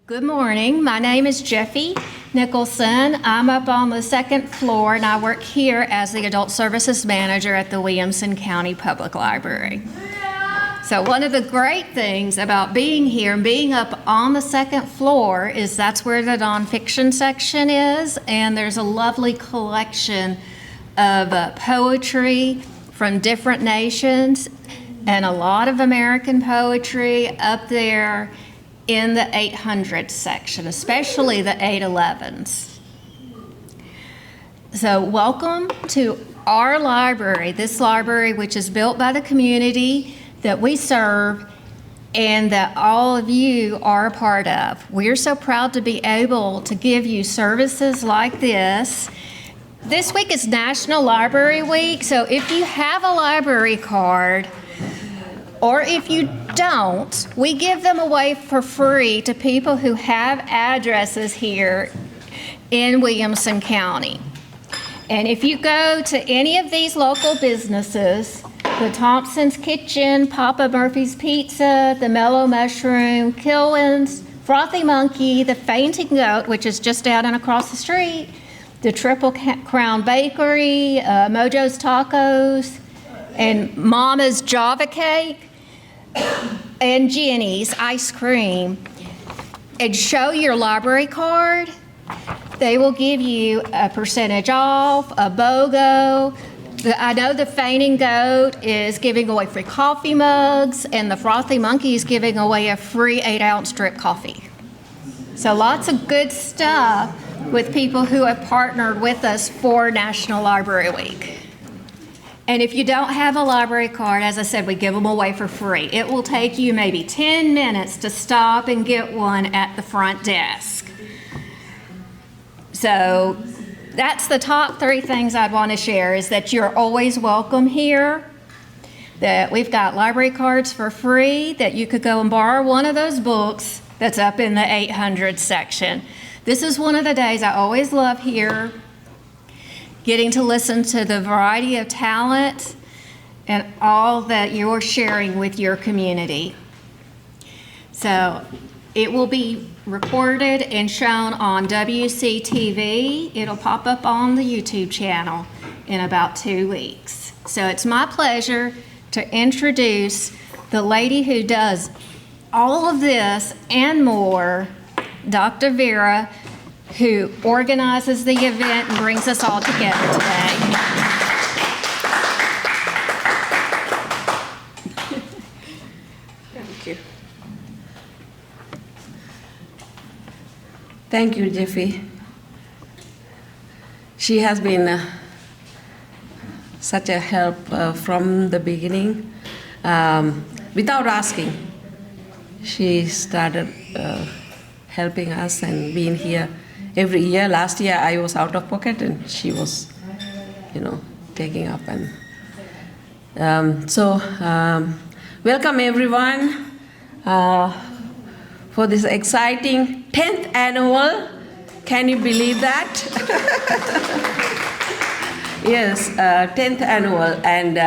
Good morning. My name is Jeffy Nicholson. I'm up on the second floor and I work here as the Adult Services Manager at the Williamson County Public Library. So one of the great things about being here and being up on the second floor is that's where the nonfiction section is, and there's a lovely collection of poetry from different nations and a lot of American poetry up there in the 800 section, especially the 811s. So welcome to our library, this library which is built by the community that we serve and that all of you are a part of. We're so proud to be able to give you services like this. This week is National Library Week, so if you have a library card, or if you don't, we give them away for free to people who have addresses here in Williamson County. And if you go to any of these local businesses, the Thompson's Kitchen, Papa Murphy's Pizza, the Mellow Mushroom, Kilwin's, Frothy Monkey, the Fainting Goat, which is just down and across the street, the Triple Crown Bakery, Mojo's Tacos, and Mama's Java Cake, and Jenny's Ice Cream, and show your library card, they will give you a percentage off, a BOGO. I know the Fainting Goat is giving away free coffee mugs, and the Frothy Monkey is giving away a free 8-ounce drip coffee. So lots of good stuff with people who have partnered with us for National Library Week. And if you don't have a library card, as I said, we give them away for free. It will take you maybe 10 minutes to stop and get one at the front desk. So that's the top 3 things I'd want to share, is that you're always welcome here, that we've got library cards for free, that you could go and borrow one of those books that's up in the 800 section. This is one of the days I always love here, getting to listen to the variety of talent and all that you're sharing with your community. So it will be recorded and shown on WCTV. It'll pop up on the YouTube channel in about 2 weeks. So it's my pleasure to introduce the lady who does all of this and more, Dr. Vera, who organizes the event and brings us all together today. Thank you. Thank you, Jeffy. She has been such a help from the beginning. Without asking, she started helping us and being here every year. Last year I was out of pocket and she was, taking up. And welcome everyone for this exciting 10th annual. Can you believe that? Yes, 10th annual. And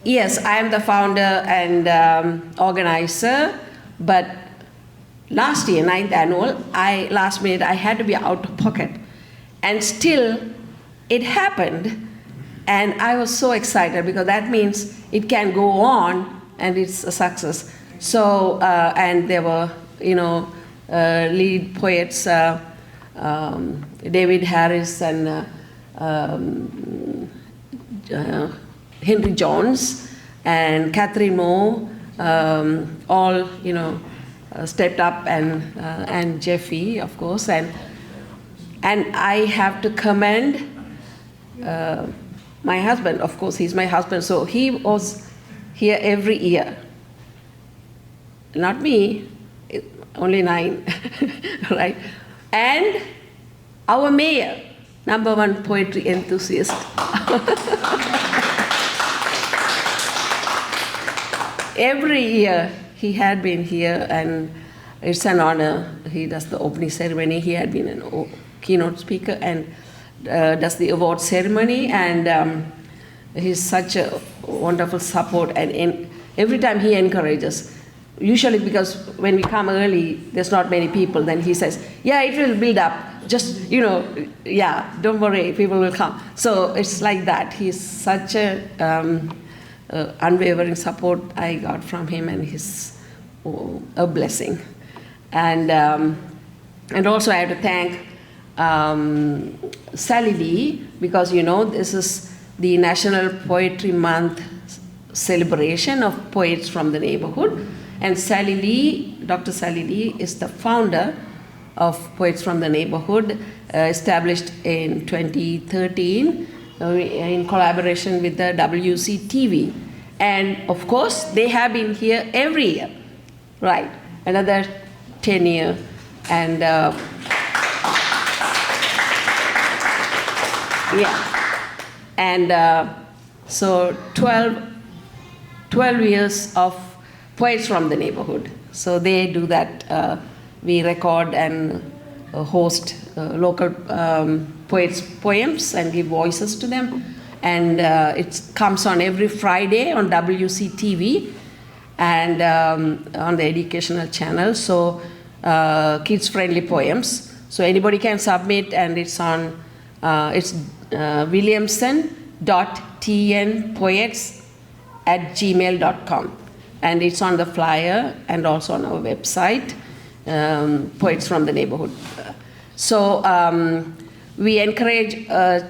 yes, I am the founder and organizer, but last year, 9th annual, last minute I had to be out of pocket. And still, it happened. And I was so excited because that means it can go on and it's a success. So, and there were, lead poets, David Harris and Henry Jones and Catherine Moore, all, stepped up, and Jeffy, of course, and I have to commend my husband. Of course, he's my husband, so he was here every year. Not me, only 9, right? And our mayor, #1 poetry enthusiast. Every year he had been here, and it's an honor. He does the opening ceremony. He had been a keynote speaker and does the award ceremony, and he's such a wonderful support, and every time he encourages. usually because when we come early, there's not many people, then he says, yeah, it will build up. Just, yeah, don't worry, people will come. So it's like that. He's such a unwavering support I got from him, and he's a blessing. And also I have to thank Sally Lee, because this is the National Poetry Month celebration of poets from the neighborhood. And Sally Lee, Dr. Sally Lee, is the founder of Poets from the Neighborhood, established in 2013 in collaboration with the WCTV. And of course, they have been here every year, right? Another 10 years. And yeah. And so 12 years of Poets from the Neighborhood. So they do that. We record and host local poets' poems and give voices to them. And it comes on every Friday on WCTV and on the educational channel. So kids-friendly poems. So anybody can submit, and it's on williamson.tnpoets@gmail.com. And it's on the flyer and also on our website, Poets from the Neighborhood. So we encourage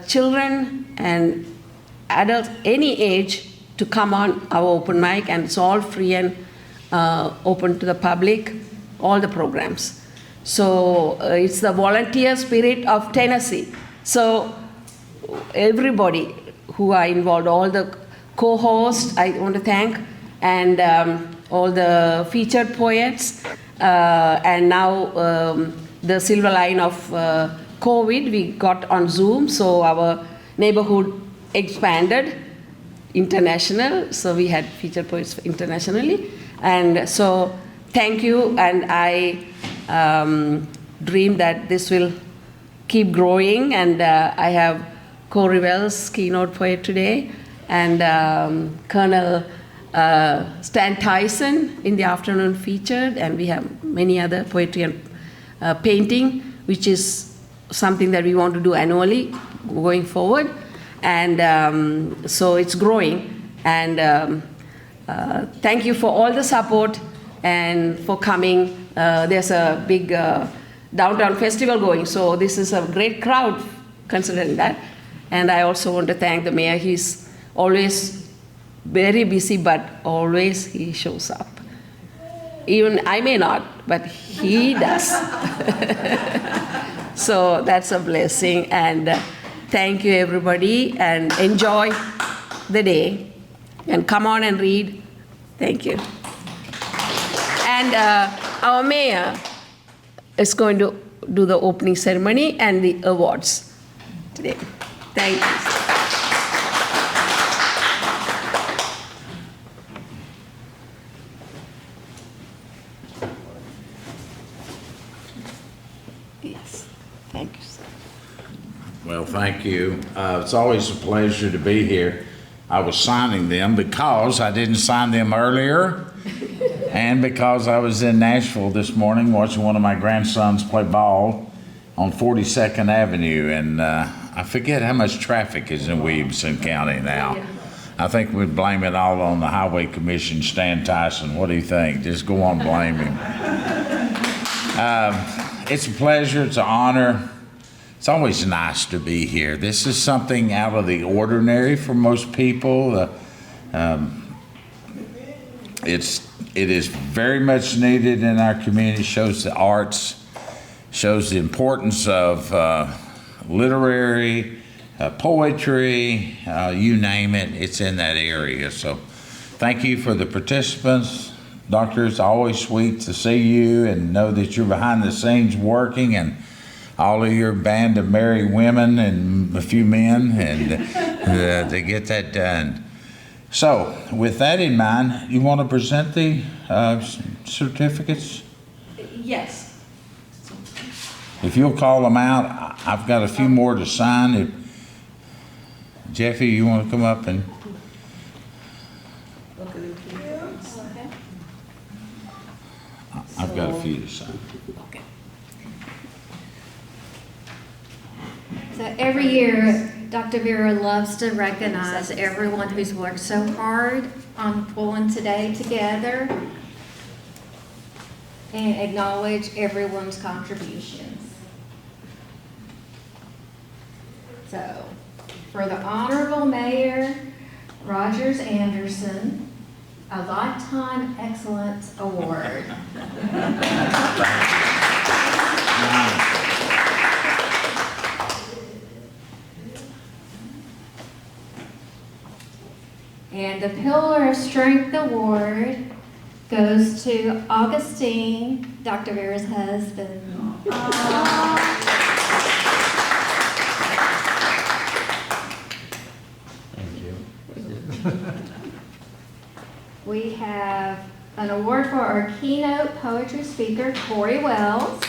children and adults any age to come on our open mic, and it's all free and open to the public, all the programs. So it's the volunteer spirit of Tennessee. So everybody who are involved, all the co-hosts, I want to thank, and all the featured poets, and now the silver line of COVID, we got on Zoom, so our neighborhood expanded international, so we had featured poets internationally. And so thank you, and I dream that this will keep growing, and I have Corey Wells, keynote poet today, and Colonel Stan Tyson in the afternoon featured, and we have many other poetry and painting, which is something that we want to do annually going forward. And so it's growing. And thank you for all the support and for coming. There's a big downtown festival going, so this is a great crowd considering that. And I also want to thank the mayor. He's always very busy, but always he shows up. Even I may not, but he does. So that's a blessing, and thank you everybody, and enjoy the day, and come on and read. Thank you. And our mayor is going to do the opening ceremony and the awards today. Thank you. Well, thank you. It's always a pleasure to be here. I was signing them because I didn't sign them earlier, and because I was in Nashville this morning watching one of my grandsons play ball on 42nd Avenue, and I forget how much traffic is in Williamson County now. I think we'd blame it all on the Highway Commission, Stan Tyson. What do you think? Just go on blaming. It's a pleasure. It's an honor. It's always nice to be here. This is something out of the ordinary for most people. It is very much needed in our community. Shows the arts, shows the importance of literary, poetry, you name it, it's in that area. So thank you for the participants. Doctor, it's always sweet to see you and know that you're behind the scenes working, and all of your band of merry women and a few men, and to get that done. So with that in mind, you want to present the certificates? Yes. If you'll call them out, I've got a few more to sign. If Jeffy, you want to come up and... I've got a few to sign. Okay. So every year, Dr. Vera loves to recognize everyone who's worked so hard on pulling today together and acknowledge everyone's contributions. So, for the Honorable Mayor Rogers Anderson, a Lifetime Excellence Award. And the Pillar of Strength Award goes to Augustine, Dr. Vera's husband. Thank you. We have an award for our keynote poetry speaker, Corey Wells.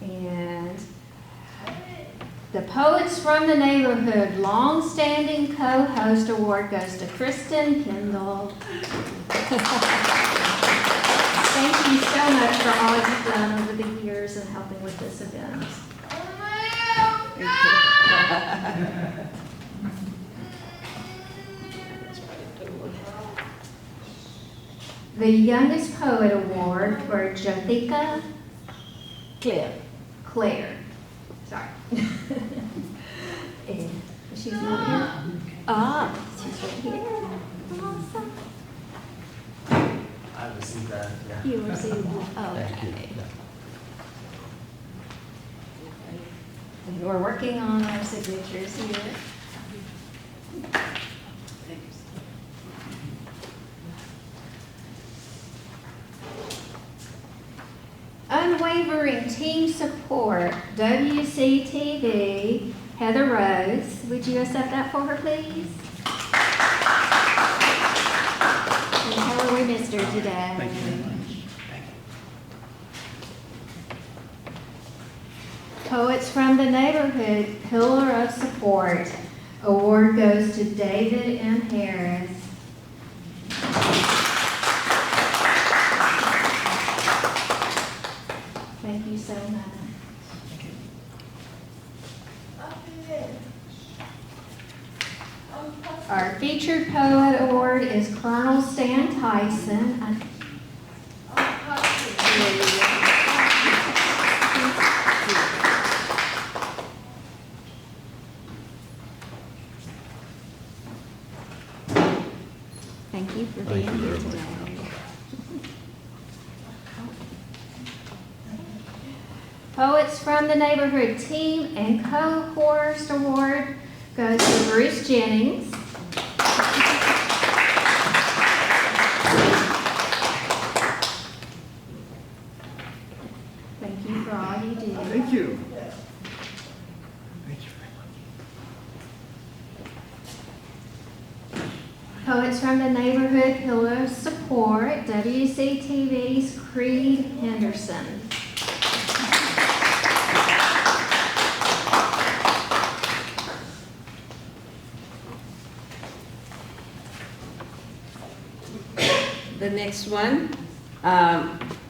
And the Poets from the Neighborhood Long-Standing Co-Host Award goes to Kristen Kendall. Thank you so much for all you've done over the years in helping with this event. The Youngest Poet Award for Jothika Claire. Sorry. And she's not here. Ah, she's right here. Awesome. I received that, yeah. You received that. Thank you. Okay. And we're working on our signatures here. Unwavering team support, WCTV, Heather Rose. Would you accept that for her, please? And tell her we missed her today. Thank you very much. Poets from the Neighborhood, Pillar of Support. Award goes to David M. Harris. Thank you so much. Our featured poet award is Colonel Stan Tyson. Thank you for being here today. Poets from the Neighborhood Team and Co-Host Award goes to Bruce Jennings. Thank you for all you do. Thank you. Thank you very much. Poets from the Neighborhood Pillar of Support, WCTV's Creed Henderson. The next one,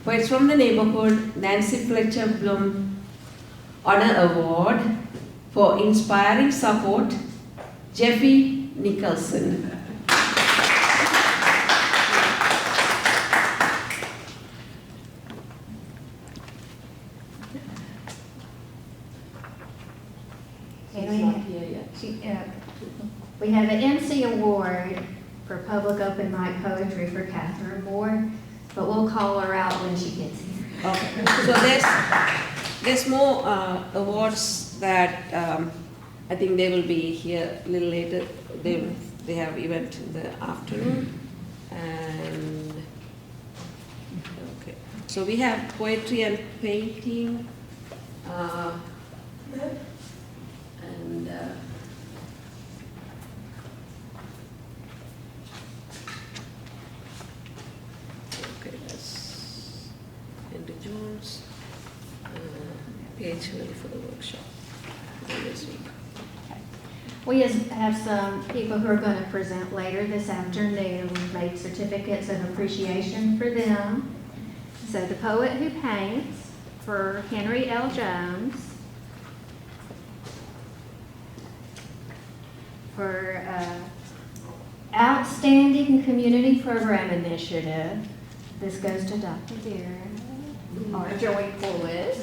Poets from the Neighborhood, Nancy Fletcher Blum Honor Award for Inspiring Support, Jeffy Nicholson. We have an MC award for public open mic poetry for Catherine Moore, but we'll call her out when she gets here. Okay. So there's more awards that I think they will be here a little later. They have event in the afternoon, and okay. So we have poetry and painting, and. Okay, that's Henry Jones, page 12 for the workshop for this week. We have some people who are going to present later this afternoon. We've made certificates of appreciation for them. So the Poet Who Paints for Henry L. Jones. For Outstanding Community Program Initiative. This goes to Dr. Darren, our joint poet.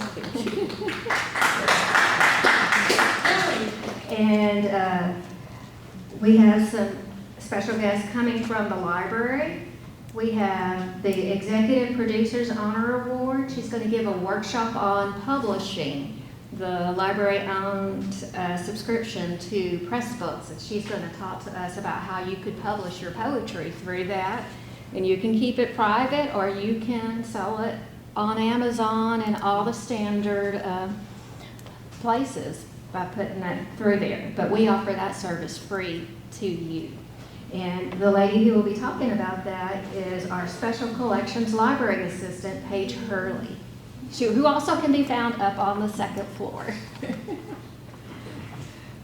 And we have some special guests coming from the library. We have the Executive Producers Honor Award. She's going to give a workshop on publishing, the library-owned subscription to press books. And she's going to talk to us about how you could publish your poetry through that. And you can keep it private, or you can sell it on Amazon and all the standard places by putting that through there. But we offer that service free to you. And the lady who will be talking about that is our Special Collections Library Assistant, Paige Hurley, who also can be found up on the second floor.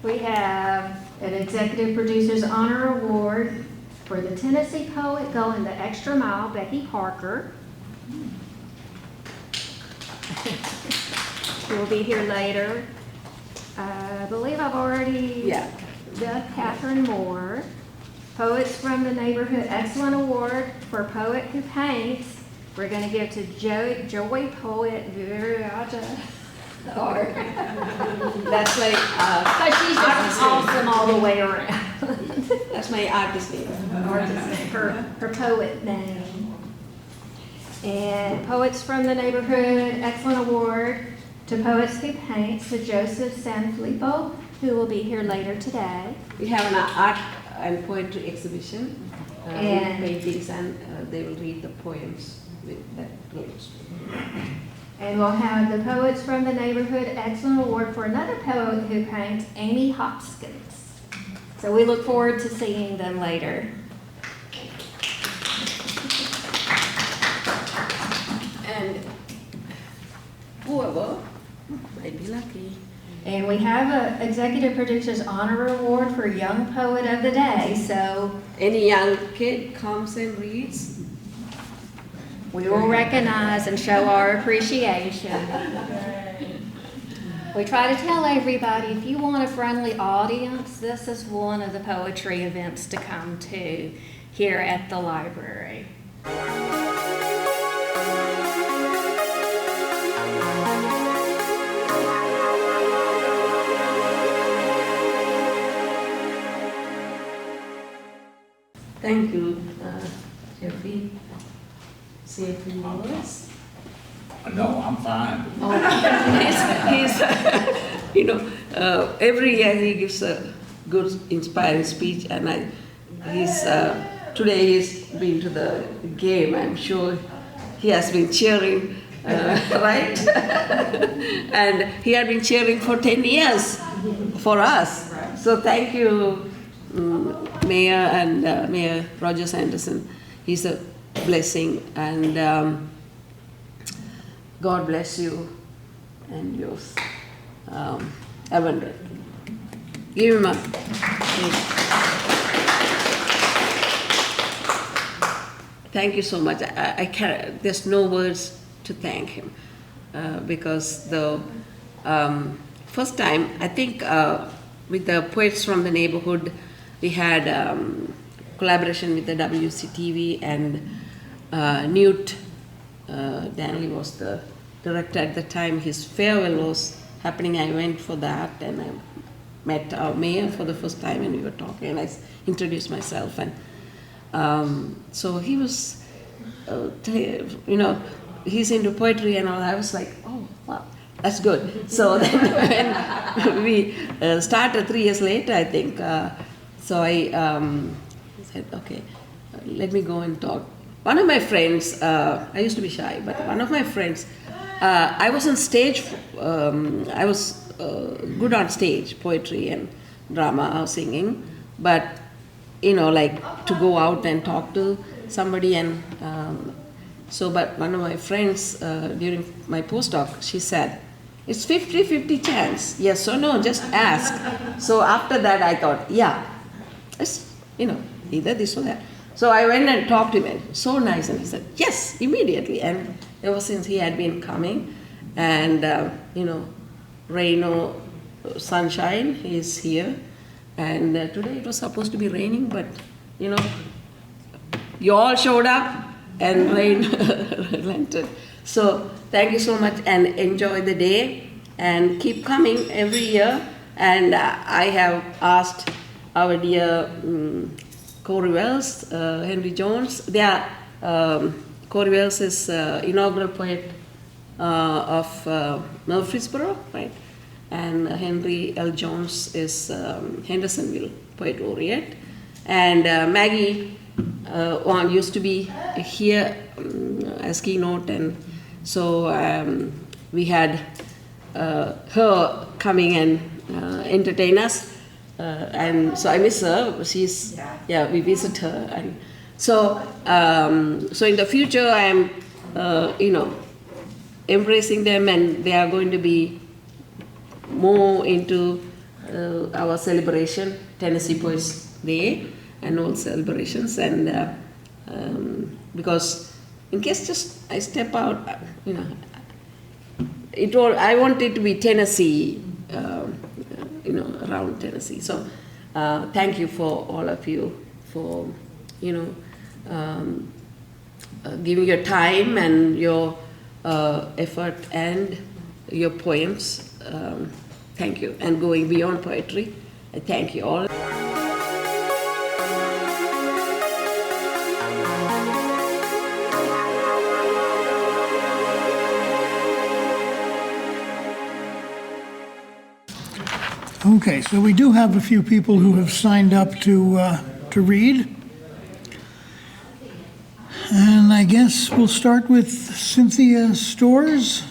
We have an Executive Producers Honor Award for the Tennessee poet going the extra mile, Becky Parker. She will be here later. I believe I've already done Catherine Moore. Poets from the Neighborhood Excellent Award for Poet Who Paints. We're going to give to Joy Poet Viriata. Or That's my but she's just awesome all the way around. that's my artist name. her poet name. And Poets from the Neighborhood Excellent Award to Poets Who Paints to Joseph Sanfilippo, who will be here later today. We have an art and poetry exhibition. And- Paintings, and they will read the poems with that clothes. And we'll have the Poets from the Neighborhood Excellent Award for another poet who paints, Amy Hopkins. So we look forward to seeing them later. And whoever might be lucky. And we have an Executive Producer's Honor Award for Young Poet of the Day. So Any young kid comes and reads. we will recognize and show our appreciation. We try to tell everybody, if you want a friendly audience, this is one of the poetry events to come to here at the library. Thank you, Jeffrey. Say a few words. No, I'm fine. He's every year he gives a good, inspiring speech, and today he's been to the game. I'm sure he has been cheering, right? And he had been cheering for 10 years for us. So thank you, Mayor and Mayor Roger Sanderson. He's a blessing, and God bless you and yours abundant. Give him a. Thank you so much. I can't, there's no words to thank him because the first time, I think with the Poets from the Neighborhood, we had collaboration with the WCTV, and Newt Danley was the director at the time. His farewell was happening. I went for that, and I met our mayor for the first time, and we were talking, and I introduced myself, and so he was, he's into poetry and all. I was like, oh, wow, that's good. So then when we started 3 years later, I think, so I said, okay, let me go and talk. One of my friends, I used to be shy, but one of my friends, I was on stage, I was good on stage, poetry and drama, singing, but like to go out and talk to somebody, and but one of my friends during my postdoc, she said, It's 50-50 chance, yes or no, just ask. So after that I thought, yeah, it's, either this or that. So I went and talked to him, so nice, and he said, yes, immediately. And ever since he had been coming, and rain or sunshine, he's here. And today it was supposed to be raining, but you all showed up and rain relented. So thank you so much and enjoy the day and keep coming every year. And I have asked our dear Corey Wells, Henry Jones. Corey Wells is inaugural poet of Murfreesboro, right? And Henry L. Jones is Hendersonville Poet Laureate. And Maggie Wang used to be here as keynote, and so we had her coming and entertain us. And so I miss her. We visit her. And so in the future, I am, embracing them, and they are going to be more into our celebration, Tennessee Poets Day, annual celebrations, and because in case just I step out, I want it to be Tennessee, around Tennessee. So thank you for all of you for giving your time and your effort and your poems. Thank you, and going beyond poetry. Thank you all. Okay, so we do have a few people who have signed up to read. And I guess we'll start with Cynthia Storrs.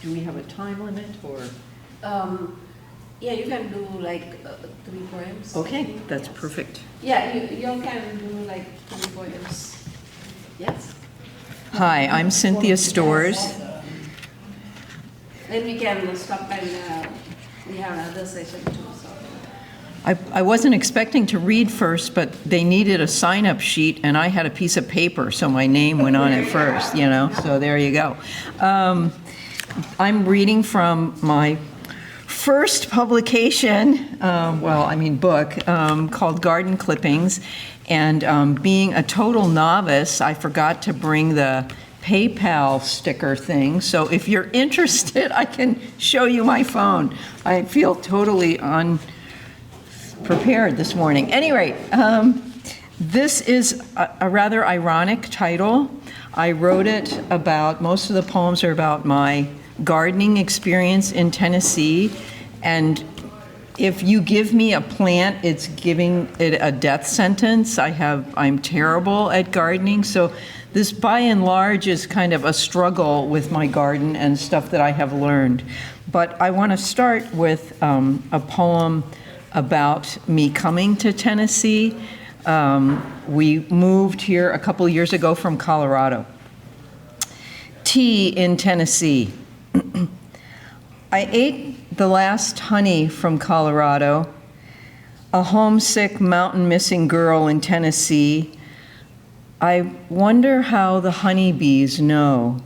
Do we have a time limit or? Yeah, you can do like 3 poems. Okay, that's perfect. Yeah, you can do like 3 poems. Yes. Hi, I'm Cynthia Storrs. Then we can stop and we have another session too. So. I wasn't expecting to read first, but they needed a sign-up sheet, and I had a piece of paper, so my name went on it first, so there you go. I'm reading from my first publication, book, called Garden Clippings. And being a total novice, I forgot to bring the PayPal sticker thing. So if you're interested, I can show you my phone. I feel totally unprepared this morning. Anyway, this is a rather ironic title. I wrote it most of the poems are about my gardening experience in Tennessee, and if you give me a plant, it's giving it a death sentence. I'm terrible at gardening, so this by and large is kind of a struggle with my garden and stuff that I have learned. But I want to start with a poem about me coming to Tennessee. We moved here a couple of years ago from Colorado. Tea in Tennessee. I ate the last honey from Colorado, a homesick mountain-missing girl in Tennessee. I wonder how the honeybees know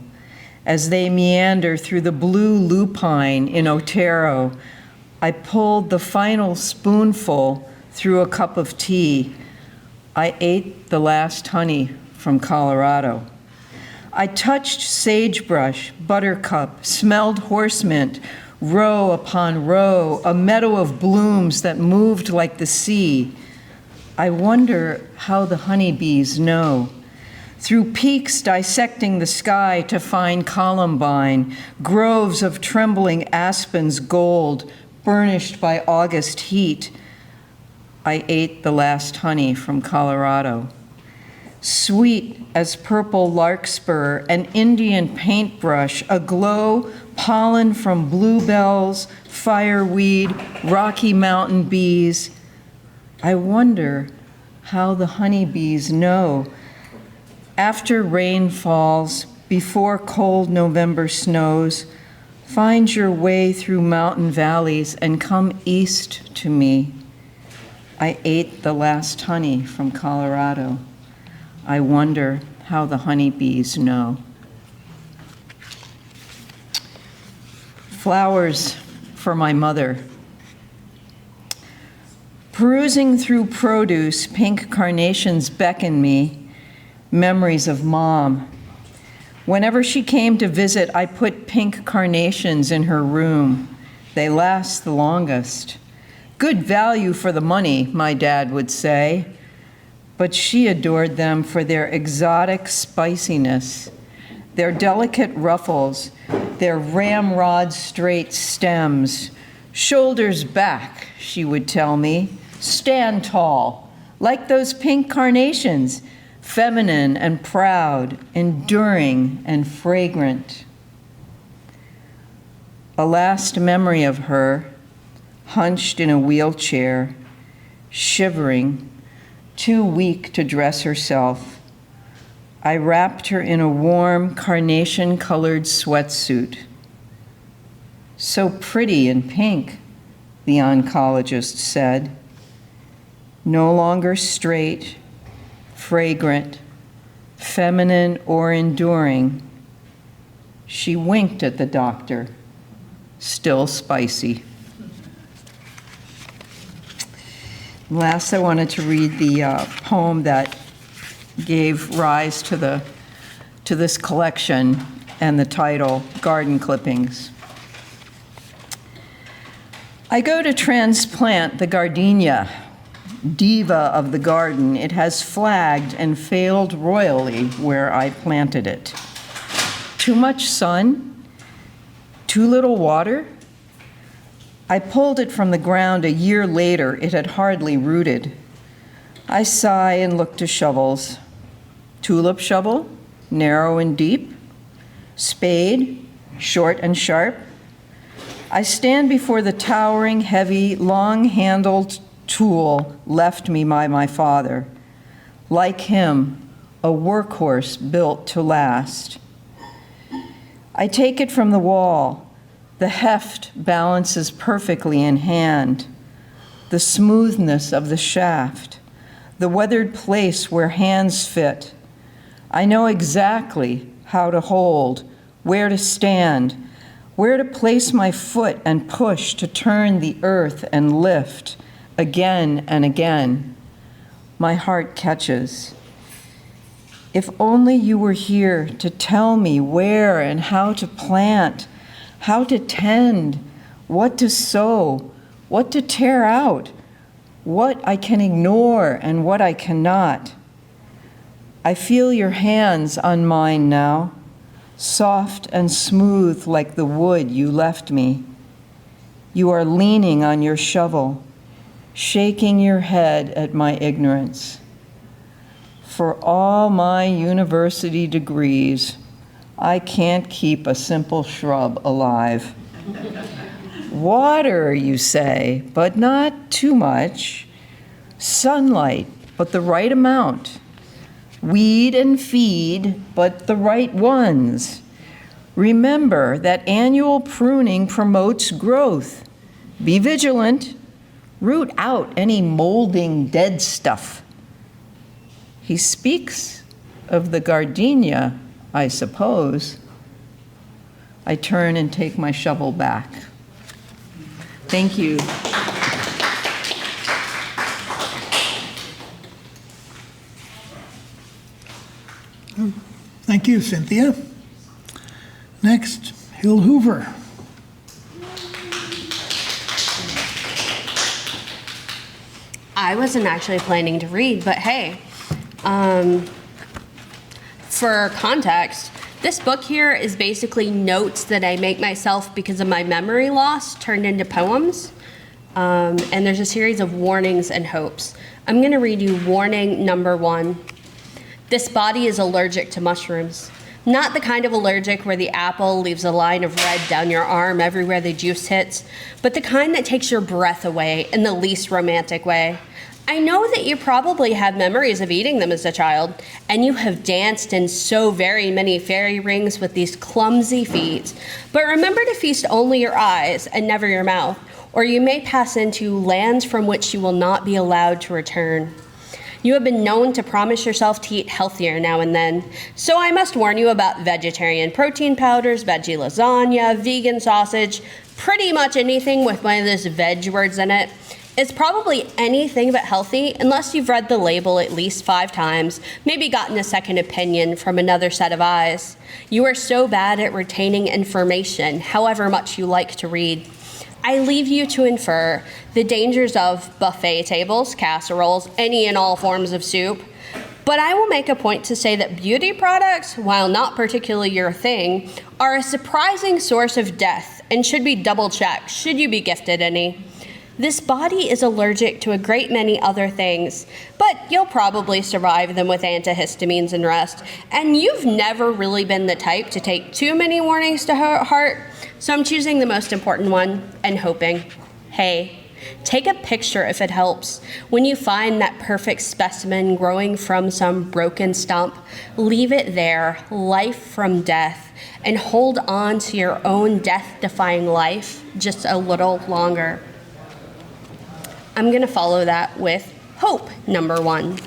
as they meander through the blue lupine in Otero. I pulled the final spoonful through a cup of tea. I ate the last honey from Colorado. I touched sagebrush, buttercup, smelled horse mint, row upon row, a meadow of blooms that moved like the sea. I wonder how the honeybees know. Through peaks dissecting the sky to find columbine, groves of trembling aspens gold, burnished by August heat. I ate the last honey from Colorado. Sweet as purple larkspur, an Indian paintbrush, aglow, pollen from bluebells, fireweed, Rocky Mountain bees. I wonder how the honeybees know. After rain falls, before cold November snows, find your way through mountain valleys and come east to me. I ate the last honey from Colorado. I wonder how the honeybees know. Flowers for my mother. Perusing through produce, pink carnations beckon me, memories of Mom. Whenever she came to visit, I put pink carnations in her room. They last the longest. Good value for the money, my dad would say, but she adored them for their exotic spiciness, their delicate ruffles, their ramrod straight stems. Shoulders back, she would tell me, stand tall, like those pink carnations, feminine and proud, enduring and fragrant. A last memory of her, hunched in a wheelchair, shivering, too weak to dress herself. I wrapped her in a warm, carnation-colored sweatsuit. So pretty in pink, the oncologist said. No longer straight, fragrant, feminine, or enduring. She winked at the doctor, still spicy. Last, I wanted to read the poem that gave rise to this collection and the title, Garden Clippings. I go to transplant the gardenia, diva of the garden. It has flagged and failed royally where I planted it. Too much sun? Too little water? I pulled it from the ground a year later. It had hardly rooted. I sigh and look to shovels. Tulip shovel, narrow and deep. Spade, short and sharp. I stand before the towering, heavy, long-handled tool left me by my father. Like him, a workhorse built to last. I take it from the wall. The heft balances perfectly in hand. The smoothness of the shaft, the weathered place where hands fit. I know exactly how to hold, where to stand, where to place my foot and push to turn the earth and lift again and again. My heart catches. If only you were here to tell me where and how to plant, how to tend, what to sow, what to tear out, what I can ignore and what I cannot. I feel your hands on mine now, soft and smooth like the wood you left me. You are leaning on your shovel, shaking your head at my ignorance. For all my university degrees, I can't keep a simple shrub alive. Water, you say, but not too much. Sunlight, but the right amount. Weed and feed, but the right ones. Remember that annual pruning promotes growth. Be vigilant. Root out any molding dead stuff. He speaks of the gardenia, I suppose. I turn and take my shovel back. Thank you. Thank you, Cynthia. Next, Hill Hoover. I wasn't actually planning to read, but hey, for context, this book here is basically notes that I make myself because of my memory loss turned into poems. And there's a series of warnings and hopes. I'm going to read you warning number 1. This body is allergic to mushrooms. Not the kind of allergic where the apple leaves a line of red down your arm everywhere the juice hits, but the kind that takes your breath away in the least romantic way. I know that you probably have memories of eating them as a child, and you have danced in so very many fairy rings with these clumsy feet. But remember to feast only your eyes and never your mouth, or you may pass into lands from which you will not be allowed to return. You have been known to promise yourself to eat healthier now and then, so I must warn you about vegetarian protein powders, veggie lasagna, vegan sausage, pretty much anything with one of those veg words in it. It's probably anything but healthy unless you've read the label at least 5 times, maybe gotten a second opinion from another set of eyes. You are so bad at retaining information, however much you like to read. I leave you to infer the dangers of buffet tables, casseroles, any and all forms of soup. But I will make a point to say that beauty products, while not particularly your thing, are a surprising source of death and should be double-checked should you be gifted any. This body is allergic to a great many other things, but you'll probably survive them with antihistamines and rest. And you've never really been the type to take too many warnings to heart, so I'm choosing the most important one and hoping. Hey, take a picture if it helps. When you find that perfect specimen growing from some broken stump, leave it there, life from death, and hold on to your own death-defying life just a little longer. I'm going to follow that with hope, number 1.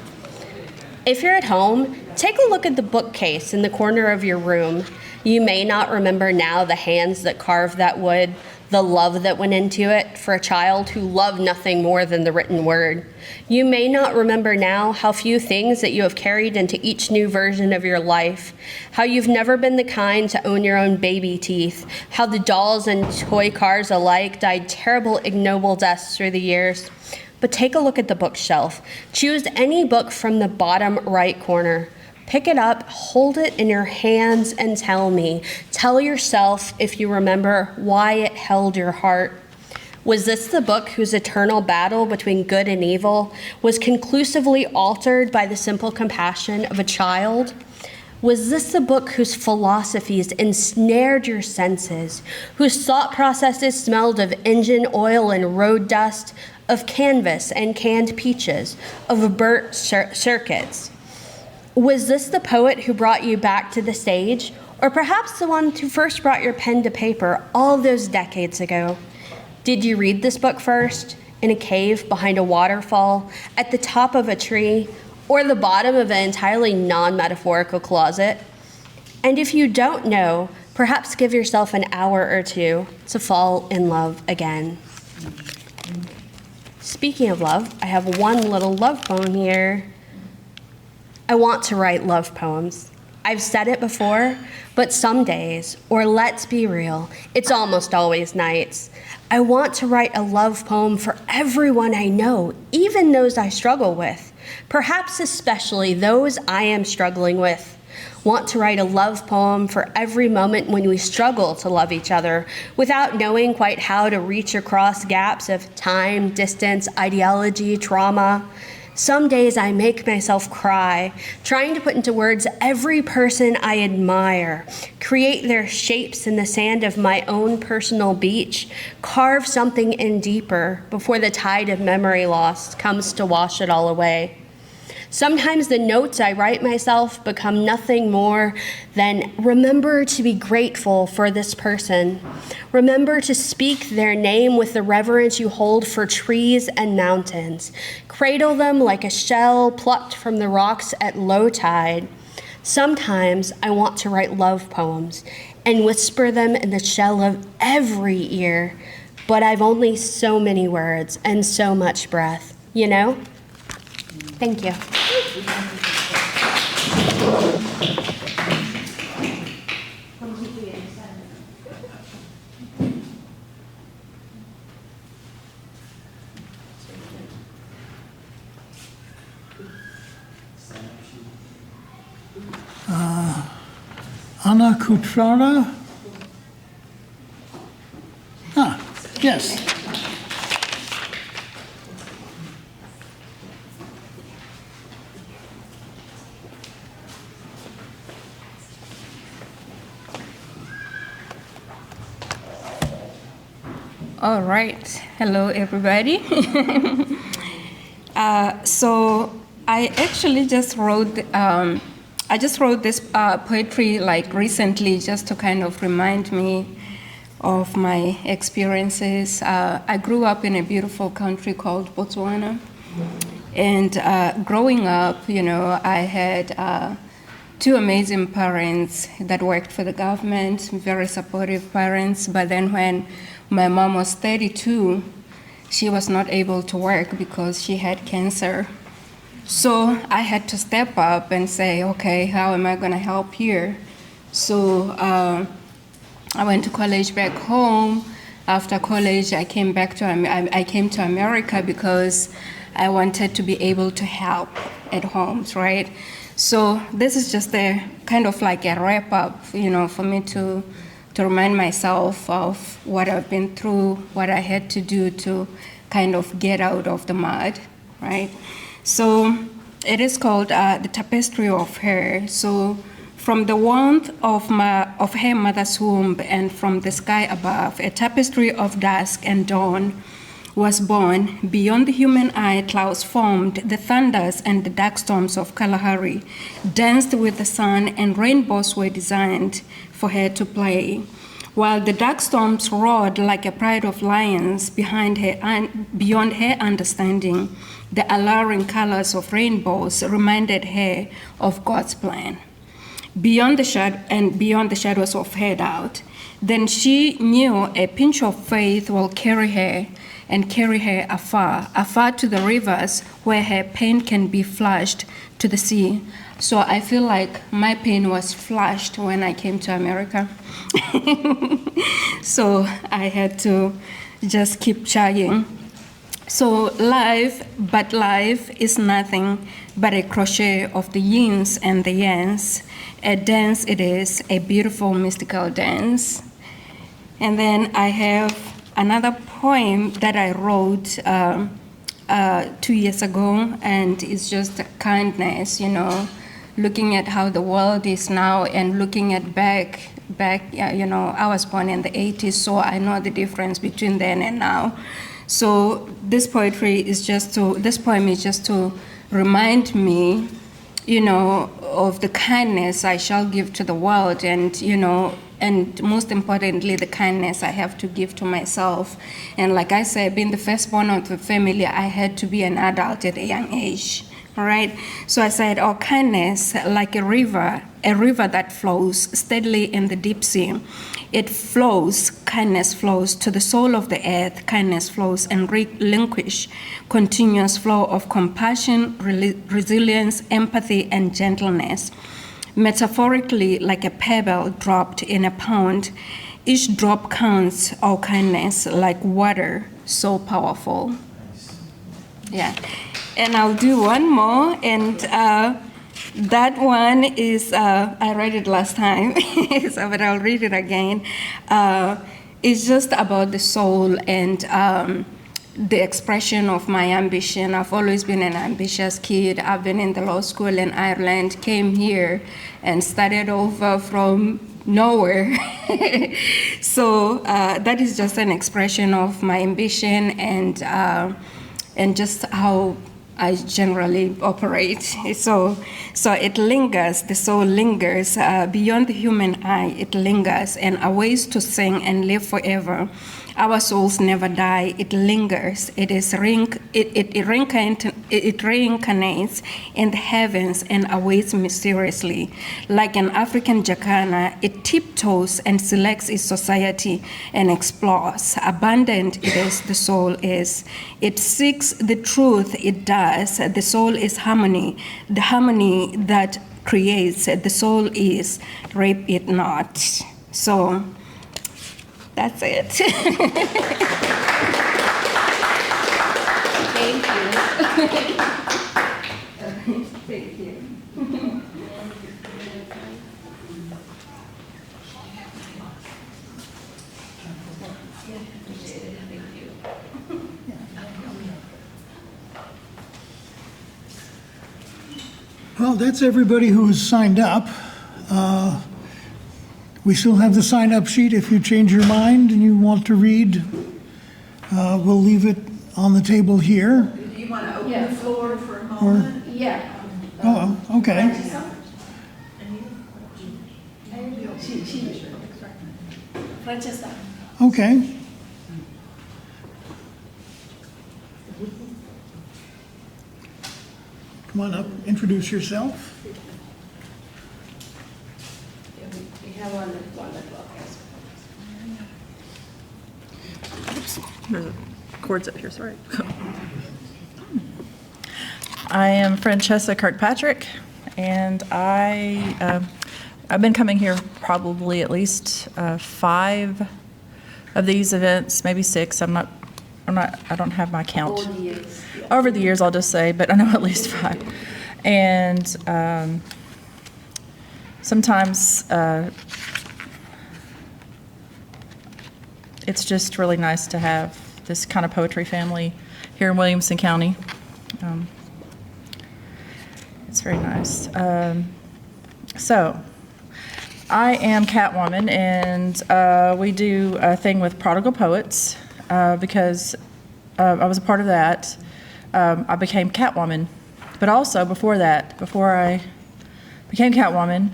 If you're at home, take a look at the bookcase in the corner of your room. You may not remember now the hands that carved that wood, the love that went into it for a child who loved nothing more than the written word. You may not remember now how few things that you have carried into each new version of your life, how you've never been the kind to own your own baby teeth, how the dolls and toy cars alike died terrible, ignoble deaths through the years. But take a look at the bookshelf. Choose any book from the bottom right corner. Pick it up, hold it in your hands, and tell me. Tell yourself, if you remember, why it held your heart. Was this the book whose eternal battle between good and evil was conclusively altered by the simple compassion of a child? Was this the book whose philosophies ensnared your senses, whose thought processes smelled of engine oil and road dust, of canvas and canned peaches, of burnt circuits? Was this the poet who brought you back to the stage, or perhaps the one who first brought your pen to paper all those decades ago? Did you read this book first, in a cave behind a waterfall, at the top of a tree, or the bottom of an entirely non-metaphorical closet? And if you don't know, perhaps give yourself an hour or 2 to fall in love again. Speaking of love, I have one little love poem here. I want to write love poems. I've said it before, but some days, or let's be real, it's almost always nights. I want to write a love poem for everyone I know, even those I struggle with, perhaps especially those I am struggling with. Want to write a love poem for every moment when we struggle to love each other without knowing quite how to reach across gaps of time, distance, ideology, trauma. Some days I make myself cry, trying to put into words every person I admire, create their shapes in the sand of my own personal beach, carve something in deeper before the tide of memory loss comes to wash it all away. Sometimes the notes I write myself become nothing more than remember to be grateful for this person. Remember to speak their name with the reverence you hold for trees and mountains. Cradle them like a shell plucked from the rocks at low tide. Sometimes I want to write love poems and whisper them in the shell of every ear, but I've only so many words and so much breath, you know? Thank you. Anna Kutrara? Yes. All right. Hello, everybody. So I actually just wrote, I just wrote this poetry like recently just to kind of remind me of my experiences. I grew up in a beautiful country called Botswana. And growing up, you know, I had two amazing parents that worked for the government, very supportive parents. But then when my mom was 32, she was not able to work because she had cancer. So I had to step up and say, okay, how am I going to help here? So I went to college back home. After college, I came to America because I wanted to be able to help at homes, right? So this is just a kind of like a wrap up, you know, for me to remind myself of what I've been through, what I had to do to kind of get out of the mud, right? So it is called The Tapestry of Her. So from the warmth of her mother's womb and from the sky above, a tapestry of dusk and dawn was born. Beyond the human eye, clouds formed, the thunders and the dark storms of Kalahari danced with the sun, and rainbows were designed for her to play. While the dark storms roared like a pride of lions beyond her understanding, the alluring colors of rainbows reminded her of God's plan. Beyond the shadows of her doubt, then she knew a pinch of faith will carry her afar, afar to the rivers where her pain can be flushed to the sea. So I feel like my pain was flushed when I came to America. So I had to just keep trying. So life is nothing but a crochet of the yins and the yans. A dance it is, a beautiful mystical dance. And then I have another poem that I wrote 2 years ago, and it's just kindness, you know, looking at how the world is now and looking at back, you know, I was born in the 80s, so I know the difference between then and now. So this poem is just to remind me, you know, of the kindness I shall give to the world, and, you know, and most importantly, the kindness I have to give to myself. And like I said, being the firstborn of the family, I had to be an adult at a young age, all right? So I said, oh, kindness, like a river that flows steadily in the deep sea. It flows, kindness flows to the soul of the earth, kindness flows and relinquish continuous flow of compassion, resilience, empathy, and gentleness. Metaphorically, like a pebble dropped in a pond, each drop counts, all kindness, like water, so powerful. Yeah, and I'll do one more, and that one is, I read it last time, so, but I'll read it again. It's just about the soul and the expression of my ambition. I've always been an ambitious kid. I've been in the law school in Ireland, came here and started over from nowhere. So that is just an expression of my ambition and just how I generally operate. So it lingers, the soul lingers, beyond the human eye, it lingers, and our ways to sing and live forever. Our souls never die, it lingers. It reincarnates in the heavens and awaits mysteriously. Like an African jacana, it tiptoes and selects its society and explores. Abundant it is, the soul is. It seeks the truth, it does. The soul is harmony. The harmony that creates, the soul is, rape it not. So, that's it. Thank you. Thank you. Well, that's everybody who has signed up. We still have the sign-up sheet. If you change your mind and you want to read, we'll leave it on the table here. You want to open the floor for a moment? Yeah. Oh, okay. Francesca. Okay. Come on up, introduce yourself. There's a cords up here, sorry. I am Francesca Kirkpatrick, and I've been coming here probably at least 5 of these events, maybe 6. I don't have my count. Over the years, I'll just say, but I know at least 5. And sometimes it's just really nice to have this kind of poetry family here in Williamson County. It's very nice. So, I am Catwoman, and we do a thing with Prodigal Poets because I was a part of that. I became Catwoman. But also, before that, before I became Catwoman,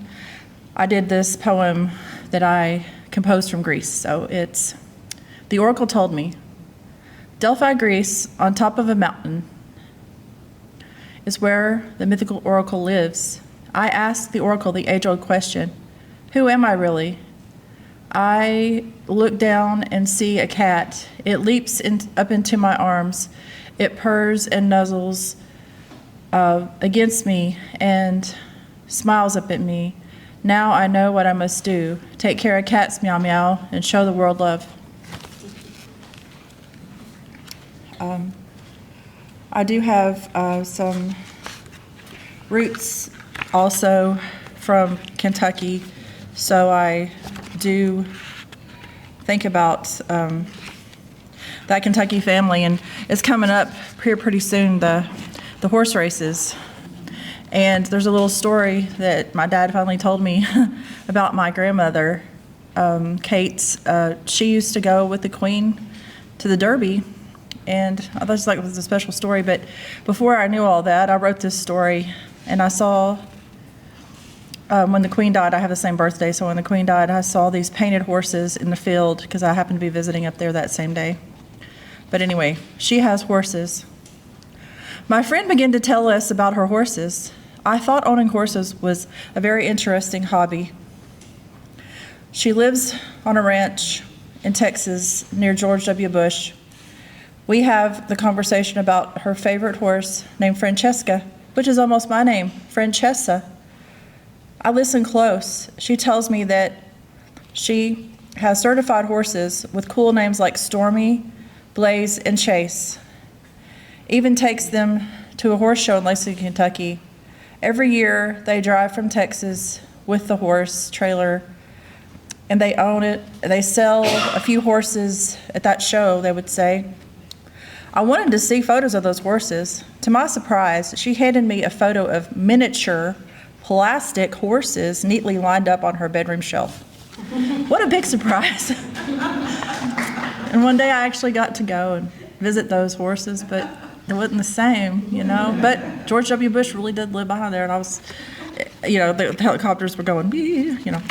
I did this poem that I composed from Greece. So it's, the oracle told me, Delphi, Greece, on top of a mountain, is where the mythical oracle lives. I ask the oracle the age-old question, who am I really? I look down and see a cat. It leaps up into my arms. It purrs and nuzzles against me and smiles up at me. Now I know what I must do. Take care of cats, meow meow, and show the world love. I do have some roots also from Kentucky, so I do think about that Kentucky family, and it's coming up here pretty soon, the horse races. And there's a little story that my dad finally told me about my grandmother, Kate. She used to go with the Queen to the Derby, and I thought it was a special story. But before I knew all that, I wrote this story, and I saw when the Queen died. I have the same birthday, so when the Queen died, I saw these painted horses in the field because I happened to be visiting up there that same day. But anyway, she has horses. My friend began to tell us about her horses. I thought owning horses was a very interesting hobby. She lives on a ranch in Texas near George W. Bush. We have the conversation about her favorite horse named Francesca, which is almost my name, Francesca. I listen close. She tells me that she has certified horses with cool names like Stormy, Blaze, and Chase. Even takes them to a horse show in Lexington, Kentucky. Every year they drive from Texas with the horse trailer, and they own it. They sell a few horses at that show, they would say. I wanted to see photos of those horses. To my surprise, she handed me a photo of miniature plastic horses neatly lined up on her bedroom shelf. What a big surprise. And one day I actually got to go and visit those horses, but it wasn't the same, you know. But George W. Bush really did live behind there, and I was, you know, the helicopters were going, you know.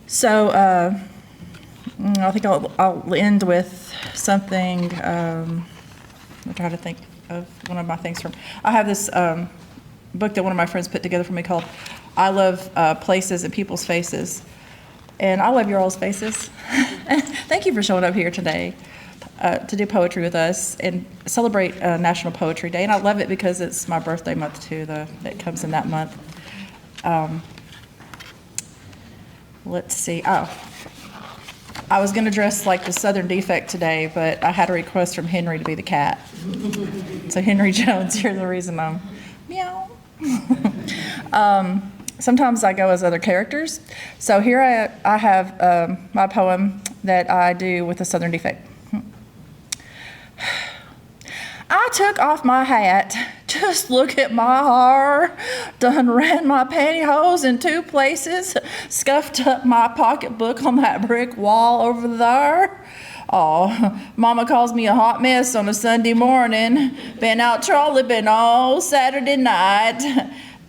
So I think I'll end with something. I'm trying to think of one of my things from. I have this book that one of my friends put together for me called "I Love Places and People's Faces," and I love your all's faces. Thank you for showing up here today to do poetry with us and celebrate National Poetry Day. And I love it because it's my birthday month too. That comes in that month. Let's see. Oh, I was going to dress like the Southern Defect today, but I had a request from Henry to be the cat. So Henry Jones, you're the reason I'm meow. Sometimes I go as other characters. So here I have my poem that I do with the Southern Defect. I took off my hat, just look at my hair, done ran my pantyhose in 2 places, scuffed up my pocketbook on that brick wall over there. Oh, Mama calls me a hot mess on a Sunday morning. Been out trolloping all Saturday night.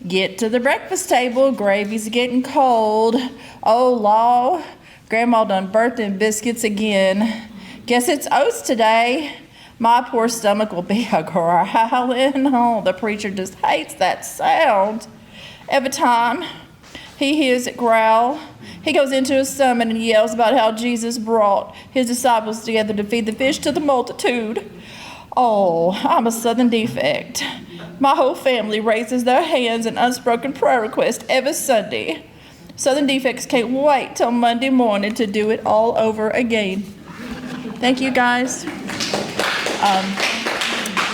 Get to the breakfast table, gravy's getting cold. Oh, law, Grandma done burnt them biscuits again. Guess it's oats today. My poor stomach will be a growling. Oh, the preacher just hates that sound. Every time he hears it growl, he goes into a sermon and yells about how Jesus brought his disciples together to feed the fish to the multitude. Oh, I'm a Southern defect. My whole family raises their hands in unspoken prayer requests every Sunday. Southern defects can't wait till Monday morning to do it all over again. Thank you, guys.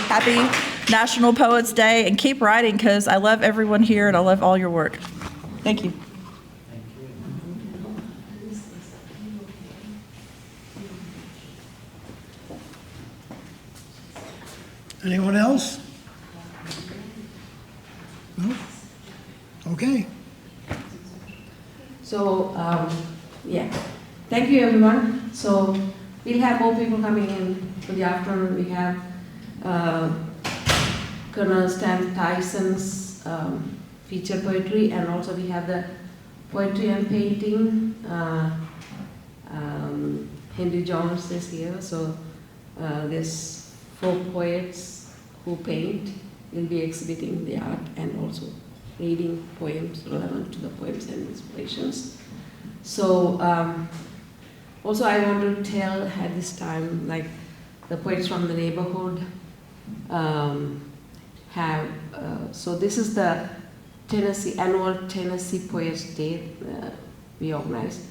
Happy National Poets Day, and keep writing because I love everyone here and I love all your work. Thank you. Anyone else? No? Okay. So, yeah, thank you everyone. So, we'll have more people coming in for the afternoon. We have Colonel Stan Tyson's feature poetry, and also we have the poetry and painting. Henry Jones is here, so there's 4 poets who paint. Will be exhibiting the art and also reading poems relevant to the poems and inspirations. So also I want to tell at this time, like the poets from the neighborhood have, so this is the annual Tennessee Poets Day we organize,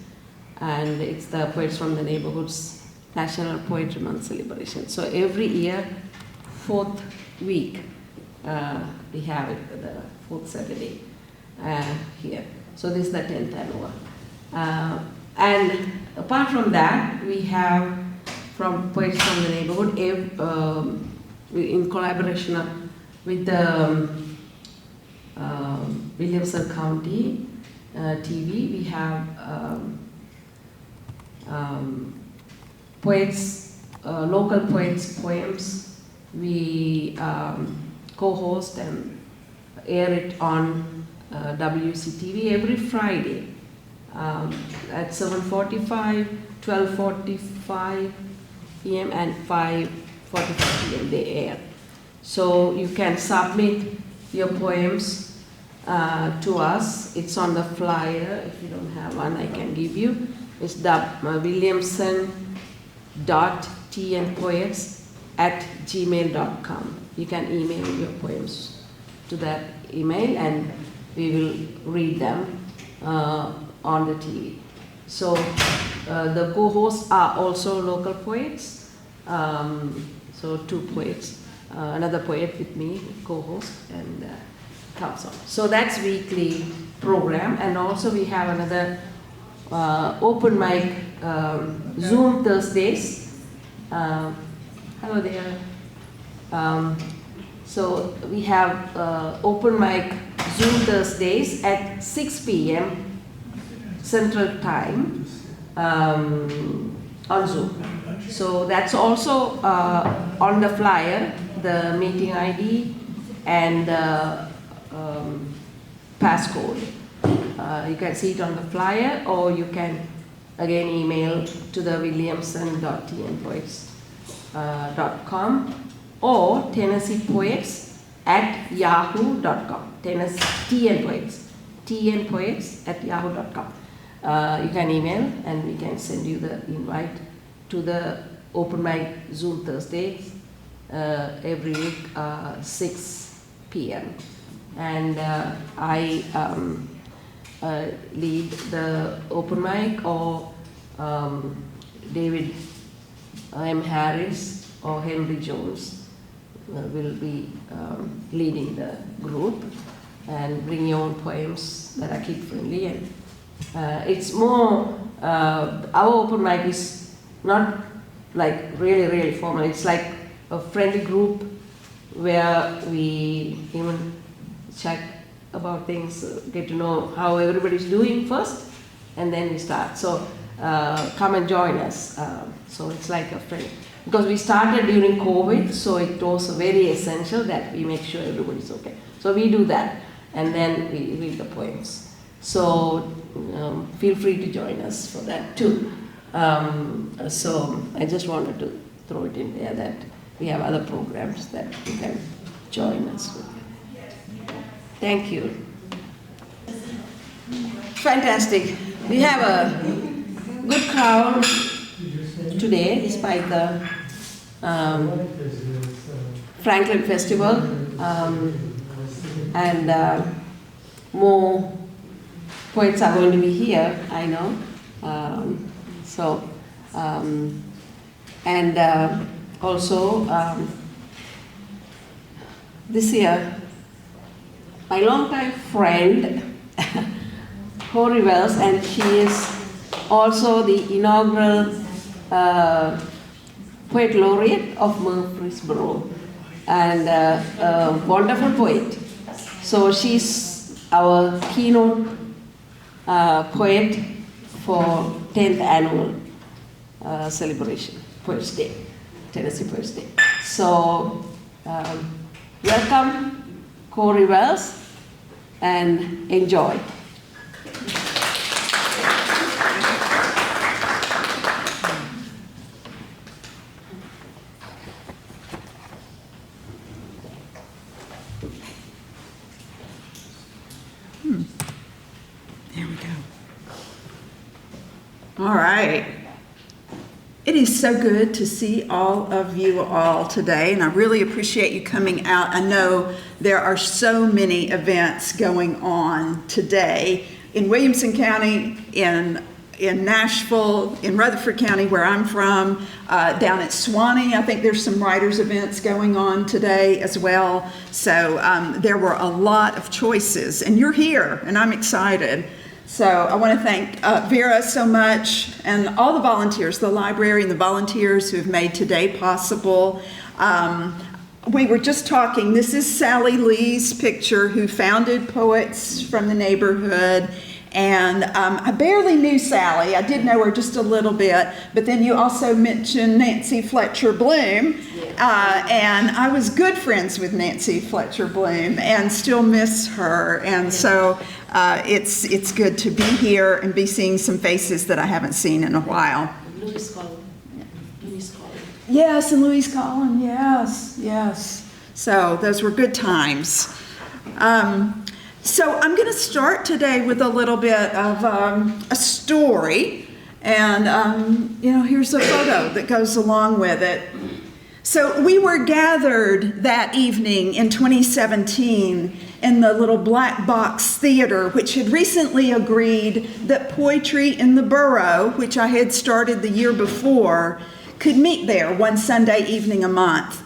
and it's the Poets from the Neighborhood's National Poetry Month celebration. So every year, 4th week, we have it, the 4th Saturday here. So this is the 10th annual. And apart from that, we have from Poets from the Neighborhood, in collaboration with the Williamson County TV, we have poets, local poets' poems. We co-host and air it on WCTV every Friday at 7:45, 12:45 p.m. and 5:45 p.m. they air. So you can submit your poems to us. It's on the flyer. If you don't have one, I can give you. It's williamson.tnpoets@gmail.com. You can email your poems to that email and we will read them on the TV. So the co-hosts are also local poets. So 2 poets, another poet with me, co-host, and comes on. So that's weekly program, and also we have another open mic Zoom Thursdays. Hello there. So we have open mic Zoom Thursdays at 6 p.m. Central Time on Zoom. So that's also on the flyer, the meeting ID and the passcode. You can see it on the flyer, or you can again email to the williamson.tnpoets.com or TennesseePoets@yahoo.com. TNPoets@yahoo.com. You can email and we can send you the invite to the open mic Zoom Thursdays every week, 6 p.m. And I lead the open mic, or David M. Harris or Henry Jones will be leading the group, and bring your own poems that are kid friendly. And it's more, our open mic is not like really formal. It's like a friendly group where we even chat about things, get to know how everybody's doing first, and then we start. So come and join us. So it's like a friend. Because we started during COVID, so it was very essential that we make sure everybody's okay. So we do that, and then we read the poems. So feel free to join us for that too. So I just wanted to throw it in there that we have other programs that you can join us with. Thank you. Fantastic. We have a good crowd today, despite the Franklin Festival, and more poets are going to be here, I know. Also, this year, my longtime friend, Corey Wells, and she is also the inaugural poet laureate of Murfreesboro, and a wonderful poet. So she's our keynote poet for 10th annual celebration, Poets Day, Tennessee Poets Day. So welcome, Corey Wells, and enjoy. There we go. All right. It is so good to see all of you all today, and I really appreciate you coming out. I know there are so many events going on today in Williamson County, in Nashville, in Rutherford County, where I'm from, down at Swanee. I think there's some writers' events going on today as well. So there were a lot of choices, and you're here, and I'm excited. So I want to thank Vera so much, and all the volunteers, the library and the volunteers who have made today possible. We were just talking, this is Sally Lee's picture, who founded Poets from the Neighborhood. And I barely knew Sally. I did know her just a little bit. But then you also mentioned Nancy Fletcher Bloom. And I was good friends with Nancy Fletcher Bloom and still miss her. And so it's good to be here and be seeing some faces that I haven't seen in a while. Louise Collin. Yes, and Louise Collin, yes. So those were good times. So I'm going to start today with a little bit of a story, and here's a photo that goes along with it. So we were gathered that evening in 2017 in the little Black Box Theater, which had recently agreed that Poetry in the Borough, which I had started the year before, could meet there one Sunday evening a month.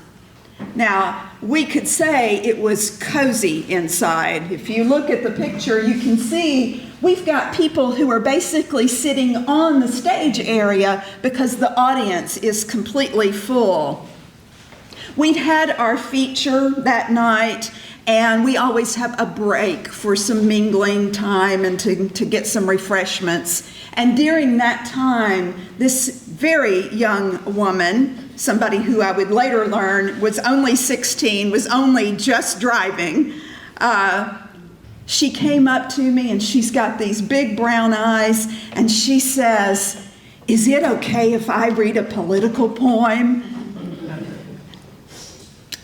Now, we could say it was cozy inside. If you look at the picture, you can see we've got people who are basically sitting on the stage area because the audience is completely full. We'd had our feature that night, and we always have a break for some mingling time and to get some refreshments. And during that time, this very young woman, somebody who I would later learn was only 16, was only just driving, she came up to me, and she's got these big brown eyes, and she says, "Is it okay if I read a political poem?"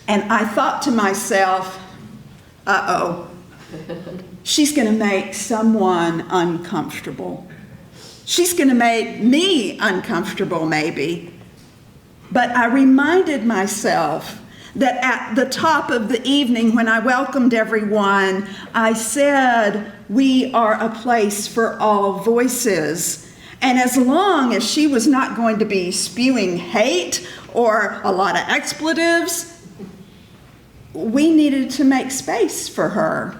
And I thought to myself, uh-oh, she's going to make someone uncomfortable. She's going to make me uncomfortable, maybe. But I reminded myself that at the top of the evening, when I welcomed everyone, I said, we are a place for all voices. And as long as she was not going to be spewing hate or a lot of expletives, we needed to make space for her.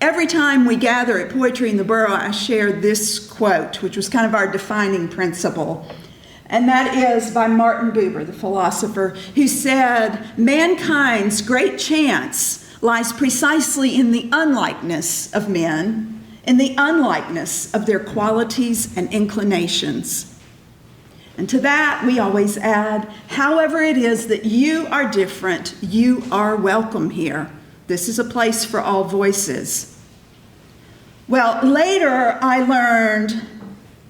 Every time we gather at Poetry in the Borough, I share this quote, which was kind of our defining principle. And that is by Martin Buber, the philosopher, who said, "Mankind's great chance lies precisely in the unlikeness of men, in the unlikeness of their qualities and inclinations. And to that, we always add, however it is that you are different, you are welcome here. This is a place for all voices. Well, later I learned,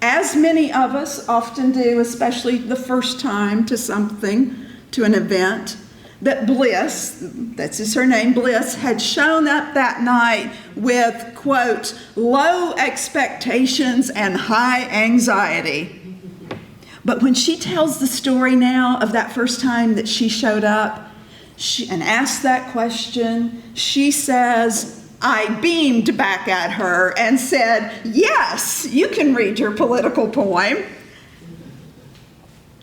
as many of us often do, especially the first time to something, to an event, that Bliss, that's her name, Bliss, had shown up that night with, quote, low expectations and high anxiety. But when she tells the story now of that first time that she showed up and asked that question, she says, I beamed back at her and said, yes, you can read your political poem.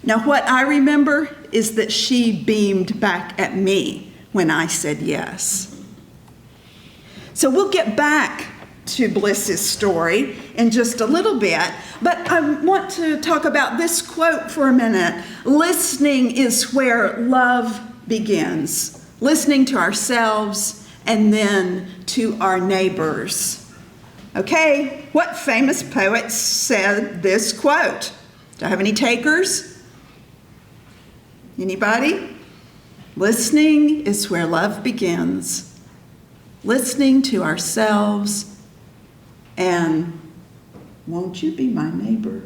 Now, what I remember is that she beamed back at me when I said yes. So we'll get back to Bliss's story in just a little bit, but I want to talk about this quote for a minute. Listening is where love begins. Listening to ourselves and then to our neighbors. Okay, what famous poet said this quote? Do I have any takers? Anybody? Listening is where love begins. Listening to ourselves and won't you be my neighbor?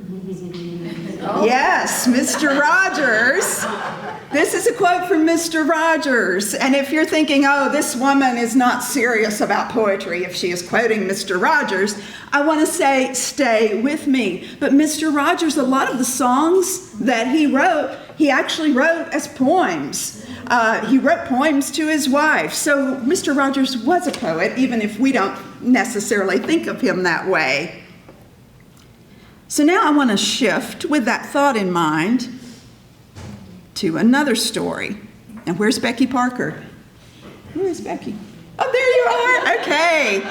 Yes, Mr. Rogers. This is a quote from Mr. Rogers. And if you're thinking, oh, this woman is not serious about poetry if she is quoting Mr. Rogers, I want to say, stay with me. But Mr. Rogers, a lot of the songs that he wrote, he actually wrote as poems. He wrote poems to his wife. So Mr. Rogers was a poet, even if we don't necessarily think of him that way. So now I want to shift with that thought in mind to another story. And where's Becky Parker? Where is Becky? Oh, there you are. Okay.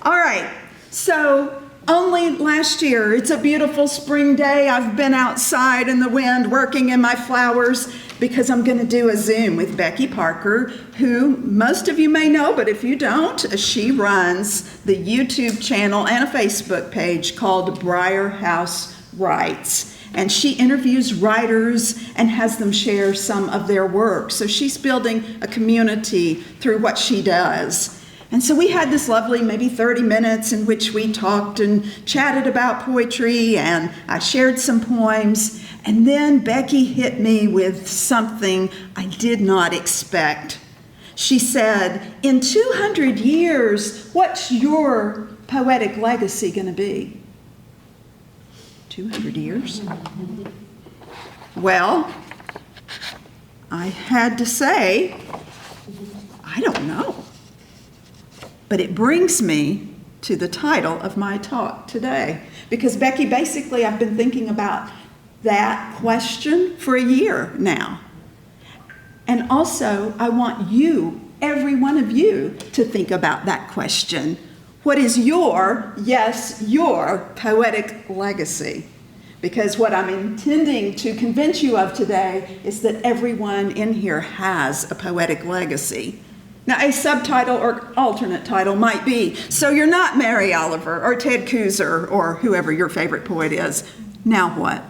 All right. So only last year, it's a beautiful spring day. I've been outside in the wind working in my flowers because I'm going to do a Zoom with Becky Parker, who most of you may know, but if you don't, she runs the YouTube channel and a Facebook page called Briar House Writes. And she interviews writers and has them share some of their work. So she's building a community through what she does. And so we had this lovely maybe 30 minutes in which we talked and chatted about poetry, and I shared some poems. And then Becky hit me with something I did not expect. She said, in 200 years, what's your poetic legacy going to be? 200 years? Well, I had to say, I don't know. But it brings me to the title of my talk today. Because Becky, basically I've been thinking about that question for a year now. And also I want you, every one of you, to think about that question. What is your, yes, your poetic legacy? Because what I'm intending to convince you of today is that everyone in here has a poetic legacy. Now, a subtitle or alternate title might be, so you're not Mary Oliver or Ted Kooser or whoever your favorite poet is. Now what?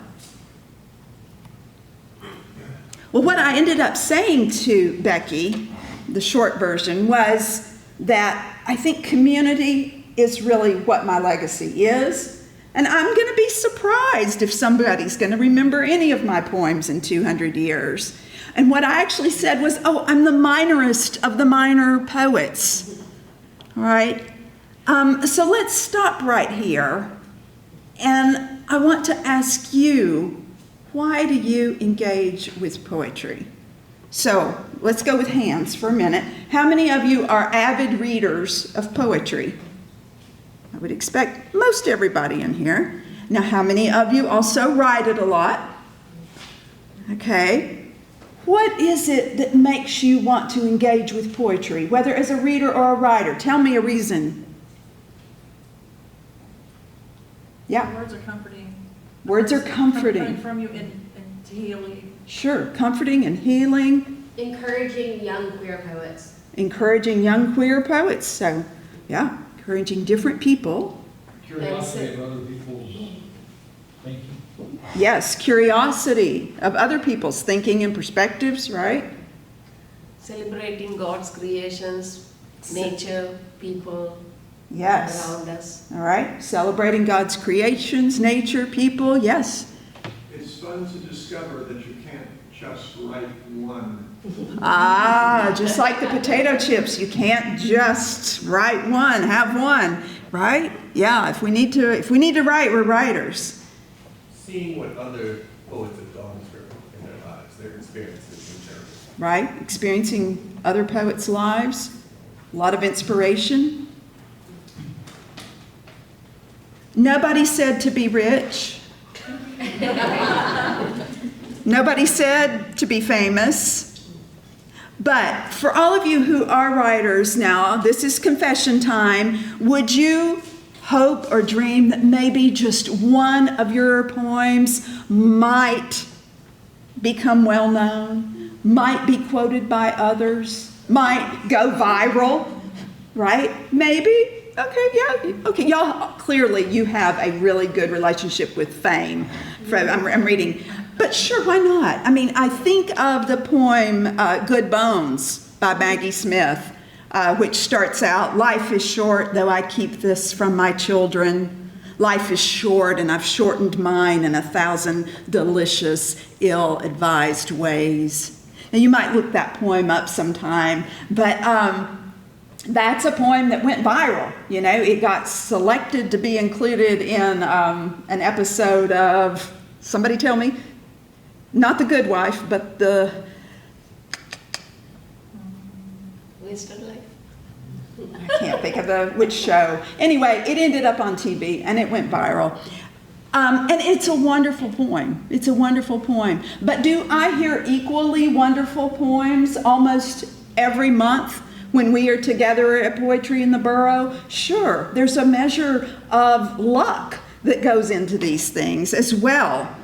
Well, what I ended up saying to Becky, the short version, was that I think community is really what my legacy is. And I'm going to be surprised if somebody's going to remember any of my poems in 200 years. And what I actually said was, oh, I'm the minorest of the minor poets. All right? So let's stop right here. And I want to ask you, why do you engage with poetry? So let's go with hands for a minute. How many of you are avid readers of poetry? I would expect most everybody in here. Now, how many of you also write it a lot? Okay. What is it that makes you want to engage with poetry, whether as a reader or a writer? Tell me a reason. Yeah. Words are comforting. Words are comforting. Coming from you and healing. Sure, comforting and healing. Encouraging young queer poets. Encouraging young queer poets. So, yeah, encouraging different people Curiosity of other people's thinking. Yes, curiosity of other people's thinking and perspectives, right? Celebrating God's creations, nature, people Yes. around us. All right. Celebrating God's creations, nature, people. Yes. It's fun to discover that you can't just write one. Ah, just like the potato chips, you can't just write one, have one, right? Yeah, if we need to write, we're writers. Seeing what other poets have gone through in their lives, their experiences in general. Right? Experiencing other poets' lives, a lot of inspiration. Nobody said to be rich. Nobody said to be famous. But for all of you who are writers now, this is confession time. Would you hope or dream that maybe just one of your poems might become well known, might be quoted by others, might go viral, right? Maybe? Okay, yeah, okay. Y'all, clearly you have a really good relationship with fame. I'm reading. But sure, why not? I mean, I think of the poem Good Bones by Maggie Smith, which starts out, life is short, though I keep this from my children. Life is short, and I've shortened mine in 1,000 delicious, ill-advised ways. Now, you might look that poem up sometime, but that's a poem that went viral. You know, it got selected to be included in an episode of, somebody tell me, not The Good Wife, but the... Wasted Life. I can't think of which show. Anyway, it ended up on TV and it went viral. And it's a wonderful poem. It's a wonderful poem. But do I hear equally wonderful poems almost every month when we are together at Poetry in the Borough? Sure, there's a measure of luck that goes into these things as well.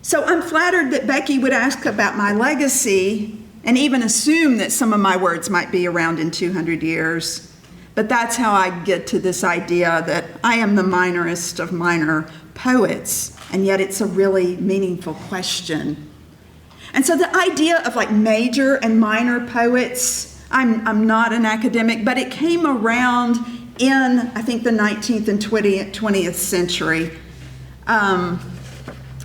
So I'm flattered that Becky would ask about my legacy and even assume that some of my words might be around in 200 years. But that's how I get to this idea that I am the minorest of minor poets, and yet it's a really meaningful question. And so the idea of like major and minor poets, I'm not an academic, but it came around in, I think, the 19th and 20th century.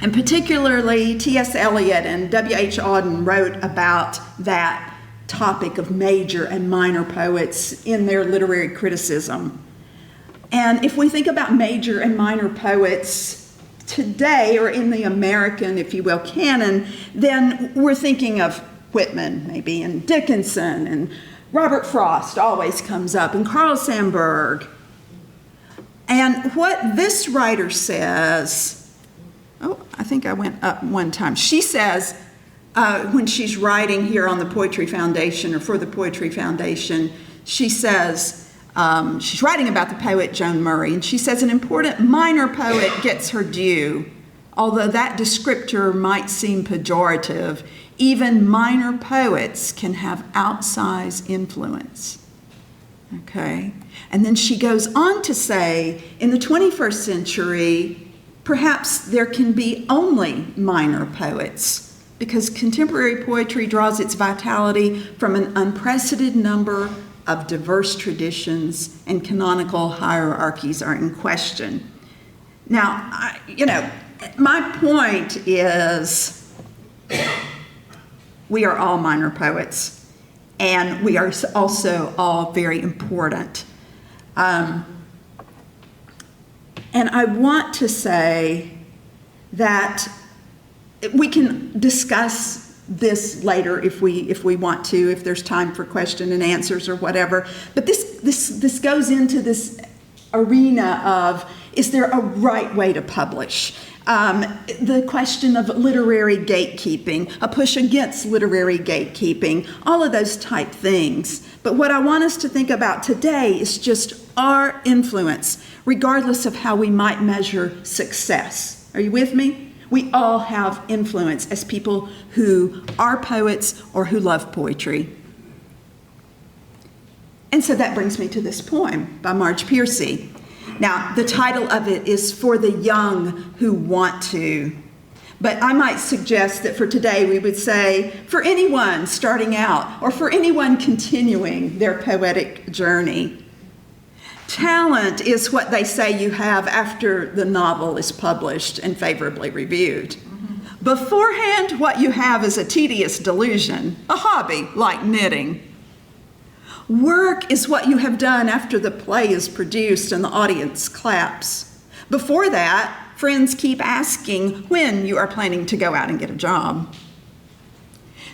And particularly T.S. Eliot and W.H. Auden wrote about that topic of major and minor poets in their literary criticism. And if we think about major and minor poets today, or in the American, if you will, canon, then we're thinking of Whitman, maybe, and Dickinson, and Robert Frost always comes up, and Carl Sandburg. And what this writer says, I think I went up one time. She says, when she's writing here on the Poetry Foundation, or for the Poetry Foundation, she says, she's writing about the poet Joan Murray, and she says, an important minor poet gets her due. Although that descriptor might seem pejorative, even minor poets can have outsized influence. Okay? And then she goes on to say, in the 21st century, perhaps there can be only minor poets, because contemporary poetry draws its vitality from an unprecedented number of diverse traditions, and canonical hierarchies are in question. Now, my point is we are all minor poets, and we are also all very important. And I want to say that we can discuss this later if we want to, if there's time for question and answers or whatever. But this goes into this arena of, is there a right way to publish? The question of literary gatekeeping, a push against literary gatekeeping, all of those type things. But what I want us to think about today is just our influence, regardless of how we might measure success. Are you with me? We all have influence as people who are poets or who love poetry. And so that brings me to this poem by Marge Piercy. Now, the title of it is For the Young Who Want to. But I might suggest that for today we would say, for anyone starting out or for anyone continuing their poetic journey. Talent is what they say you have after the novel is published and favorably reviewed. Beforehand, what you have is a tedious delusion, a hobby like knitting. Work is what you have done after the play is produced and the audience claps. Before that, friends keep asking when you are planning to go out and get a job.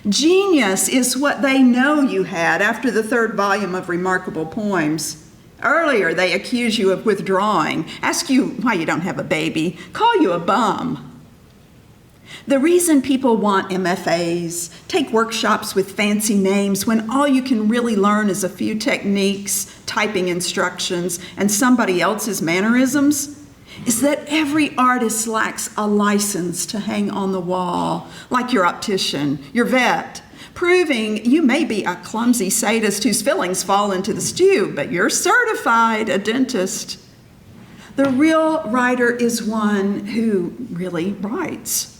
Genius is what they know you had after the 3rd volume of Remarkable Poems. Earlier, they accuse you of withdrawing, ask you why you don't have a baby, call you a bum. The reason people want MFAs, take workshops with fancy names when all you can really learn is a few techniques, typing instructions, and somebody else's mannerisms, is that every artist lacks a license to hang on the wall, like your optician, your vet, proving you may be a clumsy sadist whose fillings fall into the stew, but you're certified a dentist. The real writer is one who really writes.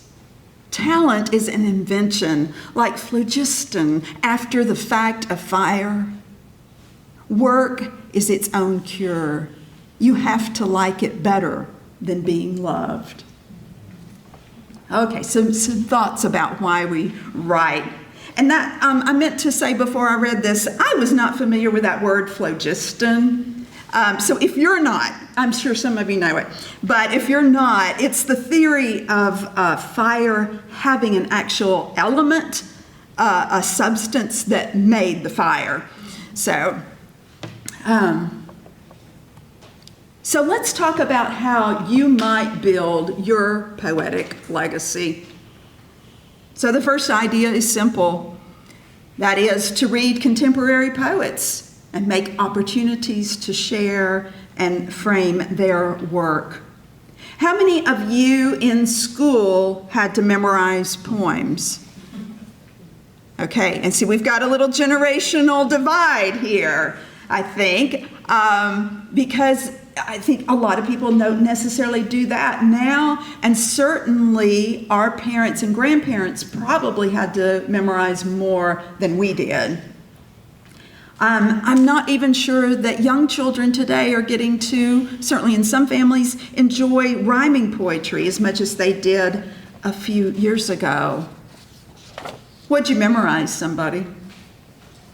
Talent is an invention, like phlogiston after the fact of fire. Work is its own cure. You have to like it better than being loved. Okay, some thoughts about why we write. And that, I meant to say before I read this, I was not familiar with that word phlogiston. So if you're not, I'm sure some of you know it, but if you're not, it's the theory of fire having an actual element, a substance that made the fire. So let's talk about how you might build your poetic legacy. So the first idea is simple. That is to read contemporary poets and make opportunities to share and frame their work. How many of you in school had to memorize poems? Okay, and see, we've got a little generational divide here, I think, because I think a lot of people don't necessarily do that now, and certainly our parents and grandparents probably had to memorize more than we did. I'm not even sure that young children today are getting to, certainly in some families, enjoy rhyming poetry as much as they did a few years ago. What'd you memorize, somebody?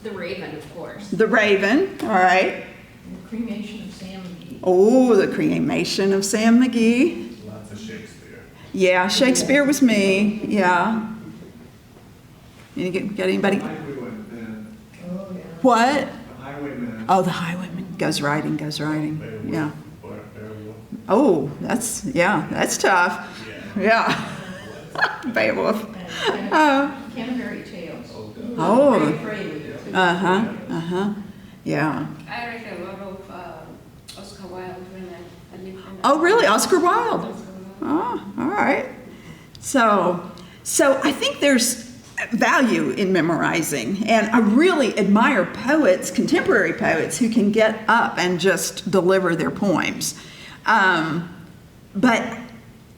The Raven, of course. The Raven, all right. The Cremation of Sam McGee. Oh, the Cremation of Sam McGee. Lots of Shakespeare. Yeah, Shakespeare was me, yeah. Got anybody? Highwayman. What? The Highwayman. Oh, the Highwayman. Goes riding, Beowulf. yeah. Beowulf. Oh, that's tough. Yeah. Beowulf. Canterbury Tales. Oh. Prelude. Yeah. I read a lot of Oscar Wilde when I lived in. Oh, really? Oscar Wilde? Oh, all right. So I think there's value in memorizing, and I really admire poets, contemporary poets, who can get up and just deliver their poems. But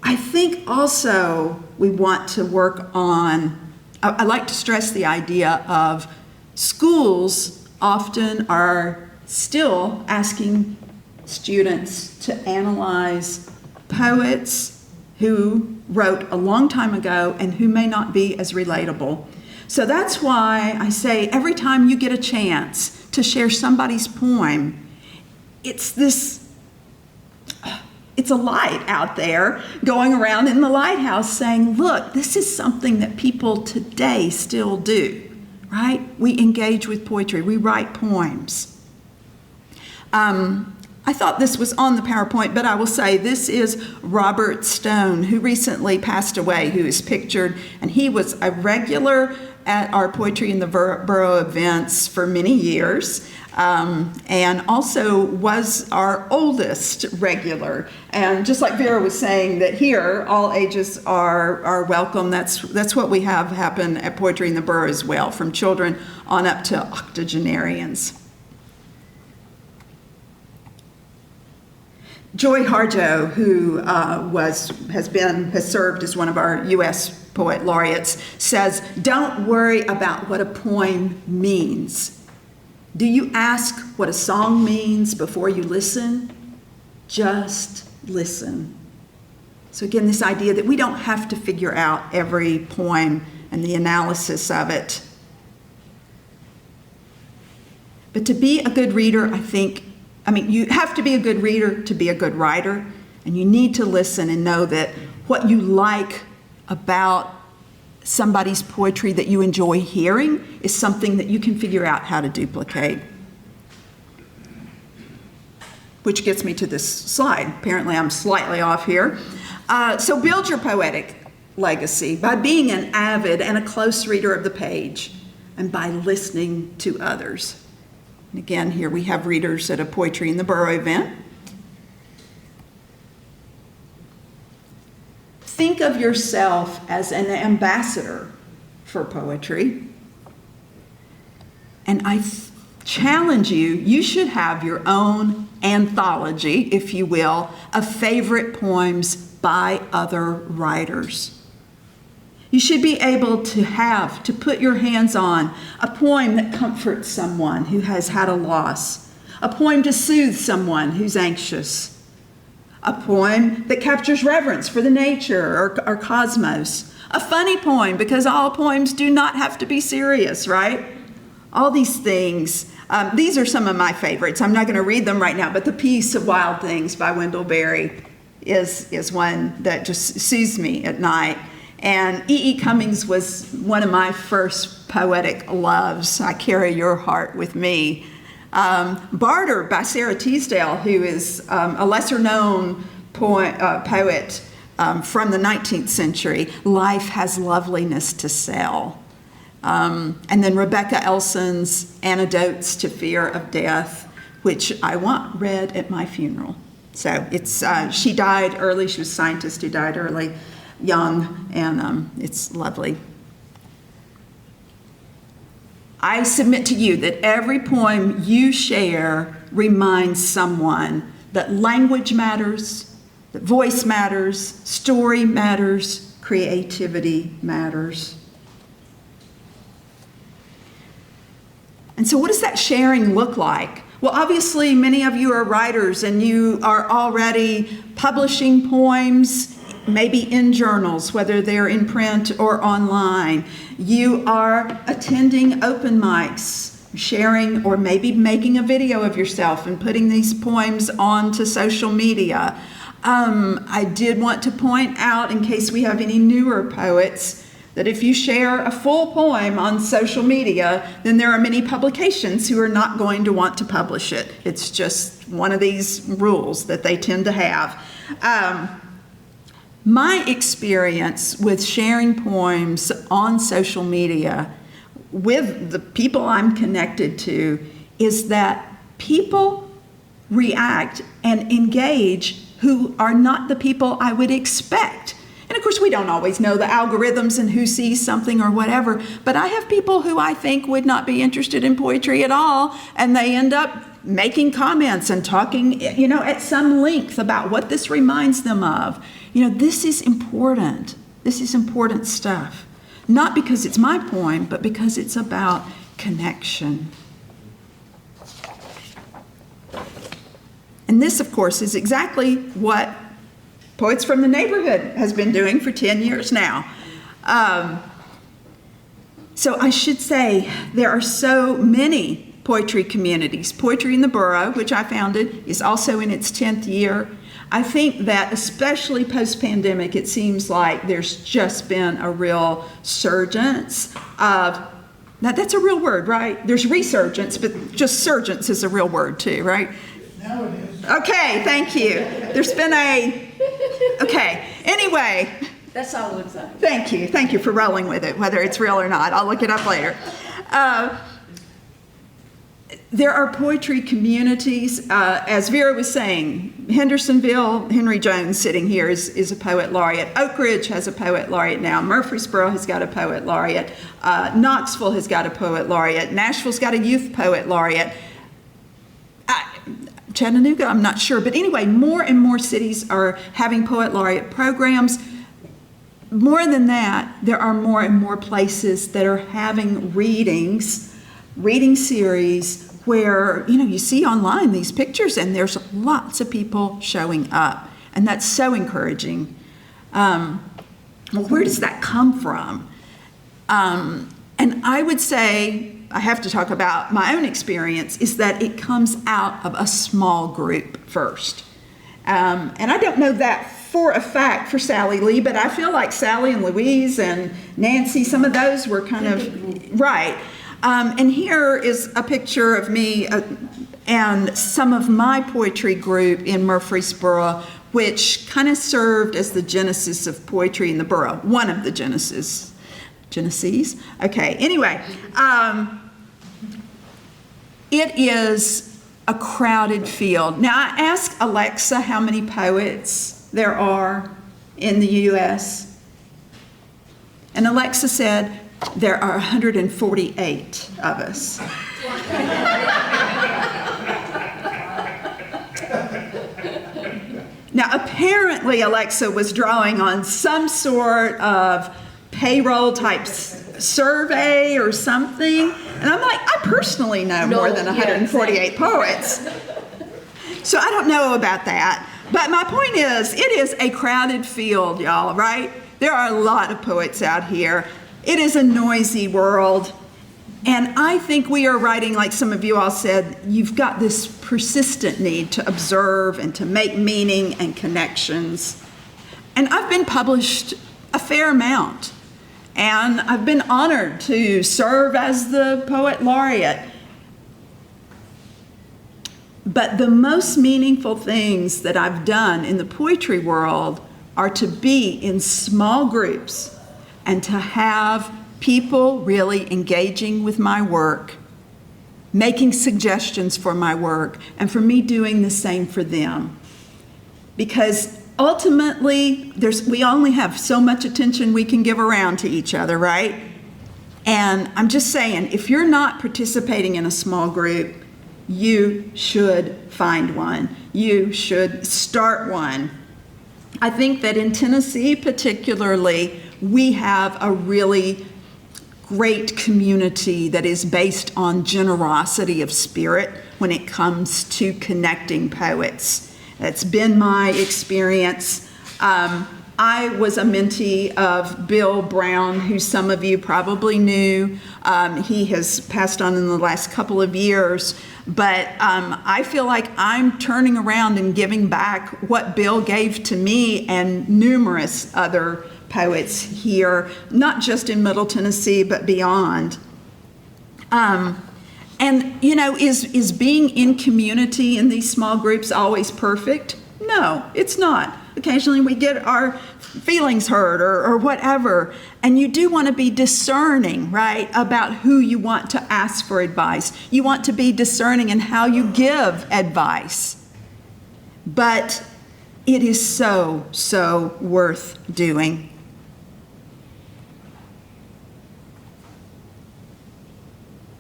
I think also we want to work on, I like to stress the idea of schools often are still asking students to analyze poets who wrote a long time ago and who may not be as relatable. So that's why I say every time you get a chance to share somebody's poem, it's a light out there going around in the lighthouse saying, look, this is something that people today still do, right? We engage with poetry, we write poems. I thought this was on the PowerPoint, but I will say this is Robert Stone, who recently passed away, who is pictured, and he was a regular at our Poetry in the Borough events for many years, and also was our oldest regular. And just like Vera was saying, that here all ages are welcome. That's what we have happen at Poetry in the Borough as well, from children on up to octogenarians. Joy Harjo, who has served as one of our U.S. Poet Laureates, says, "Don't worry about what a poem means. Do you ask what a song means before you listen? Just listen." So again, this idea that we don't have to figure out every poem and the analysis of it. But to be a good reader, you have to be a good reader to be a good writer, and you need to listen and know that what you like about somebody's poetry that you enjoy hearing is something that you can figure out how to duplicate. Which gets me to this slide. Apparently I'm slightly off here. So build your poetic legacy by being an avid and a close reader of the page, and by listening to others. And again, here we have readers at a Poetry in the Borough event. Think of yourself as an ambassador for poetry. And I challenge you, you should have your own anthology, if you will, of favorite poems by other writers. You should be able to put your hands on a poem that comforts someone who has had a loss, a poem to soothe someone who's anxious, a poem that captures reverence for the nature or cosmos, a funny poem, because all poems do not have to be serious, right? All these things. These are some of my favorites. I'm not going to read them right now, but the piece of Wild Things by Wendell Berry is one that just soothes me at night. And E.E. Cummings was one of my first poetic loves. I carry your heart with me. Barter by Sarah Teasdale, who is a lesser-known poet from the 19th century. Life has loveliness to sell. And then Rebecca Elson's Antidotes to Fear of Death, which I want read at my funeral. So she died early. She was a scientist who died early, young, and it's lovely. I submit to you that every poem you share reminds someone that language matters, that voice matters, story matters, creativity matters. And so what does that sharing look like? Well, obviously, many of you are writers and you are already publishing poems, maybe in journals, whether they're in print or online. You are attending open mics, sharing or maybe making a video of yourself and putting these poems onto social media. I did want to point out, in case we have any newer poets, that if you share a full poem on social media, then there are many publications who are not going to want to publish it. It's just one of these rules that they tend to have. My experience with sharing poems on social media with the people I'm connected to is that people react and engage who are not the people I would expect. And of course, we don't always know the algorithms and who sees something or whatever, but I have people who I think would not be interested in poetry at all, and they end up making comments and talking, at some length about what this reminds them of. This is important. This is important stuff. Not because it's my poem, but because it's about connection. And this, of course, is exactly what Poets from the Neighborhood has been doing for 10 years now. So I should say there are so many poetry communities. Poetry in the Borough, which I founded, is also in its 10th year. I think that especially post-pandemic, it seems like there's just been a real surgence of, now that's a real word, right? There's resurgence, but just surgence is a real word too, right? Now it is. Okay, thank you. There's been okay, anyway. That's all I would say. Thank you for rolling with it, whether it's real or not. I'll look it up later. There are poetry communities, as Vera was saying, Hendersonville, Henry Jones sitting here is a poet laureate. Oak Ridge has a poet laureate now. Murfreesboro has got a poet laureate. Knoxville has got a poet laureate. Nashville's got a youth poet laureate. Chattanooga, I'm not sure. But anyway, more and more cities are having poet laureate programs. More than that, there are more and more places that are having reading series where, you see online these pictures and there's lots of people showing up. And that's so encouraging. Well, where does that come from? And I would say, I have to talk about my own experience, is that it comes out of a small group first. And I don't know that for a fact for Sally Lee, but I feel like Sally and Louise and Nancy, some of those were kind of right. And here is a picture of me and some of my poetry group in Murfreesboro, which kind of served as the genesis of poetry in the borough, one of the genesis. Genesis? Okay, anyway, it is a crowded field. Now, I asked Alexa how many poets there are in the U.S., and Alexa said there are 148 of us. Now, apparently, Alexa was drawing on some sort of payroll type survey or something. And I'm like, I personally know more than 148 poets. So I don't know about that. But my point is, it is a crowded field, y'all, right? There are a lot of poets out here. It is a noisy world. And I think we are writing, like some of you all said, you've got this persistent need to observe and to make meaning and connections. And I've been published a fair amount. And I've been honored to serve as the poet laureate. But the most meaningful things that I've done in the poetry world are to be in small groups and to have people really engaging with my work, making suggestions for my work, and for me doing the same for them. Because ultimately, we only have so much attention we can give around to each other, right? And I'm just saying, if you're not participating in a small group, you should find one. You should start one. I think that in Tennessee particularly, we have a really great community that is based on generosity of spirit when it comes to connecting poets. That's been my experience. I was a mentee of Bill Brown, who some of you probably knew. He has passed on in the last couple of years. But I feel like I'm turning around and giving back what Bill gave to me and numerous other poets here, not just in Middle Tennessee, but beyond. And, is being in community in these small groups always perfect? No, it's not. Occasionally we get our feelings hurt or whatever. And you do want to be discerning, right, about who you want to ask for advice. You want to be discerning in how you give advice. But it is so, so worth doing.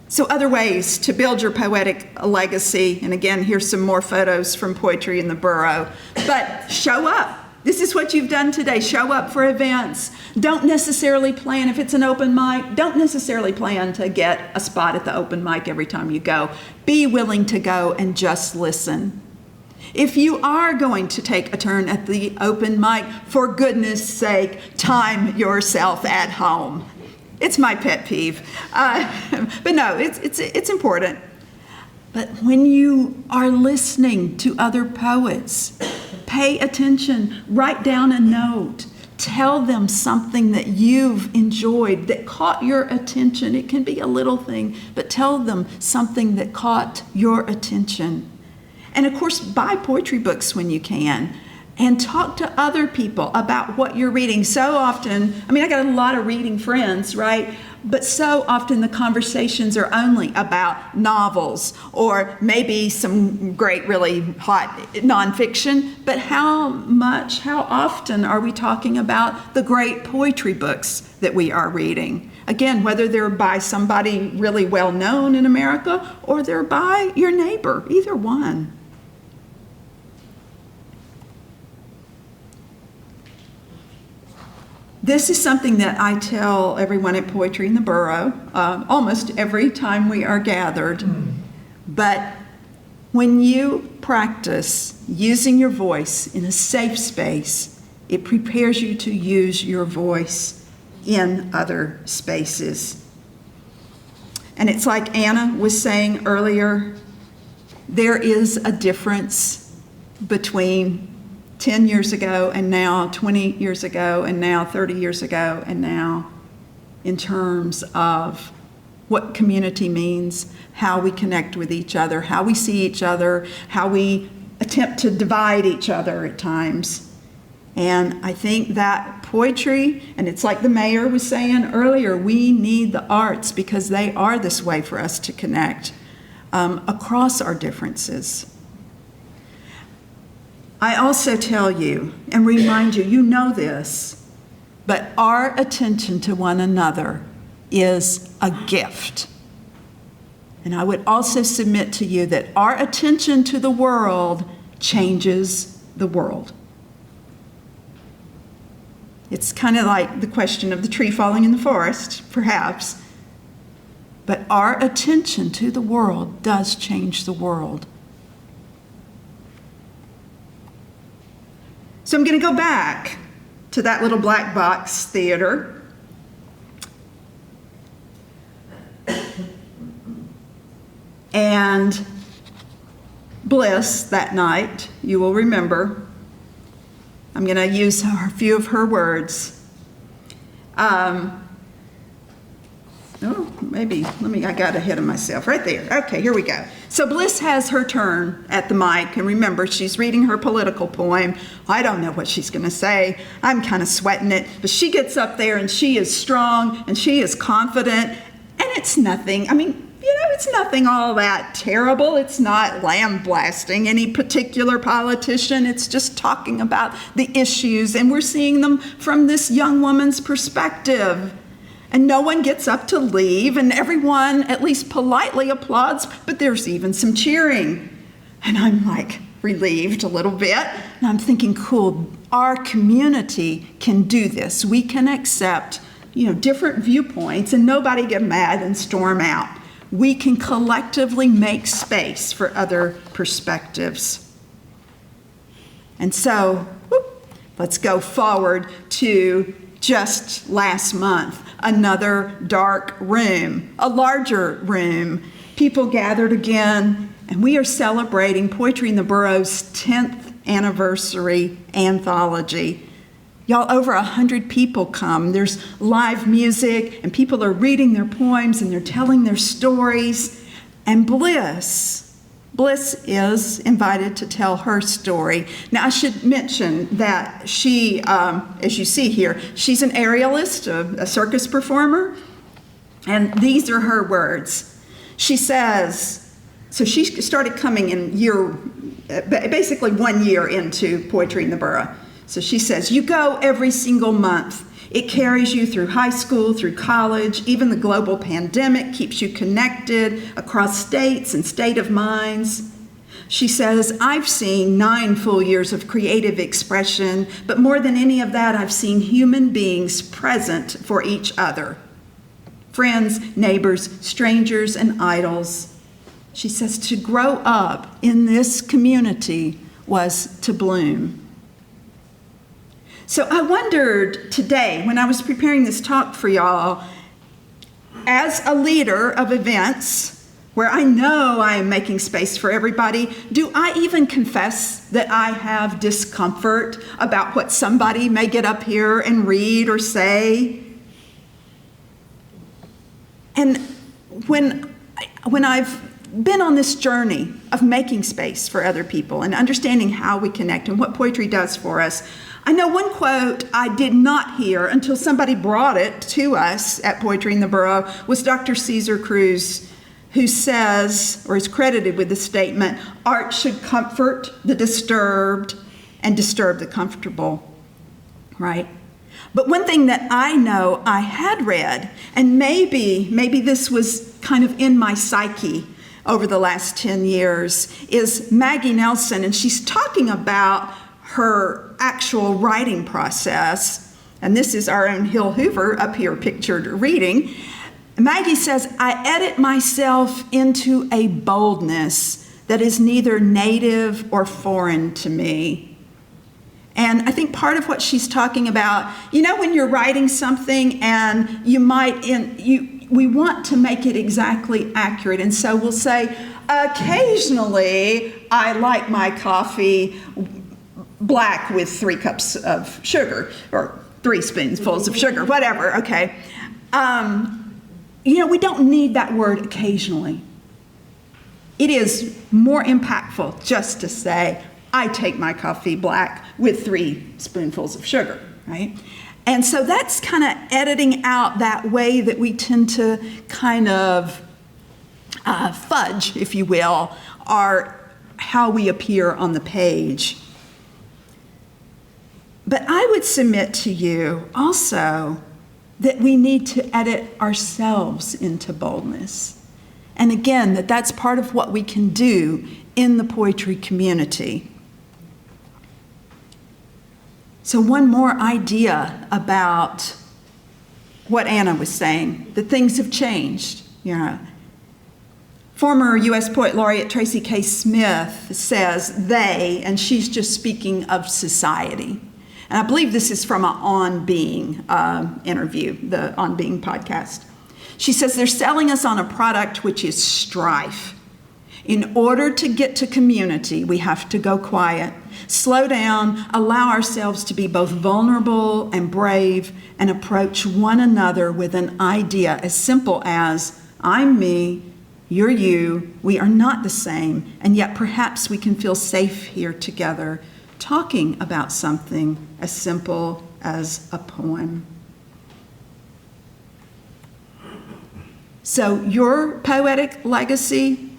So other ways to build your poetic legacy, and again, here's some more photos from Poetry in the Borough, but show up. This is what you've done today. Show up for events. Don't necessarily plan, if it's an open mic, don't necessarily plan to get a spot at the open mic every time you go. Be willing to go and just listen. If you are going to take a turn at the open mic, for goodness sake, time yourself at home. It's my pet peeve. But no, it's important. But when you are listening to other poets, pay attention, write down a note, tell them something that you've enjoyed, that caught your attention. It can be a little thing, but tell them something that caught your attention. And of course, buy poetry books when you can. And talk to other people about what you're reading. So often, I got a lot of reading friends, right? But so often the conversations are only about novels or maybe some great, really hot nonfiction. But how often are we talking about the great poetry books that we are reading? Again, whether they're by somebody really well known in America or they're by your neighbor, either one. This is something that I tell everyone at Poetry in the Borough almost every time we are gathered. But when you practice using your voice in a safe space, it prepares you to use your voice in other spaces. And it's like Anna was saying earlier, there is a difference between 10 years ago and now, 20 years ago and now, 30 years ago and now, in terms of what community means, how we connect with each other, how we see each other, how we attempt to divide each other at times. And I think that poetry, and it's like the mayor was saying earlier, we need the arts because they are this way for us to connect across our differences. I also tell you and remind you, you know this, but our attention to one another is a gift. And I would also submit to you that our attention to the world changes the world. It's kind of like the question of the tree falling in the forest, perhaps. But our attention to the world does change the world. So I'm going to go back to that little black box theater. And Bliss that night, you will remember, I'm going to use a few of her words. I got ahead of myself right there. Okay, here we go. So Bliss has her turn at the mic, and remember, she's reading her political poem. I don't know what she's going to say. I'm kind of sweating it, but she gets up there and she is strong and she is confident, and it's nothing. It's nothing all that terrible. It's not lambasting any particular politician. It's just talking about the issues, and we're seeing them from this young woman's perspective. And no one gets up to leave, and everyone at least politely applauds, but there's even some cheering. And I'm like relieved a little bit, and I'm thinking, cool, our community can do this. We can accept, different viewpoints, and nobody get mad and storm out. We can collectively make space for other perspectives. And so, let's go forward to just last month. Another dark room, a larger room. People gathered again, and we are celebrating Poetry in the Borough's 10th anniversary anthology. Y'all, over 100 people come. There's live music, and people are reading their poems, and they're telling their stories. And Bliss is invited to tell her story. Now, I should mention that she, as you see here, she's an aerialist, a circus performer, and these are her words. She says, so she started coming basically 1 year into Poetry in the Borough. So she says, you go every single month. It carries you through high school, through college, even the global pandemic keeps you connected across states and state of minds. She says, I've seen 9 full years of creative expression, but more than any of that, I've seen human beings present for each other. Friends, neighbors, strangers, and idols. She says, to grow up in this community was to bloom. So I wondered today, when I was preparing this talk for y'all, as a leader of events where I know I am making space for everybody, do I even confess that I have discomfort about what somebody may get up here and read or say? And when I've been on this journey of making space for other people and understanding how we connect and what poetry does for us, I know one quote I did not hear until somebody brought it to us at Poetry in the Borough was Dr. Caesar Cruz, who says, or is credited with the statement, art should comfort the disturbed and disturb the comfortable, right? But one thing that I know I had read, and maybe this was kind of in my psyche over the last 10 years, is Maggie Nelson, and she's talking about her actual writing process. And this is our own Hill Hoover up here pictured reading. Maggie says, I edit myself into a boldness that is neither native or foreign to me. And I think part of what she's talking about, you know, when you're writing something and you might, we want to make it exactly accurate. And so we'll say, occasionally I like my coffee black with 3 cups of sugar, or 3 spoonfuls of sugar, whatever, okay. You know, we don't need that word occasionally. It is more impactful just to say, I take my coffee black with 3 spoonfuls of sugar, right? And so that's kind of editing out that way that we tend to kind of fudge, if you will, how we appear on the page. But I would submit to you also that we need to edit ourselves into boldness. And again, that's part of what we can do in the poetry community. So one more idea about what Anna was saying, that things have changed, you know. Former U.S. Poet Laureate Tracy K. Smith says they, and she's just speaking of society. And I believe this is from an On Being interview, the On Being podcast. She says they're selling us on a product which is strife. In order to get to community, we have to go quiet, slow down, allow ourselves to be both vulnerable and brave, and approach one another with an idea as simple as, I'm me, you're you, we are not the same, and yet perhaps we can feel safe here together, talking about something as simple as a poem. So your poetic legacy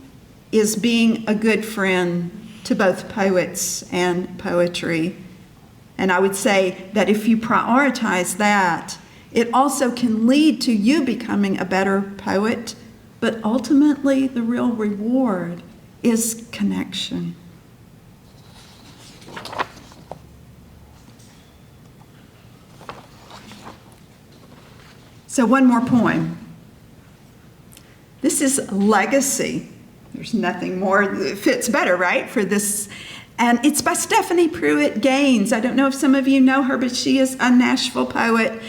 is being a good friend to both poets and poetry. And I would say that if you prioritize that, it also can lead to you becoming a better poet, but ultimately the real reward is connection. So one more poem. This is Legacy. There's nothing more that fits better, right, for this. And it's by Stephanie Pruitt Gaines. I don't know if some of you know her, but she is a Nashville poet.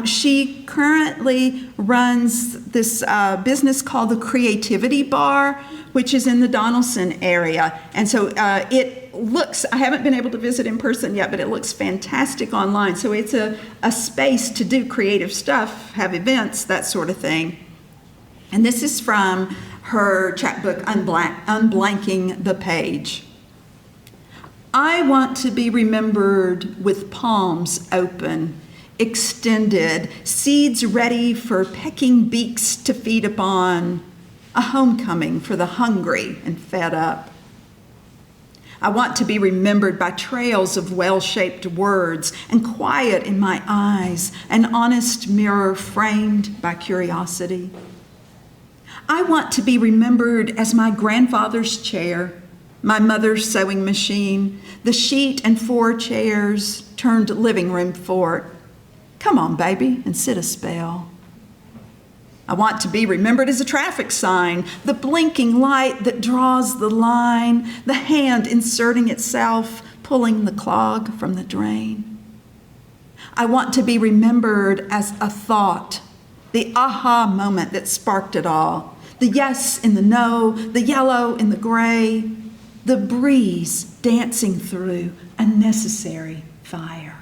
She currently runs this business called the Creativity Bar, which is in the Donaldson area. And so it looks, I haven't been able to visit in person yet, but it looks fantastic online. So it's a space to do creative stuff, have events, that sort of thing. And this is from her chapbook, Unblanking the Page. I want to be remembered with palms open, extended, seeds ready for pecking beaks to feed upon, a homecoming for the hungry and fed up. I want to be remembered by trails of well-shaped words and quiet in my eyes, an honest mirror framed by curiosity. I want to be remembered as my grandfather's chair, my mother's sewing machine, the sheet and 4 chairs turned living room fort. Come on, baby, and sit a spell. I want to be remembered as a traffic sign, the blinking light that draws the line, the hand inserting itself, pulling the clog from the drain. I want to be remembered as a thought, the aha moment that sparked it all. The yes in the no, the yellow in the gray, the breeze dancing through a necessary fire.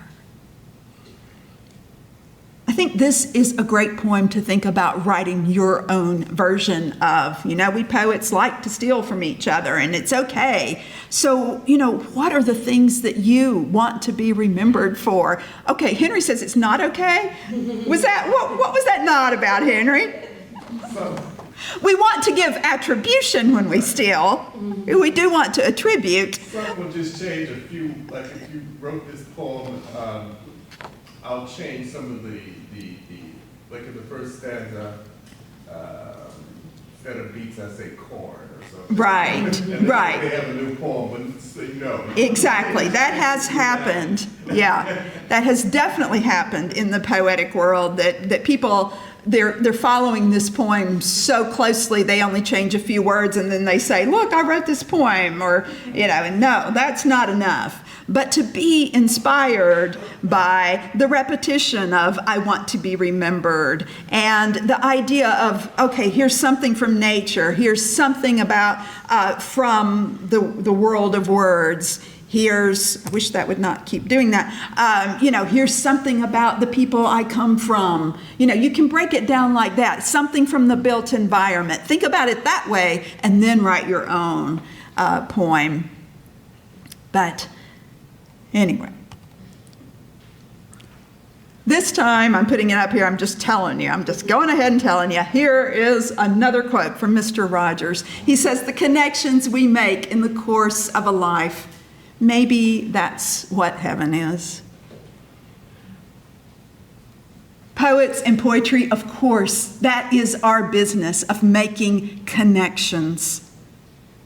I think this is a great poem to think about writing your own version of. You know, we poets like to steal from each other, and it's okay. So, you know, what are the things that you want to be remembered for? Okay, Henry says it's not okay. What was that not about, Henry? We want to give attribution when we steal. We do want to attribute. Some will just change a few, like if you wrote this poem, I'll change some of the like in the first stanza, instead of beets, I say corn or something. Right, And then right. They have a new poem, but so you know. Exactly. That has happened. Yeah. That has definitely happened in the poetic world that people, they're following this poem so closely they only change a few words and then they say, look, I wrote this poem, or, and no, that's not enough. But to be inspired by the repetition of I want to be remembered, and the idea of, okay, here's something from nature, here's something about from the world of words. Here's, I wish that would not keep doing that. Here's something about the people I come from. You can break it down like that. Something from the built environment. Think about it that way, and then write your own poem. But anyway, this time I'm putting it up here. I'm just telling you. I'm just going ahead and telling you. Here is another quote from Mr. Rogers. He says, "The connections we make in the course of a life, maybe that's what heaven is." Poets and poetry, of course, that is our business of making connections.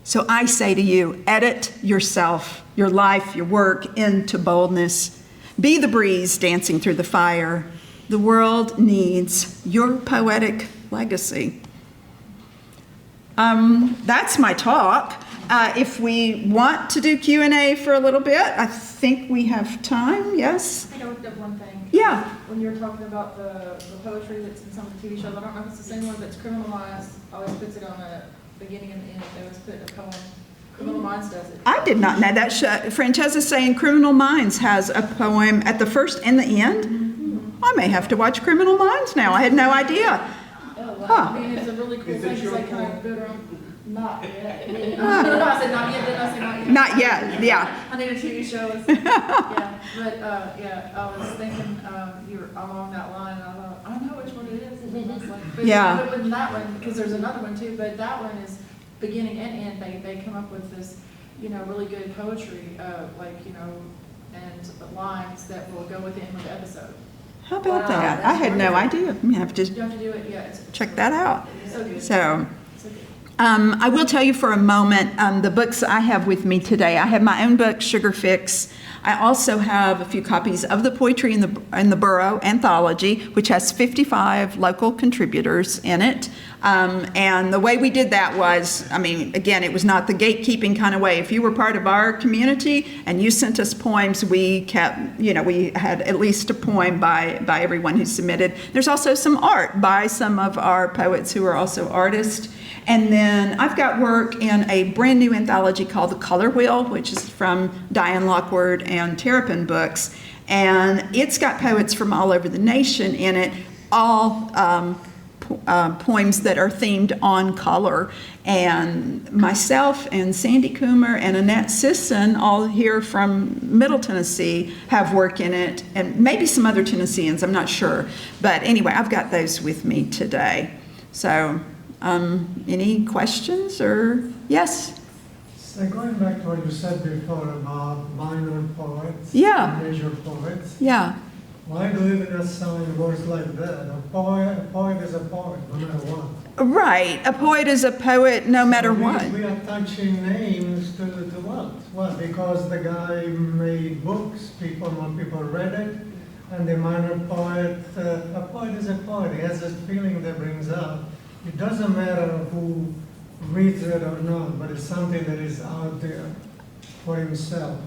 So I say to you, edit yourself, your life, your work into boldness. Be the breeze dancing through the fire. The world needs your poetic legacy. That's my talk. If we want to do Q&A for a little bit, I think we have time, yes? I looked up one thing. Yeah. When you were talking about the poetry that's in some of the TV shows, I don't know if it's the same one that's criminalized, always puts it on the beginning and the end. They always put a poem. Criminal Minds does it. I did not know that. Francesca's saying Criminal Minds has a poem at the first and the end. Mm-hmm. I may have to watch Criminal Minds now. I had no idea. Oh, wow. Huh. I mean, it's a really cool Is thing it because your they kind of poem? go around. Not yet. I said not yet, didn't I say not yet? Not yet, yeah. I think a TV show is, yeah, but, I was thinking, you were along that line, and I thought, I know which one it is. And I was like, but Yeah. it wasn't that one, because there's another one too, but that one is beginning and end. They come up with this, really good poetry, and lines that will go with the end of the episode. How about Wow, that? I that's had no wonderful. idea. You have to You have to do it, yeah. It's check that out. so good. So, So good. I will tell you for a moment, the books I have with me today. I have my own book, Sugar Fix. I also have a few copies of the Poetry in the Borough anthology, which has 55 local contributors in it. And the way we did that was, again, it was not the gatekeeping kind of way. If you were part of our community and you sent us poems, we kept, we had at least a poem by everyone who submitted. There's also some art by some of our poets who are also artists. And then I've got work in a brand new anthology called The Color Wheel, which is from Diane Lockwood and Terrapin Books. And it's got poets from all over the nation in it, all poems that are themed on color. And myself and Sandy Coomer and Annette Sisson, all here from Middle Tennessee, have work in it, and maybe some other Tennesseans, I'm not sure. But anyway, I've got those with me today. So, any questions or, yes? So going back to what you said before about minor poets, Yeah. major poets, Yeah. why do you even assign words like that? A poet is a poet, no matter what. Right. A poet is a poet no matter So what. We are attaching names to what? Well, because the guy made books, more people read it, and the minor poet, a poet is a poet. He has this feeling that brings out. It doesn't matter who reads it or not, but it's something that is out there for himself.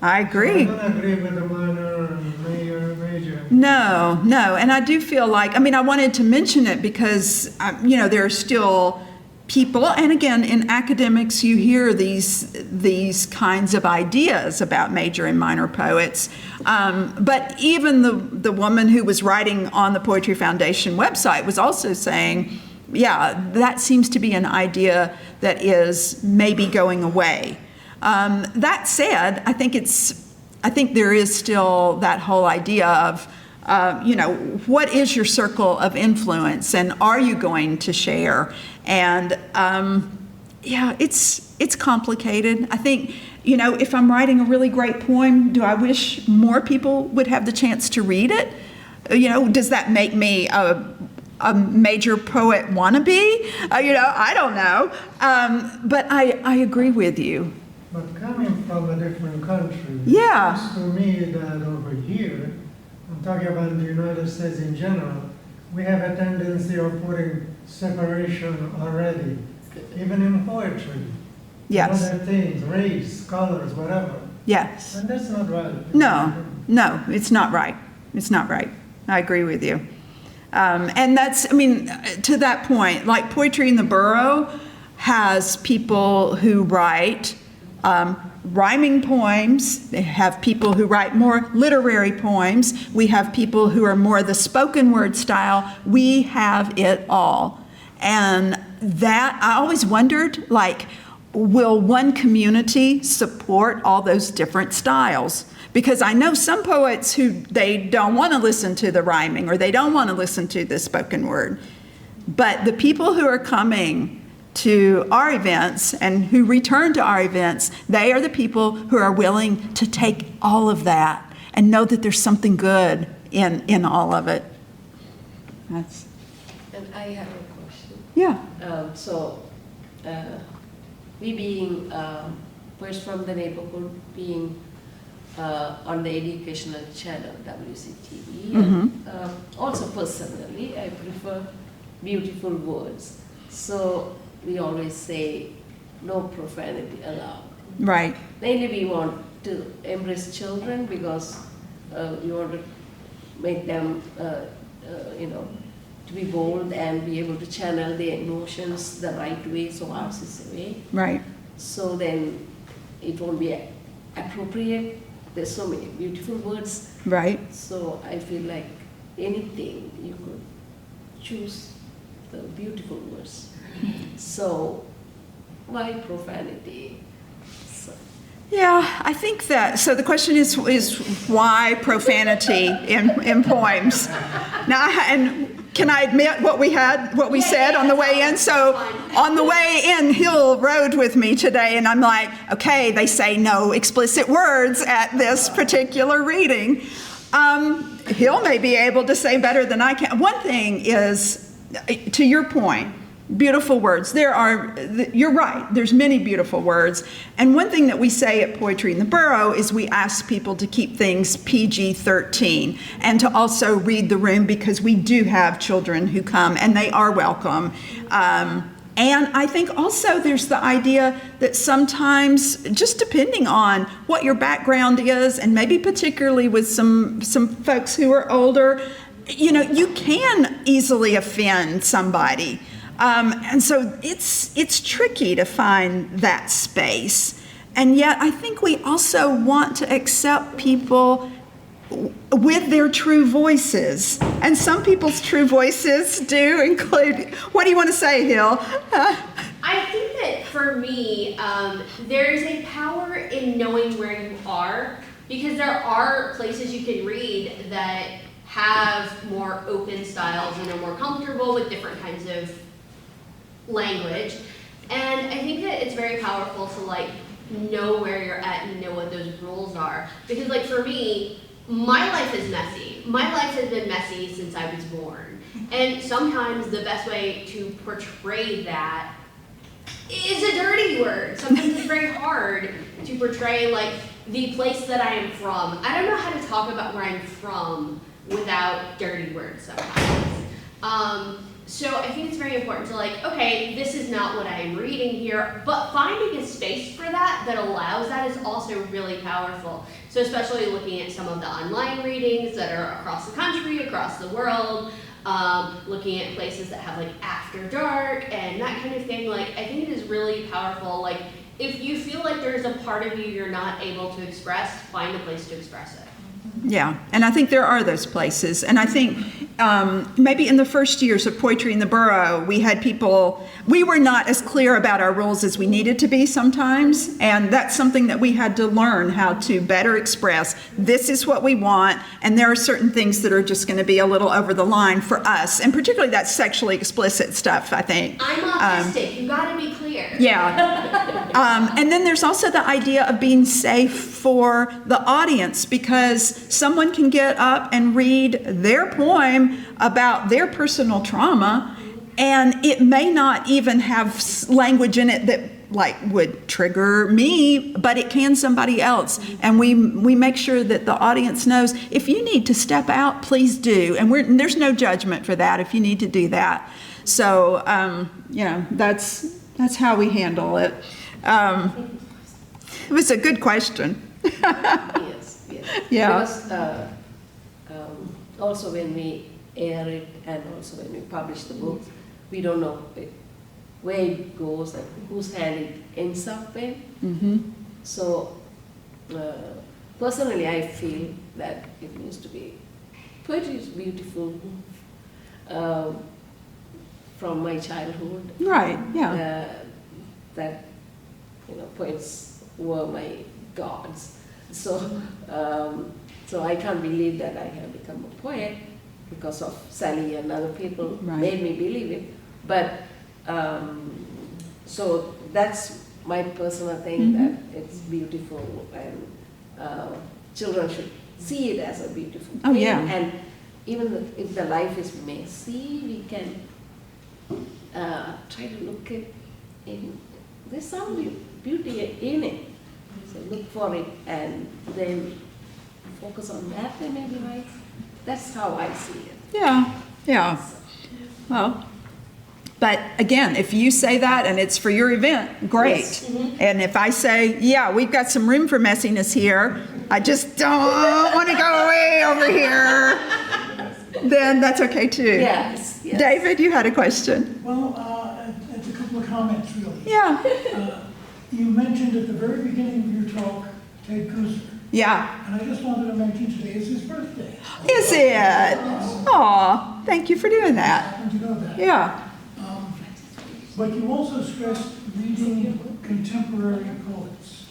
I agree. So I don't agree with the minor and major. No, and I do feel like, I wanted to mention it because, there are still people, and again, in academics, you hear these kinds of ideas about major and minor poets. But even the woman who was writing on the Poetry Foundation website was also saying, yeah, that seems to be an idea that is maybe going away. That said, I think there is still that whole idea of, what is your circle of influence, and are you going to share? And it's complicated. I think, if I'm writing a really great poem, do I wish more people would have the chance to read it? Does that make me a major poet wannabe. I don't know. But I agree with you. But coming from a different country, Yeah. it seems to me that over here, I'm talking about the United States in general, we have a tendency of putting separation already, even in poetry. Yes. Other things, race, colors, whatever. Yes. And that's not right. No, it's not right. It's not right. I agree with you. And that's, to that point, like Poetry in the Borough has people who write rhyming poems. They have people who write more literary poems. We have people who are more the spoken word style. We have it all. And that, I always wondered, like, will one community support all those different styles? Because I know some poets who they don't want to listen to the rhyming or they don't want to listen to the spoken word. But the people who are coming to our events and who return to our events, they are the people who are willing to take all of that and know that there's something good in all of it. That's, And I have a question. yeah. We being first from the neighborhood, being on the educational channel WCTV, and also personally, I prefer beautiful words. So we always say no profanity allowed. Right. Mainly we want to embrace children because we want to make them, to be bold and be able to channel their emotions the right way, so ours is the way. Right. So then it won't be appropriate. There's so many beautiful words. Right. So I feel like anything you could choose the beautiful words. So why profanity? So. Yeah, I think that, so the question is why profanity in poems? Now, and can I admit what we said on the way in? So on the way in, Hill rode with me today, and I'm like, okay, they say no explicit words at this particular reading. Hill may be able to say better than I can. One thing is, to your point, beautiful words. You're right, there's many beautiful words. And one thing that we say at Poetry in the Borough is we ask people to keep things PG-13 and to also read the room because we do have children who come and they are welcome. And I think also there's the idea that sometimes, just depending on what your background is, and maybe particularly with some folks who are older, you can easily offend somebody. And so it's tricky to find that space. And yet I think we also want to accept people with their true voices. And some people's true voices do include, what do you want to say, Hill? I think that for me, there's a power in knowing where you are, because there are places you can read that have more open styles and are more comfortable with different kinds of language. And I think that it's very powerful to know where you're at and know what those rules are. Because for me, my life is messy. My life has been messy since I was born. And sometimes the best way to portray that is a dirty word. Sometimes it's very hard to portray the place that I am from. I don't know how to talk about where I'm from without dirty words sometimes. So I think it's very important to okay, this is not what I'm reading here, but finding a space for that allows that is also really powerful. So especially looking at some of the online readings that are across the country, across the world, looking at places that have after dark and that kind of thing, I think it is really powerful. If you feel like there's a part of you you're not able to express, find a place to express it. Yeah, and I think there are those places. And I think maybe in the first years of Poetry in the Borough, we were not as clear about our rules as we needed to be sometimes. And that's something that we had to learn how to better express. This is what we want, and there are certain things that are just going to be a little over the line for us. And particularly that sexually explicit stuff, I think. I'm autistic, you gotta be clear. care. Yeah. And then there's also the idea of being safe for the audience, because someone can get up and read their poem about their personal trauma, and it may not even have language in it that like would trigger me, but it can somebody else. And we make sure that the audience knows, if you need to step out, please do. And there's no judgment for that if you need to do that. So, that's how we handle it. It was a good question. Yes, yes. Yeah. Because also when we air it and also when we publish the books, we don't know where it goes and whose hand it ends up in. Mm-hmm. So personally, I feel that it needs to be, poetry is beautiful from my childhood. Right, yeah. That, poets were my gods. So, so I can't believe that I have become a poet because of Sally and other people made me believe it. But so that's my personal thing, that it's beautiful, and children should see it as a beautiful thing. Yeah. And even if the life is messy, we can try to look at in there's some beauty in it. So look for it and then focus on that, then maybe right. That's how I see it. Yeah. Well, but again, if you say that and it's for your event, great. Yes. Mm-hmm. And if I say, yeah, we've got some room for messiness here, I just don't want to go way over here, then that's okay too. Yes. David, you had a question. Well, it's a couple of comments, really. Yeah. You mentioned at the very beginning of your talk, Ted Kuzner. Yeah. And I just wanted to mention today is his birthday. Is it? Aw, thank you for doing I that. happen to know that. Yeah. But you also stressed reading contemporary poets.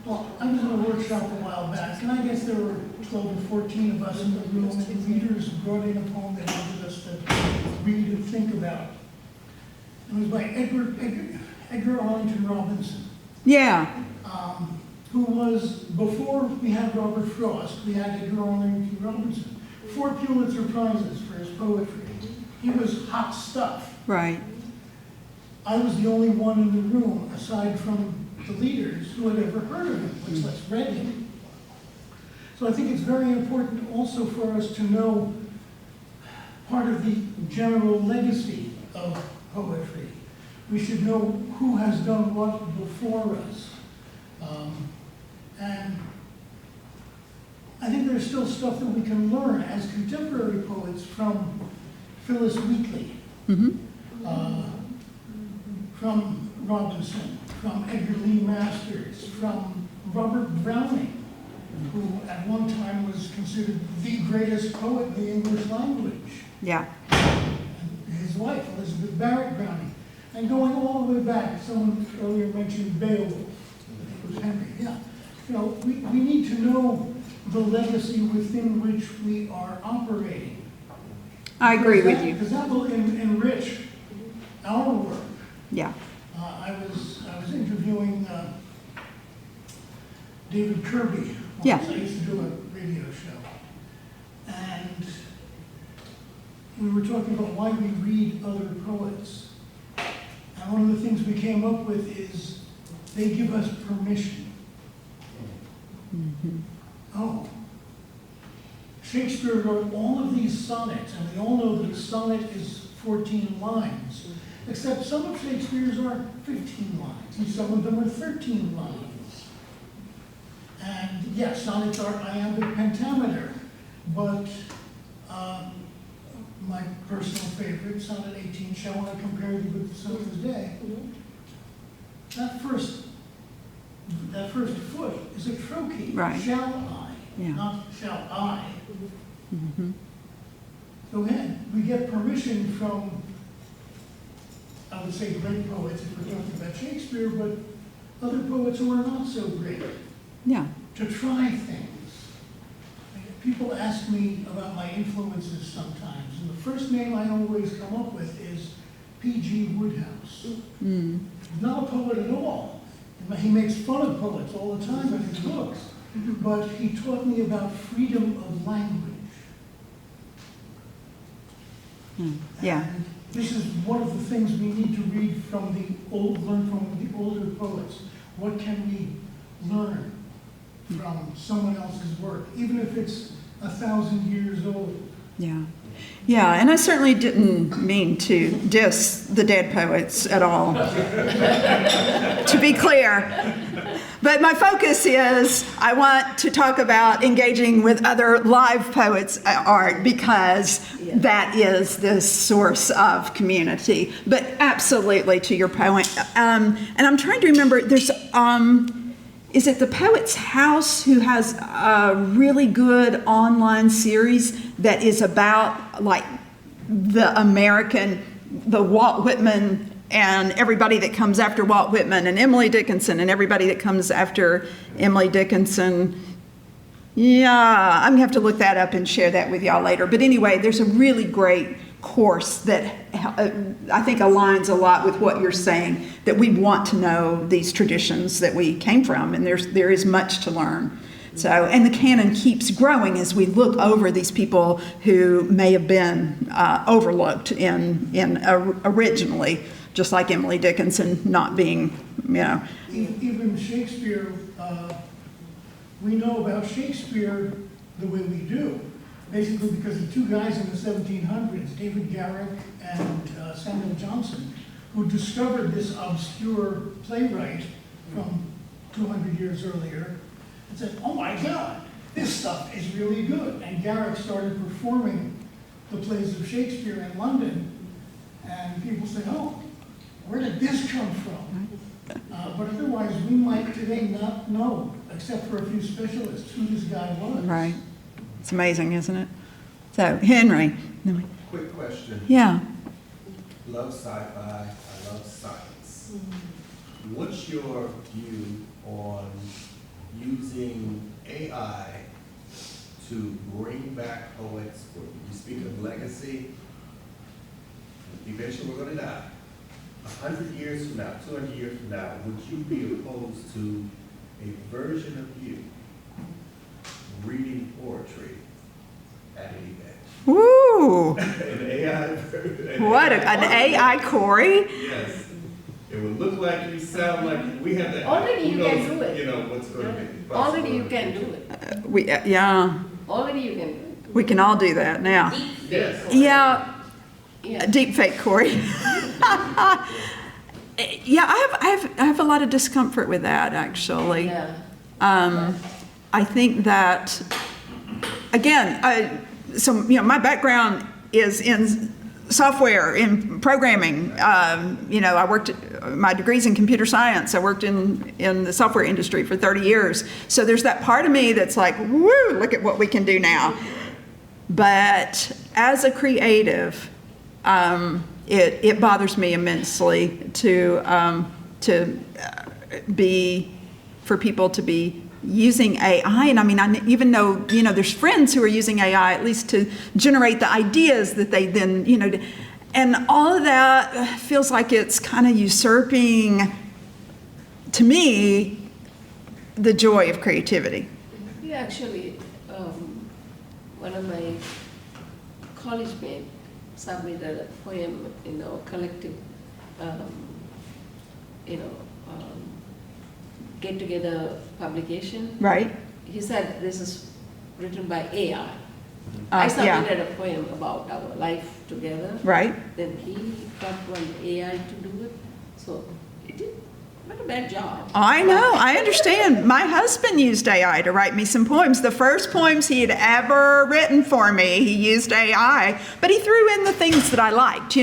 Well, I was in a workshop a while back, and I guess there were 12 or 14 of us in the room, and readers brought in a poem they wanted us to read and think about. It was by Edgar Arlington Robinson. Yeah. Who was, before we had Robert Frost, we had Edgar Arlington Robinson. 4 Pulitzer Prizes for his poetry. He was hot stuff. Right. I was the only one in the room, aside from the leaders, who had ever heard of him, much less read him. So I think it's very important also for us to know part of the general legacy of poetry. We should know who has done what before us. And I think there's still stuff that we can learn as contemporary poets from Phyllis Wheatley, from Robinson, from Edgar Lee Masters, from Robert Browning, who at one time was considered the greatest poet in the English language. Yeah. And his wife, Elizabeth Barrett Browning. And going all the way back, someone earlier mentioned Beowulf. I think it was Henry, yeah. We need to know the legacy within which we are operating. I agree with you. Because that will enrich our work. Yeah. I was interviewing David Kirby once. Yeah. I used to do a radio show. And we were talking about why we read other poets. And one of the things we came up with is they give us permission. Oh. Shakespeare wrote all of these sonnets, and we all know that a sonnet is 14 lines. Except some of Shakespeare's are 15 lines, and some of them are 13 lines. And yes, sonnets are iambic pentameter, but my personal favorite, Sonnet 18, Shall I Compare Thee with the Summer's Day, that first foot is a trochee. Right. Shall I, not shall I. So again, we get permission from, I would say, great poets, if we're talking about Shakespeare, but other poets who are not so great. Yeah. To try things. People ask me about my influences sometimes, and the first name I always come up with is P.G. Woodhouse. Not a poet at all. He makes fun of poets all the time in his books. But he taught me about freedom of language. Yeah. And this is one of the things we need to read from learn from the older poets. What can we learn from someone else's work, even if it's 1,000 years old? Yeah. Yeah, and I certainly didn't mean to diss the dead poets at all, to be clear. But my focus is I want to talk about engaging with other live poets' art because that is the source of community. But absolutely, to your point. And I'm trying to remember, there's, is it the Poet's House who has a really good online series that is about like the American, the Walt Whitman and everybody that comes after Walt Whitman and Emily Dickinson and everybody that comes after Emily Dickinson. Yeah, I'm gonna have to look that up and share that with y'all later. But anyway, there's a really great course that I think aligns a lot with what you're saying, that we want to know these traditions that we came from, and there is much to learn. So, and the canon keeps growing as we look over these people who may have been overlooked originally, just like Emily Dickinson not being, Even Shakespeare, we know about Shakespeare the way we do, basically because of two guys in the 1700s, David Garrick and Samuel Johnson, who discovered this obscure playwright from 200 years earlier and said, oh my God, this stuff is really good. And Garrick started performing the plays of Shakespeare in London, and people say, oh, where did this come from? But otherwise, we might today not know, except for a few specialists, who this guy was. Right. It's amazing, isn't it? So, Henry. Quick question. Yeah. Love sci-fi, I love science. What's your view on using AI to bring back poets? You speak of legacy. Eventually we're going to die. 100 years from now, 200 years from now, would you be opposed to a version of you reading poetry at an event? Woo! An AI version. What, an AI Corey? Yes. It would look like you, sound like we have that. Already you can do it. You know what's going to be. Already you can do it. Yeah. Already you can do it. We can all do that now. Yes. Yeah. Yeah. Deep fake Corey. Yeah, I have a lot of discomfort with that, actually. Yeah. I think that, again, my background is in software, in programming. I worked, my degree's in computer science. I worked in the software industry for 30 years. So there's that part of me that's like, woo, look at what we can do now. But as a creative, it bothers me immensely for people to be using AI. And I mean, even though, there's friends who are using AI at least to generate the ideas that they then, and all of that feels like it's kind of usurping, to me, the joy of creativity. Yeah, actually, one of my college mates submitted a poem in our collective, get-together publication. Right. He said this is written by AI. I submitted a poem about our life together. Right. Then he got one AI to do it. So it did not a bad job. I know, I understand. My husband used AI to write me some poems. The first poems he had ever written for me, he used AI, but he threw in the things that I liked,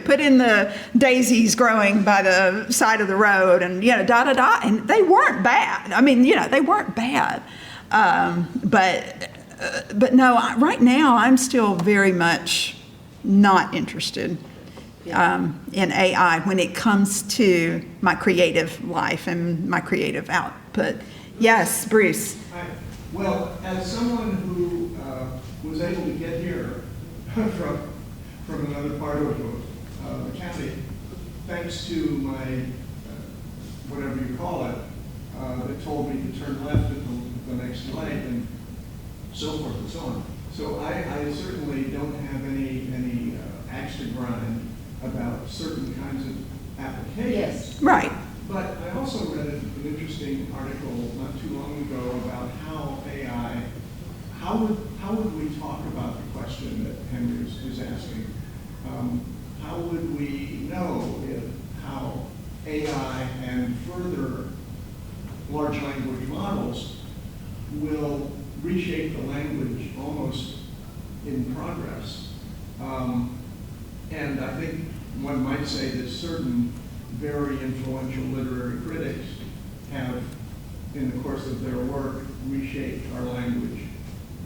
put in the daisies growing by the side of the road and, and they weren't bad. I mean, they weren't bad. But no, right now I'm still very much not interested in AI when it comes to my creative life and my creative output. Yes, Bruce. Hi. Well, as someone who was able to get here from another part of the county, next to my, whatever you call it, that told me to turn left at the next light and so forth and so on. So I certainly don't have any axe to grind about certain kinds of applications. Yes. Right. But I also read an interesting article not too long ago about how AI, how would we talk about the question that Henry is asking? How would we know how AI and further large language models will reshape the language almost in progress? And I think one might say that certain very influential literary critics have, in the course of their work, reshaped our language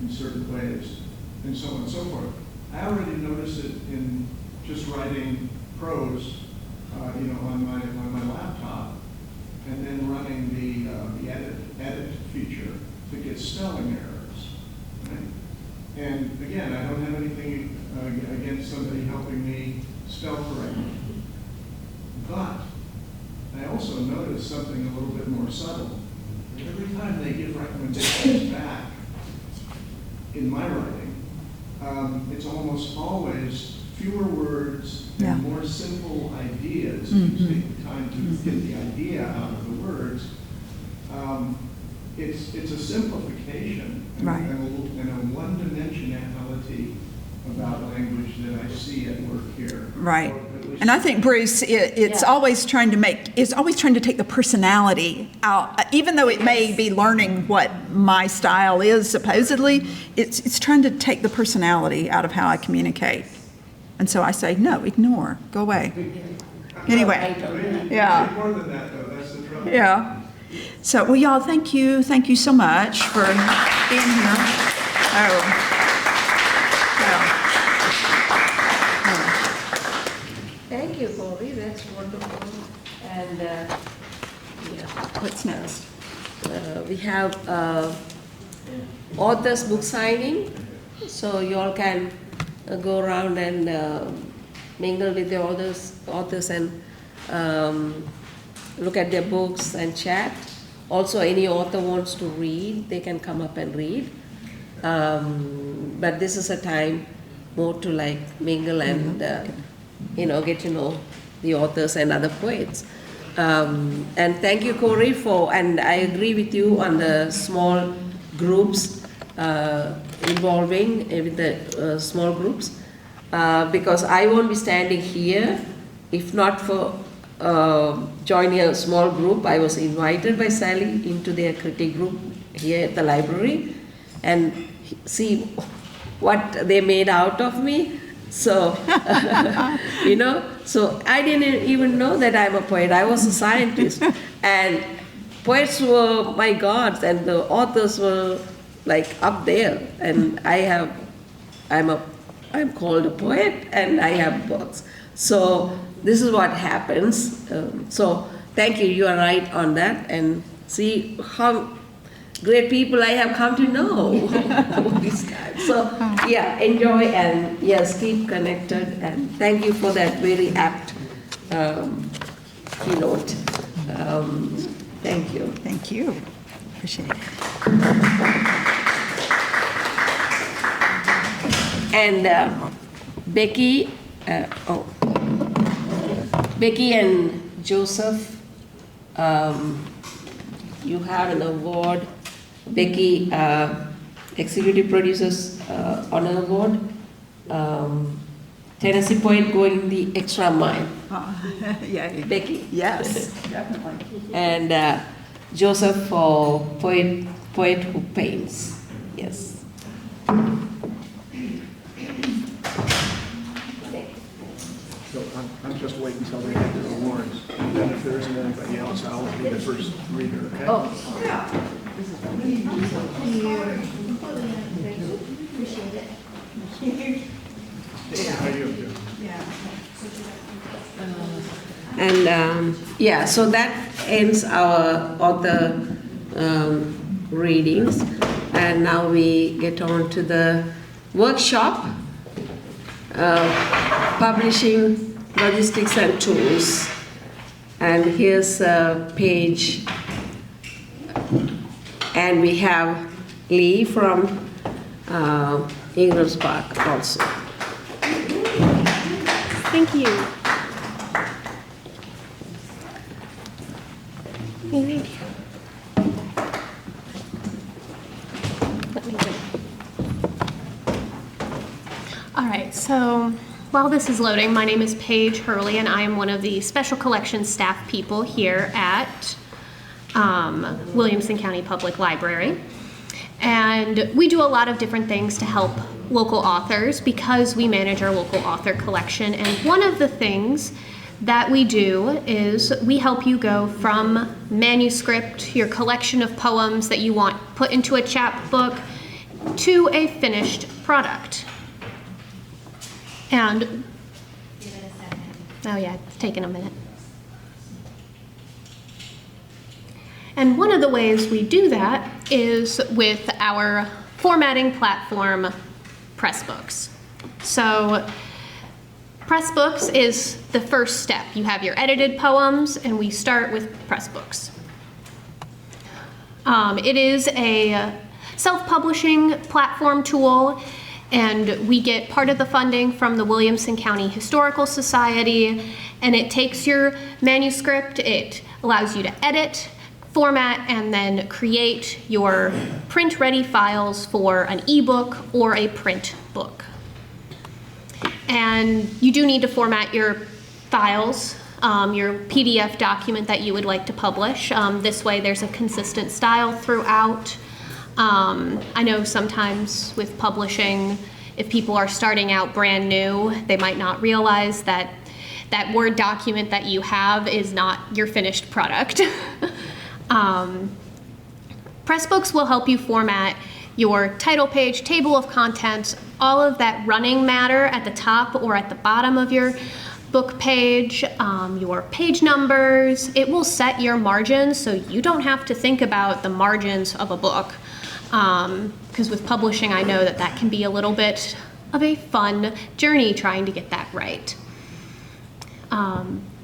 in certain ways, and so on and so forth. I already noticed it in just writing prose, on my laptop, and then running the edit feature to get spelling errors. Right? And again, I don't have anything against somebody helping me spell correctly. But I also noticed something a little bit more subtle. Every time they give recommendations back in my writing, it's almost always fewer words and more simple ideas. If you take the time to get the idea out of the words, it's a simplification and a one-dimensionality about language that I see at work here. Right. And I think, Bruce, it's always trying to take the personality out, even though it may be learning what my style is, supposedly, it's trying to take the personality out of how I communicate. And so I say, no, ignore, go away. Anyway, yeah. More than that, though, that's the trouble. Yeah. So, well, y'all, thank you so much for being here. Thank you, Corey, that's wonderful. And What's next? we have authors book signing, so you all can go around and mingle with the authors and look at their books and chat. Also, any author wants to read, they can come up and read. But this is a time more to like mingle and get to know the authors and other poets. And thank you, Corey, and I agree with you on the small groups involving with the small groups, because I won't be standing here if not for joining a small group. I was invited by Sally into their critique group here at the library, and see what they made out of me. So, so I didn't even know that I'm a poet. I was a scientist, and poets were my gods, and the authors were like up there. And I'm called a poet, and I have books. So this is what happens. So thank you. You are right on that, and see how great people I have come to know these guys. So yeah, enjoy and yes, keep connected, and thank you for that very apt keynote. Thank you. Thank you. Appreciate it. And Becky and Joseph, you have an award. Becky, Executive Producers Honor Award. Tennessee Poet going the extra mile. Yeah. Becky? Yes, definitely. And Joseph for Poet Who Paints. Yes. So I'm just waiting until they get their awards. And then if there isn't anybody else, I'll be the first reader, okay? Oh, Yeah. How you doing? and yeah, so that ends our author readings. And now we get on to the workshop, publishing, logistics and tools. And here's a page. And we have Lee from Ingalls Park also. Thank you. Let me get. All right, so while this is loading, my name is Paige Hurley, and I am one of the special collections staff people here at Williamson County Public Library. And we do a lot of different things to help local authors because we manage our local author collection. And one of the things that we do is we help you go from manuscript, your collection of poems that you want put into a chapbook, to a finished product. And, oh yeah, it's taken a minute. And one of the ways we do that is with our formatting platform, Pressbooks. So Pressbooks is the first step. You have your edited poems, and we start with Pressbooks. It is a self-publishing platform tool, and we get part of the funding from the Williamson County Historical Society, and it takes your manuscript, it allows you to edit, format, and then create your print-ready files for an ebook or a print book. And you do need to format your files, your PDF document that you would like to publish. This way there's a consistent style throughout. I know sometimes with publishing, if people are starting out brand new, they might not realize that that Word document that you have is not your finished product. Pressbooks will help you format your title page, table of contents, all of that running matter at the top or at the bottom of your book page, your page numbers. It will set your margins so you don't have to think about the margins of a book. Because with publishing, I know that that can be a little bit of a fun journey trying to get that right.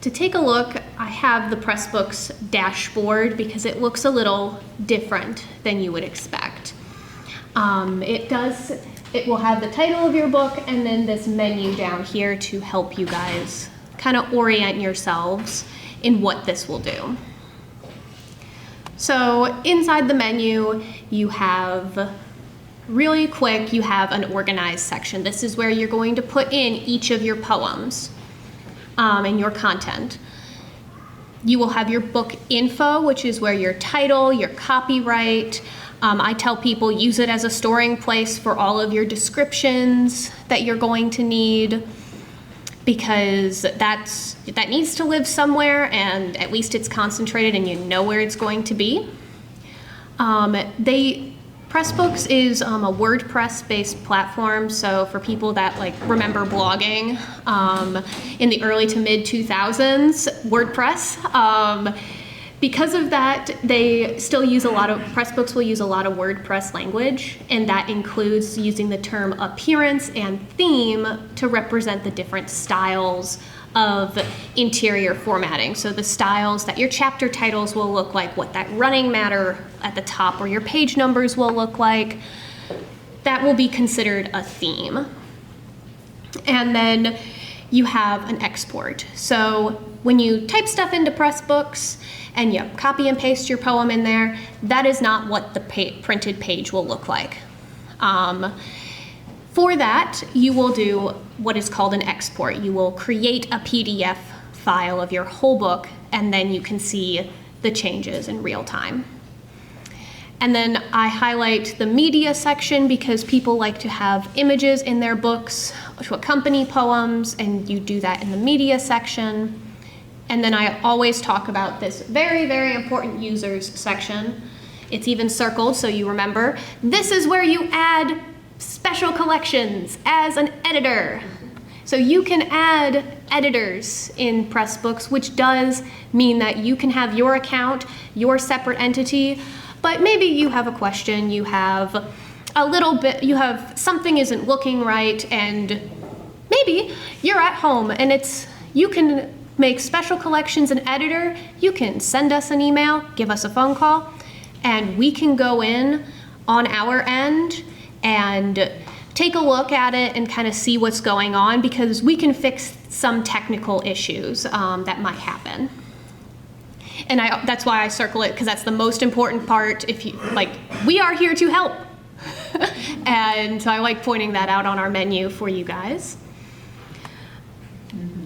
To take a look, I have the Pressbooks dashboard because it looks a little different than you would expect. It will have the title of your book and then this menu down here to help you guys kind of orient yourselves in what this will do. So inside the menu, you have, really quick, you have an organized section. This is where you're going to put in each of your poems. And your content. You will have your book info, which is where your title, your copyright. I tell people use it as a storing place for all of your descriptions that you're going to need, because that needs to live somewhere, and at least it's concentrated and you know where it's going to be. Pressbooks is a WordPress-based platform, so for people that remember blogging in the early to mid 2000s, WordPress. Because of that, they still use Pressbooks will use a lot of WordPress language, and that includes using the term appearance and theme to represent the different styles of interior formatting. So the styles that your chapter titles will look like, what that running matter at the top or your page numbers will look like, that will be considered a theme. And then you have an export. So when you type stuff into Pressbooks and you copy and paste your poem in there, that is not what the printed page will look like. For that, you will do what is called an export. You will create a PDF file of your whole book, and then you can see the changes in real time. And then I highlight the media section because people like to have images in their books to accompany poems, and you do that in the media section. And then I always talk about this very, very important users section. It's even circled so you remember. This is where you add special collections as an editor. So you can add editors in Pressbooks, which does mean that you can have your account, your separate entity, but maybe you have a question, you have something isn't looking right, and maybe you're at home and you can make special collections an editor, you can send us an email, give us a phone call, and we can go in on our end and take a look at it and kind of see what's going on, because we can fix some technical issues that might happen. And that's why I circle it, because that's the most important part. If you like, we are here to help. And so I like pointing that out on our menu for you guys.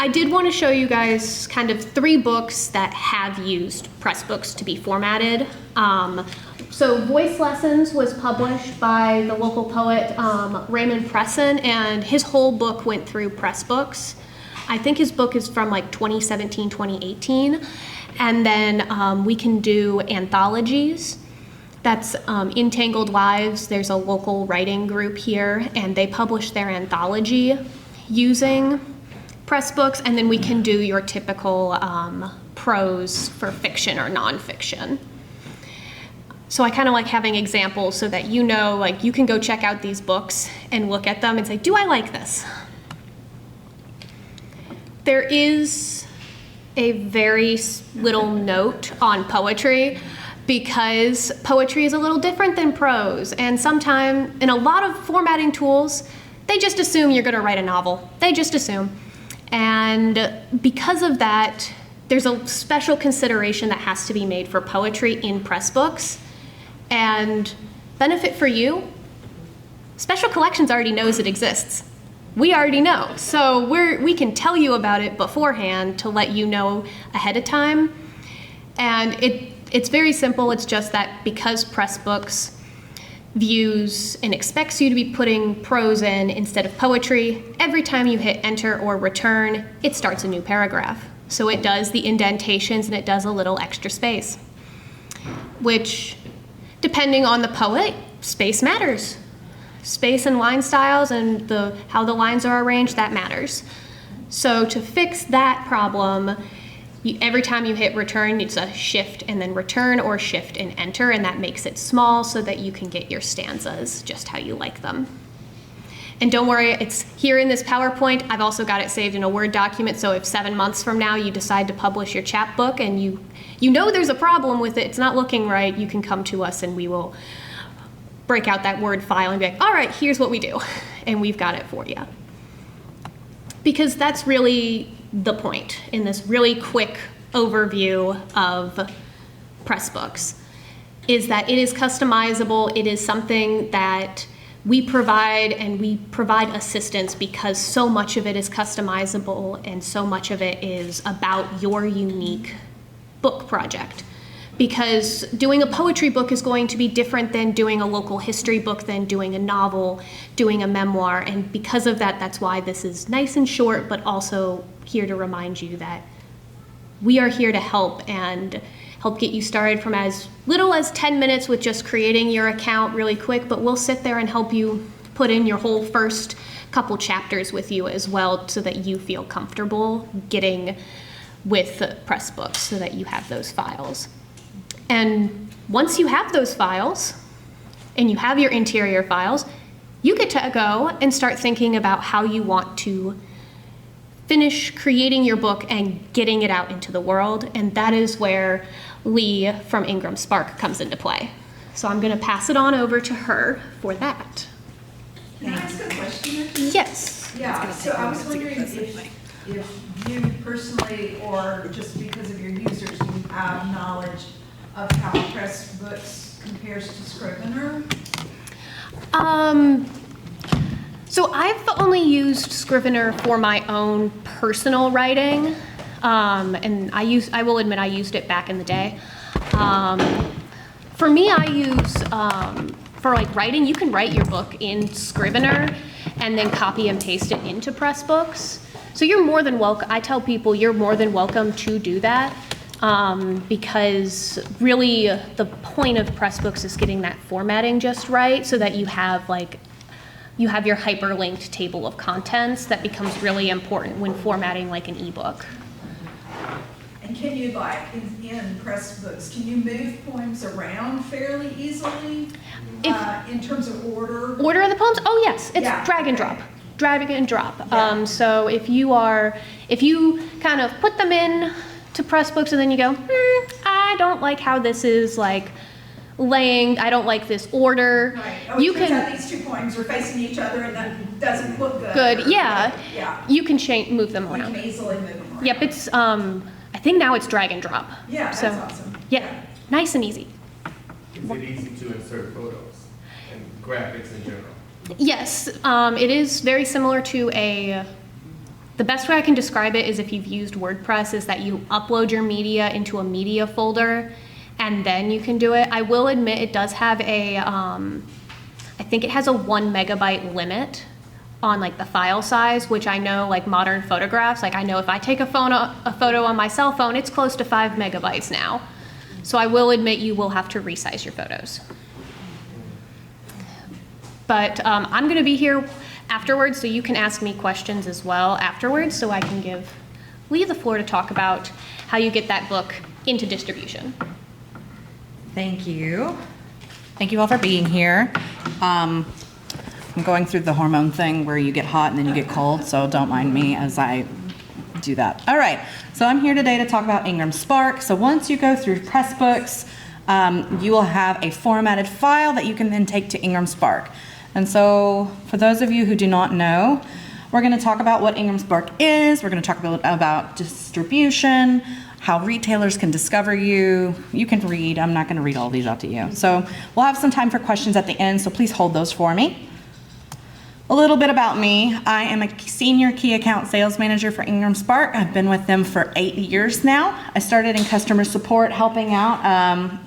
I did want to show you guys kind of 3 books that have used Pressbooks to be formatted. So Voice Lessons was published by the local poet Raymond Presson, and his whole book went through Pressbooks. I think his book is from like 2017, 2018. And then we can do anthologies. That's Entangled Lives. There's a local writing group here, and they publish their anthology using Pressbooks, and then we can do your typical prose for fiction or nonfiction. So I kind of like having examples so that you know, like, you can go check out these books and look at them and say, do I like this? There is a very little note on poetry, because poetry is a little different than prose, and sometimes in a lot of formatting tools, they just assume you're going to write a novel. They just assume. And because of that, there's a special consideration that has to be made for poetry in Pressbooks. And benefit for you, Special Collections already knows it exists. We already know. So we can tell you about it beforehand to let you know ahead of time. And it's very simple. It's just that because Pressbooks views and expects you to be putting prose in instead of poetry, every time you hit enter or return, it starts a new paragraph. So it does the indentations and it does a little extra space, which, depending on the poet, space matters. Space and line styles and how the lines are arranged, that matters. So to fix that problem, every time you hit return, it's a shift and then return, or shift and enter, and that makes it small so that you can get your stanzas just how you like them. And don't worry, it's here in this PowerPoint. I've also got it saved in a Word document, so if 7 months from now you decide to publish your chapbook and you know there's a problem with it, it's not looking right, you can come to us and we will break out that Word file and be like, all right, here's what we do, and we've got it for you. Because that's really the point in this really quick overview of Pressbooks, is that it is customizable. It is something that we provide, and we provide assistance because so much of it is customizable and so much of it is about your unique book project. Because doing a poetry book is going to be different than doing a local history book, than doing a novel, doing a memoir. And because of that, that's why this is nice and short, but also here to remind you that we are here to help and help get you started from as little as 10 minutes with just creating your account really quick, but we'll sit there and help you put in your whole first couple chapters with you as well, so that you feel comfortable getting with Pressbooks, so that you have those files. And once you have those files and you have your interior files, you get to go and start thinking about how you want to finish creating your book and getting it out into the world. And that is where Lee from Ingram Spark comes into play. So I'm going to pass it on over to her for that. Can I ask a question? Yes. Yeah, so I was wondering if you personally, or just because of your users, you have knowledge of how Pressbooks compares to Scrivener? So I've only used Scrivener for my own personal writing, and I will admit I used it back in the day. For me, I use, for like writing, you can write your book in Scrivener and then copy and paste it into Pressbooks. So you're more than welcome, I tell people you're more than welcome to do that. Because really the point of Pressbooks is getting that formatting just right, so that you have your hyperlinked table of contents that becomes really important when formatting like an ebook. And can you, like, in Pressbooks, can you move poems around fairly easily in terms of order? Order of the poems? Oh yes, it's Yeah, drag and okay. drop. drag and drop. So if you kind of put them in to Pressbooks and then you go, I don't like how this is like laying, I don't like this order. Right. Oh, You it turns can out these 2 poems are facing each other and that doesn't look good. good, yeah. Yeah. You can move them We around. can easily move them around. Yep, it's I think now it's drag and drop. Yeah, that's So, awesome. Yeah, nice and easy. Is it easy to insert photos and graphics in general? Yes, it is very similar to the best way I can describe it is if you've used WordPress is that you upload your media into a media folder and then you can do it. I will admit it does have I think it has a 1 megabyte limit on like the file size, which I know like modern photographs, like I know if I take a photo on my cell phone, it's close to 5 megabytes now. So I will admit you will have to resize your photos. But I'm going to be here afterwards, so you can ask me questions as well afterwards, so I can give Lee the floor to talk about how you get that book into distribution. Thank you. Thank you all for being here. I'm going through the hormone thing where you get hot and then you get cold, so don't mind me as I do that. All right, so I'm here today to talk about Ingram Spark. So once you go through Pressbooks, you will have a formatted file that you can then take to Ingram Spark. And so for those of you who do not know, we're going to talk about what Ingram Spark is. We're going to talk about distribution, how retailers can discover you. You can read. I'm not going to read all these out to you. So we'll have some time for questions at the end, so please hold those for me. A little bit about me. I am a senior key account sales manager for Ingram Spark. I've been with them for 8 years now. I started in customer support, helping out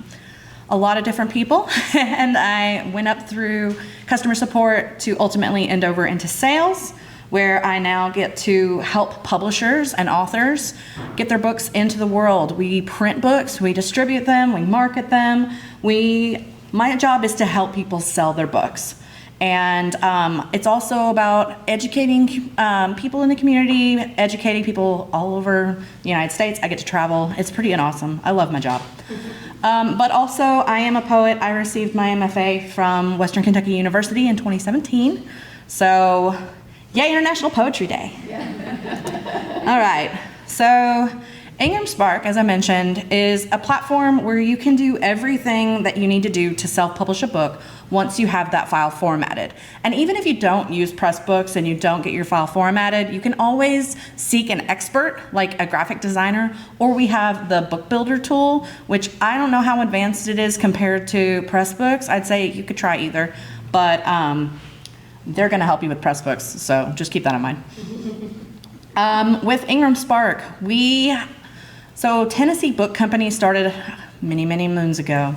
a lot of different people, and I went up through customer support to ultimately end over into sales, where I now get to help publishers and authors get their books into the world. We print books, we distribute them, we market them. My job is to help people sell their books. And it's also about educating people in the community, educating people all over the United States. I get to travel. It's pretty awesome. I love my job. But also, I am a poet. I received my MFA from Western Kentucky University in 2017. So, yay, International Poetry Day. All right. So, Ingram Spark, as I mentioned, is a platform where you can do everything that you need to do to self-publish a book once you have that file formatted. And even if you don't use Pressbooks and you don't get your file formatted, you can always seek an expert, like a graphic designer, or we have the Book Builder tool, which I don't know how advanced it is compared to Pressbooks. I'd say you could try either, but they're gonna help you with Pressbooks, so just keep that in mind. With Ingram Spark, so Tennessee Book Company started many, many moons ago,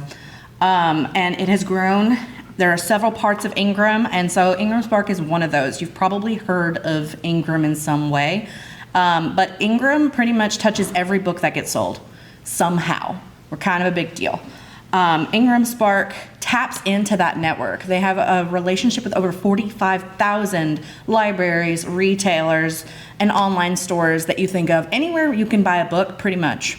and it has grown. There are several parts of Ingram, and so Ingram Spark is one of those. You've probably heard of Ingram in some way, but Ingram pretty much touches every book that gets sold somehow. We're kind of a big deal. Ingram Spark taps into that network. They have a relationship with over 45,000 libraries, retailers, and online stores that you think of. Anywhere you can buy a book, pretty much.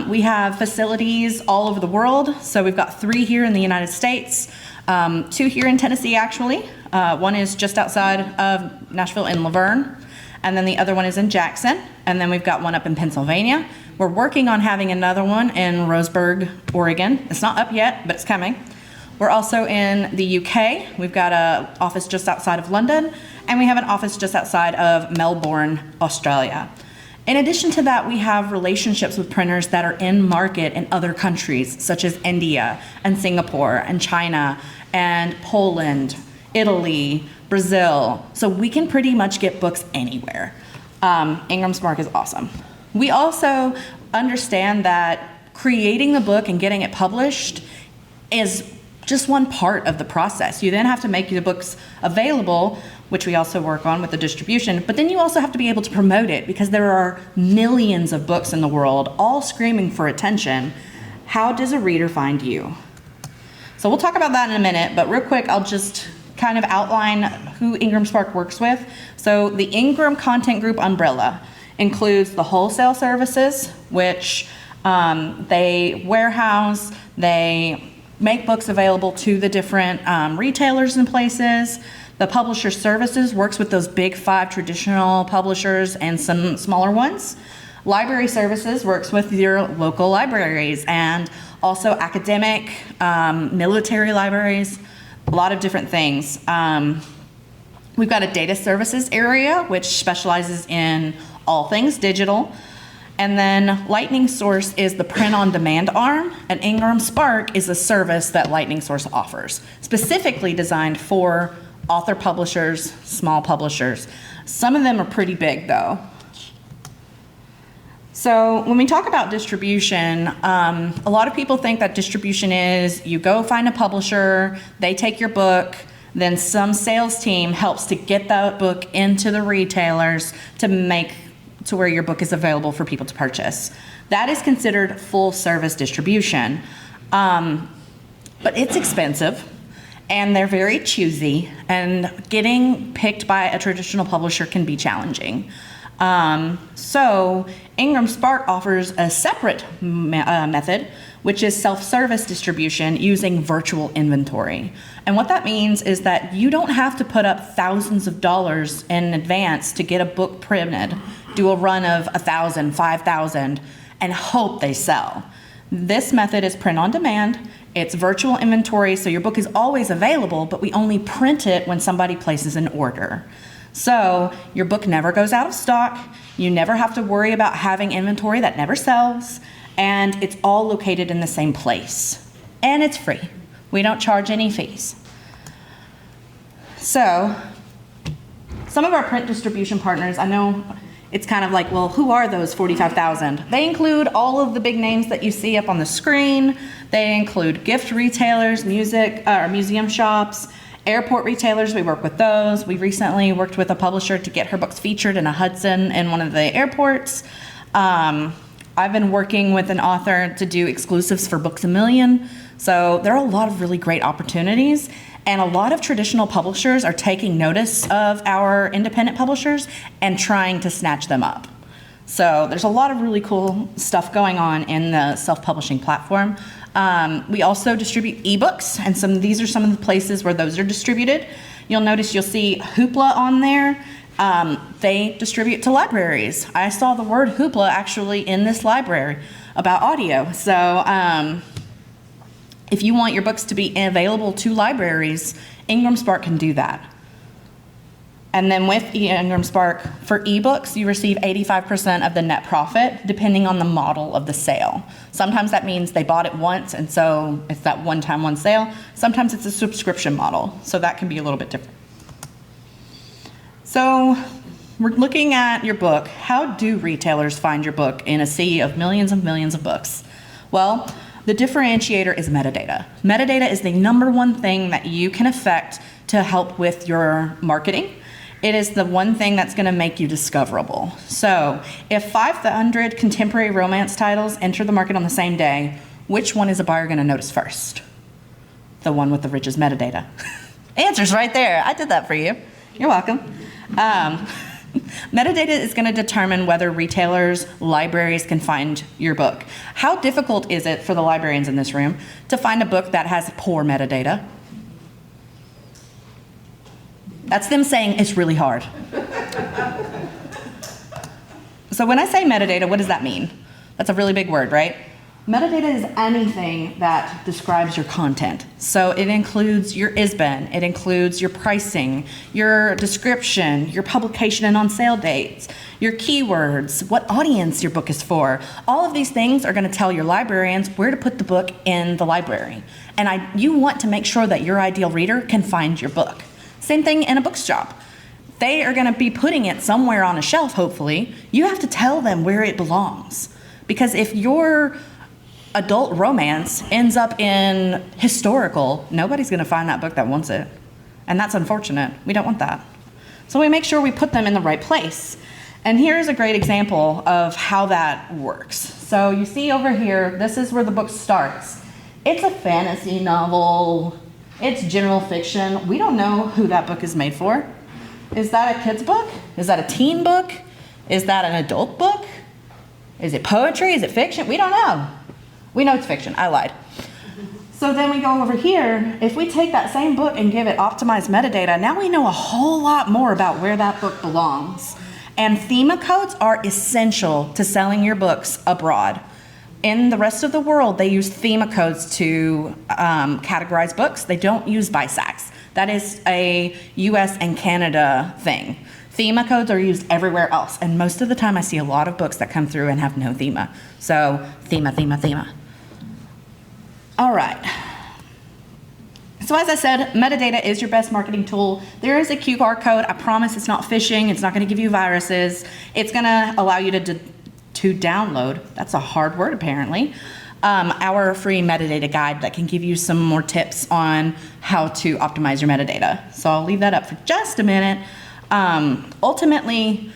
We have facilities all over the world. So we've got 3 here in the United States, 2 here in Tennessee, actually. One is just outside of Nashville in Laverne, and then the other one is in Jackson, and then we've got one up in Pennsylvania. We're working on having another one in Roseburg, Oregon. It's not up yet, but it's coming. We're also in the UK. We've got an office just outside of London, and we have an office just outside of Melbourne, Australia. In addition to that, we have relationships with printers that are in market in other countries, such as India and Singapore and China and Poland, Italy, Brazil. So we can pretty much get books anywhere. Ingram Spark is awesome. We also understand that creating the book and getting it published is just one part of the process. You then have to make the books available, which we also work on with the distribution, but then you also have to be able to promote it because there are millions of books in the world all screaming for attention. How does a reader find you? So we'll talk about that in a minute, but real quick, I'll just kind of outline who Ingram Spark works with. So the Ingram Content Group umbrella includes the wholesale services, which they warehouse, they make books available to the different retailers and places. The Publisher Services works with those big 5 traditional publishers and some smaller ones. Library Services works with your local libraries and also academic, military libraries, a lot of different things. We've got a Data Services area, which specializes in all things digital. And then Lightning Source is the print-on-demand arm, and Ingram Spark is a service that Lightning Source offers, specifically designed for author publishers, small publishers. Some of them are pretty big, though. So when we talk about distribution, a lot of people think that distribution is you go find a publisher, they take your book, then some sales team helps to get that book into the retailers to make to where your book is available for people to purchase. That is considered full service distribution. But it's expensive and they're very choosy, and getting picked by a traditional publisher can be challenging. So Ingram Spark offers a separate method, which is self-service distribution using virtual inventory. And what that means is that you don't have to put up thousands of dollars in advance to get a book printed, do a run of 1,000, 5,000, and hope they sell. This method is print on demand. It's virtual inventory, so your book is always available, but we only print it when somebody places an order. So your book never goes out of stock. You never have to worry about having inventory that never sells, and it's all located in the same place. And it's free. We don't charge any fees. So some of our print distribution partners, I know it's kind of like, well, who are those 45,000? They include all of the big names that you see up on the screen. They include gift retailers, museum shops, airport retailers. We work with those. We recently worked with a publisher to get her books featured in a Hudson in one of the airports. I've been working with an author to do exclusives for Books A Million. So there are a lot of really great opportunities, and a lot of traditional publishers are taking notice of our independent publishers and trying to snatch them up. So there's a lot of really cool stuff going on in the self-publishing platform. We also distribute ebooks, and these are some of the places where those are distributed. You'll notice you'll see Hoopla on there. They distribute to libraries. I saw the word Hoopla actually in this library about audio. So if you want your books to be available to libraries, Ingram Spark can do that. And then with Ingram Spark, for ebooks, you receive 85% of the net profit, depending on the model of the sale. Sometimes that means they bought it once, and so it's that one-time, one sale. Sometimes it's a subscription model, so that can be a little bit different. So we're looking at your book. How do retailers find your book in a sea of millions of books? Well, the differentiator is metadata. Metadata is the #1 thing that you can affect to help with your marketing. It is the one thing that's going to make you discoverable. So if 500 contemporary romance titles enter the market on the same day, which one is a buyer going to notice first? The one with the richest metadata. Answer's right there. I did that for you. You're welcome. Metadata is going to determine whether retailers, libraries can find your book. How difficult is it for the librarians in this room to find a book that has poor metadata? That's them saying it's really hard. So when I say metadata, what does that mean? That's a really big word, right? Metadata is anything that describes your content. So it includes your ISBN, it includes your pricing, your description, your publication and on sale dates, your keywords, what audience your book is for. All of these things are going to tell your librarians where to put the book in the library. And you want to make sure that your ideal reader can find your book. Same thing in a bookshop. They are going to be putting it somewhere on a shelf, hopefully. You have to tell them where it belongs. Because if your adult romance ends up in historical, nobody's going to find that book that wants it. And that's unfortunate. We don't want that. So we make sure we put them in the right place. And here's a great example of how that works. So you see over here, this is where the book starts. It's a fantasy novel. It's general fiction. We don't know who that book is made for. Is that a kid's book? Is that a teen book? Is that an adult book? Is it poetry? Is it fiction? We don't know. We know it's fiction. I lied. So then we go over here. If we take that same book and give it optimized metadata, now we know a whole lot more about where that book belongs. And thema codes are essential to selling your books abroad. In the rest of the world, they use thema codes to categorize books. They don't use BISACs. That is a US and Canada thing. Thema codes are used everywhere else, and most of the time I see a lot of books that come through and have no thema. So thema. All right. So as I said, metadata is your best marketing tool. There is a QR code. I promise it's not phishing. It's not going to give you viruses. It's going to allow you to download, that's a hard word apparently, our free metadata guide that can give you some more tips on how to optimize your metadata. So I'll leave that up for just a minute. Ultimately,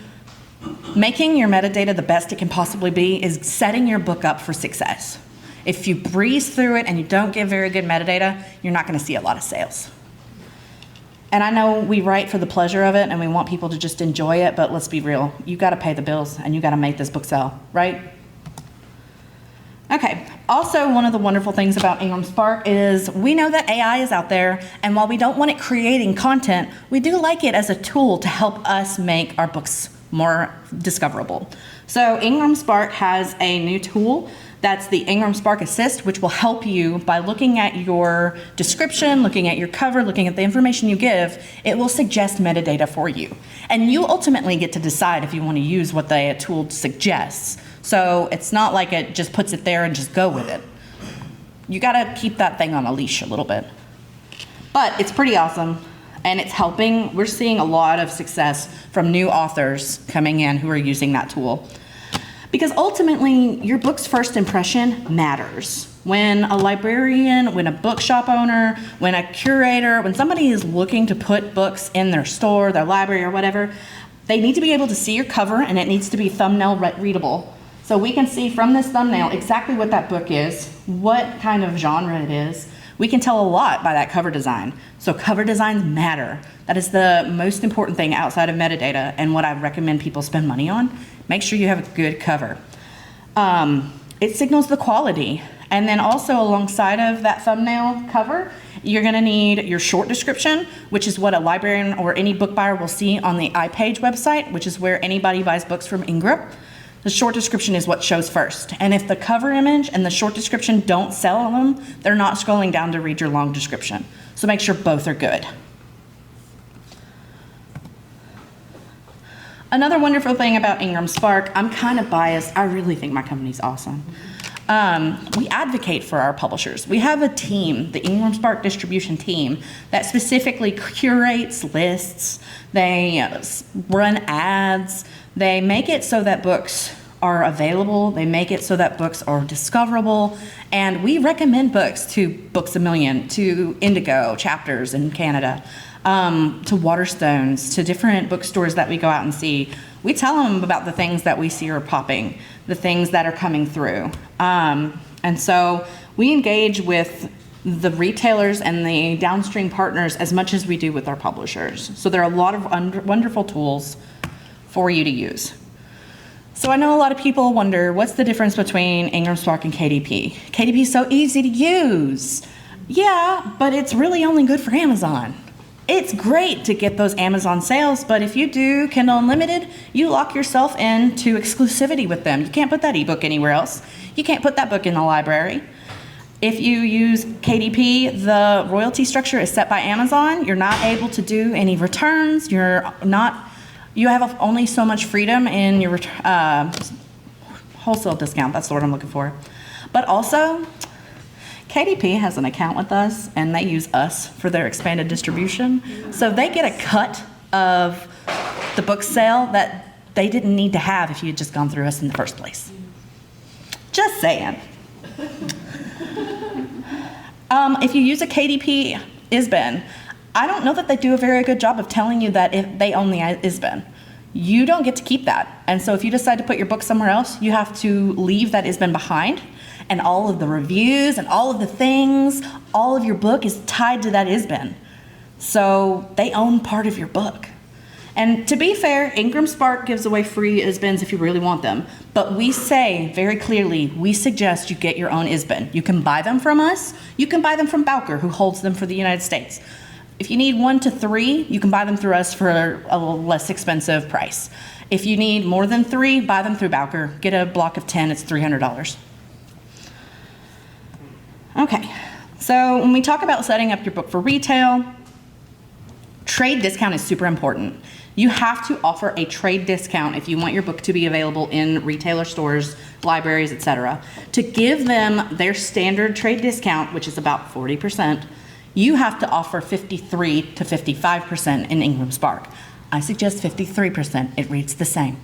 making your metadata the best it can possibly be is setting your book up for success. If you breeze through it and you don't give very good metadata, you're not going to see a lot of sales. And I know we write for the pleasure of it and we want people to just enjoy it, but let's be real. You got to pay the bills and you got to make this book sell, right? Okay, also one of the wonderful things about Ingram Spark is we know that AI is out there, and while we don't want it creating content, we do like it as a tool to help us make our books more discoverable. So Ingram Spark has a new tool that's the Ingram Spark Assist, which will help you by looking at your description, looking at your cover, looking at the information you give. It will suggest metadata for you. And you ultimately get to decide if you want to use what the tool suggests. So it's not like it just puts it there and just go with it. You got to keep that thing on a leash a little bit. But it's pretty awesome, and it's helping. We're seeing a lot of success from new authors coming in who are using that tool. Because ultimately, your book's first impression matters. When a librarian, when a bookshop owner, when a curator, when somebody is looking to put books in their store, their library, or whatever, they need to be able to see your cover, and it needs to be thumbnail readable. So we can see from this thumbnail exactly what that book is, what kind of genre it is. We can tell a lot by that cover design. So cover designs matter. That is the most important thing outside of metadata, and what I recommend people spend money on. Make sure you have a good cover. It signals the quality. And then also alongside of that thumbnail cover, you're gonna need your short description, which is what a librarian or any book buyer will see on the iPage website, which is where anybody buys books from Ingram. The short description is what shows first. And if the cover image and the short description don't sell them, they're not scrolling down to read your long description. So make sure both are good. Another wonderful thing about Ingram Spark, I'm kind of biased. I really think my company's awesome. We advocate for our publishers. We have a team, the Ingram Spark distribution team, that specifically curates lists. They run ads. They make it so that books are available. They make it so that books are discoverable. And we recommend books to Books A Million, to Indigo, Chapters in Canada, to Waterstones, to different bookstores that we go out and see. We tell them about the things that we see are popping, the things that are coming through. And so we engage with the retailers and the downstream partners as much as we do with our publishers. So there are a lot of wonderful tools for you to use. So I know a lot of people wonder, what's the difference between Ingram Spark and KDP? KDP is so easy to use. Yeah, but it's really only good for Amazon. It's great to get those Amazon sales, but if you do Kindle Unlimited, you lock yourself into exclusivity with them. You can't put that ebook anywhere else. You can't put that book in the library. If you use KDP, the royalty structure is set by Amazon. You're not able to do any returns. You have only so much freedom in your wholesale discount. That's the word I'm looking for. But also, KDP has an account with us, and they use us for their expanded distribution. So they get a cut of the book sale that they didn't need to have if you had just gone through us in the first place. Just saying. If you use a KDP ISBN, I don't know that they do a very good job of telling you that if they own the ISBN. You don't get to keep that. And so if you decide to put your book somewhere else, you have to leave that ISBN behind. And all of the reviews and all of the things, all of your book is tied to that ISBN. So they own part of your book. And to be fair, Ingram Spark gives away free ISBNs if you really want them. But we say very clearly, we suggest you get your own ISBN. You can buy them from us. You can buy them from Bowker, who holds them for the United States. If you need 1 to 3, you can buy them through us for a little less expensive price. If you need more than 3, buy them through Bowker. Get a block of 10, it's $300. Okay, so when we talk about setting up your book for retail, trade discount is super important. You have to offer a trade discount if you want your book to be available in retailer stores, libraries, etc. To give them their standard trade discount, which is about 40%, you have to offer 53 to 55% in Ingram Spark. I suggest 53%, it reads the same.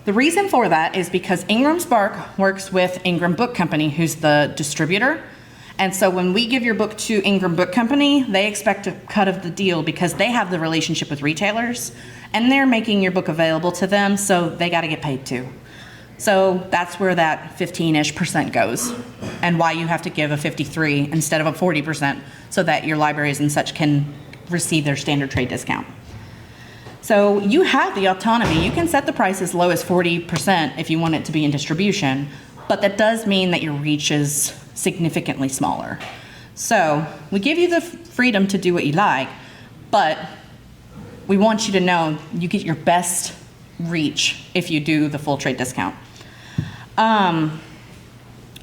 The reason for that is because Ingram Spark works with Ingram Book Company, who's the distributor. And so when we give your book to Ingram Book Company, they expect a cut of the deal because they have the relationship with retailers and they're making your book available to them, so they got to get paid too. So that's where that 15-ish% goes and why you have to give a 53 instead of a 40% so that your libraries and such can receive their standard trade discount. So you have the autonomy. You can set the price as low as 40% if you want it to be in distribution, but that does mean that your reach is significantly smaller. So we give you the freedom to do what you like, but we want you to know you get your best reach if you do the full trade discount.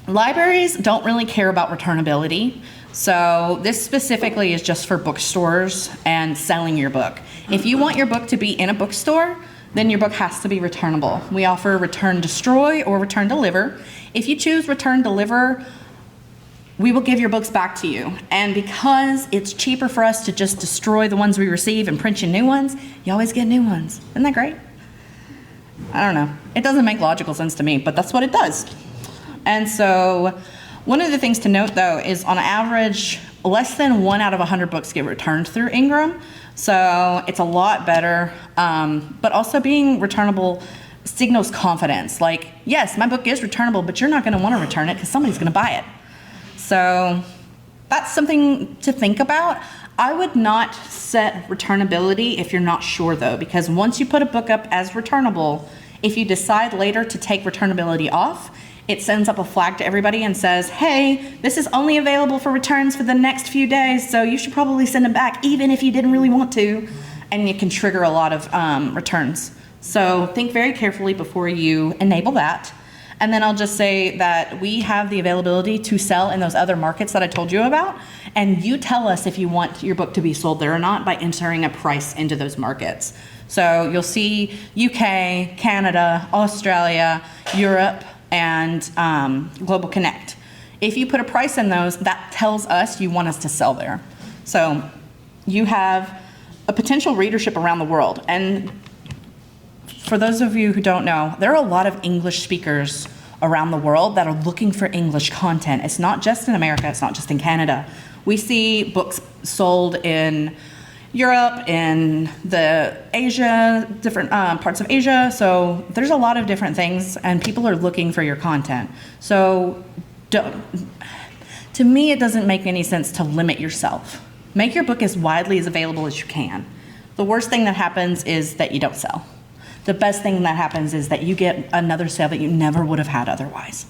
Libraries don't really care about returnability, so this specifically is just for bookstores and selling your book. If you want your book to be in a bookstore, then your book has to be returnable. We offer return destroy or return deliver. If you choose return deliver, we will give your books back to you. And because it's cheaper for us to just destroy the ones we receive and print you new ones, you always get new ones. Isn't that great? I don't know. It doesn't make logical sense to me, but that's what it does. And so one of the things to note, though, is on average, less than 1 out of 100 books get returned through Ingram. So it's a lot better, but also being returnable signals confidence. Like, yes, my book is returnable, but you're not going to want to return it because somebody's going to buy it. So that's something to think about. I would not set returnability if you're not sure, though, because once you put a book up as returnable, if you decide later to take returnability off, it sends up a flag to everybody and says, hey, this is only available for returns for the next few days, so you should probably send it back even if you didn't really want to, and it can trigger a lot of returns. So think very carefully before you enable that. And then I'll just say that we have the availability to sell in those other markets that I told you about, and you tell us if you want your book to be sold there or not by entering a price into those markets. So you'll see UK, Canada, Australia, Europe, and Global Connect. If you put a price in those, that tells us you want us to sell there. So you have a potential readership around the world. And for those of you who don't know, there are a lot of English speakers around the world that are looking for English content. It's not just in America, it's not just in Canada. We see books sold in Europe, in the Asia, different parts of Asia. So there's a lot of different things and people are looking for your content. So to me, it doesn't make any sense to limit yourself. Make your book as widely as available as you can. The worst thing that happens is that you don't sell. The best thing that happens is that you get another sale that you never would have had otherwise.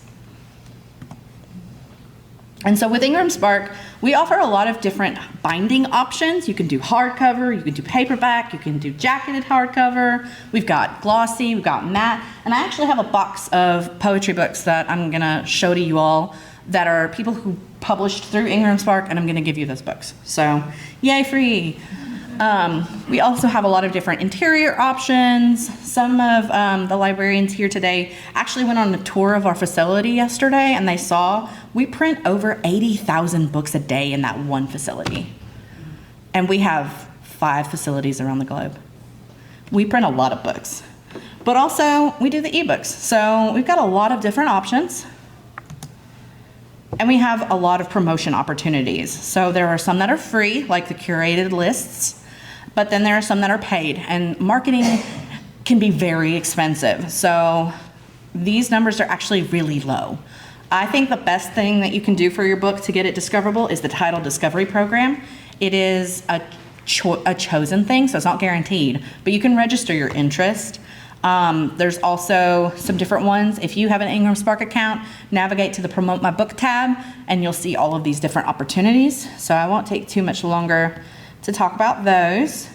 And so with Ingram Spark, we offer a lot of different binding options. You can do hardcover, you can do paperback, you can do jacketed hardcover. We've got glossy, we've got matte, and I actually have a box of poetry books that I'm gonna show to you all that are people who published through Ingram Spark, and I'm gonna give you those books. So, yay, free. We also have a lot of different interior options. Some of the librarians here today actually went on a tour of our facility yesterday, and they saw we print over 80,000 books a day in that one facility. And we have 5 facilities around the globe. We print a lot of books. But also, we do the ebooks. So we've got a lot of different options. And we have a lot of promotion opportunities. So there are some that are free, like the curated lists, but then there are some that are paid, and marketing can be very expensive. So these numbers are actually really low. I think the best thing that you can do for your book to get it discoverable is the Title Discovery Program. It is a a chosen thing, so it's not guaranteed, but you can register your interest. There's also some different ones. If you have an Ingram Spark account, navigate to the Promote My Book tab, and you'll see all of these different opportunities. So I won't take too much longer to talk about those.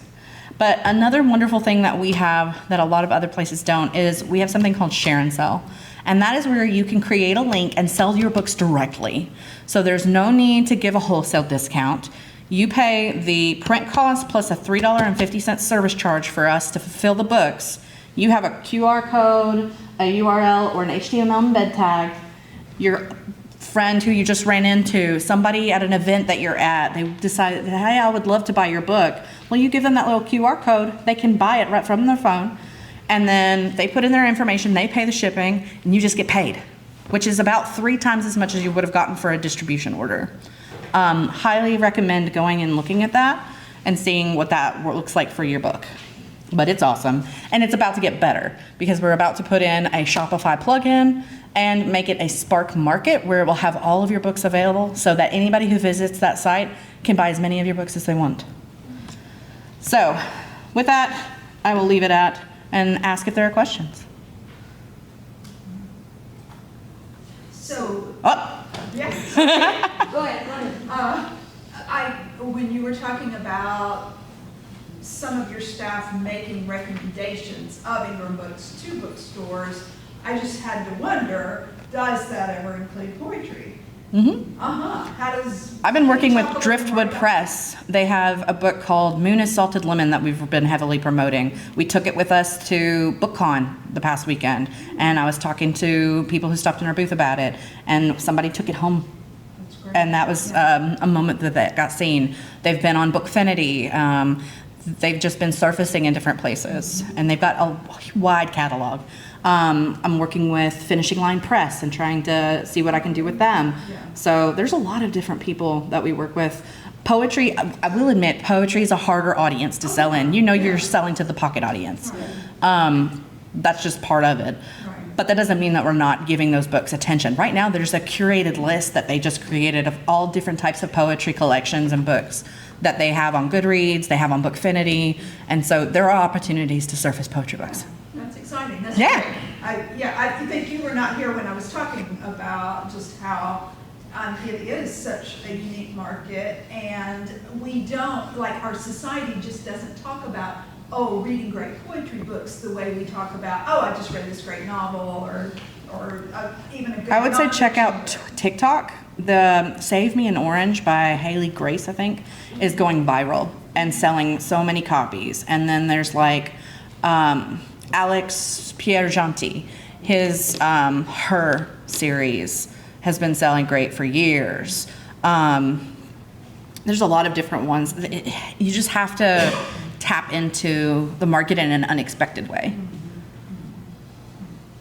But another wonderful thing that we have that a lot of other places don't is we have something called Share and Sell. And that is where you can create a link and sell your books directly. So there's no need to give a wholesale discount. You pay the print cost plus a $3.50 service charge for us to fulfill the books. You have a QR code, a URL, or an HTML embed tag. Your friend who you just ran into, somebody at an event that you're at, they decided, hey, I would love to buy your book. Well, you give them that little QR code, they can buy it right from their phone, and then they put in their information, they pay the shipping, and you just get paid, which is about 3 times as much as you would have gotten for a distribution order. Highly recommend going and looking at that and seeing what that looks like for your book. But it's awesome, and it's about to get better because we're about to put in a Shopify plugin and make it a Spark Market where it will have all of your books available so that anybody who visits that site can buy as many of your books as they want. So with that, I will leave it at and ask if there are questions. So, Oh. yes. Go ahead. When you were talking about some of your staff making recommendations of Ingram books to bookstores, I just had to wonder, does that ever include poetry? Mm-hmm. How does... I've been working with Driftwood Press. They have a book called Moon is Salted Lemon that we've been heavily promoting. We took it with us to BookCon the past weekend, and I was talking to people who stopped in our booth about it, and somebody took it home. And that was a moment that got seen. They've been on Bookfinity. They've just been surfacing in different places, and they've got a wide catalog. I'm working with Finishing Line Press and trying to see what I can do with them. So there's a lot of different people that we work with. Poetry, I will admit, poetry is a harder audience to sell in. You know you're selling to the pocket audience. That's just part of it. But that doesn't mean that we're not giving those books attention. Right now, there's a curated list that they just created of all different types of poetry collections and books that they have on Goodreads, they have on Bookfinity, and so there are opportunities to surface poetry books. That's exciting. That's Yeah. great. I think you were not here when I was talking about just how it is such a unique market, and we don't, like, our society just doesn't talk about, oh, reading great poetry books the way we talk about, oh, I just read this great novel, or even a good I would say check nonfiction out book. TikTok. The Save Me an Orange by Haley Grace, I think, is going viral and selling so many copies. And then there's like Alex Pierre-Gentil. His Her series has been selling great for years. There's a lot of different ones. You just have to tap into the market in an unexpected way.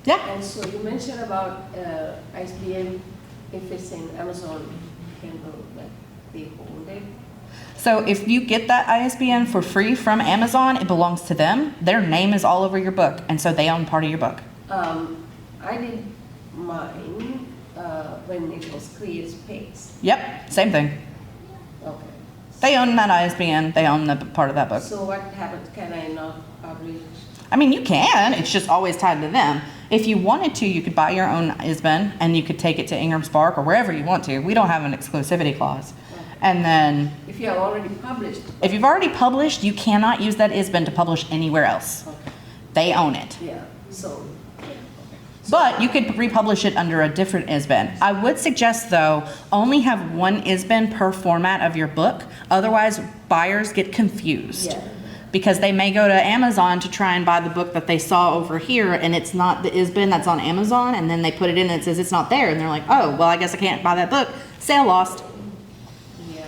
Yeah. And so you mentioned about ISBN, if it's in Amazon, Kindle, that they hold it. So if you get that ISBN for free from Amazon, it belongs to them. Their name is all over your book, and so they own part of your book. I did mine when it was Clear Space. Yep, same thing. Okay. They own that ISBN. They own the part of that book. So what happens? Can I not publish? I mean, you can. It's just always tied to them. If you wanted to, you could buy your own ISBN, and you could take it to Ingram Spark or wherever you want to. We don't have an exclusivity clause. And then If you have already published. if you've already published, you cannot use that ISBN to publish anywhere else. Okay. They own it. Yeah. So. But you could republish it under a different ISBN. I would suggest, though, only have one ISBN per format of your book. Otherwise, buyers get confused. Yeah. Because they may go to Amazon to try and buy the book that they saw over here, and it's not the ISBN that's on Amazon, and then they put it in and it says it's not there, and they're like, oh, well, I guess I can't buy that book. Sale lost. Yeah.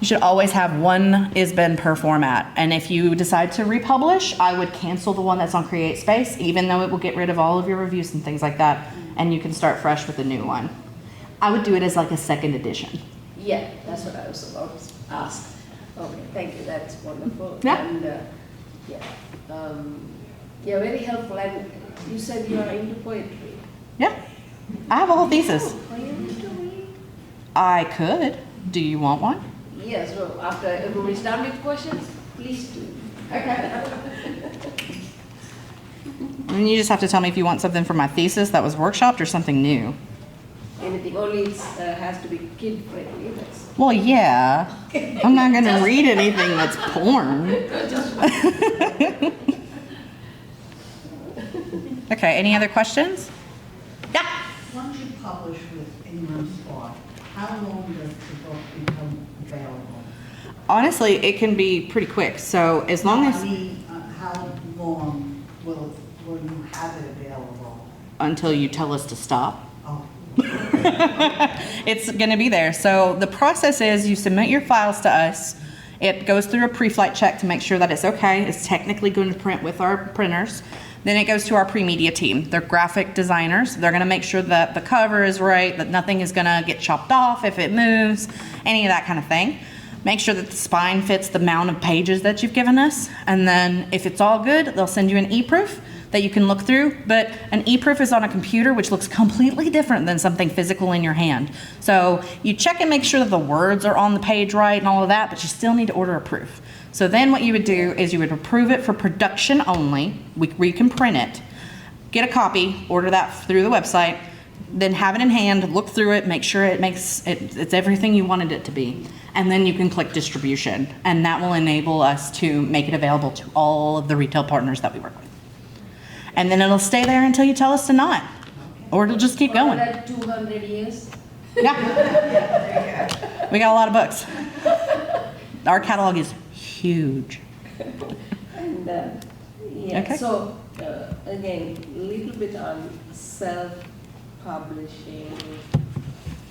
You should always have one ISBN per format. And if you decide to republish, I would cancel the one that's on Create Space, even though it will get rid of all of your reviews and things like that, and you can start fresh with a new one. I would do it as like a second edition. Yeah, that's what I was about to ask. Okay, thank you. That's wonderful. Yeah. And yeah, very helpful. And you said you are into poetry. Yeah. I have a whole thesis. Are you into read? I could. Do you want one? Yes, so after everybody's done with questions, please do. Okay. And you just have to tell me if you want something for my thesis that was workshopped or something new. Anything, only it has to be kid friendly. Well, yeah. I'm not going to read anything that's porn. Okay, any other questions? Yeah. Once you publish with Ingram Spark, how long does the book become available? Honestly, it can be pretty quick. So as long as I mean, how long will you have it available? until you tell us to stop. Oh. It's going to be there. So the process is you submit your files to us. It goes through a pre-flight check to make sure that it's okay. It's technically going to print with our printers. Then it goes to our pre-media team. They're graphic designers. They're going to make sure that the cover is right, that nothing is going to get chopped off if it moves, any of that kind of thing. Make sure that the spine fits the amount of pages that you've given us. And then if it's all good, they'll send you an e-proof that you can look through. But an e-proof is on a computer, which looks completely different than something physical in your hand. So you check and make sure that the words are on the page right and all of that, but you still need to order a proof. So then what you would do is you would approve it for production only. We can print it, get a copy, order that through the website, then have it in hand, look through it, make sure it's everything you wanted it to be. And then you can click distribution, and that will enable us to make it available to all of the retail partners that we work with. And then it'll stay there until you tell us to not, or it'll just keep going. That 200 years. Yeah. We got a lot of books. Our catalog is huge. And yeah, Okay. so again, a little bit on self-publishing,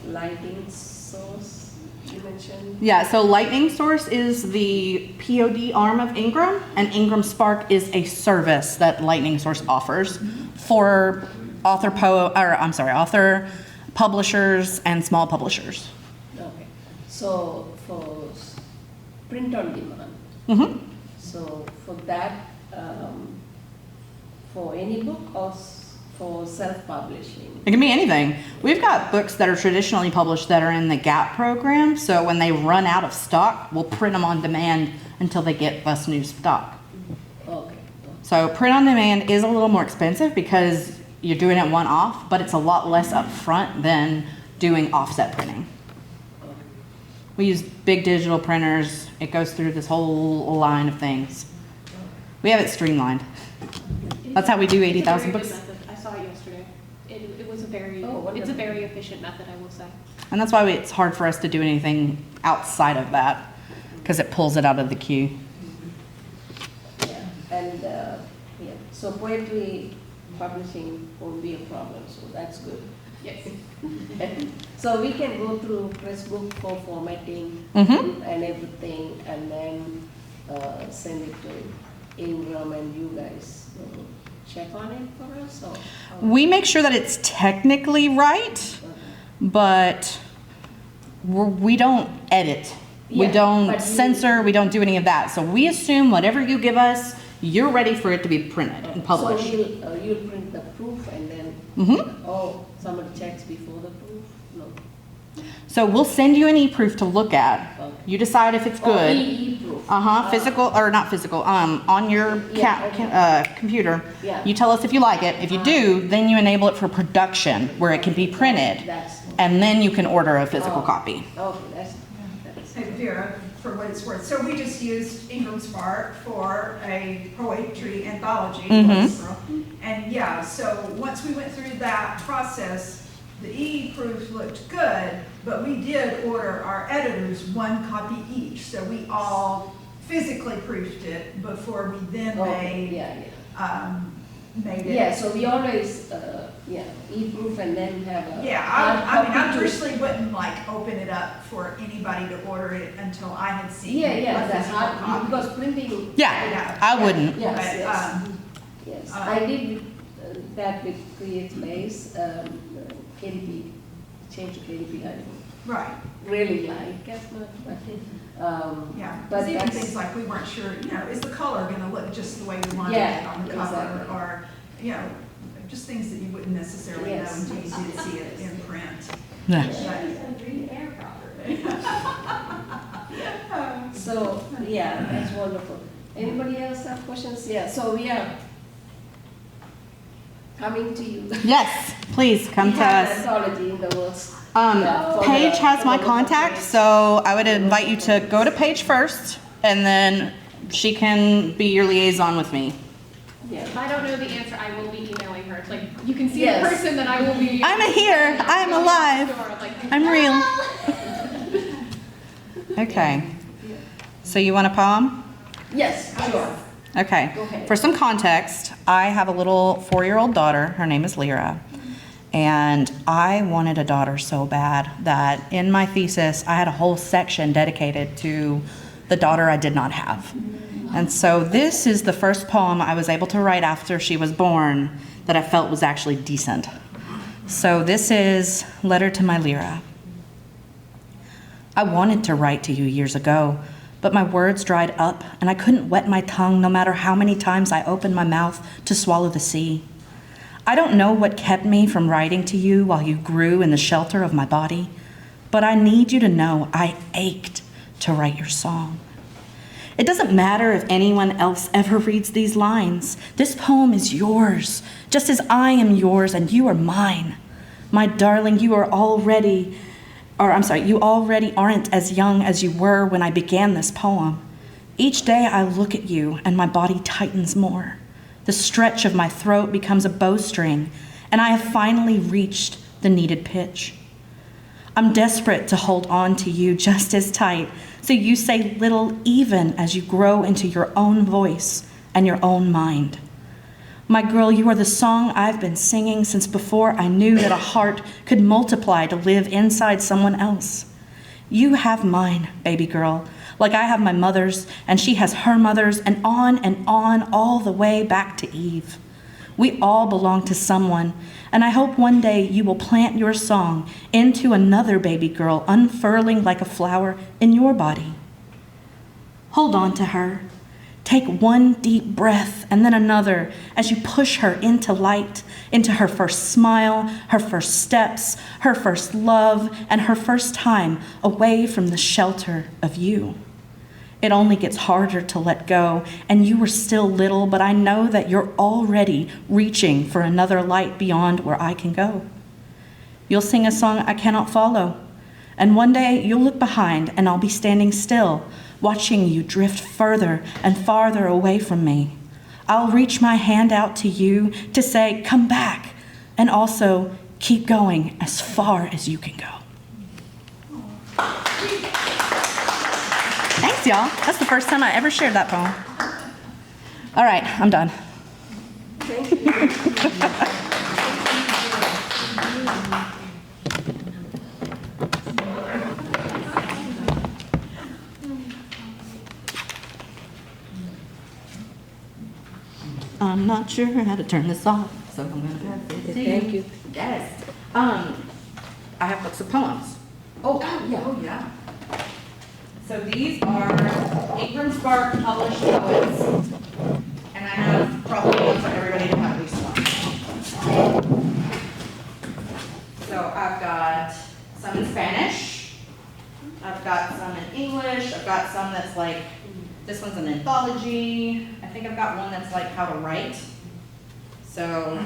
lighting source you mentioned. Yeah, so Lightning Source is the POD arm of Ingram, and Ingram Spark is a service that Lightning Source offers for author publishers and small publishers. Okay, so for print on demand. Mm-hmm. So for that, for any book or for self-publishing? It can be anything. We've got books that are traditionally published that are in the GAP program, so when they run out of stock, we'll print them on demand until they get us new stock. Okay. So print on demand is a little more expensive because you're doing it one-off, but it's a lot less upfront than doing offset printing. We use big digital printers. It goes through this whole line of things. We have it streamlined. That's how we do 80,000 books. I saw it yesterday. It was a very, Oh, it's a very efficient method, I will say. And that's why it's hard for us to do anything outside of that, because it pulls it out of the queue. Yeah, and yeah, so poetry publishing won't be a problem, so that's good. Yes. So we can go through Pressbook for formatting Mm-hmm. and everything, and then send it to Ingram, and you guys check on it for us? Or We make sure that it's technically right, but we don't edit. We Yeah, don't but censor. We don't do any of that. So we assume whatever you give us, you're ready for it to be printed and published. So you'll print the proof and then, somebody checks before the proof? No. So we'll send you an e-proof to look at. Okay. You decide if it's good. E-proof. Physical, or not physical, on your computer. Yeah. You tell us if you like it. If you do, then you enable it for production, where it can be printed, and then you can order a physical copy. Okay, that's. Hey, Vera, for what it's worth. So we just used Ingram Spark for a poetry anthology. And yeah, so once we went through that process, the e-proofs looked good, but we did order our editors one copy each. So we all physically proofed it before we then made it. Yeah, so we always, e-proof and then have a. I mean, I personally wouldn't like open it up for anybody to order it until I had seen a That's physical hard, copy. because printing. I wouldn't. Yes, I did that with Create Space, KDP, change to KDP, I don't really like as much, but. But even things like we weren't sure, is the color gonna look just the way we wanted it on the cover? Or, just things that you wouldn't necessarily know until you did see it in print. So, yeah, that's wonderful. Anybody else have questions? Yeah, so we are coming to you. Yes, please come We to have us. anthology in the works. Paige has my contact, so I would invite you to go to Paige first, and then she can be your liaison with me. Yeah. If I don't know the answer, I will be emailing her. Like, you can see Yes. the person that I will be. I'm here. I'm alive. I'm real. Okay. So you want a poem? Yes, sure. Okay. Go ahead. For some context, I have a little 4-year-old daughter. Her name is Lyra. And I wanted a daughter so bad that in my thesis, I had a whole section dedicated to the daughter I did not have. And so this is the first poem I was able to write after she was born that I felt was actually decent. So this is Letter to My Lyra. I wanted to write to you years ago, but my words dried up and I couldn't wet my tongue no matter how many times I opened my mouth to swallow the sea. I don't know what kept me from writing to you while you grew in the shelter of my body, but I need you to know I ached to write your song. It doesn't matter if anyone else ever reads these lines. This poem is yours, just as I am yours and you are mine. My darling, you already aren't as young as you were when I began this poem. Each day I look at you and my body tightens more. The stretch of my throat becomes a bowstring, and I have finally reached the needed pitch. I'm desperate to hold on to you just as tight, so you say little even as you grow into your own voice and your own mind. My girl, you are the song I've been singing since before I knew that a heart could multiply to live inside someone else. You have mine, baby girl, like I have my mother's, and she has her mother's, and on, all the way back to Eve. We all belong to someone, and I hope one day you will plant your song into another baby girl unfurling like a flower in your body. Hold on to her. Take one deep breath and then another as you push her into light, into her first smile, her first steps, her first love, and her first time away from the shelter of you. It only gets harder to let go, and you are still little, but I know that you're already reaching for another light beyond where I can go. You'll sing a song I cannot follow, and one day you'll look behind and I'll be standing still, watching you drift further and farther away from me. I'll reach my hand out to you to say, come back, and also keep going as far as you can go. Thanks, y'all. That's the first time I ever shared that poem. All right, I'm done. Thank you. I'm not sure how to turn this off, so I'm gonna pass it to you. Thank you. Yes. I have books of poems. Oh, yeah. Oh, yeah. So these are Ingram Spark published poets, and I have probably one for everybody to have at least one. So I've got some in Spanish, I've got some in English, I've got some that's like, this one's an anthology, I think I've got one that's like how to write. So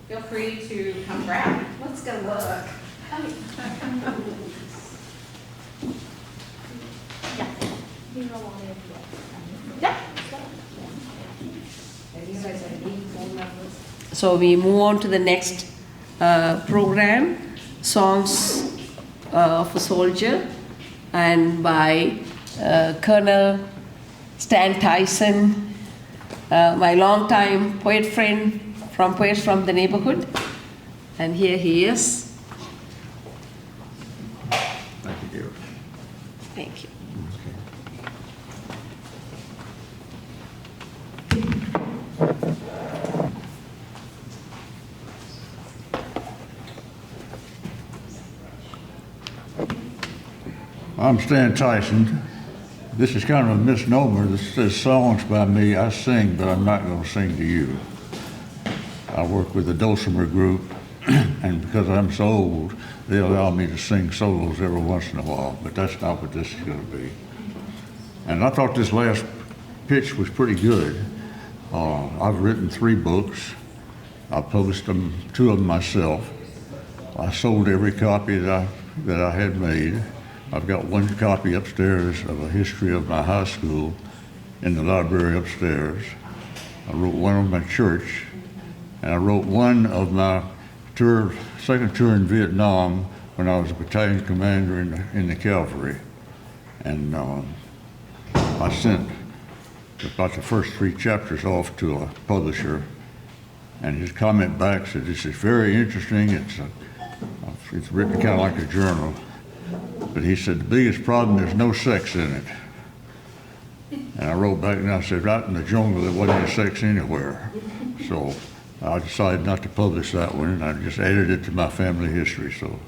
feel free to come grab. What's gonna work? So we move on to the next program, Songs of a Soldier, and by Colonel Stan Tyson, my longtime poet friend from Poets from the Neighborhood. And here he is. Thank you, dear. Thank you. I'm Stan Tyson. This is kind of a misnomer. This says songs by me. I sing, but I'm not going to sing to you. I work with the Dulcimer group, and because I'm so old, they allow me to sing solos every once in a while, but that's not what this is going to be. And I thought this last pitch was pretty good. I've written 3 books. I published them, 2 of them myself. I sold every copy that I had made. I've got 1 copy upstairs of a history of my high school in the library upstairs. I wrote 1 of my church, and I wrote 1 of my second tour in Vietnam when I was a battalion commander in the cavalry. And I sent about the first 3 chapters off to a publisher, and his comment back said, "This is very interesting. It's written kind of like a journal." But he said, "The biggest problem, there's no sex in it." And I wrote back and I said, "Right in the jungle, there wasn't any sex anywhere." So I decided not to publish that one, and I just added it to my family history. So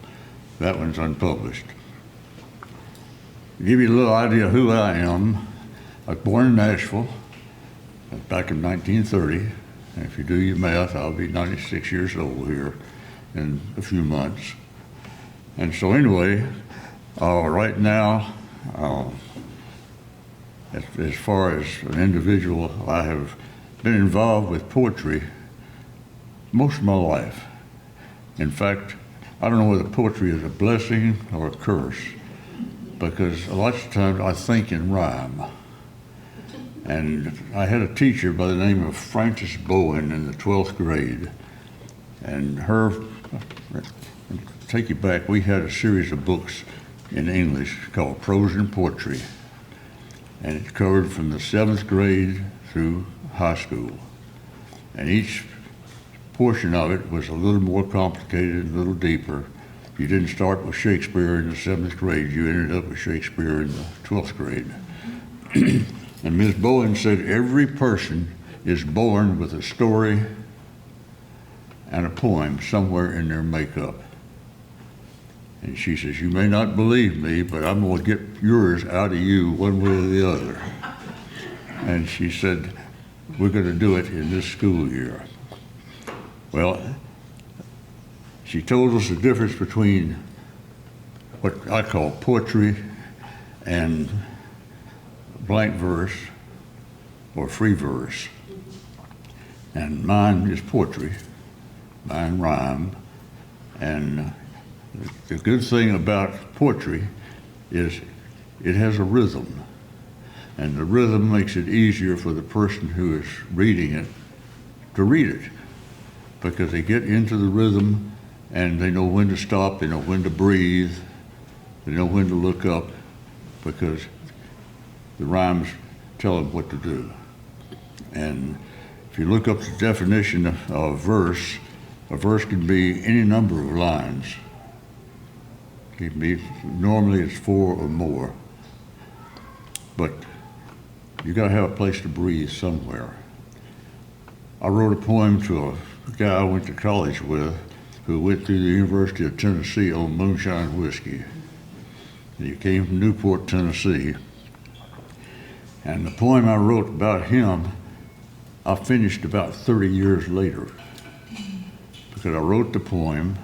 that one's unpublished. To give you a little idea of who I am, I was born in Nashville back in 1930. And if you do your math, I'll be 96 years old here in a few months. And so anyway, right now, as far as an individual, I have been involved with poetry most of my life. In fact, I don't know whether poetry is a blessing or a curse, because a lot of times I think in rhyme. And I had a teacher by the name of Frances Bowen in the 12th grade, and take you back, we had a series of books in English called Prose and Poetry, and it covered from the 7th grade through high school. And each portion of it was a little more complicated, a little deeper. If you didn't start with Shakespeare in the 7th grade, you ended up with Shakespeare in the 12th grade. And Ms. Bowen said every person is born with a story and a poem somewhere in their makeup. And she says, "You may not believe me, but I'm going to get yours out of you one way or the other." And she said, "We're going to do it in this school year." Well, she told us the difference between what I call poetry and blank verse or free verse. And mine is poetry, mine rhyme. And the good thing about poetry is it has a rhythm. And the rhythm makes it easier for the person who is reading it to read it, because they get into the rhythm and they know when to stop, they know when to breathe, they know when to look up, because the rhymes tell them what to do. And if you look up the definition of a verse can be any number of lines. It can be, normally it's 4 or more. But you gotta have a place to breathe somewhere. I wrote a poem to a guy I went to college with who went through the University of Tennessee on moonshine whiskey. And he came from Newport, Tennessee. And the poem I wrote about him, I finished about 30 years later, because I wrote the poem,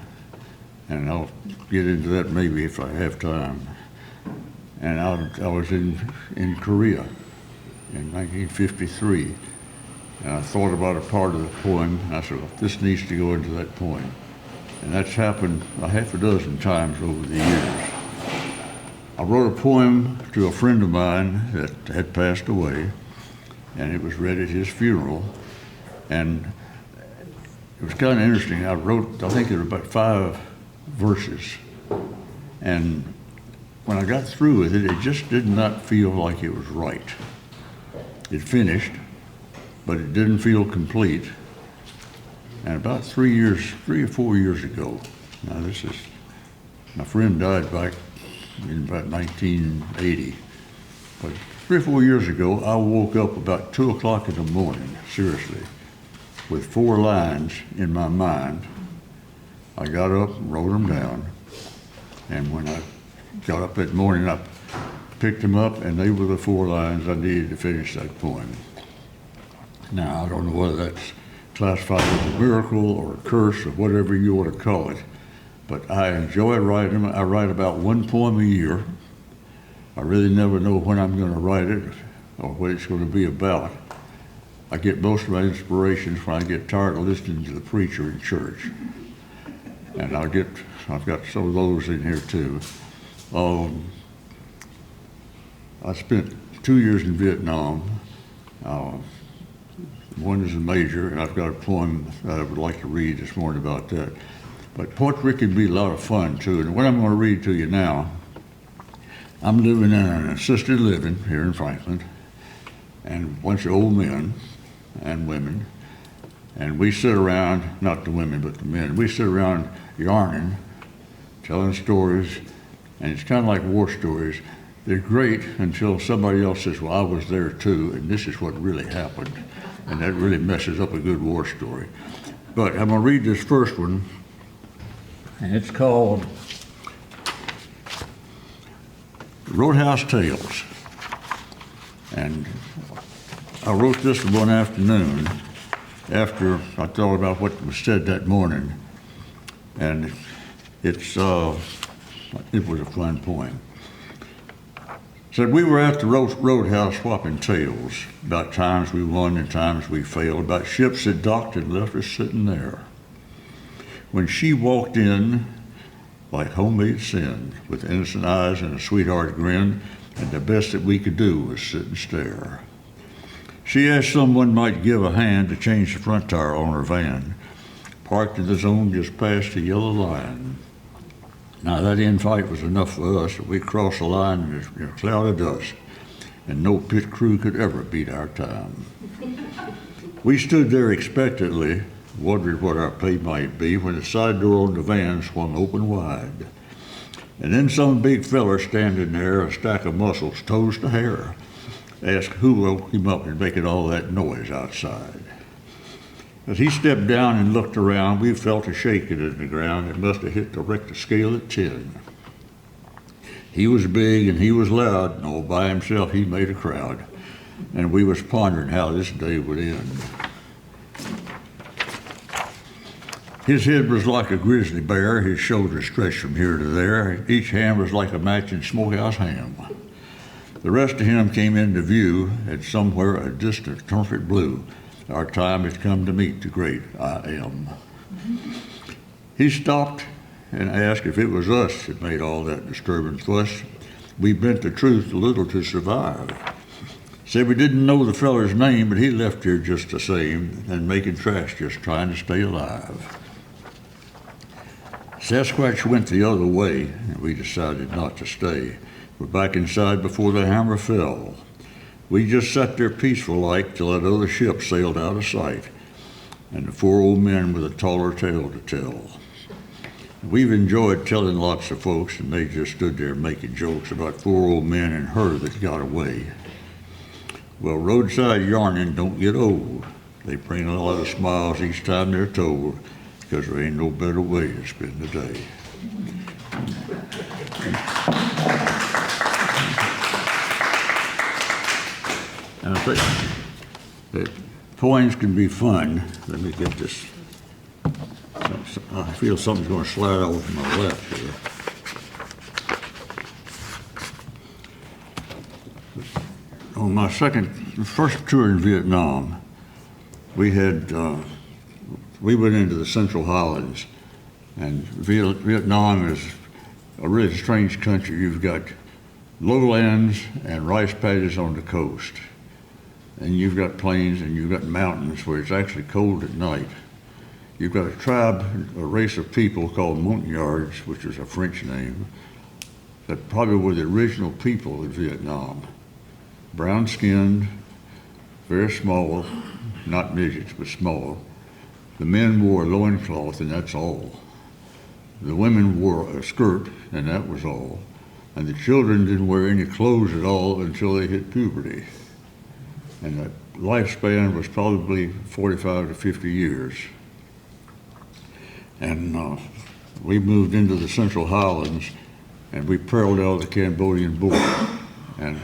and I'll get into that maybe if I have time. And I was in Korea in 1953, and I thought about a part of the poem, and I said, well, this needs to go into that poem. And that's happened a half a dozen times over the years. I wrote a poem to a friend of mine that had passed away, and it was read at his funeral. And it was kind of interesting. I think there were about 5 verses. And when I got through with it, it just did not feel like it was right. It finished, but it didn't feel complete. And about 3 or 4 years ago, now my friend died back in about 1980. But 3 or 4 years ago, I woke up about 2 o'clock in the morning, seriously, with 4 lines in my mind. I got up and wrote them down. And when I got up that morning, I picked them up, and they were the 4 lines I needed to finish that poem. Now, I don't know whether that's classified as a miracle or a curse or whatever you want to call it, but I enjoy writing them. I write about 1 poem a year, I really never know when I'm going to write it or what it's going to be about. I get most of my inspirations when I get tired of listening to the preacher in church. And I've got some of those in here too. I spent 2 years in Vietnam. One is a major, and I've got a poem that I would like to read this morning about that. But poetry can be a lot of fun too. And what I'm going to read to you now, I'm living in an assisted living here in Franklin, and a bunch of old men and women, and we sit around, not the women, but the men, we sit around yarning, telling stories, and it's kind of like war stories. They're great until somebody else says, well, I was there too, and this is what really happened. And that really messes up a good war story. But I'm going to read this first one, and it's called Roadhouse Tales. And I wrote this one afternoon after I thought about what was said that morning, and it was a fun poem. Said we were at the roadhouse swapping tales about times we won and times we failed, about ships that docked and left us sitting there. When she walked in like homemade sin, with innocent eyes and a sweetheart grin, and the best that we could do was sit and stare. She asked someone might give a hand to change the front tire on her van, parked in the zone just past the yellow line. Now that invite was enough for us. We crossed the line in a cloud of dust, and no pit crew could ever beat our time. We stood there expectantly, wondering what our pay might be, when the side door on the van swung open wide. And then some big feller standing there, a stack of muscles, toes to hair, asked who woke him up and making all that noise outside. As he stepped down and looked around, we felt a shaking in the ground. It must have hit the Richter scale at 10. He was big and he was loud, and all by himself he made a crowd. And we was pondering how this day would end. His head was like a grizzly bear, his shoulders stretched from here to there. Each hand was like a matching smokehouse ham. The rest of him came into view at somewhere a distant trumpet blew. Our time has come to meet the great I Am. He stopped and asked if it was us that made all that disturbing fuss. We bent the truth a little to survive. Said we didn't know the feller's name, but he left here just the same, and making tracks just trying to stay alive. Sasquatch went the other way, and we decided not to stay. We're back inside before the hammer fell. We just sat there peaceful-like till that other ship sailed out of sight, and the 4 old men with a taller tale to tell. We've enjoyed telling lots of folks, and they just stood there making jokes about 4 old men and her that got away. Well, roadside yarning don't get old. They bring a lot of smiles each time they're told, because there ain't no better way to spend the day. I think that poems can be fun. Let me get this. I feel something's going to slide over to my left here. On my first tour in Vietnam, we went into the Central Highlands, and Vietnam is a really strange country. You've got lowlands and rice paddies on the coast. And you've got plains and you've got mountains where it's actually cold at night. You've got a tribe, a race of people called Montagnards, which is a French name, that probably were the original people in Vietnam. Brown-skinned, very small, not midgets, but small. The men wore a loincloth, and that's all. The women wore a skirt, and that was all. And the children didn't wear any clothes at all until they hit puberty. And that lifespan was probably 45 to 50 years. And we moved into the Central Highlands, and we paralleled the Cambodian border. And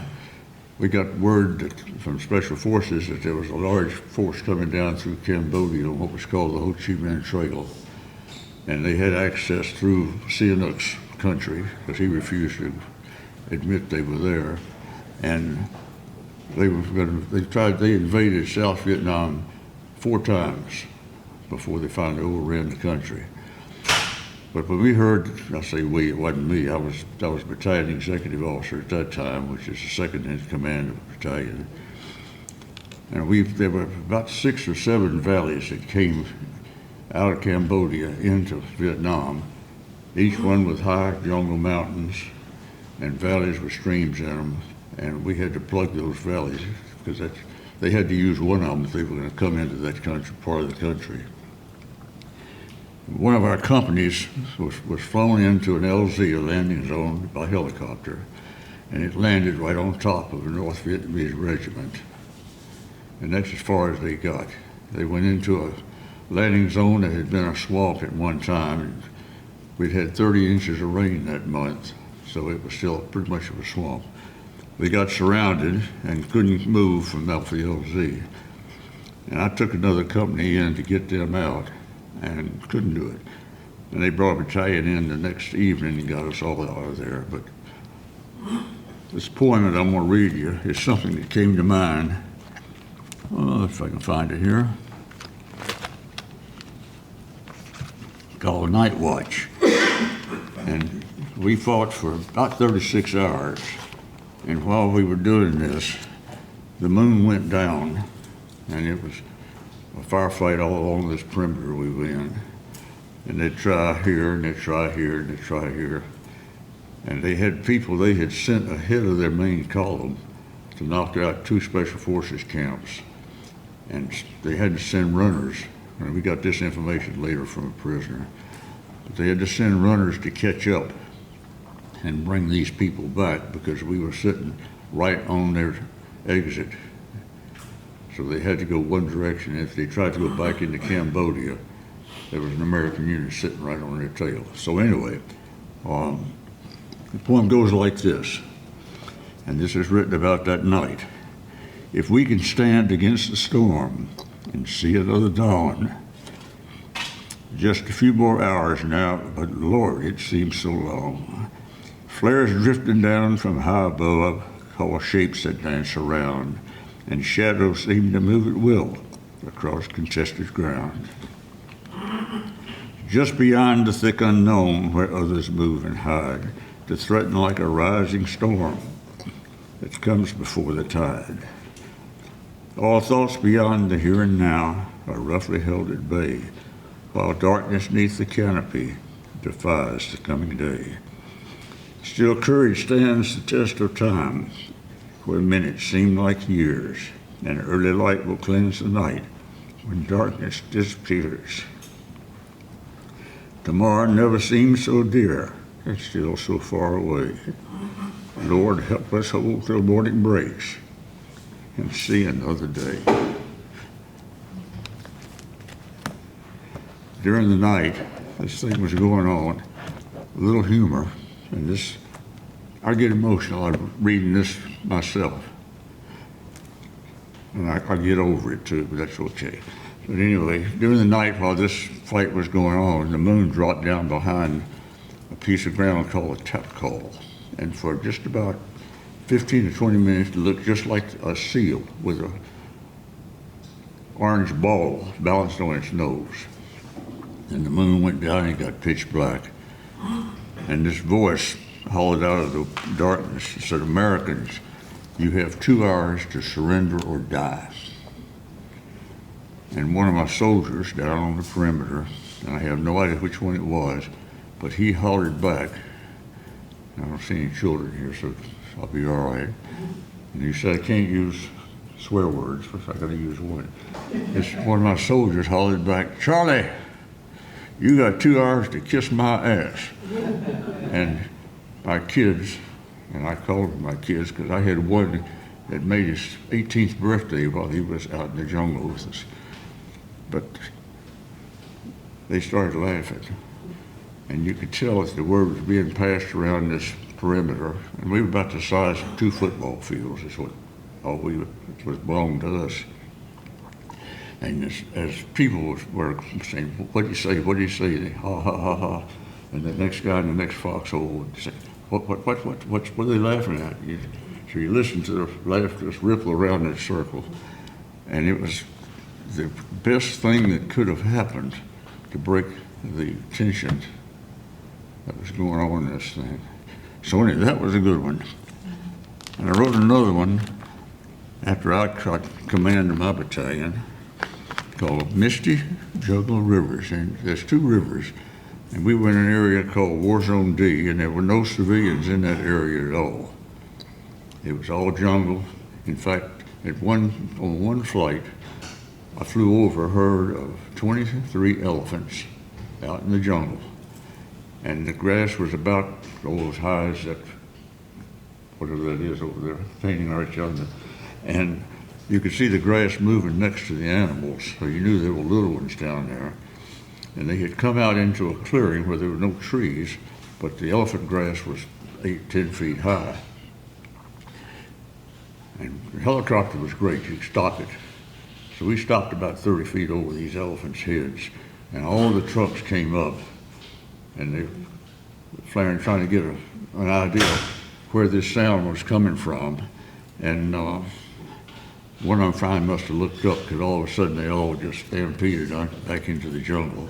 we got word from Special Forces that there was a large force coming down through Cambodia on what was called the Ho Chi Minh Trail. And they had access through Sihanouk's country, because he refused to admit they were there. And they invaded South Vietnam 4 times before they finally overran the country. But when we heard, I say we, it wasn't me, I was battalion executive officer at that time, which is the second in command of the battalion. And there were about 6 or 7 valleys that came out of Cambodia into Vietnam, each one with high jungle mountains and valleys with streams in them. And we had to plug those valleys because they had to use one of them if they were going to come into that country, part of the country. One of our companies was flown into an LZ, a landing zone, by helicopter, and it landed right on top of a North Vietnamese regiment. And that's as far as they got. They went into a landing zone that had been a swamp at one time. And we'd had 30 inches of rain that month, so it was still pretty much of a swamp. They got surrounded and couldn't move from off the LZ. And I took another company in to get them out and couldn't do it. And they brought a battalion in the next evening and got us all out of there. But this poem that I'm going to read you is something that came to mind. Oh, if I can find it here. Called Night Watch. And we fought for about 36 hours. And while we were doing this, the moon went down, and it was a firefight all along this perimeter we were in. And they'd try here, and they'd try here, and they'd try here. And they had people they had sent ahead of their main column to knock out 2 special forces camps. And they had to send runners, and we got this information later from a prisoner, but they had to send runners to catch up and bring these people back because we were sitting right on their exit. So they had to go one direction. If they tried to go back into Cambodia, there was an American unit sitting right on their tail. So anyway, the poem goes like this, and this is written about that night. If we can stand against the storm and see another dawn, just a few more hours now, but Lord, it seems so long. Flares drifting down from high above call shapes that dance around, and shadows seem to move at will across contested ground. Just beyond the thick unknown where others move and hide, to threaten like a rising storm that comes before the tide. All thoughts beyond the here and now are roughly held at bay, while darkness neath the canopy defies the coming day. Still courage stands the test of time, where minutes seem like years, and early light will cleanse the night when darkness disappears. Tomorrow never seems so dear, and still so far away. Lord, help us hold till morning breaks and see another day. During the night, this thing was going on, a little humor, and this, I get emotional. I'm reading this myself. And I get over it too, but that's okay. But anyway, during the night while this fight was going on, the moon dropped down behind a piece of ground called a tapcall. And for just about 15 to 20 minutes, it looked just like a seal with a orange ball balanced on its nose. And the moon went down and got pitch black. And this voice hollered out of the darkness. It said, Americans, you have 2 hours to surrender or die. And one of my soldiers down on the perimeter, and I have no idea which one it was, but he hollered back. I don't see any children here, so I'll be all right. And he said, I can't use swear words, but I gotta use one. One of my soldiers hollered back, Charlie, you got 2 hours to kiss my ass. And my kids, and I called them my kids because I had one that made his 18th birthday while he was out in the jungle with us. But they started laughing. And you could tell that the word was being passed around this perimeter. And we were about the size of 2 football fields, is what was belonged to us. And as people were saying, what do you say, what do you say? They, ha, ha, ha, ha. And the next guy in the next foxhole would say, what are they laughing at? So you listen to the laugh just ripple around that circle. And it was the best thing that could have happened to break the tension that was going on in this thing. So anyway, that was a good one. And I wrote another one after I got command of my battalion called Misty Jungle Rivers. And there's two rivers. And we were in an area called War Zone D, and there were no civilians in that area at all. It was all jungle. In fact, on one flight, I flew over a herd of 23 elephants out in the jungle. And the grass was about as high as that, whatever that is over there, painting right yonder. And you could see the grass moving next to the animals, so you knew there were little ones down there. And they had come out into a clearing where there were no trees, but the elephant grass was 8-10 feet high. And the helicopter was great, you could stop it. So we stopped about 30 feet over these elephants' heads, and all the trucks came up, and they were flaring, trying to get an idea where this sound was coming from. And one of them finally must have looked up, because all of a sudden they all just stampeded back into the jungle.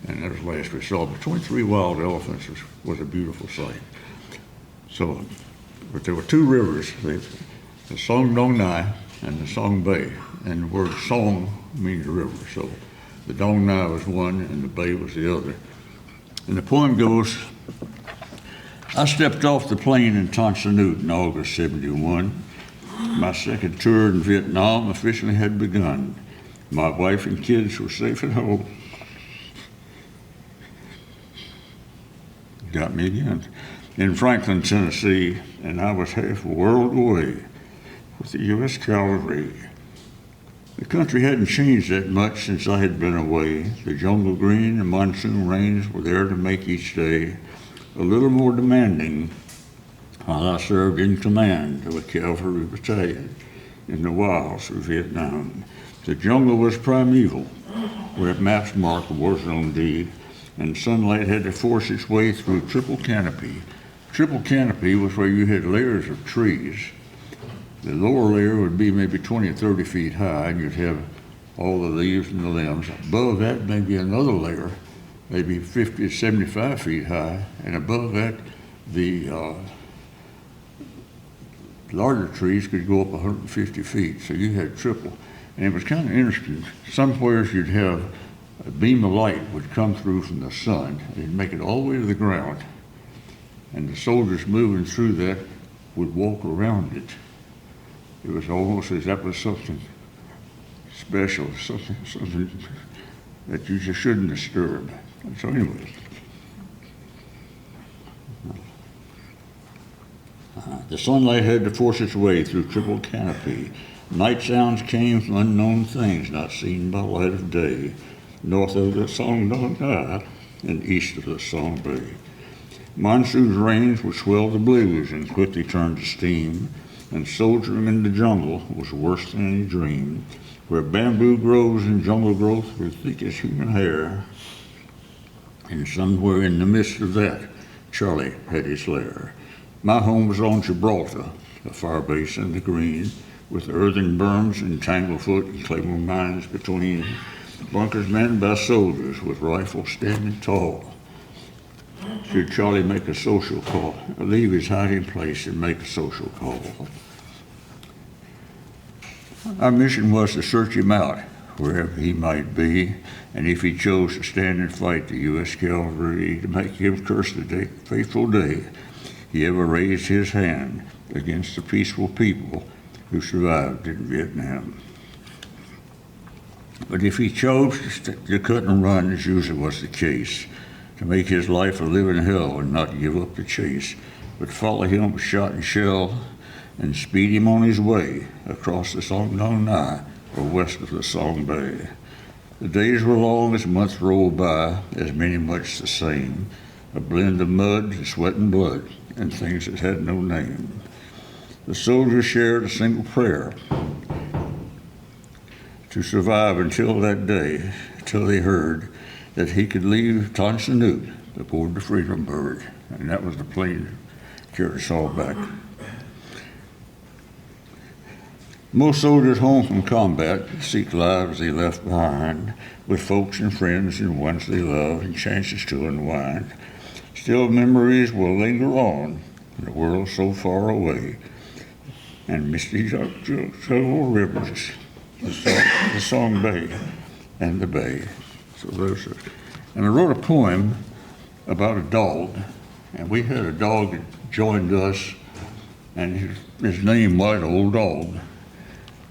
And that was the last we saw. But 23 wild elephants was a beautiful sight. So, but there were two rivers, the Song Dong Nai and the Song Bay. And the word song means river. So the Dong Nai was one and the Bay was the other. And the poem goes, I stepped off the plane in Tan Son Nhut in August '71. My second tour in Vietnam officially had begun. My wife and kids were safe at home. Got me again. In Franklin, Tennessee, and I was half a world away with the U.S. Cavalry. The country hadn't changed that much since I had been away. The jungle green and monsoon rains were there to make each day a little more demanding while I served in command of a cavalry battalion in the wilds of Vietnam. The jungle was primeval, where maps marked War Zone D, and sunlight had to force its way through triple canopy. Triple canopy was where you had layers of trees. The lower layer would be maybe 20 or 30 feet high, and you'd have all the leaves and the limbs. Above that, maybe another layer, maybe 50 to 75 feet high, and above that, the larger trees could go up 150 feet, so you had triple. And it was kind of interesting. Somewhere you'd have a beam of light would come through from the sun, and it'd make it all the way to the ground, and the soldiers moving through that would walk around it. It was almost as that was something special, something that you just shouldn't disturb. And so anyway, the sunlight had to force its way through triple canopy. Night sounds came from unknown things not seen by light of day, north of the Song Dong Nai and east of the Song Bay. Monsoon's rains would swell the blues and quickly turn to steam, and soldiering in the jungle was worse than any dream, where bamboo grows and jungle growth were thick as human hair. And somewhere in the midst of that, Charlie had his lair. My home was on Gibraltar, a fire base in the green, with earthen berms and tanglefoot and claymore mines between, bunkers manned by soldiers with rifles standing tall. Should Charlie make a social call, leave his hiding place and make a social call? Our mission was to search him out, wherever he might be, and if he chose to stand and fight the U.S. Cavalry, to make him curse the fateful day he ever raised his hand against the peaceful people who survived in Vietnam. But if he chose to cut and run, as usually was the case, to make his life a living hell and not give up the chase, but follow him with shot and shell and speed him on his way across the Song Dong Nai or west of the Song Bay. The days were long as months rolled by, as many much the same, a blend of mud and sweat and blood and things that had no name. The soldiers shared a single prayer to survive until that day, till they heard that he could leave Tan Son Nhut aboard the Freedom Bird. And that was the plane carried us all back. Most soldiers home from combat seek lives they left behind, with folks and friends and ones they love, and chances to unwind. Still memories will linger on in a world so far away, and misty jungle rivers, the song bay, and the bay. So there's a, and I wrote a poem about a dog, and we had a dog that joined us, and his name was Old Dog.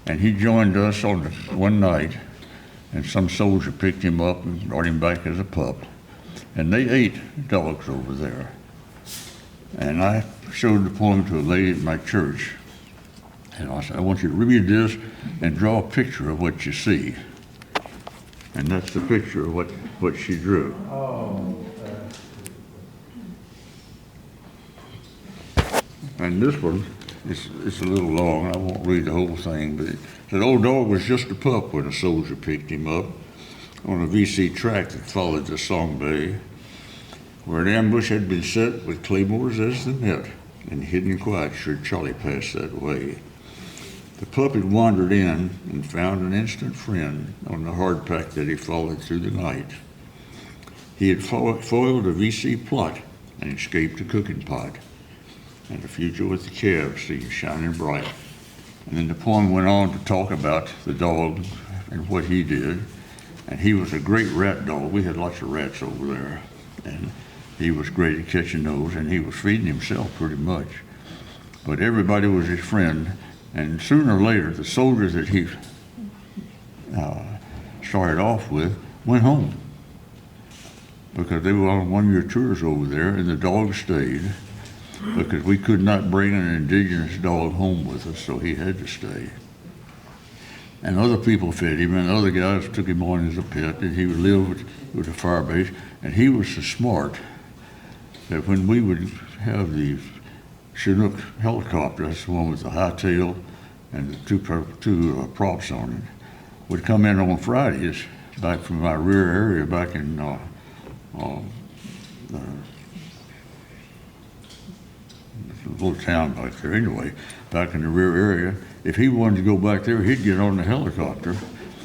And he joined us on one night, and some soldier picked him up and brought him back as a pup. And they ate dogs over there. And I showed the poem to a lady at my church. And I said, I want you to read this and draw a picture of what you see. And that's the picture of what she drew. And this one, it's a little long. I won't read the whole thing, but that Old Dog was just a pup when a soldier picked him up on a VC track that followed the Song Bay, where an ambush had been set with claymores as the net, and hidden quiet should Charlie pass that way. The pup had wandered in and found an instant friend on the hard pack that he followed through the night. He had foiled a VC plot and escaped a cooking pot, and the future with the calves seemed shining bright. And then the poem went on to talk about the dog and what he did. And he was a great rat dog. We had lots of rats over there. And he was great at catching those, and he was feeding himself pretty much. But everybody was his friend. And sooner or later, the soldiers that he started off with went home, because they were on one-year tours over there, and the dog stayed, because we could not bring an indigenous dog home with us, so he had to stay. And other people fed him, and other guys took him on as a pet, and he would live with the fire base. And he was so smart that when we would have the Chinook helicopter, that's the one with the high tail and the two props on it, would come in on Fridays back from my rear area back in a little town back there anyway, back in the rear area. If he wanted to go back there, he'd get on the helicopter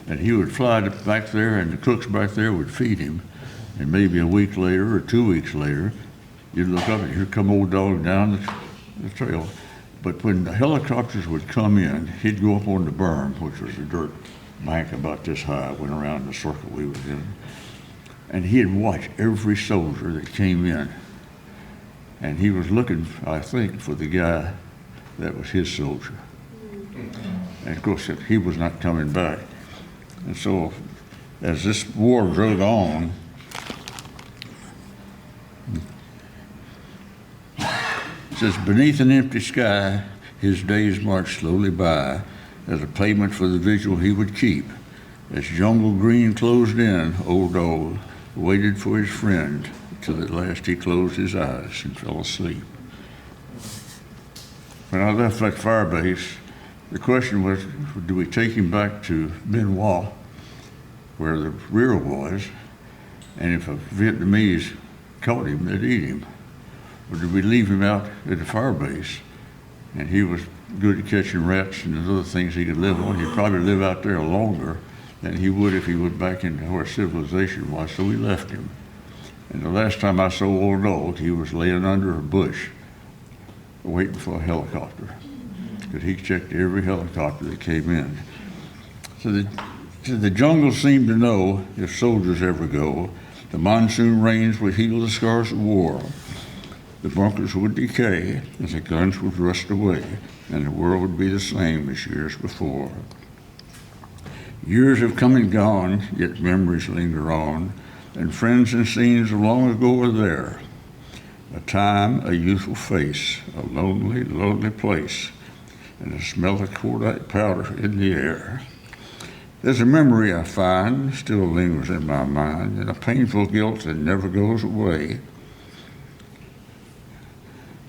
and he would fly back there, and the cooks back there would feed him. And maybe a week later or 2 weeks later, you'd look up and here come Old Dog down the trail. But when the helicopters would come in, he'd go up on the berm, which was a dirt bank about this high, went around the circle we was in. And he'd watch every soldier that came in. And he was looking, I think, for the guy that was his soldier. And of course, he was not coming back. And so, as this war drove on, it says, beneath an empty sky, his days marched slowly by, as a payment for the vigil he would keep. As jungle green closed in, Old Dog waited for his friend, till at last he closed his eyes and fell asleep. When I left that fire base, the question was, do we take him back to Benoit, where the rear was, and if a Vietnamese caught him, they'd eat him? Or did we leave him out at the fire base, and he was good at catching rats and other things he could live on? He'd probably live out there longer than he would if he went back into where civilization was, so we left him. And the last time I saw Old Dog, he was laying under a bush waiting for a helicopter, because he checked every helicopter that came in. So the jungle seemed to know, if soldiers ever go, the monsoon rains would heal the scars of war. The bunkers would decay as the guns would rust away, and the world would be the same as years before. Years have come and gone, yet memories linger on, and friends and scenes of long ago are there. A time, a youthful face, a lonely, lonely place, and the smell of cordite powder in the air. There's a memory I find still lingers in my mind, and a painful guilt that never goes away.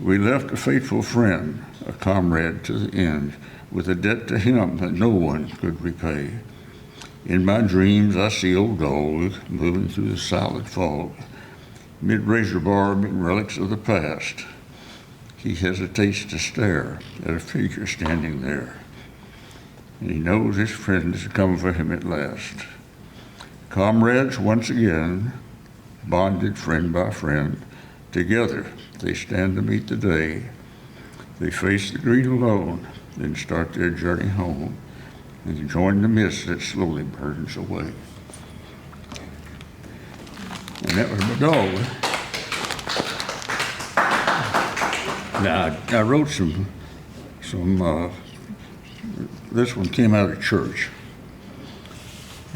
We left a faithful friend, a comrade to the end, with a debt to him that no one could repay. In my dreams, I see Old Dog moving through the silent fog, mid razor barb and relics of the past. he hesitates to stare at a figure standing there. And he knows his friend is coming for him at last. Comrades, once again, bonded friend by friend, together they stand to meet the day. They face the greed alone, then start their journey home, and join the mist that slowly burns away. And that was my dog. Now, I wrote some, this one came out of church.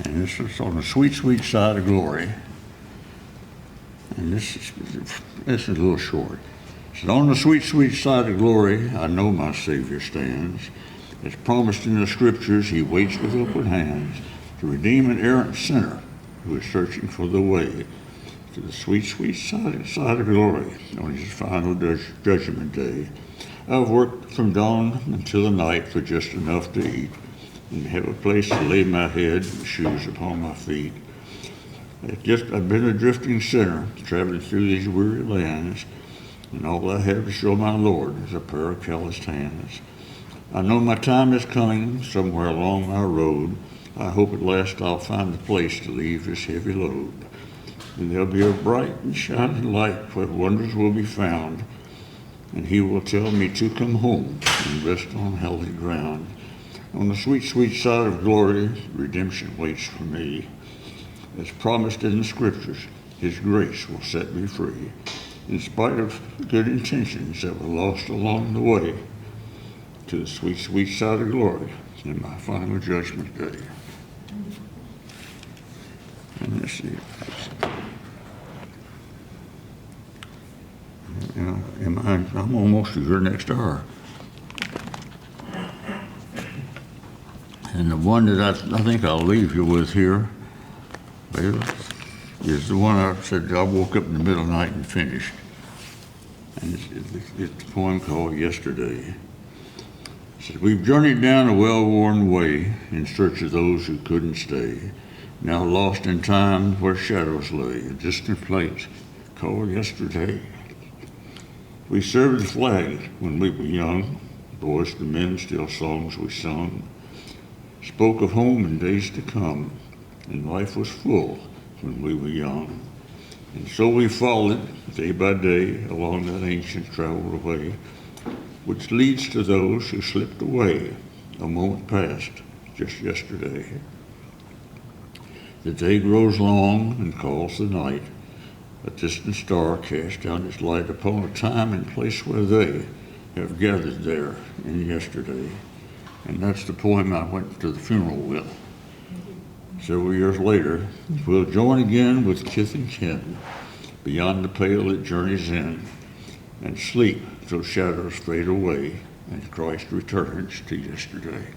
And this is on the sweet, sweet side of glory. And this is a little short. It says, on the sweet, sweet side of glory, I know my Savior stands. As promised in the scriptures, he waits with open hands to redeem an errant sinner who is searching for the way to the sweet, sweet side of glory on his final judgment day. I've worked from dawn until the night for just enough to eat and have a place to lay my head and shoes upon my feet. I've been a drifting sinner, traveling through these weary lands, and all I have to show my Lord is a pair of calloused hands. I know my time is coming somewhere along my road. I hope at last I'll find a place to leave this heavy load. And there'll be a bright and shining light where wonders will be found, and he will tell me to come home and rest on healthy ground. On the sweet, sweet side of glory, redemption waits for me. As promised in the scriptures, his grace will set me free, in spite of good intentions that were lost along the way, to the sweet, sweet side of glory in my final judgment day. And let's see. I'm almost to your next hour. And the one that I think I'll leave you with here, well, is the one I said I woke up in the middle of the night and finished. And it's a poem called Yesterday. It says, we've journeyed down a well-worn way in search of those who couldn't stay, now lost in time where shadows lay, a distant place called yesterday. We served the flag when we were young, voiced the men still songs we sung, spoke of home and days to come, and life was full when we were young. And so we followed day by day along that ancient traveled way, which leads to those who slipped away a moment past just yesterday. The day grows long and calls the night. A distant star casts down its light upon a time and place where they have gathered there in yesterday. And that's the poem I went to the funeral with. Several years later, we'll join again with kith and kin, beyond the pale that journeys in, and sleep till shadows fade away and Christ returns to yesterday.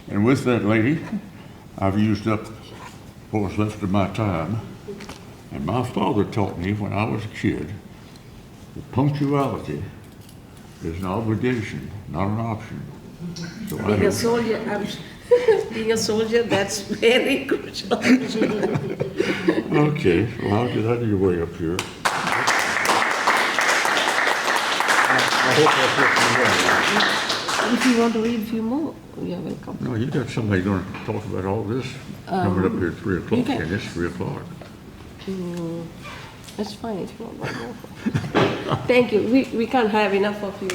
And with that, lady, I've used up what was left of my time. And my father taught me when I was a kid that punctuality is an obligation, not an option. So Being a soldier, being a soldier, that's very crucial. Okay, well, I'll get out of your way up here. I hope that's what you want. If you want to read a few more, you're welcome. No, you got somebody going to talk about all this coming up here at 3 o'clock, okay. and it's 3 o'clock. That's fine if you want one more. Thank you. We can't have enough of you.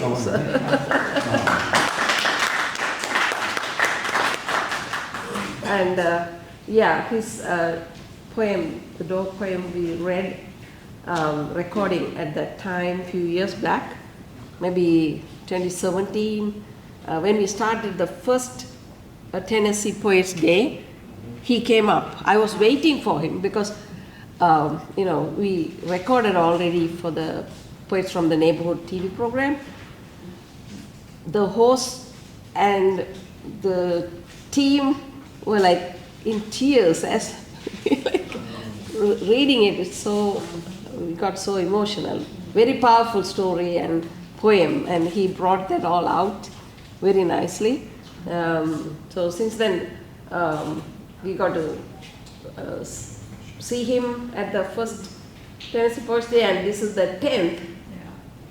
And yeah, his poem, the dog poem we read, recording at that time, few years back, maybe 2017, when we started the first Tennessee Poets Day, he came up. I was waiting for him because, we recorded already for the Poets from the Neighborhood TV program. The host and the team were like in tears as like reading it. We got so emotional. Very powerful story and poem, and he brought that all out very nicely. So since then, we got to see him at the first Tennessee Poets Day, and this is the 10th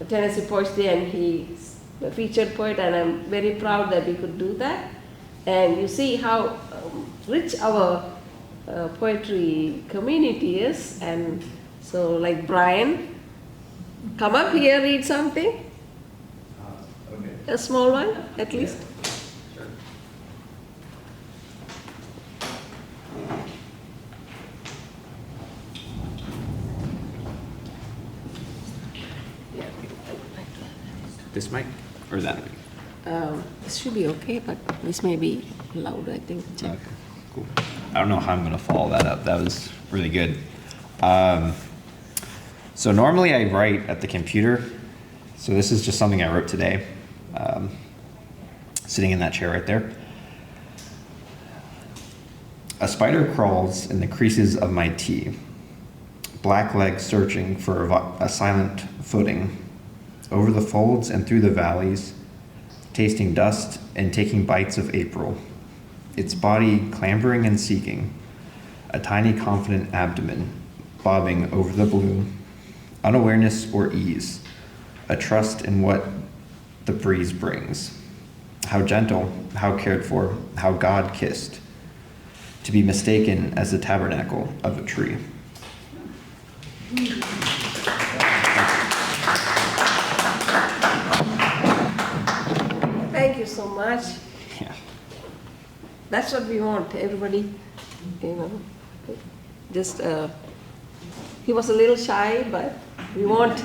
Tennessee Poetry, and he's a featured poet, and I'm very proud that we could do that. And you see how rich our poetry community is. And so, like Brian, come up here, read something. Okay. A small one, at least. Sure. This mic or that mic? This should be okay, but this may be loud, I think. Okay, cool. I don't know how I'm gonna follow that up. That was really good. So normally I write at the computer. So this is just something I wrote today, sitting in that chair right there. A spider crawls in the creases of my tea, black legs searching for a silent footing, over the folds and through the valleys, tasting dust and taking bites of April, its body clambering and seeking, a tiny confident abdomen bobbing over the blue, unawareness or ease, a trust in what the breeze brings. How gentle, how cared for, how God kissed, to be mistaken as the tabernacle of a tree. Thank you so much. Yeah. That's what we want, everybody, you know. Just, he was a little shy, but we want,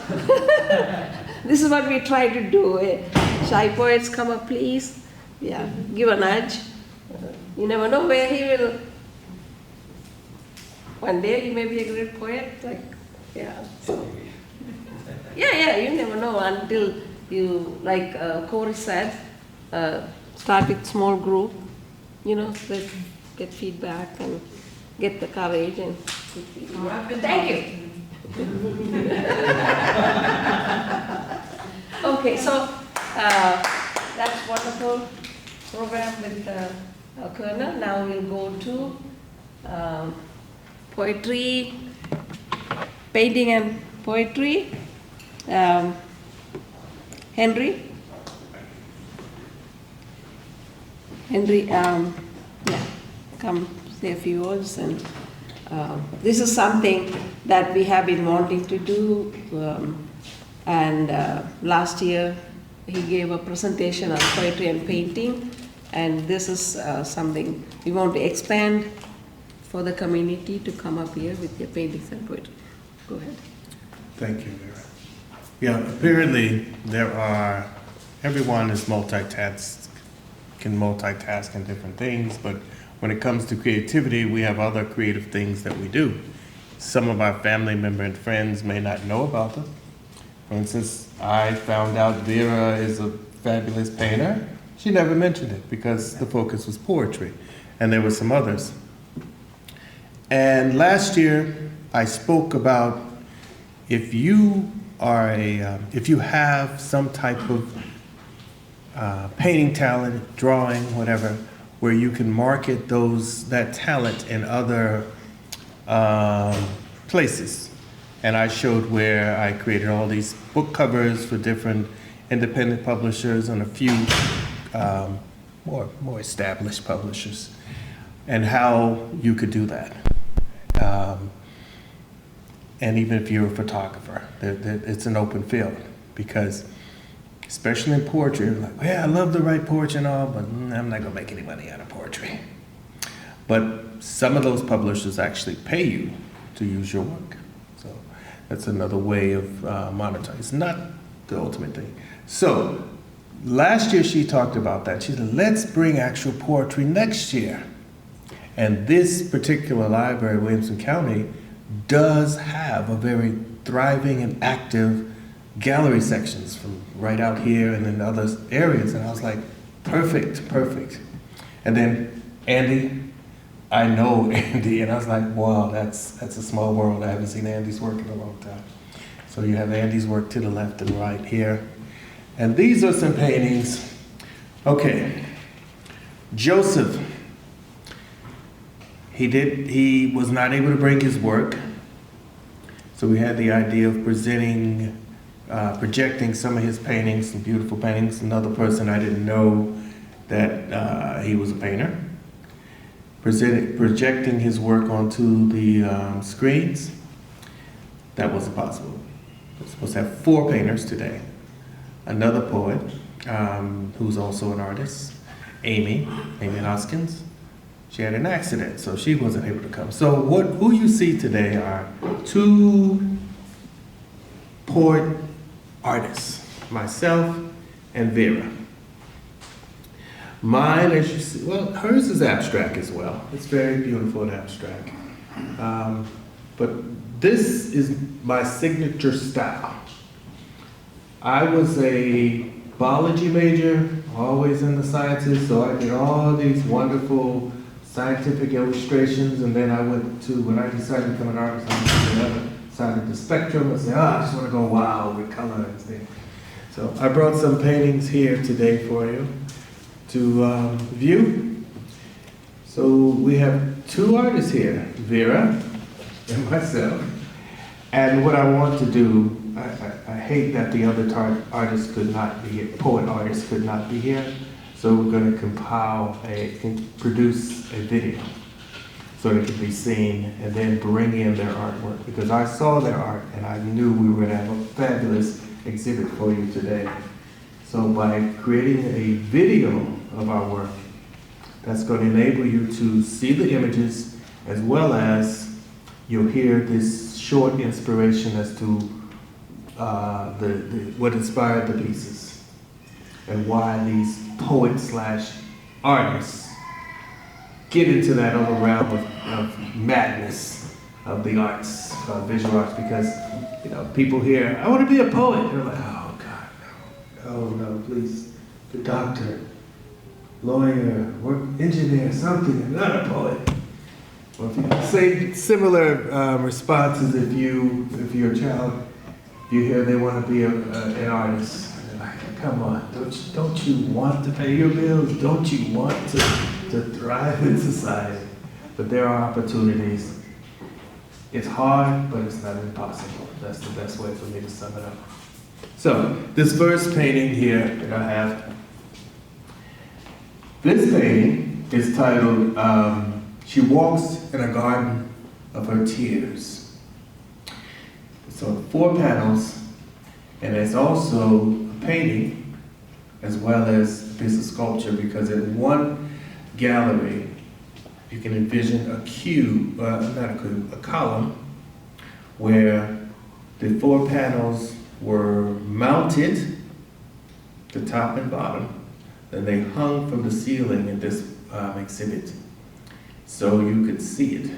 this is what we try to do. Shy poets, come up, please. Yeah, give a nudge. You never know where he will. One day he may be a great poet, like, yeah. Yeah, you never know until you, like Corey said, start with small group, you know, get feedback and get the courage and thank you. Okay, so that's wonderful program with our Colonel. Now we'll go to poetry, painting and poetry. Henry, yeah, come say a few words. And this is something that we have been wanting to do. Last year he gave a presentation on poetry and painting, and this is something we want to expand for the community to come up here with their paintings and poetry. Go ahead. Thank you, Vera. Yeah, apparently everyone is can multitask in different things, but when it comes to creativity, we have other creative things that we do. Some of our family members and friends may not know about them. For instance, I found out Vera is a fabulous painter. She never mentioned it because the focus was poetry, and there were some others. And last year, I spoke about if you have some type of painting talent, drawing, whatever, where you can market that talent in other places. And I showed where I created all these book covers for different independent publishers and a few more established publishers, and how you could do that. And even if you're a photographer, it's an open field, because especially in poetry, you're like, yeah, I love to write poetry and all, but I'm not gonna make any money out of poetry. But some of those publishers actually pay you to use your work. So that's another way of monetizing, not the ultimate thing. So last year she talked about that. She said, let's bring actual poetry next year. And this particular library, Williamson County, does have a very thriving and active gallery sections from right out here and in other areas. And I was like, perfect. And then Andy, I know Andy, and I was like, wow, that's a small world. I haven't seen Andy's work in a long time. So you have Andy's work to the left and right here. And these are some paintings. Okay, Joseph. He was not able to bring his work, so we had the idea of presenting projecting some of his paintings, some beautiful paintings. Another person I didn't know that he was a painter. Projecting his work onto the screens. That wasn't possible. We're supposed to have 4 painters today. Another poet, who's also an artist, Amy Hoskins. She had an accident, so she wasn't able to come. So who you see today are 2 poet artists, myself and Vera. Mine, as you see, well, hers is abstract as well. It's very beautiful and abstract. But this is my signature style. I was a biology major, always in the sciences, so I did all these wonderful scientific illustrations, and then I went to, when I decided to become an artist, I went to the other side of the spectrum and say, I just want to go wild with color and things. So I brought some paintings here today for you to view. So we have 2 artists here, Vera and myself. And what I want to do, I hate that the other artists could not be here, poet artists could not be here. So we're going to produce a video so it can be seen and then bring in their artwork. Because I saw their art and I knew we were going to have a fabulous exhibit for you today. So by creating a video of our work, that's going to enable you to see the images as well as you'll hear this short inspiration as to what inspired the pieces and why these poets/artists get into that other realm of madness of the arts, visual arts, because people hear, I want to be a poet. They're like, oh God, no. Oh no, please, the doctor, lawyer, engineer, something, I'm not a poet. Well, if you say similar responses, if your child, you hear they want to be an artist, and they're like, come on, don't you want to pay your bills? Don't you want to thrive in society? But there are opportunities. It's hard, but it's not impossible. That's the best way for me to sum it up. So, this first painting here that I have, this painting is titled, She Walks in a Garden of Her Tears. So 4 panels, and it's also a painting as well as a piece of sculpture, because in one gallery you can envision a column where the 4 panels were mounted, the top and bottom, then they hung from the ceiling in this exhibit. So you could see it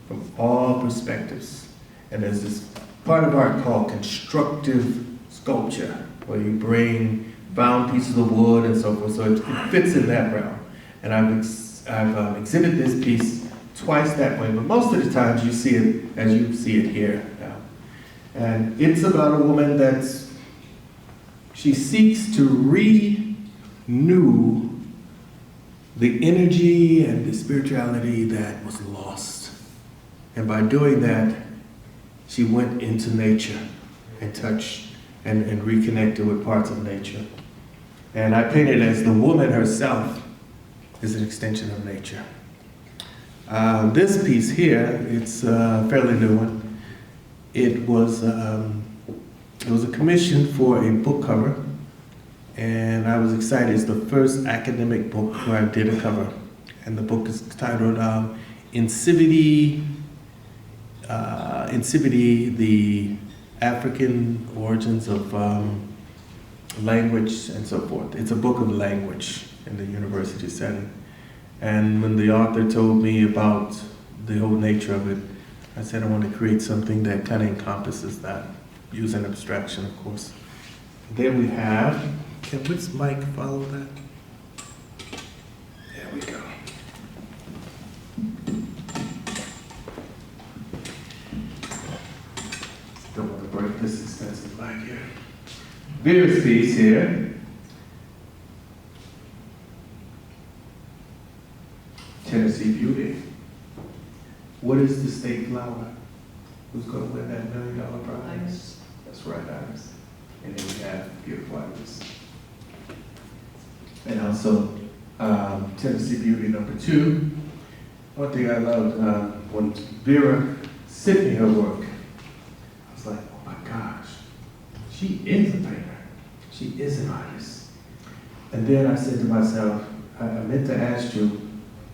from all perspectives. And there's this part of art called constructive sculpture, where you bring bound pieces of wood and so forth, so it fits in that realm. And I've exhibited this piece twice that way, but most of the times you see it as you see it here now. And it's about a woman she seeks to renew the energy and the spirituality that was lost. And by doing that, she went into nature and touched and reconnected with parts of nature. And I painted as the woman herself is an extension of nature. This piece here, it's a fairly new one. It was a commission for a book cover, and I was excited. It's the first academic book where I did a cover, and the book is titled Incivity, the African Origins of Language and so forth. It's a book of language in the university setting. And when the author told me about the whole nature of it, I said I want to create something that kind of encompasses that, using abstraction, of course. Then we have, can this mic follow that? There we go. Don't want to break this expensive mic here. Vera's piece here. Tennessee Beauty. What is the state flower? Who's going to win that $1 million prize? Iris. That's right, Iris. beautiful artist. And also, Tennessee Beauty #2. One thing I loved, when Vera sent me her work, I was like, oh my gosh, she is a painter. She is an artist. And then I said to myself, I meant to ask you,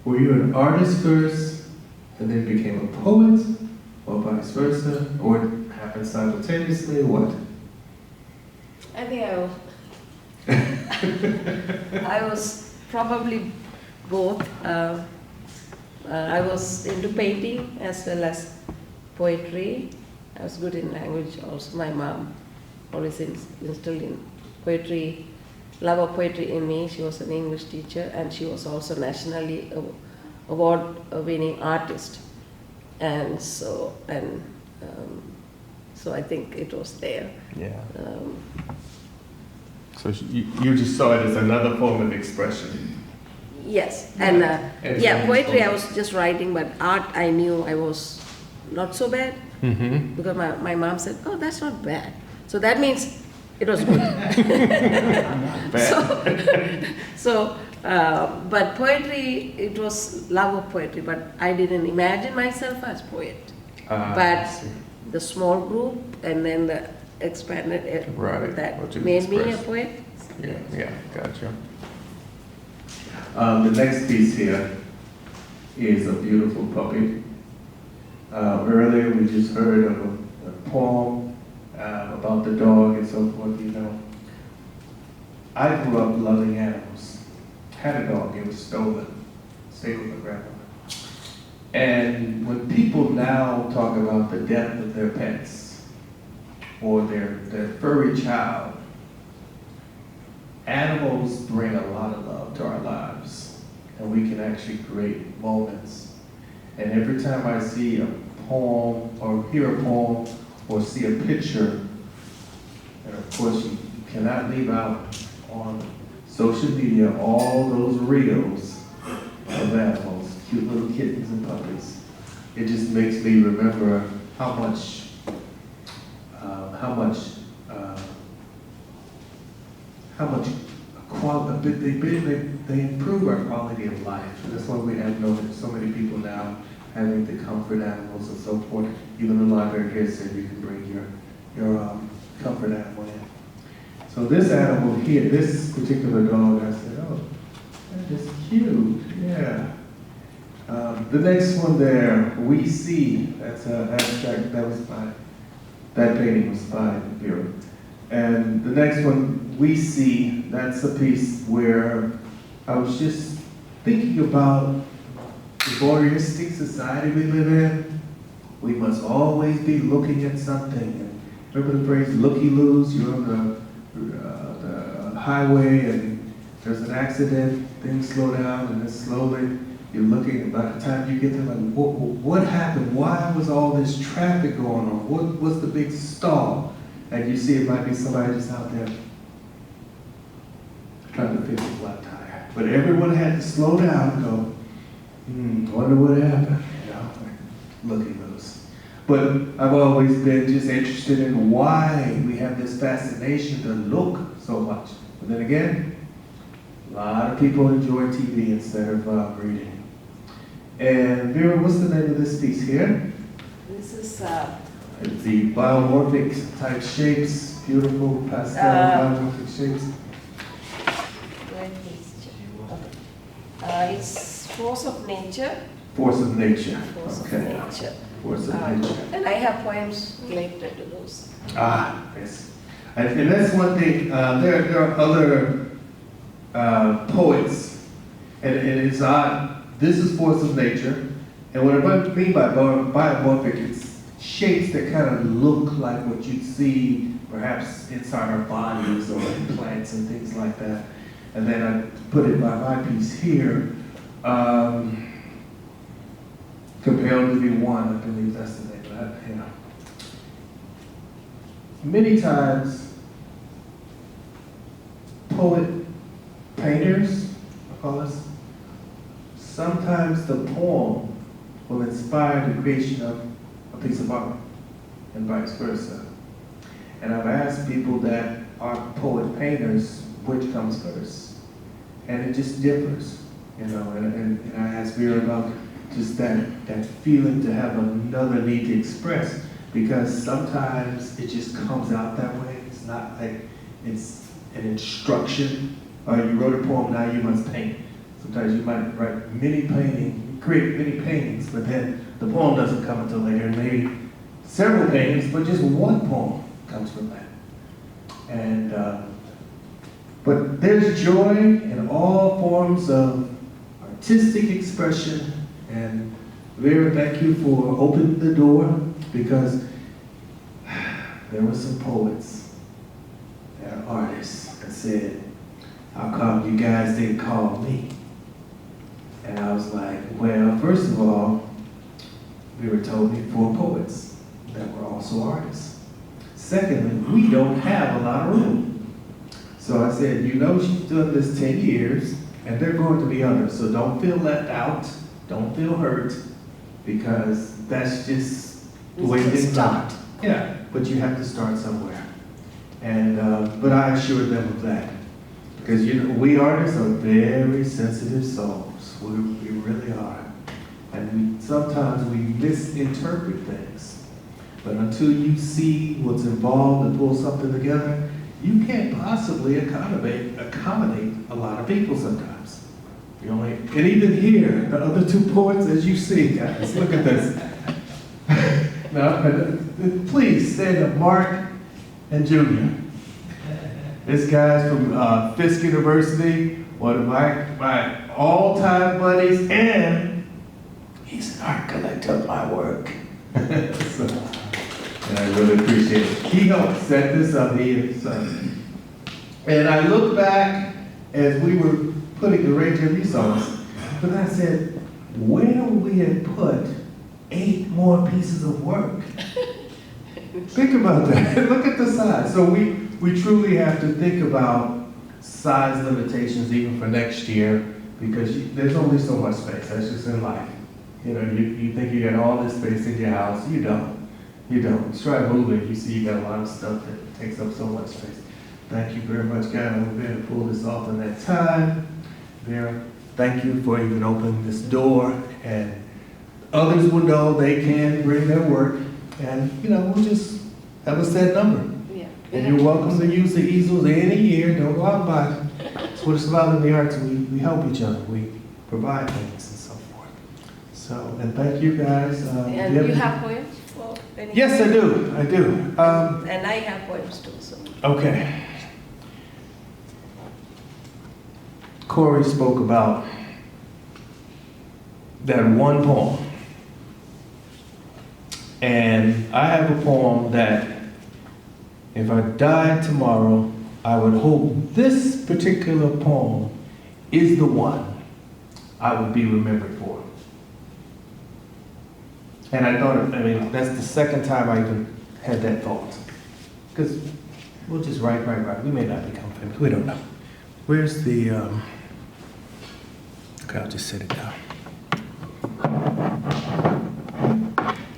were you an artist first and then became a poet, or vice versa, or it happened simultaneously, or what? I think I was probably both. I was into painting as well as poetry. I was good in language also. My mom always instilled in poetry, love of poetry in me. She was an English teacher and she was also nationally award-winning artist. And so I think it was there. Yeah. So you just saw it as another form of expression. Yes, and poetry I was just writing, but art I knew I was not so bad, because my mom said, oh, that's not bad. So that means it was good. But poetry, it was love of poetry, but I didn't imagine myself as poet. But the small group and then the expanded, that made me a poet. Yeah, gotcha. The next piece here is a beautiful puppy. Earlier we just heard of a poem about the dog and so forth, you know. I grew up loving animals. Had a dog, it was stolen. Stayed with my grandmother. And when people now talk about the death of their pets or their furry child, animals bring a lot of love to our lives, and we can actually create moments. And every time I see a poem or hear a poem or see a picture, and of course you cannot leave out on social media all those reels of animals, cute little kittens and puppies. It just makes me remember how much they improve our quality of life. That's why we have so many people now having the comfort animals and so forth. Even the library here said you can bring your comfort animal in. So this animal here, this particular dog, I said, oh, that is cute, yeah. The next one there, We See, that's abstract, that painting was by Vera. And the next one, We See, that's a piece where I was just thinking about the voyeuristic society we live in. We must always be looking at something. And remember the phrase, looky-loos? You're on the highway and there's an accident, things slow down, and then slowly you're looking, and by the time you get there, like, what happened? Why was all this traffic going on? What was the big stall? And you see it might be somebody just out there trying to fix a flat tire. But everyone had to slow down and go, wonder what happened, you know, looky loose. But I've always been just interested in why we have this fascination to look so much. But then again, a lot of people enjoy TV instead of reading. And Vera, what's the name of this piece here? This is the biomorphic type shapes, beautiful pastel biomorphic shapes. It's Force of Nature. Force of Nature. Force Okay. of Nature. Force of Nature. And I have poems related to those. Yes. And that's one thing. There are other poets, and it's odd. This is Force of Nature, and what I mean by biomorphic, it's shapes that kind of look like what you'd see perhaps inside our bodies or in plants and things like that. And then I put it by my piece here, Compelled to Be One, I believe that's the name of that, you know. Many times, painters, I call this, sometimes the poem will inspire the creation of a piece of art, and vice versa. And I've asked people that our poet painters, which comes first? And it just differs, you know, and I asked Vera about just that feeling to have another need to express, because sometimes it just comes out that way. It's not like it's an instruction, or you wrote a poem, now you must paint. Sometimes you might write create many paintings, but then the poem doesn't come until later, and maybe several paintings, but just one poem comes from that. And, but there's joy in all forms of artistic expression, and Vera, thank you for opening the door, because there were some poets and artists that said, how come you guys didn't call me? And I was like, well, first of all, Vera told me 4 poets that were also artists. Secondly, we don't have a lot of room. So I said, you know, she's done this 10 years, and there are going to be others, so don't feel left out, don't feel hurt, because that's just the way things are. Yeah, but you have to start somewhere. And, but I assured them of that. Because you know, we artists are very sensitive souls. We really are. And sometimes we misinterpret things. But until you see what's involved and pull something together, you can't possibly accommodate a lot of people sometimes. And even here, the other 2 poets, as you see, guys, look at this. Now, please stand up, Mark and Junior. This guy's from Fisk University, one of my all-time buddies, and he's an art collector of my work. So, and I really appreciate it. He helped set this up here. So. And I look back as we were putting the range of these songs, but I said, where would we have put 8 more pieces of work? Think about that. Look at the size. So we truly have to think about size limitations even for next year, because there's only so much space. That's just in life. You know, you think you got all this space in your house. You don't. You don't. Just try moving. You see you got a lot of stuff that takes up so much space. Thank you very much, guys. We've been able to pull this off in that time. Vera, thank you for even opening this door. And others will know they can bring their work. And, you know, we'll just have a set number. Yeah. And you're welcome to use the easels any year. Don't go out and buy them. That's what it's about in the arts. We help each other. We provide things and so forth. So, and thank you guys. And you have poems? For any Yes, I do. I do. And I have poems too. So. Okay. Corey spoke about that one poem. And I have a poem that if I died tomorrow, I would hope this particular poem is the one I would be remembered for. And I thought, that's the second time I even had that thought. Because we'll just write. We may not become famous. We don't know. Where's the, okay, I'll just set it down.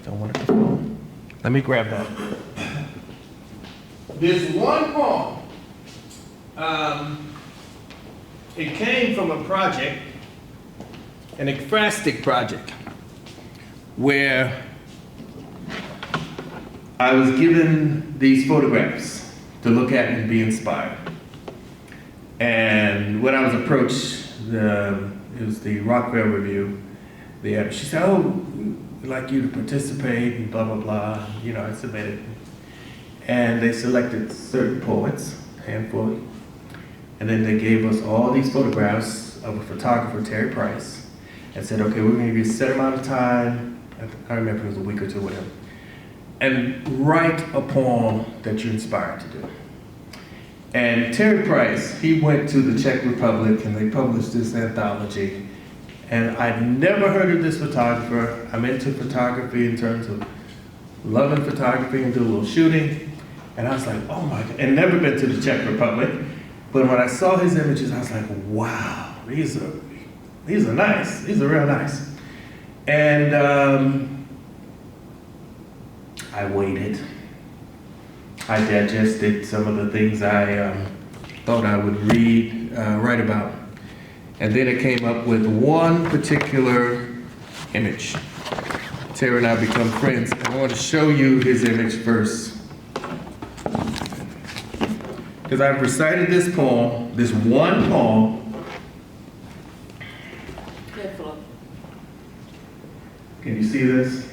Don't want it to fall. Let me grab that. This one poem, it came from a project, an ekphrastic project, where I was given these photographs to look at and be inspired. And when I was approached, it was the Rockwell Review, the editor, she said, oh, we'd like you to participate and blah, blah, blah. You know, I submitted. And they selected certain poets, a handful, and then they gave us all these photographs of a photographer, Terry Price, and said, okay, we're gonna give you a set amount of time, I remember it was a week or two, whatever, and write a poem that you're inspired to do. And Terry Price, he went to the Czech Republic and they published this anthology. And I'd never heard of this photographer. I'm into photography in terms of loving photography and do a little shooting. And I was like, oh my God, and never been to the Czech Republic. But when I saw his images, I was like, wow, these are nice. These are real nice. And I waited. I digested some of the things I thought I would write about. And then it came up with one particular image. Tara and I become friends. I want to show you his image first. Because I've recited this poem, this one poem. Careful. Can you see this?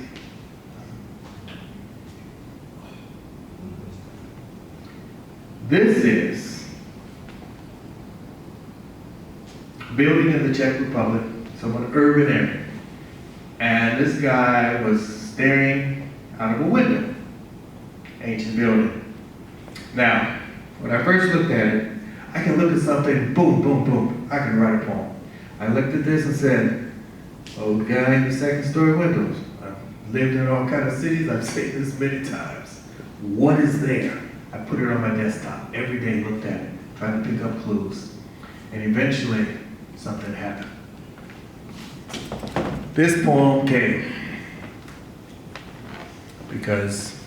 This is building in the Czech Republic, somewhat urban area. And this guy was staring out of a window, ancient building. Now, when I first looked at it, I can look at something, boom, boom, boom, I can write a poem. I looked at this and said, oh, the guy in the second story windows. I've lived in all kinds of cities, I've seen this many times. What is there? I put it on my desktop, every day looked at it, tried to pick up clues. And eventually, something happened. This poem came because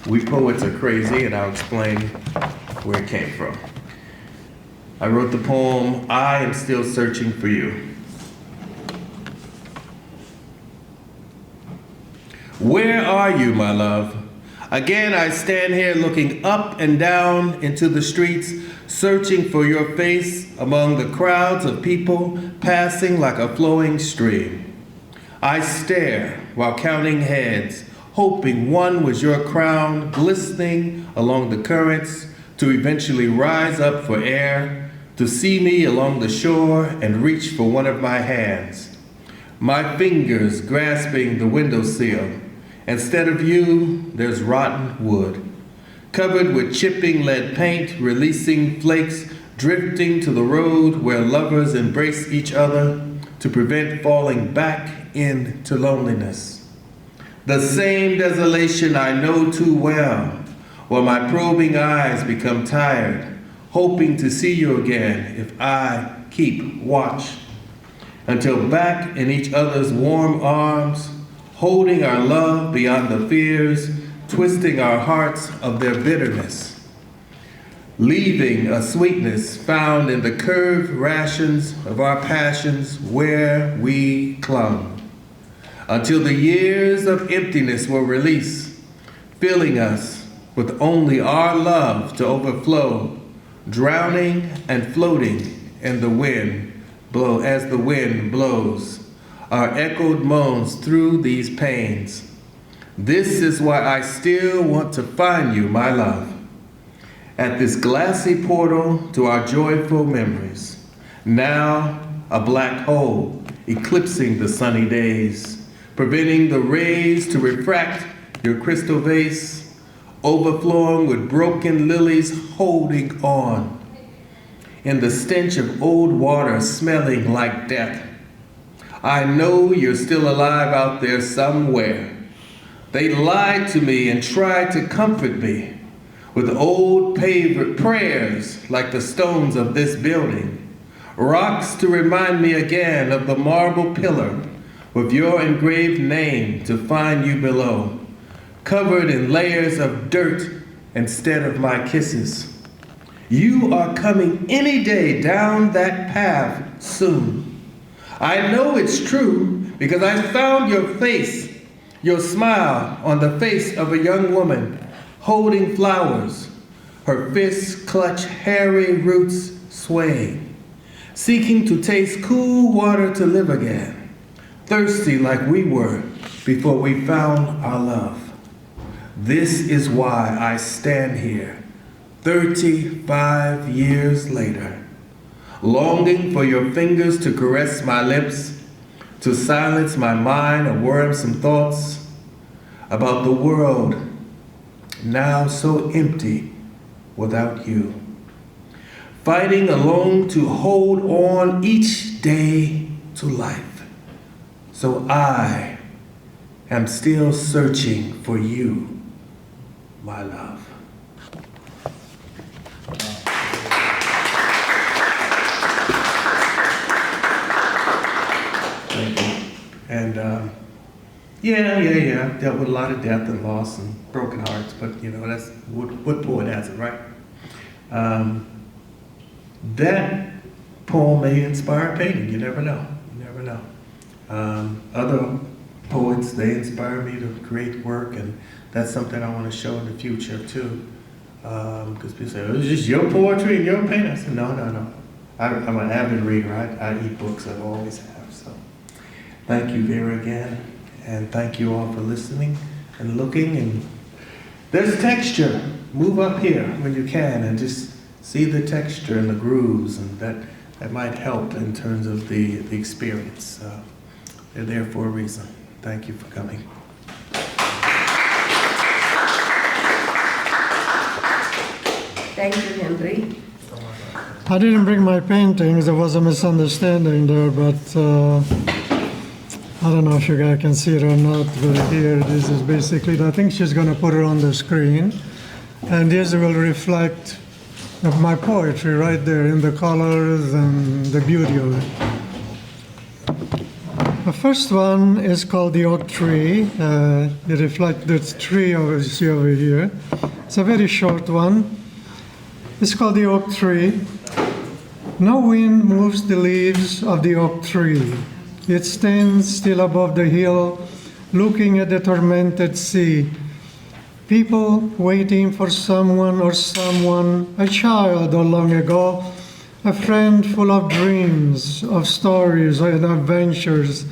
we poets are crazy, and I'll explain where it came from. I wrote the poem, I Am Still Searching for You. Where are you, my love? Again, I stand here looking up and down into the streets, searching for your face among the crowds of people passing like a flowing stream. I stare while counting heads, hoping one was your crown, glistening along the currents to eventually rise up for air, to see me along the shore and reach for one of my hands. My fingers grasping the windowsill. Instead of you, there's rotten wood, covered with chipping lead paint, releasing flakes, drifting to the road where lovers embrace each other to prevent falling back into loneliness. The same desolation I know too well, while my probing eyes become tired, hoping to see you again if I keep watch. Until back in each other's warm arms, holding our love beyond the fears, twisting our hearts of their bitterness, leaving a sweetness found in the curved rations of our passions where we clung, until the years of emptiness were released, filling us with only our love to overflow, drowning and floating in the wind, as the wind blows, our echoed moans through these pains. This is why I still want to find you, my love, at this glassy portal to our joyful memories. Now a black hole eclipsing the sunny days, preventing the rays to refract your crystal vase, overflowing with broken lilies holding on, in the stench of old water smelling like death. I know you're still alive out there somewhere. They lied to me and tried to comfort me with old paved prayers like the stones of this building, rocks to remind me again of the marble pillar with your engraved name to find you below, covered in layers of dirt instead of my kisses. You are coming any day down that path soon. I know it's true because I found your face, your smile on the face of a young woman holding flowers, her fists clutch hairy roots swaying, seeking to taste cool water to live again, thirsty like we were before we found our love. This is why I stand here 35 years later, longing for your fingers to caress my lips, to silence my mind of worrisome thoughts about the world now so empty without you. Fighting alone to hold on each day to life. So I am still searching for you, my love. Thank you. And Yeah. Dealt with a lot of death and loss and broken hearts, but you know, that's what poet hasn't, right? That poem may inspire painting. You never know. You never know. Other poets, they inspire me to create work, and that's something I want to show in the future too. Because people say, "Oh, it's just your poetry and your painting." I said, no. I'm an avid reader. I eat books. I always have. So, thank you, Vera, again, and thank you all for listening and looking. And there's texture. Move up here when you can, and just see the texture and the grooves, and that might help in terms of the experience. They're there for a reason. Thank you for coming. Thank you, Henry. I didn't bring my paintings. There was a misunderstanding there, but I don't know if you guys can see it or not. But here, this is basically, I think she's going to put it on the screen. And this will reflect my poetry right there in the colors and the beauty of it. The first one is called The Oak Tree. It reflects the tree you see over here. It's a very short one. It's called The Oak Tree. No wind moves the leaves of the oak tree. It stands still above the hill, looking at the tormented sea. People waiting for someone or someone, a child or long ago, a friend full of dreams, of stories and adventures,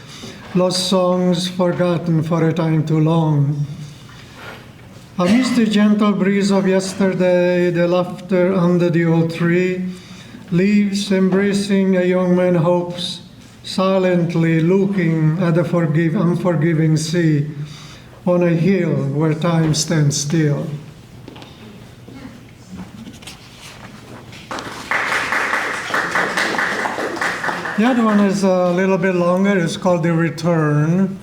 lost songs forgotten for a time too long. Amidst the gentle breeze of yesterday, the laughter under the old tree, leaves embracing a young man hopes, silently looking at the unforgiving sea, on a hill where time stands still. The other one is a little bit longer. It's called The Return,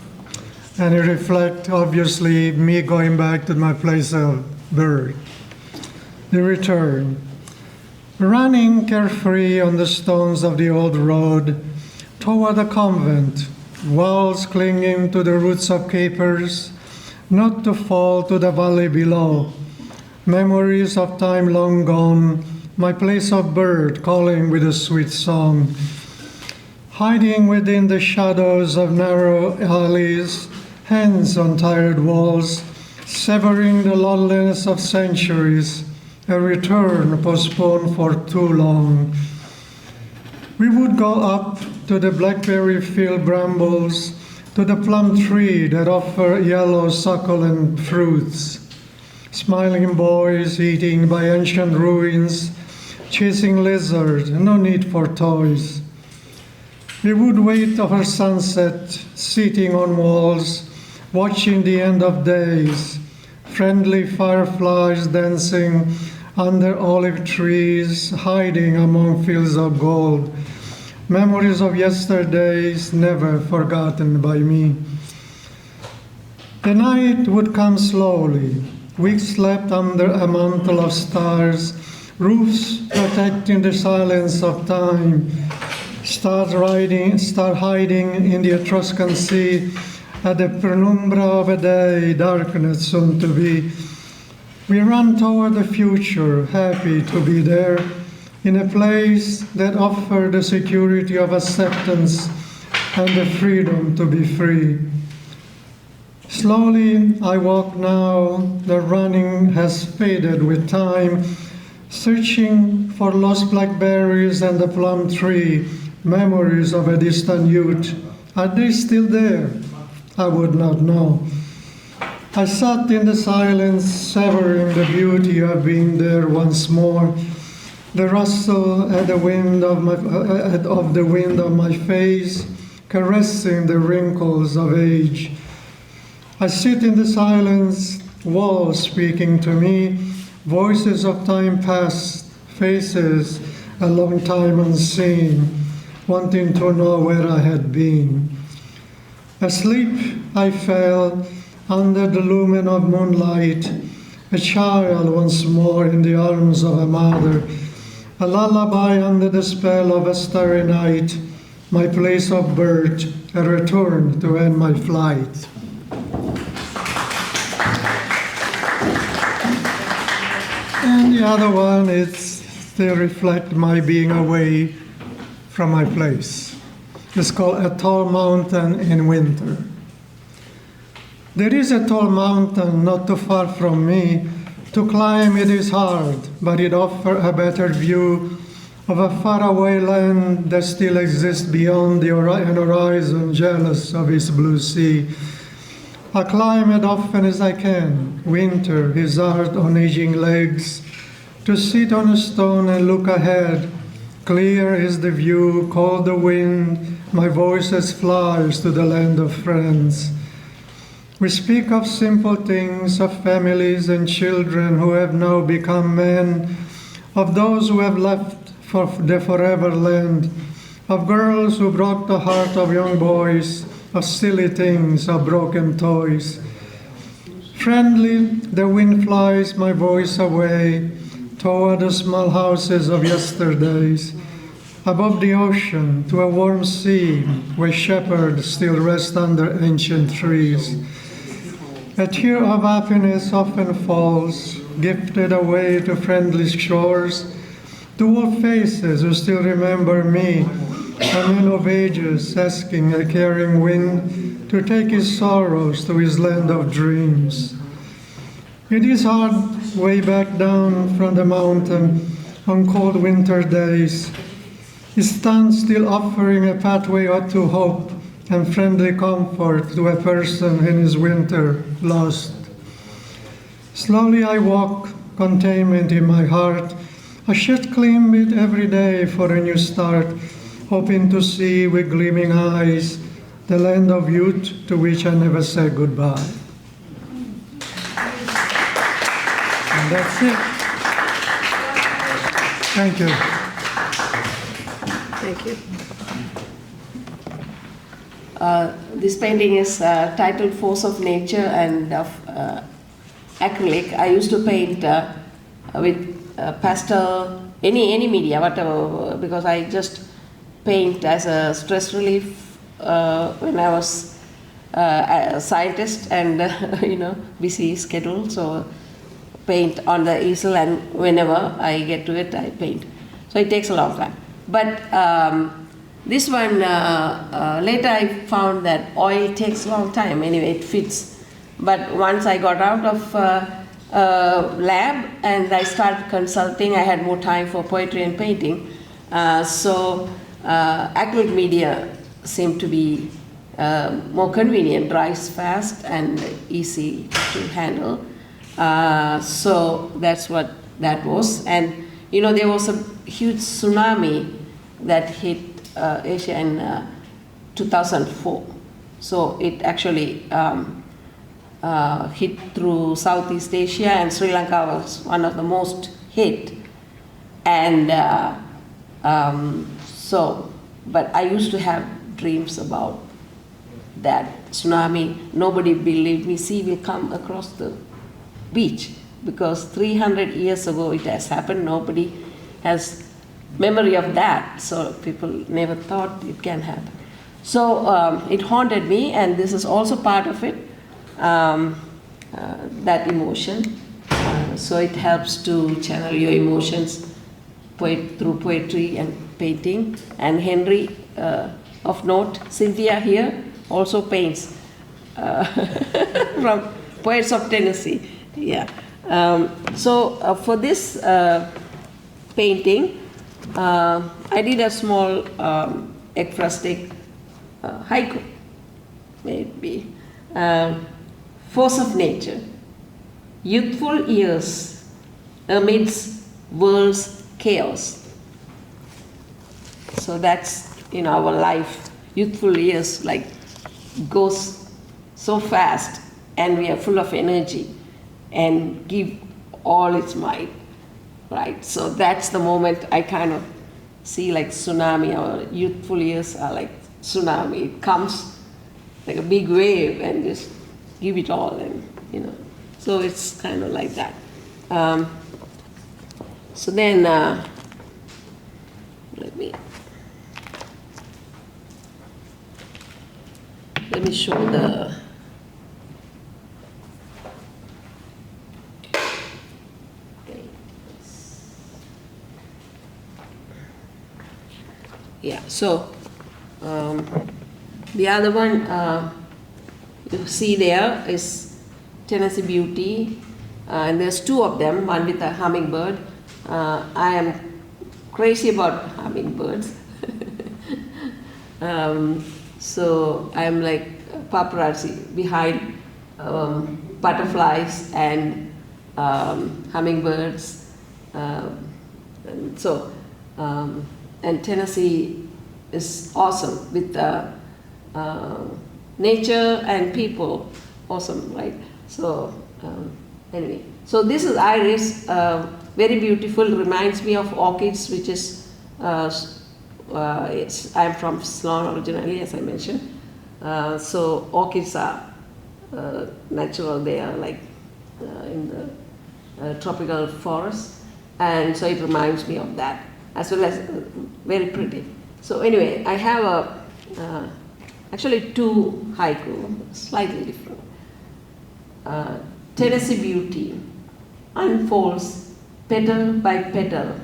and it reflects, obviously, me going back to my place of birth. The Return. Running carefree on the stones of the old road toward a convent, walls clinging to the roots of capers, not to fall to the valley below. Memories of time long gone, my place of birth calling with a sweet song. Hiding within the shadows of narrow alleys, hands on tired walls, severing the loneliness of centuries, a return postponed for too long. We would go up to the blackberry-filled brambles, to the plum tree that offer yellow succulent fruits. Smiling boys eating by ancient ruins, chasing lizards, no need for toys. We would wait over sunset, sitting on walls, watching the end of days, friendly fireflies dancing under olive trees, hiding among fields of gold. Memories of yesterdays never forgotten by me. The night would come slowly. We slept under a mantle of stars, roofs protecting the silence of time. Start hiding in the Etruscan sea at the penumbra of a day, darkness soon to be. We run toward the future, happy to be there, in a place that offered the security of acceptance and the freedom to be free. Slowly I walk now, the running has faded with time, searching for lost blackberries and the plum tree, memories of a distant youth. Are they still there? I would not know. I sat in the silence, savoring the beauty of being there once more. The rustle at the wind of the wind on my face, caressing the wrinkles of age. I sit in the silence, walls speaking to me, voices of time past, faces a long time unseen, wanting to know where I had been. Asleep I fell under the lumen of moonlight, a child once more in the arms of a mother, a lullaby under the spell of a starry night, my place of birth, a return to end my flight. And the other one is they reflect my being away from my place. It's called A Tall Mountain in Winter. There is a tall mountain not too far from me. To climb it is hard, but it offers a better view of a faraway land that still exists beyond the horizon, jealous of its blue sea. I climb it often as I can. Winter is hard on aging legs. To sit on a stone and look ahead, clear is the view, cold the wind, my voice as flies to the land of friends. We speak of simple things, of families and children who have now become men, of those who have left for the forever land, of girls who broke the heart of young boys, of silly things, of broken toys. Friendly, the wind flies my voice away toward the small houses of yesterdays, above the ocean to a warm sea where shepherds still rest under ancient trees. A tear of happiness often falls, gifted away to friendly shores, to old faces who still remember me, a man of ages asking a caring wind to take his sorrows to his land of dreams. It is hard way back down from the mountain on cold winter days. He stands still offering a pathway to hope and friendly comfort to a person in his winter lost. Slowly I walk, containment in my heart. I should climb it every day for a new start, hoping to see with gleaming eyes the land of youth to which I never said goodbye. And that's it. Thank you. Thank you. This painting is titled Force of Nature and of acrylic. I used to paint with pastel, any media, whatever, because I just paint as a stress relief when I was a scientist and busy schedule. So paint on the easel, and whenever I get to it, I paint. So it takes a long time. But this one, later I found that oil takes a long time. Anyway, it fits. But once I got out of lab and I started consulting, I had more time for poetry and painting. So acrylic media seemed to be more convenient, dries fast and easy to handle. So that's what that was. And there was a huge tsunami that hit Asia in 2004. So it actually hit through Southeast Asia, and Sri Lanka was one of the most hit. And but I used to have dreams about that tsunami. Nobody believed me. Sea will come across the beach, because 300 years ago it has happened. Nobody has memory of that, so people never thought it can happen. So it haunted me, and this is also part of it, that emotion. So it helps to channel your emotions through poetry and painting. And Henry, of note, Cynthia here, also paints from Poets of Tennessee. Yeah. So for this painting, I did a small ekphrastic haiku, maybe. Force of nature. Youthful years amidst world's chaos. So that's in our life. Youthful years goes so fast, and we are full of energy and give all its might, right? So that's the moment I kind of see like tsunami. Our youthful years are like tsunami. It comes like a big wave and just give it all, and so it's kind of like that. So then let me show the yeah, so the other one you see there is Tennessee Beauty, and there's two of them, one with a hummingbird. I am crazy about hummingbirds. So I'm like paparazzi behind butterflies and hummingbirds. And so, and Tennessee is awesome with nature and people, awesome, right? So anyway, so this is iris, very beautiful, reminds me of orchids, which is, I'm from Ceylon originally, as I mentioned. So orchids are natural, they are like in the tropical forest, and so it reminds me of that, as well as very pretty. So anyway, I have actually two haiku, slightly different. Tennessee Beauty unfolds petal by petal,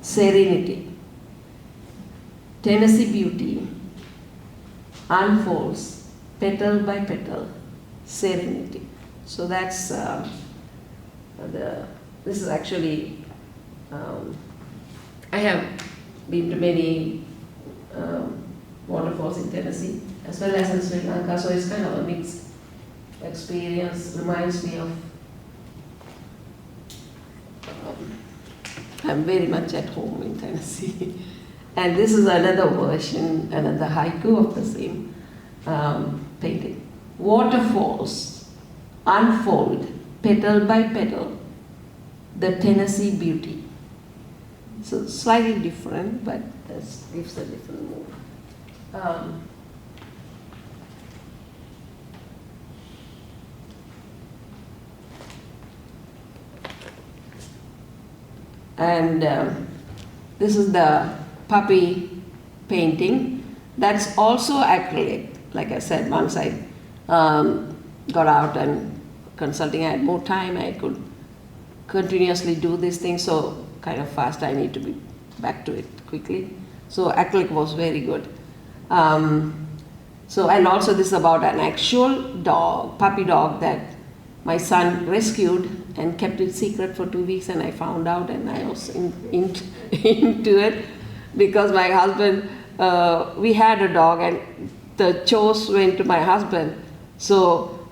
serenity. Tennessee Beauty unfolds petal by petal, serenity. So that's this is actually, I have been to many waterfalls in Tennessee as well as in Sri Lanka, so it's kind of a mixed experience. Reminds me of, I'm very much at home in Tennessee. And this is another version, another haiku of the same painting. Waterfalls unfold petal by petal, the Tennessee Beauty. So slightly different, but this gives a different mood. And this is the puppy painting. That's also acrylic. Like I said, once I got out and consulting, I had more time, I could continuously do these things, so kind of fast, I need to be back to it quickly. So acrylic was very good. So, and also this is about an actual dog, puppy dog that my son rescued and kept it secret for 2 weeks, and I found out, and I was into it because my husband, we had a dog and the chores went to my husband, so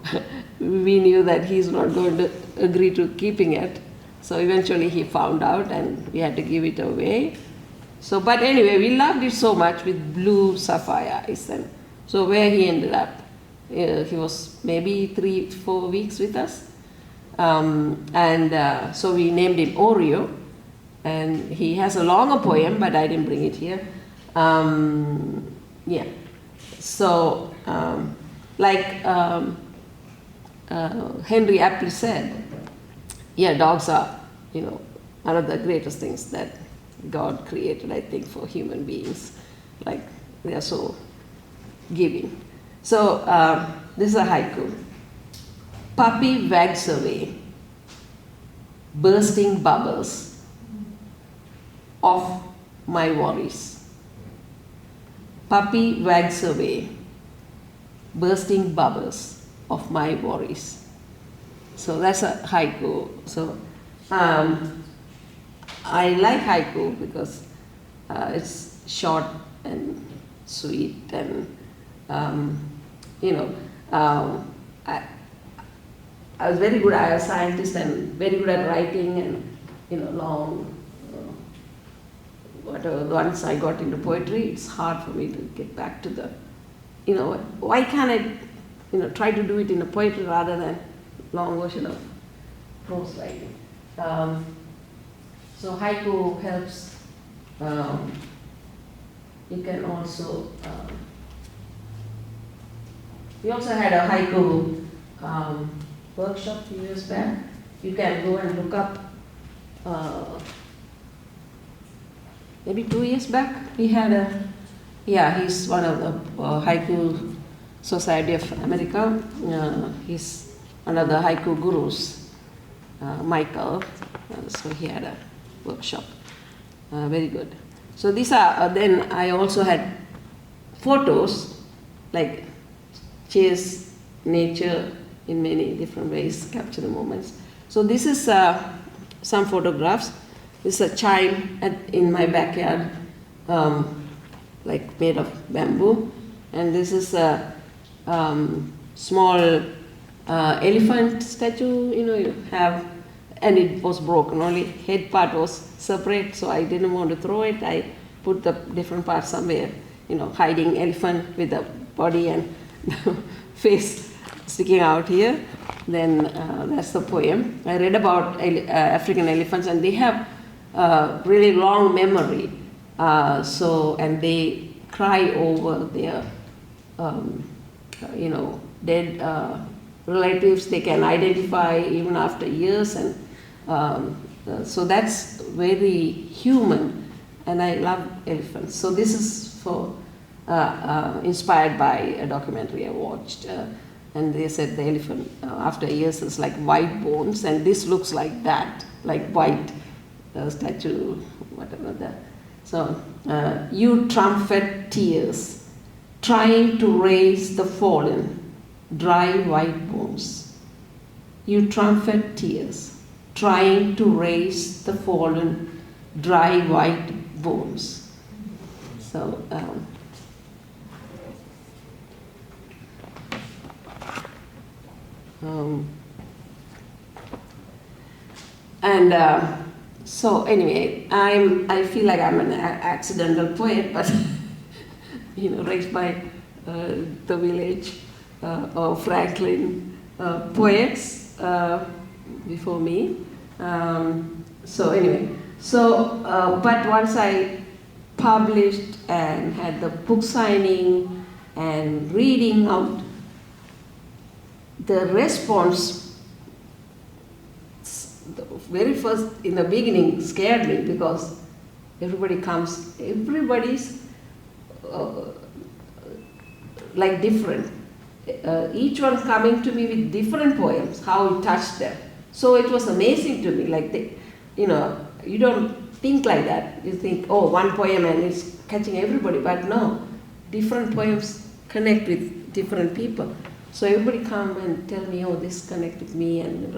we knew that he's not going to agree to keeping it. So eventually he found out and we had to give it away. So, but anyway, we loved it so much with blue sapphire eyes. And so where he ended up, he was maybe 3-4 weeks with us. So we named him Oreo. And he has a longer poem, but I didn't bring it here. Yeah. So, Henry aptly said, yeah, dogs are, one of the greatest things that God created, I think, for human beings. Like, they are so giving. So, this is a haiku. Puppy wags away, bursting bubbles of my worries. Puppy wags away, bursting bubbles of my worries. So that's a haiku. So I like haiku because it's short and sweet, and I was very good. I was a scientist and very good at writing and long. Once I got into poetry, it's hard for me to get back to the, why can't I, try to do it in a poetry rather than long version of prose writing. So haiku helps. You can also, we also had a haiku workshop a few years back. You can go and look up, maybe 2 years back, we had he's one of the Haiku Society of America. He's one of the haiku gurus, Michael. So he had a workshop, very good. So these are, then I also had photos, like chase nature in many different ways, capture the moments. So this is some photographs. This is a child in my backyard, like made of bamboo. And this is a small elephant statue, you have, and it was broken, only head part was separate, so I didn't want to throw it. I put the different parts somewhere, hiding elephant with the body and face sticking out here. Then that's the poem. I read about African elephants, and they have really long memory. And they cry over their, dead relatives. They can identify even after years, and so that's very human. And I love elephants. So this is for inspired by a documentary I watched. And they said the elephant, after years, is like white bones, and this looks like that, like white statue, whatever that. So, you trumpet tears, trying to raise the fallen, dry white bones. You trumpet tears, trying to raise the fallen, dry white bones. So, so anyway, I feel like I'm an accidental poet, but raised by the village or Franklin poets before me. So anyway, but once I published and had the book signing and reading out, the response, the very first, in the beginning, scared me, because everybody's like different. Each one coming to me with different poems, how it touched them. So it was amazing to me, like, you don't think like that. You think, oh, one poem and it's catching everybody, but no, different poems connect with different people. So everybody come and tell me, oh, this connected me, and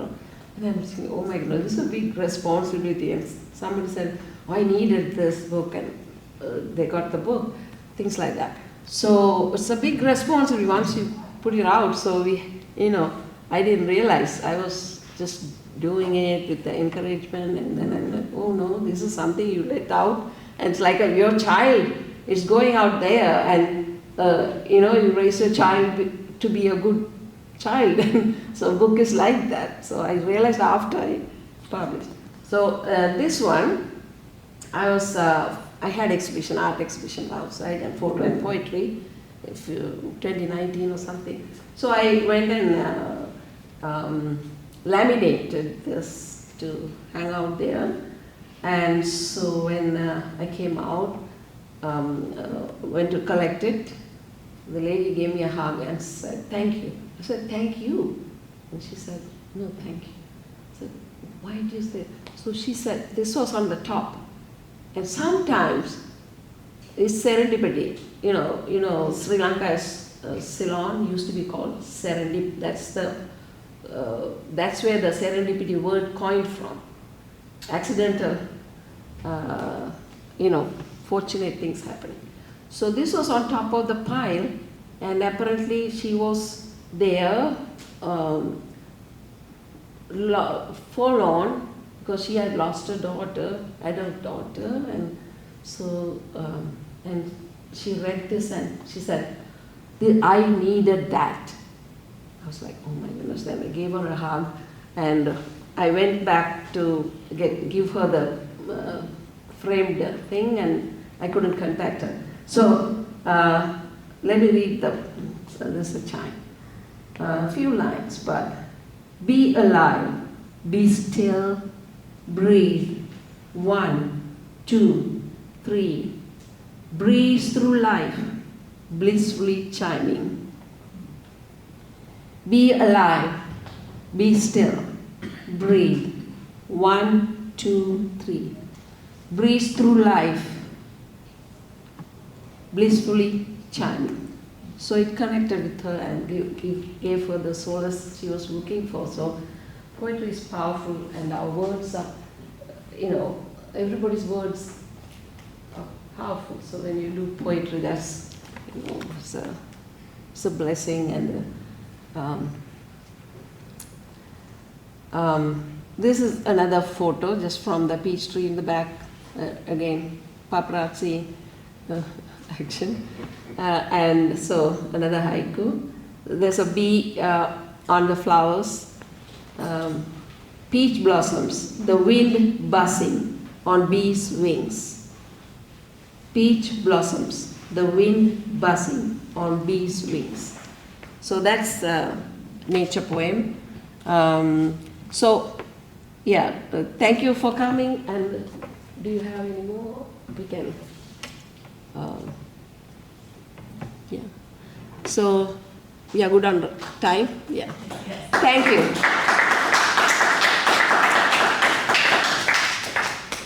I'm thinking, oh my God, this is a big responsibility. And somebody said, oh, I needed this book, and they got the book, things like that. So it's a big responsibility once you put it out. So I didn't realize. I was just doing it with the encouragement, and then I'm like, oh no, this is something you let out. And it's like your child is going out there, and you raise your child to be a good child. So book is like that. So I realized after I published. So this one, I had exhibition, art exhibition outside, and photo and poetry, 2019 or something. So I went and laminated this to hang out there. And so when I came out, went to collect it, the lady gave me a hug and said, thank you. I said, thank you. And she said, no, thank you. I said, why did you say? So she said, this was on the top. And sometimes it's serendipity. Sri Lanka's Ceylon used to be called serendip. That's where the serendipity word coined from. Accidental, fortunate things happening. So this was on top of the pile, and apparently she was there, forlorn, because she had lost her daughter, adult daughter, and so, and she read this and she said, I needed that. I was like, oh my goodness. Then I gave her a hug, and I went back to give her the framed thing, and I couldn't contact her. So let me read this is a chime. A few lines, but be alive, be still, breathe. 1, 2, 3. Breeze through life, blissfully chiming. Be alive, be still, breathe. 1, 2, 3. Breeze through life, blissfully charming. So it connected with her and gave her the solace she was looking for. So poetry is powerful, and our words are, everybody's words are powerful. So when you do poetry, that's, it's a blessing. And this is another photo just from the peach tree in the back. Again, paparazzi action. And so another haiku. There's a bee on the flowers. Peach blossoms, the wind buzzing on bees' wings. Peach blossoms, the wind buzzing on bees' wings. So that's a nature poem. Thank you for coming. And do you have any more? We can. So we are good on time. Yeah. Thank you.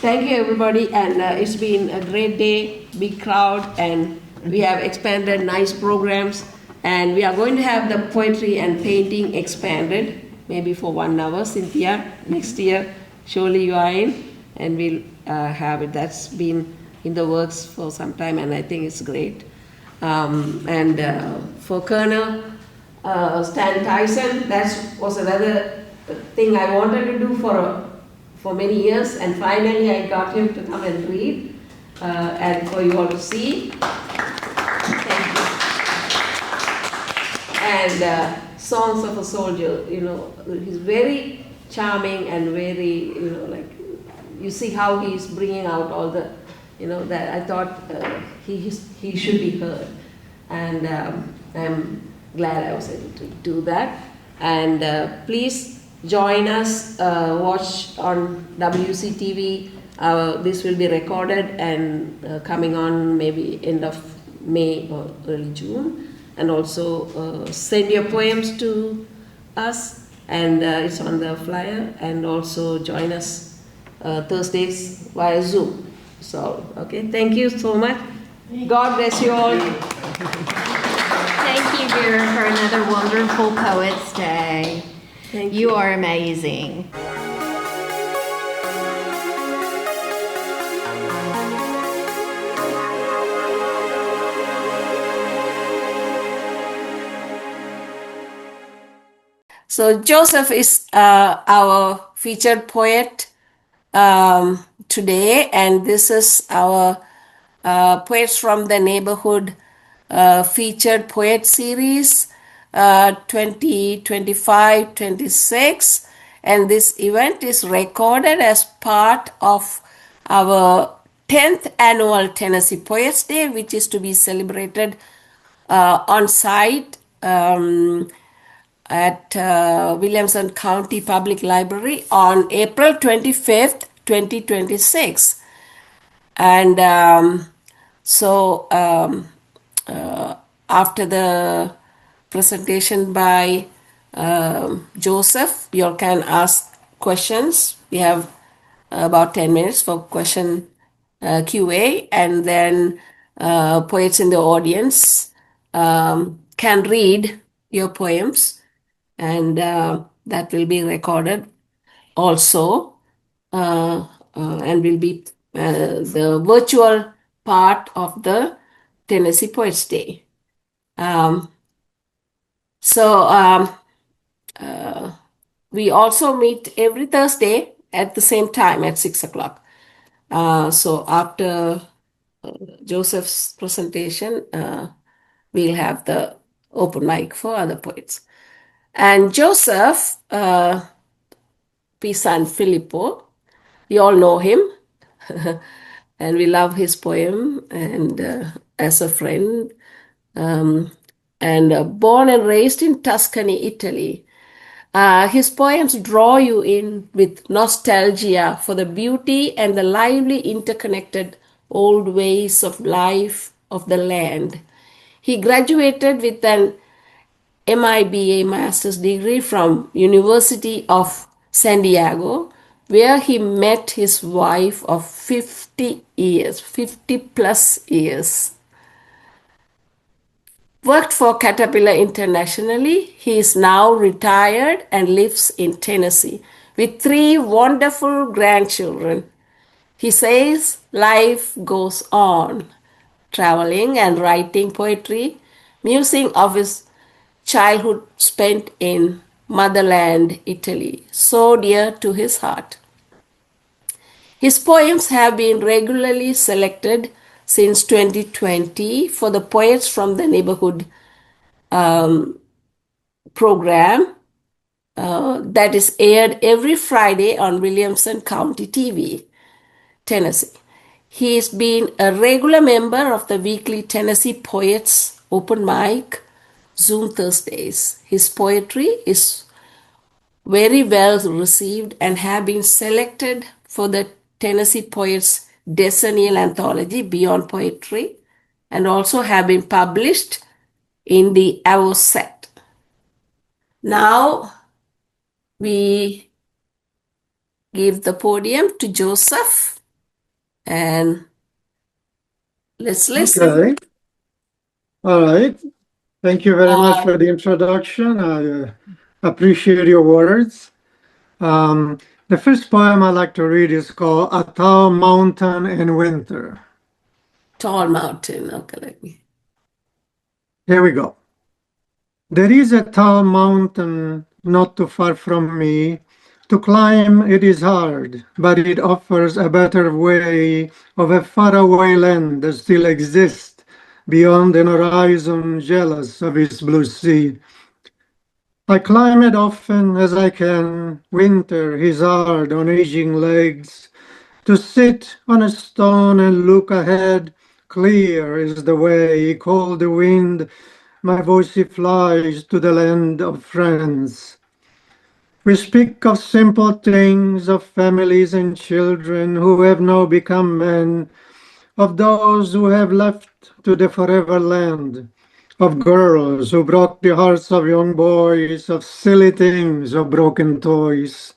Thank you, everybody. And it's been a great day, big crowd, and we have expanded nice programs. And we are going to have the poetry and painting expanded, maybe for 1 hour. Cynthia, next year, surely you are in, and we'll have it. That's been in the works for some time, and I think it's great. For Colonel Stan Tyson, that was another thing I wanted to do for many years, and finally I got him to come and read, and for you all to see. Thank you. And Songs of a Soldier, he's very charming and very, you see how he's bringing out all the, that I thought he should be heard. And I'm glad I was able to do that. And please join us, watch on WCTV. This will be recorded and coming on maybe end of May or early June. And also send your poems to us, and it's on the flyer. And also join us Thursdays via Zoom. So, okay, thank you so much. God bless you all. Thank you, Vera, for another wonderful Poets Day. Thank you. You are amazing. So Joseph is our featured poet today, and this is our Poets from the Neighborhood featured poet series 2025-26, and this event is recorded as part of our 10th annual Tennessee Poets Day, which is to be celebrated on site at Williamson County Public Library on April 25th, 2026. And after the presentation by Joseph, you all can ask questions. We have about 10 minutes for question QA, and then poets in the audience can read your poems, and that will be recorded also, and will be the virtual part of the Tennessee Poets Day. We also meet every Thursday at the same time at 6 o'clock. So after Joseph's presentation, we'll have the open mic for other poets. And Joseph Pisan Filippo, we all know him, and we love his poem, and as a friend, and born and raised in Tuscany, Italy. His poems draw you in with nostalgia for the beauty and the lively interconnected old ways of life of the land. He graduated with an MIBA master's degree from University of San Diego, where he met his wife of 50 plus years. worked for Caterpillar internationally. He is now retired and lives in Tennessee with 3 wonderful grandchildren. He says life goes on, traveling and writing poetry, musing of his childhood spent in motherland, Italy, so dear to his heart. His poems have been regularly selected since 2020 for the Poets from the Neighborhood program that is aired every Friday on Williamson County TV, Tennessee. He's been a regular member of the weekly Tennessee Poets Open Mic Zoom Thursdays. His poetry is very well received and have been selected for the Tennessee Poets Decennial Anthology Beyond Poetry and also have been published in the Set. Now we give the podium to Joseph and let's listen. Okay. All right. Thank you very much for the introduction. I appreciate your words. The first poem I'd like to read is called A Tall Mountain in Winter. Tall Mountain. Okay, let me. Here we go. There is a tall mountain not too far from me. To climb it is hard, but it offers a better way of a faraway land that still exists beyond an horizon jealous of its blue sea. I climb it often as I can. Winter is hard on aging legs. To sit on a stone and look ahead, clear is the way, cold the wind, my voice flies to the land of friends. We speak of simple things, of families and children who have now become men, of those who have left to the forever land, of girls who broke the hearts of young boys, of silly things, of broken toys.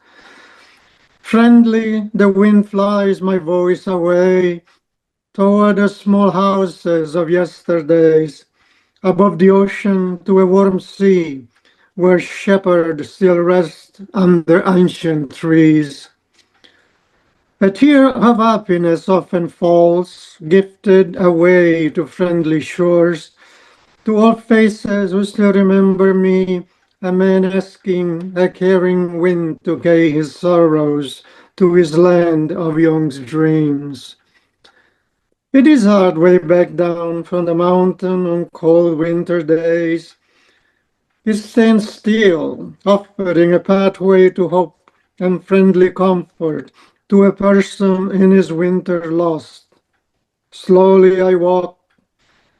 Friendly, the wind flies my voice away toward the small houses of yesterdays, above the ocean to a warm sea, where shepherds still rest under ancient trees. A tear of happiness often falls, gifted away to friendly shores, to old faces who still remember me, a man asking a caring wind to carry his sorrows to his land of young's dreams. It is hard way back down from the mountain on cold winter days. It stands still, offering a pathway to hope and friendly comfort to a person in his winter lost. Slowly I walk,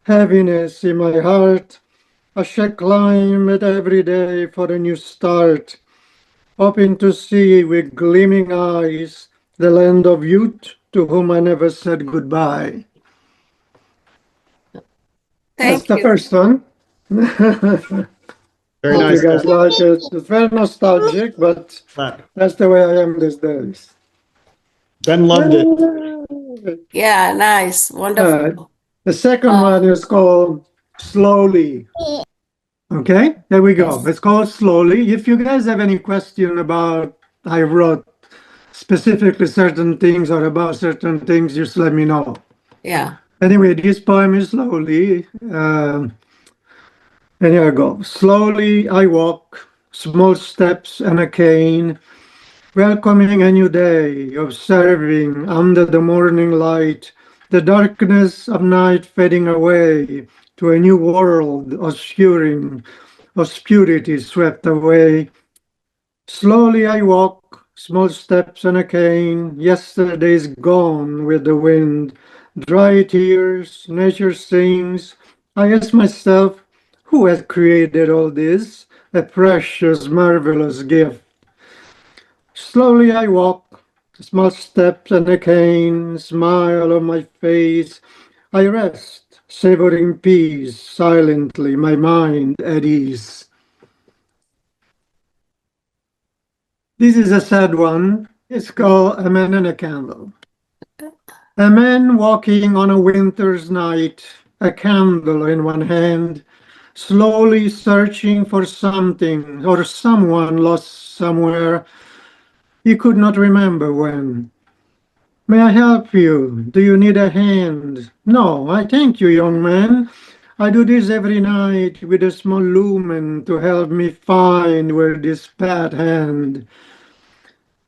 heaviness in my heart. I shall climb it every day for a new start, hoping to see with gleaming eyes the land of youth to whom I never said goodbye. That's the first one. Very Hope nice. you guys like it. It's very nostalgic, but that's the way I am these days. Ben loved it. Yeah, nice. Wonderful. The second one is called Slowly. Okay, there we go. It's called Slowly. If you guys have any question about I wrote specifically certain things or about certain things, just let me know. Yeah. Anyway, this poem is Slowly. And here I go. Slowly I walk, small steps and a cane, welcoming a new day, observing under the morning light, the darkness of night fading away to a new world, obscurity swept away. Slowly I walk, small steps and a cane, yesterday's gone with the wind, dry tears, nature sings. I ask myself, who has created all this? A precious, marvelous gift. Slowly I walk, small steps and a cane, smile on my face. I rest, savoring peace, silently, my mind at ease. This is a sad one. It's called A Man and a Candle. A man walking on a winter's night, a candle in one hand, slowly searching for something or someone lost somewhere. He could not remember when. May I help you? Do you need a hand? No, I thank you, young man. I do this every night with a small lumen to help me find where this path hand.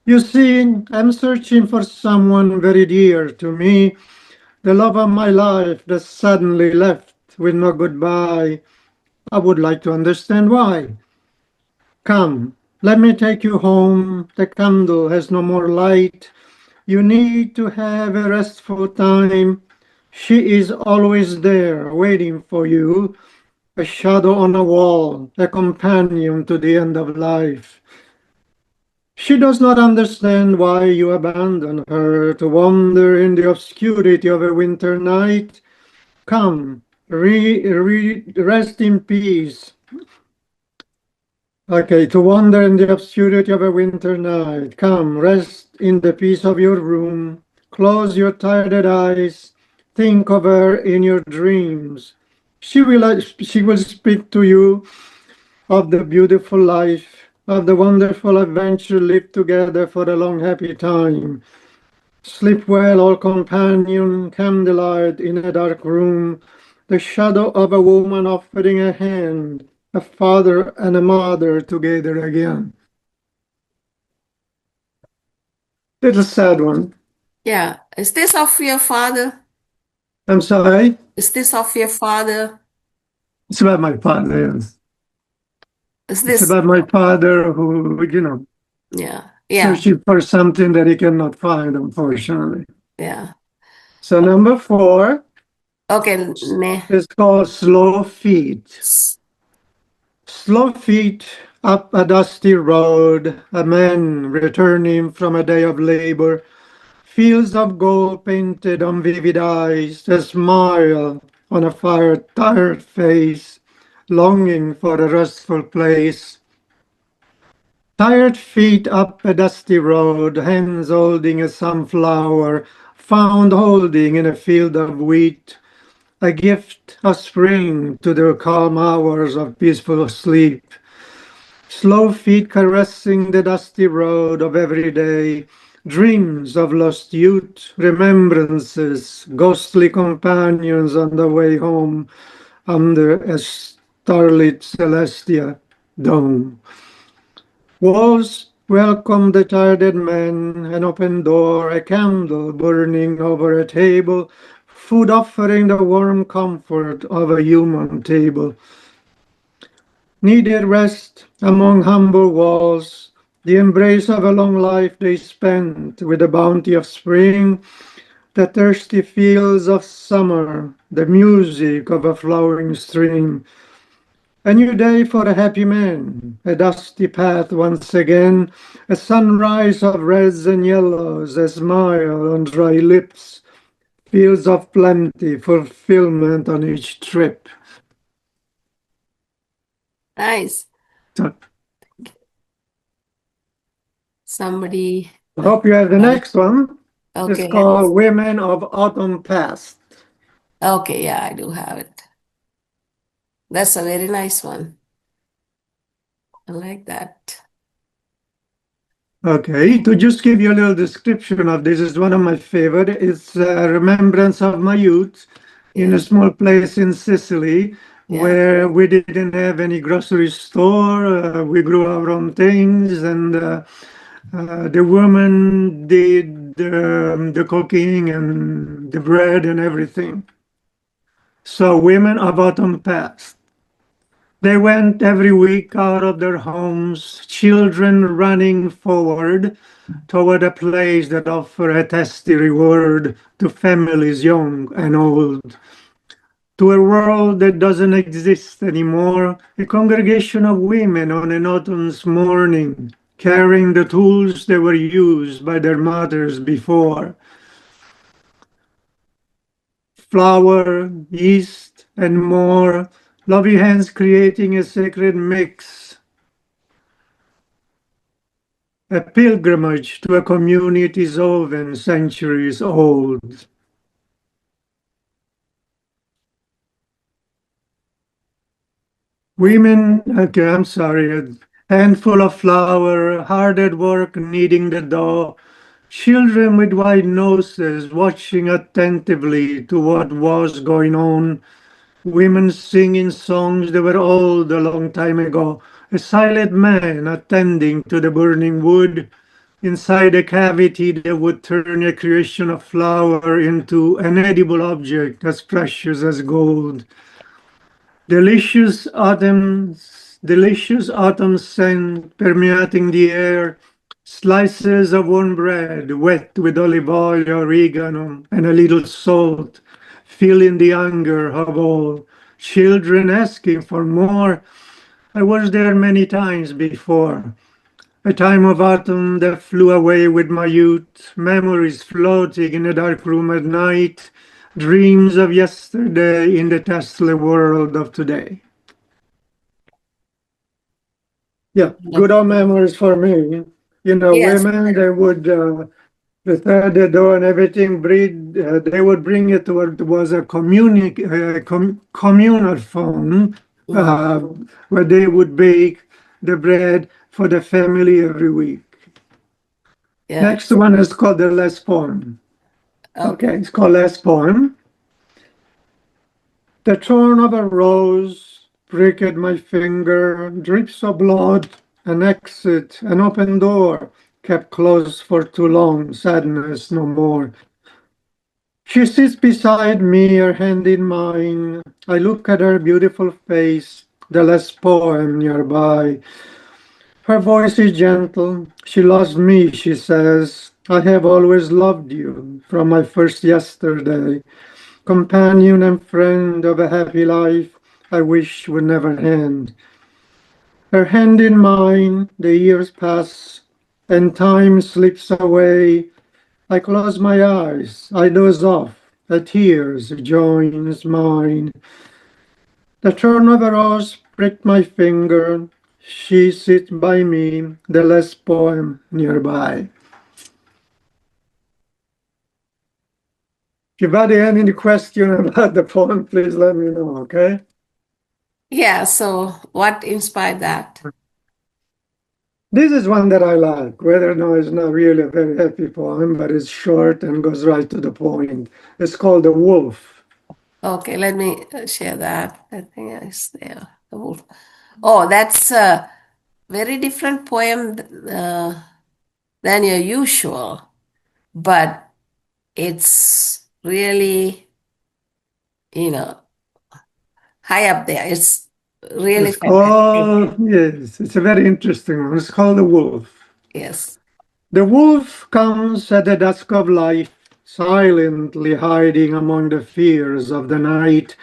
You see, I'm searching for someone very dear to me, the love of my life that suddenly left with no goodbye. I would like to understand why. Come, let me take you home. The candle has no more light. You need to have a restful time. She is always there, waiting for you, a shadow on a wall, a companion to the end of life. She does not understand why you abandon her to wander in the obscurity of a winter night. Come, rest in peace. Okay, to wander in the obscurity of a winter night. Come, rest in the peace of your room. Close your tired eyes. Think of her in your dreams. She will speak to you of the beautiful life, of the wonderful adventure lived together for a long happy time. Sleep well, old companion, candlelight in a dark room, the shadow of a woman offering a hand, a father and a mother together again. Little sad one. Yeah. Is this of your father? I'm sorry? Is this of your father? It's about my father, yes. Is It's this? about my father who, Yeah. Yeah. searching for something that he cannot find, unfortunately. Yeah. So number 4 Okay. is called Slow Feet. Slow feet up a dusty road, a man returning from a day of labor, fields of gold painted on vivid eyes, a smile on a tired face, longing for a restful place. Tired feet up a dusty road, hands holding a sunflower, found holding in a field of wheat, a gift of spring to the calm hours of peaceful sleep. Slow feet caressing the dusty road of every day, dreams of lost youth, remembrances, ghostly companions on the way home under a starlit celestia dome. Walls welcome the tired man, an open door, a candle burning over a table, food offering the warm comfort of a human table. Needed rest among humble walls, the embrace of a long life they spent with the bounty of spring, the thirsty fields of summer, the music of a flowing stream. A new day for a happy man, a dusty path once again, a sunrise of reds and yellows, a smile on dry lips, fields of plenty, fulfillment on each trip. Nice. So, Somebody. I hope you have the next one. It's Okay. called Women of Autumn Past. Okay. Yeah, I do have it. That's a very nice one. I like that. Okay, to just give you a little description of this, is one of my favorite. It's a remembrance of my youth in a small place in Sicily where we didn't have any grocery store. We grew our own things, and the woman did the cooking and the bread and everything. So, women of autumn past. They went every week out of their homes, children running forward toward a place that offered a tasty reward to families young and old. To a world that doesn't exist anymore, a congregation of women on an autumn's morning, carrying the tools that were used by their mothers before. Flour, yeast, and more, lovely hands creating a sacred mix, a pilgrimage to a community woven centuries old. Women, okay, I'm sorry, a handful of flour, hard at work, kneading the dough. Children with wide noses watching attentively to what was going on. Women singing songs that were old a long time ago. A silent man attending to the burning wood. Inside a cavity that would turn a creation of flour into an edible object as precious as gold. Delicious autumn scent permeating the air, slices of warm bread wet with olive oil, oregano, and a little salt, filling the hunger of all. Children asking for more. I was there many times before. A time of autumn that flew away with my youth, memories floating in a dark room at night, dreams of yesterday in the tasteless world of today. Yeah, good old memories for me. You know, Yes. women, they would prepare the dough and everything, they would bring it to what was a communal phone where they would bake the bread for the family every week. Yeah. Next one is called the last poem. Okay, it's called last poem. The thorn of a rose pricked my finger, drips of blood, an exit, an open door, kept closed for too long, sadness no more. She sits beside me, her hand in mine. I look at her beautiful face, the last poem nearby. Her voice is gentle. She loves me, she says. I have always loved you from my first yesterday. Companion and friend of a happy life I wish would never end. Her hand in mine, the years pass, and time slips away. I close my eyes, I doze off, a tears joins mine. The turn of a rose pricked my finger, she sits by me, the last poem nearby. If anybody have any question about the poem, please let me know, okay? Yeah, so what inspired that? This is one that I like, whether or not it's not really a very happy poem, but it's short and goes right to the point. It's called The Wolf. Okay, let me share that. I think it's there. The wolf. Oh, that's a very different poem than your usual, but it's really, you know, high up there. It's really It's fantastic. called, yes, it's a very interesting one. It's called The Wolf. Yes. The wolf comes at the dusk of light, silently hiding among the fears of the night,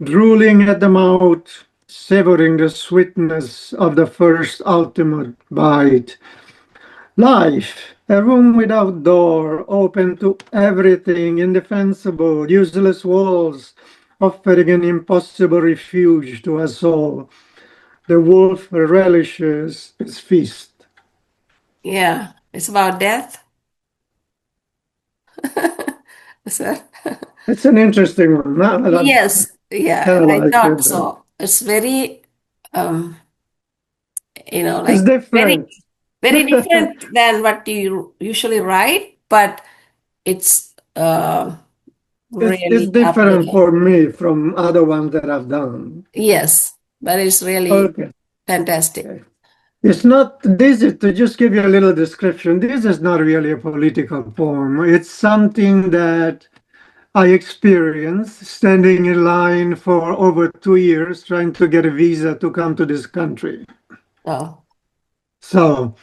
drooling at the mouth, savoring the sweetness of the first ultimate bite. Life, a room without door, open to everything, indefensible, useless walls, offering an impossible refuge to us all. The wolf relishes its feast. Yeah, it's about death. So, It's an interesting one. yes, yeah, Kind of I like thought it. so. It's very, um, It's like very, different. very different than what you usually write, but it's It's really up different there. for me from other ones that I've done. Yes, but it's really Okay. fantastic. It's not, this is, to just give you a little description, this is not really a political poem. It's something that I experienced standing in line for over 2 years trying to get a visa to come to this country. Oh, So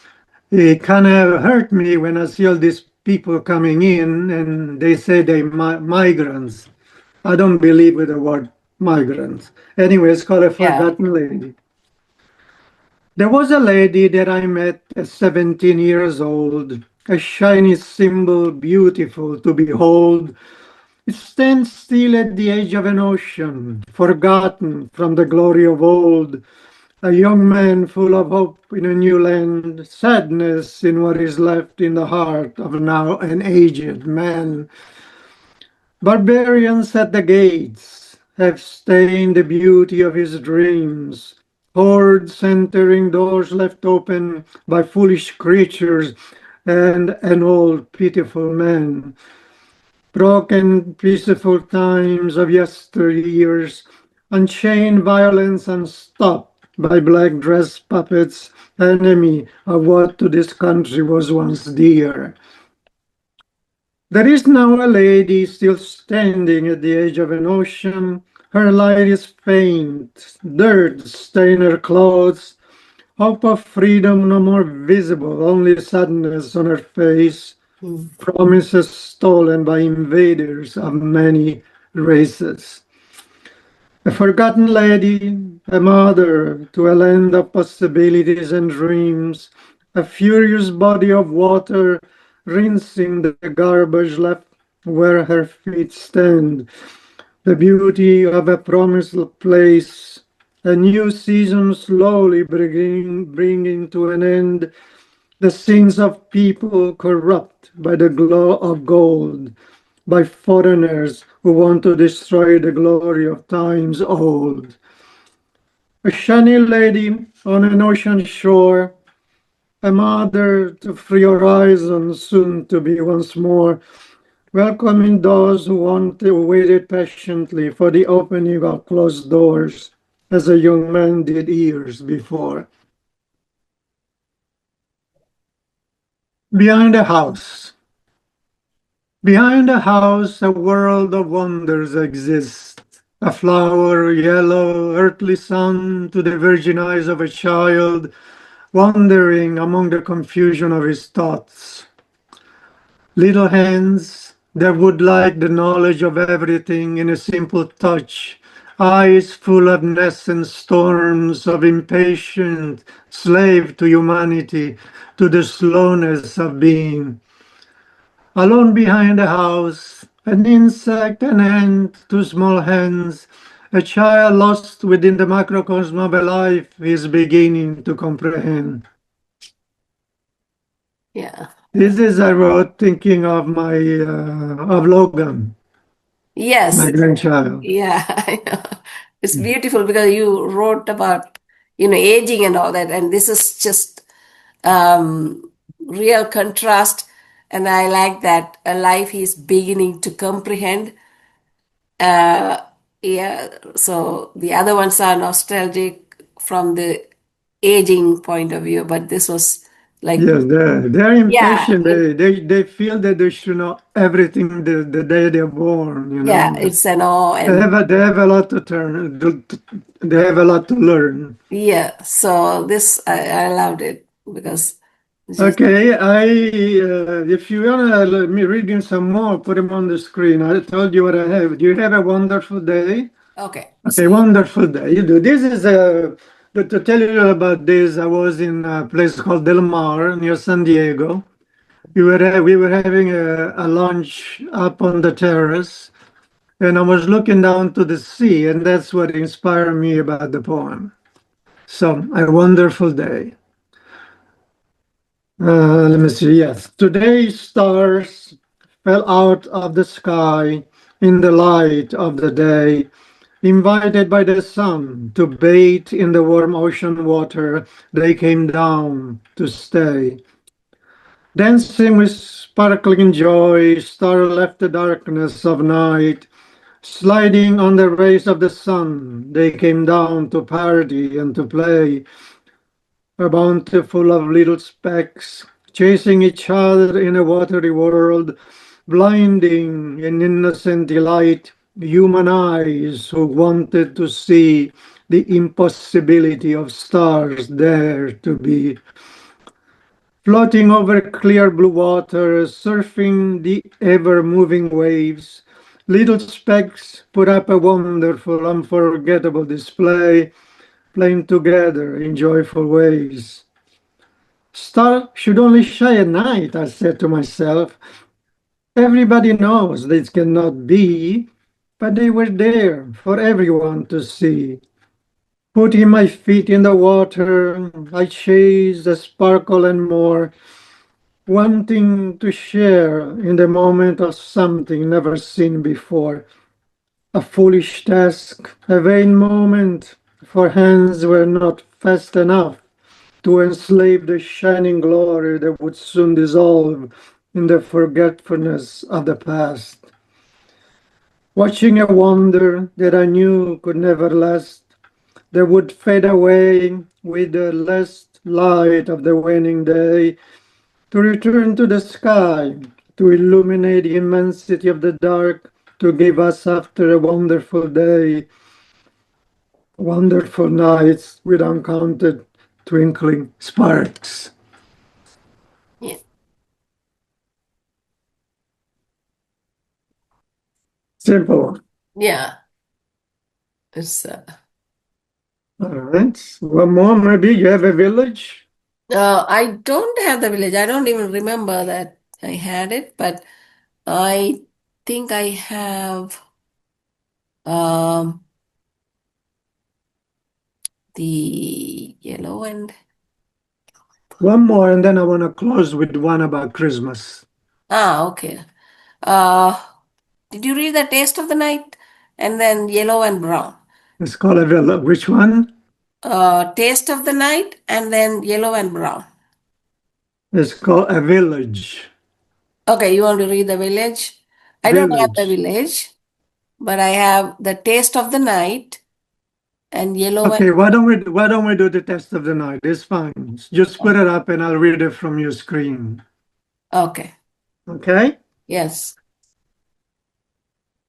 it kind of hurt me when I see all these people coming in and they say they migrants. I don't believe with the word migrants. Anyway, it's called A yeah. Forgotten Lady. There was a lady that I met at 17 years old, a shiny symbol, beautiful to behold. It stands still at the edge of an ocean, forgotten from the glory of old. A young man full of hope in a new land, sadness in what is left in the heart of now an aged man. Barbarians at the gates have stained the beauty of his dreams. hordes entering doors left open by foolish creatures and an old pitiful man. Broken peaceful times of yesteryears, unchained violence unstopped by black dress puppets, enemy of what to this country was once dear. There is now a lady still standing at the edge of an ocean. Her light is faint, dirt stain her clothes, hope of freedom no more visible, only sadness on her face, promises stolen by invaders of many races. A forgotten lady, a mother to a land of possibilities and dreams, a furious body of water rinsing the garbage left where her feet stand, the beauty of a promised place, a new season slowly bringing to an end the sins of people corrupt by the glow of gold, by foreigners who want to destroy the glory of times old. A shiny lady on an ocean shore, a mother to free horizons soon to be once more, welcoming those who waited patiently for the opening of closed doors, as a young man did years before. Behind a house. Behind a house, a world of wonders exists. A flower, yellow, earthly sun to the virgin eyes of a child, wandering among the confusion of his thoughts. Little hands that would like the knowledge of everything in a simple touch, eyes full of nascent storms of impatient slave to humanity, to the slowness of being. Alone behind a house, an insect, an ant, two small hands, a child lost within the macrocosm of a life is beginning to comprehend. Yeah. This is I wrote thinking of my of Logan, my Yes. grandchild. Yeah, I know. It's beautiful because you wrote about, aging and all that, and this is just real contrast. And I like that a life he's beginning to comprehend. Uh, yeah, so the other ones are nostalgic from the aging point of view, but this was like, Yes, they're yeah, impatient. They feel that they should know everything the day they're born, yeah, it's an awe and They have a lot to turn. They have a lot to learn. yeah. So this I loved it because it's just Okay, if you wanna let me read you some more, put them on the screen. I told you what I have. You have a wonderful day. okay. Okay, wonderful day. You do. This is to tell you about this. I was in a place called Del Mar near San Diego. We were having a lunch up on the terrace, and I was looking down to the sea, and that's what inspired me about the poem. So, a wonderful day. Let me see. Yes, today stars fell out of the sky in the light of the day, invited by the sun to bathe in the warm ocean water. They came down to stay. Dancing with sparkling joy, star left the darkness of night. Sliding on the rays of the sun, they came down to party and to play. A bountiful of little specks, chasing each other in a watery world, blinding in innocent delight human eyes who wanted to see the impossibility of stars there to be. Floating over clear blue water, surfing the ever-moving waves, little specks put up a wonderful, unforgettable display, playing together in joyful ways. Star should only shine at night, I said to myself. Everybody knows this cannot be, but they were there for everyone to see. Putting my feet in the water, I chased the sparkle and more, wanting to share in the moment of something never seen before. A foolish task, a vain moment, our hands were not fast enough to enslave the shining glory that would soon dissolve in the forgetfulness of the past. Watching a wonder that I knew could never last, that would fade away with the last light of the waning day, to return to the sky, to illuminate the immensity of the dark, to give us after a wonderful day, wonderful nights with uncounted twinkling sparks. Yeah. Simple. Yeah. It's All right. One more, maybe. You have a village? I don't have the village. I don't even remember that I had it, but I think I have um, the yellow and One more, and then I want to close with one about Christmas. okay. Uh, did you read The Taste of the Night? And then Yellow and Brown. It's called a village. Which one? Taste of the Night and then Yellow and Brown. It's called a village. Okay, you want to read The Village? I don't have The Village, but I have The Taste of the Night and Yellow Okay, and why don't we do the test of the night? It's fine. Just put it up and I'll read it from your screen. Okay. Okay? Yes.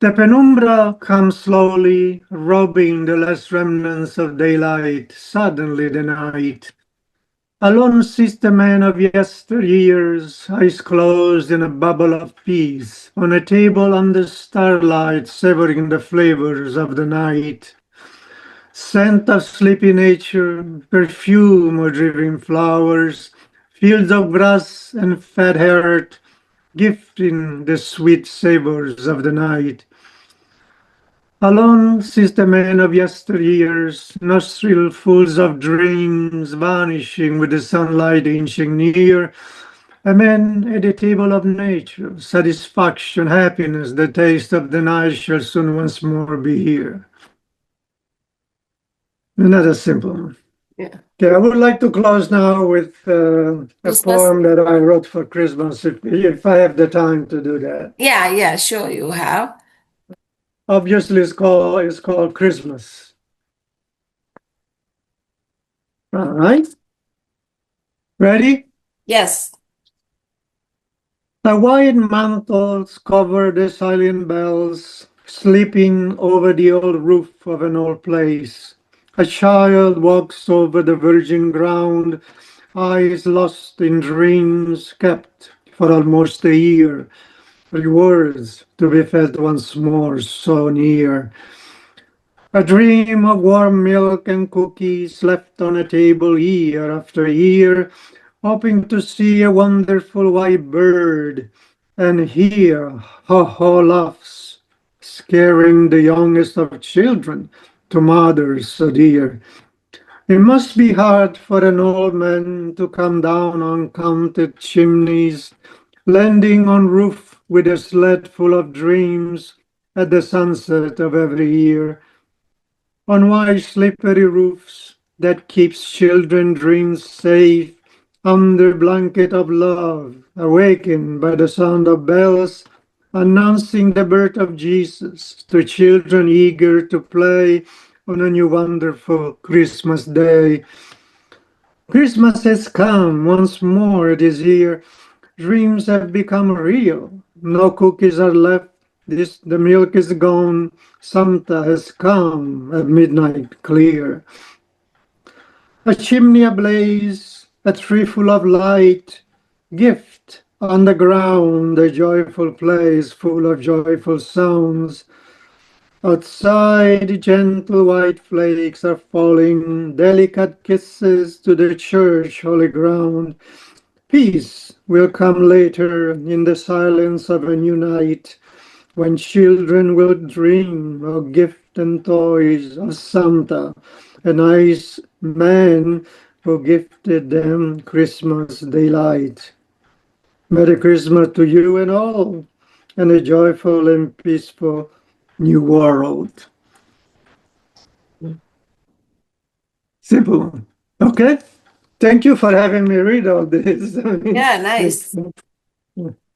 The penumbra comes slowly, robbing the last remnants of daylight. Suddenly the night. Alone sits the man of yesteryears, eyes closed in a bubble of peace, on a table under starlight, savoring the flavors of the night. Scent of sleepy nature, perfume of driving flowers, fields of grass and fat heart, gifting the sweet savors of the night. Alone sits the man of yesteryears, nostril-fuls of dreams, vanishing with the sunlight inching near. A man at the table of nature, satisfaction, happiness, the taste of the night shall soon once more be here. Another simple one. Yeah. Okay, I would like to close now with a poem that I wrote for Christmas, if I have the time to do that. Yeah, sure you have. Obviously, it's called Christmas. All right. Ready? Yes. The white mantles cover the silent bells, sleeping over the old roof of an old place. A child walks over the virgin ground, eyes lost in dreams kept for almost a year, rewards to be fed once more so near. A dream of warm milk and cookies left on a table year after year, hoping to see a wonderful white bird and hear ho-ho laughs, scaring the youngest of children to mothers so dear. It must be hard for an old man to come down uncounted chimneys, landing on roof with a sled full of dreams at the sunset of every year. On white slippery roofs that keeps children dreams safe, under blanket of love, awakened by the sound of bells, announcing the birth of Jesus to children eager to play on a new wonderful Christmas day. Christmas has come once more this year. Dreams have become real. No cookies are left. The milk is gone. Santa has come at midnight clear. A chimney ablaze, a tree full of light, gift on the ground, a joyful place full of joyful sounds. Outside, gentle white flakes are falling, delicate kisses to the church holy ground. Peace will come later in the silence of a new night, when children will dream of gift and toys of Santa, a nice man who gifted them Christmas daylight. Merry Christmas to you and all, and a joyful and peaceful new world. Simple one. Okay. Thank you for having me read all this. Yeah, nice.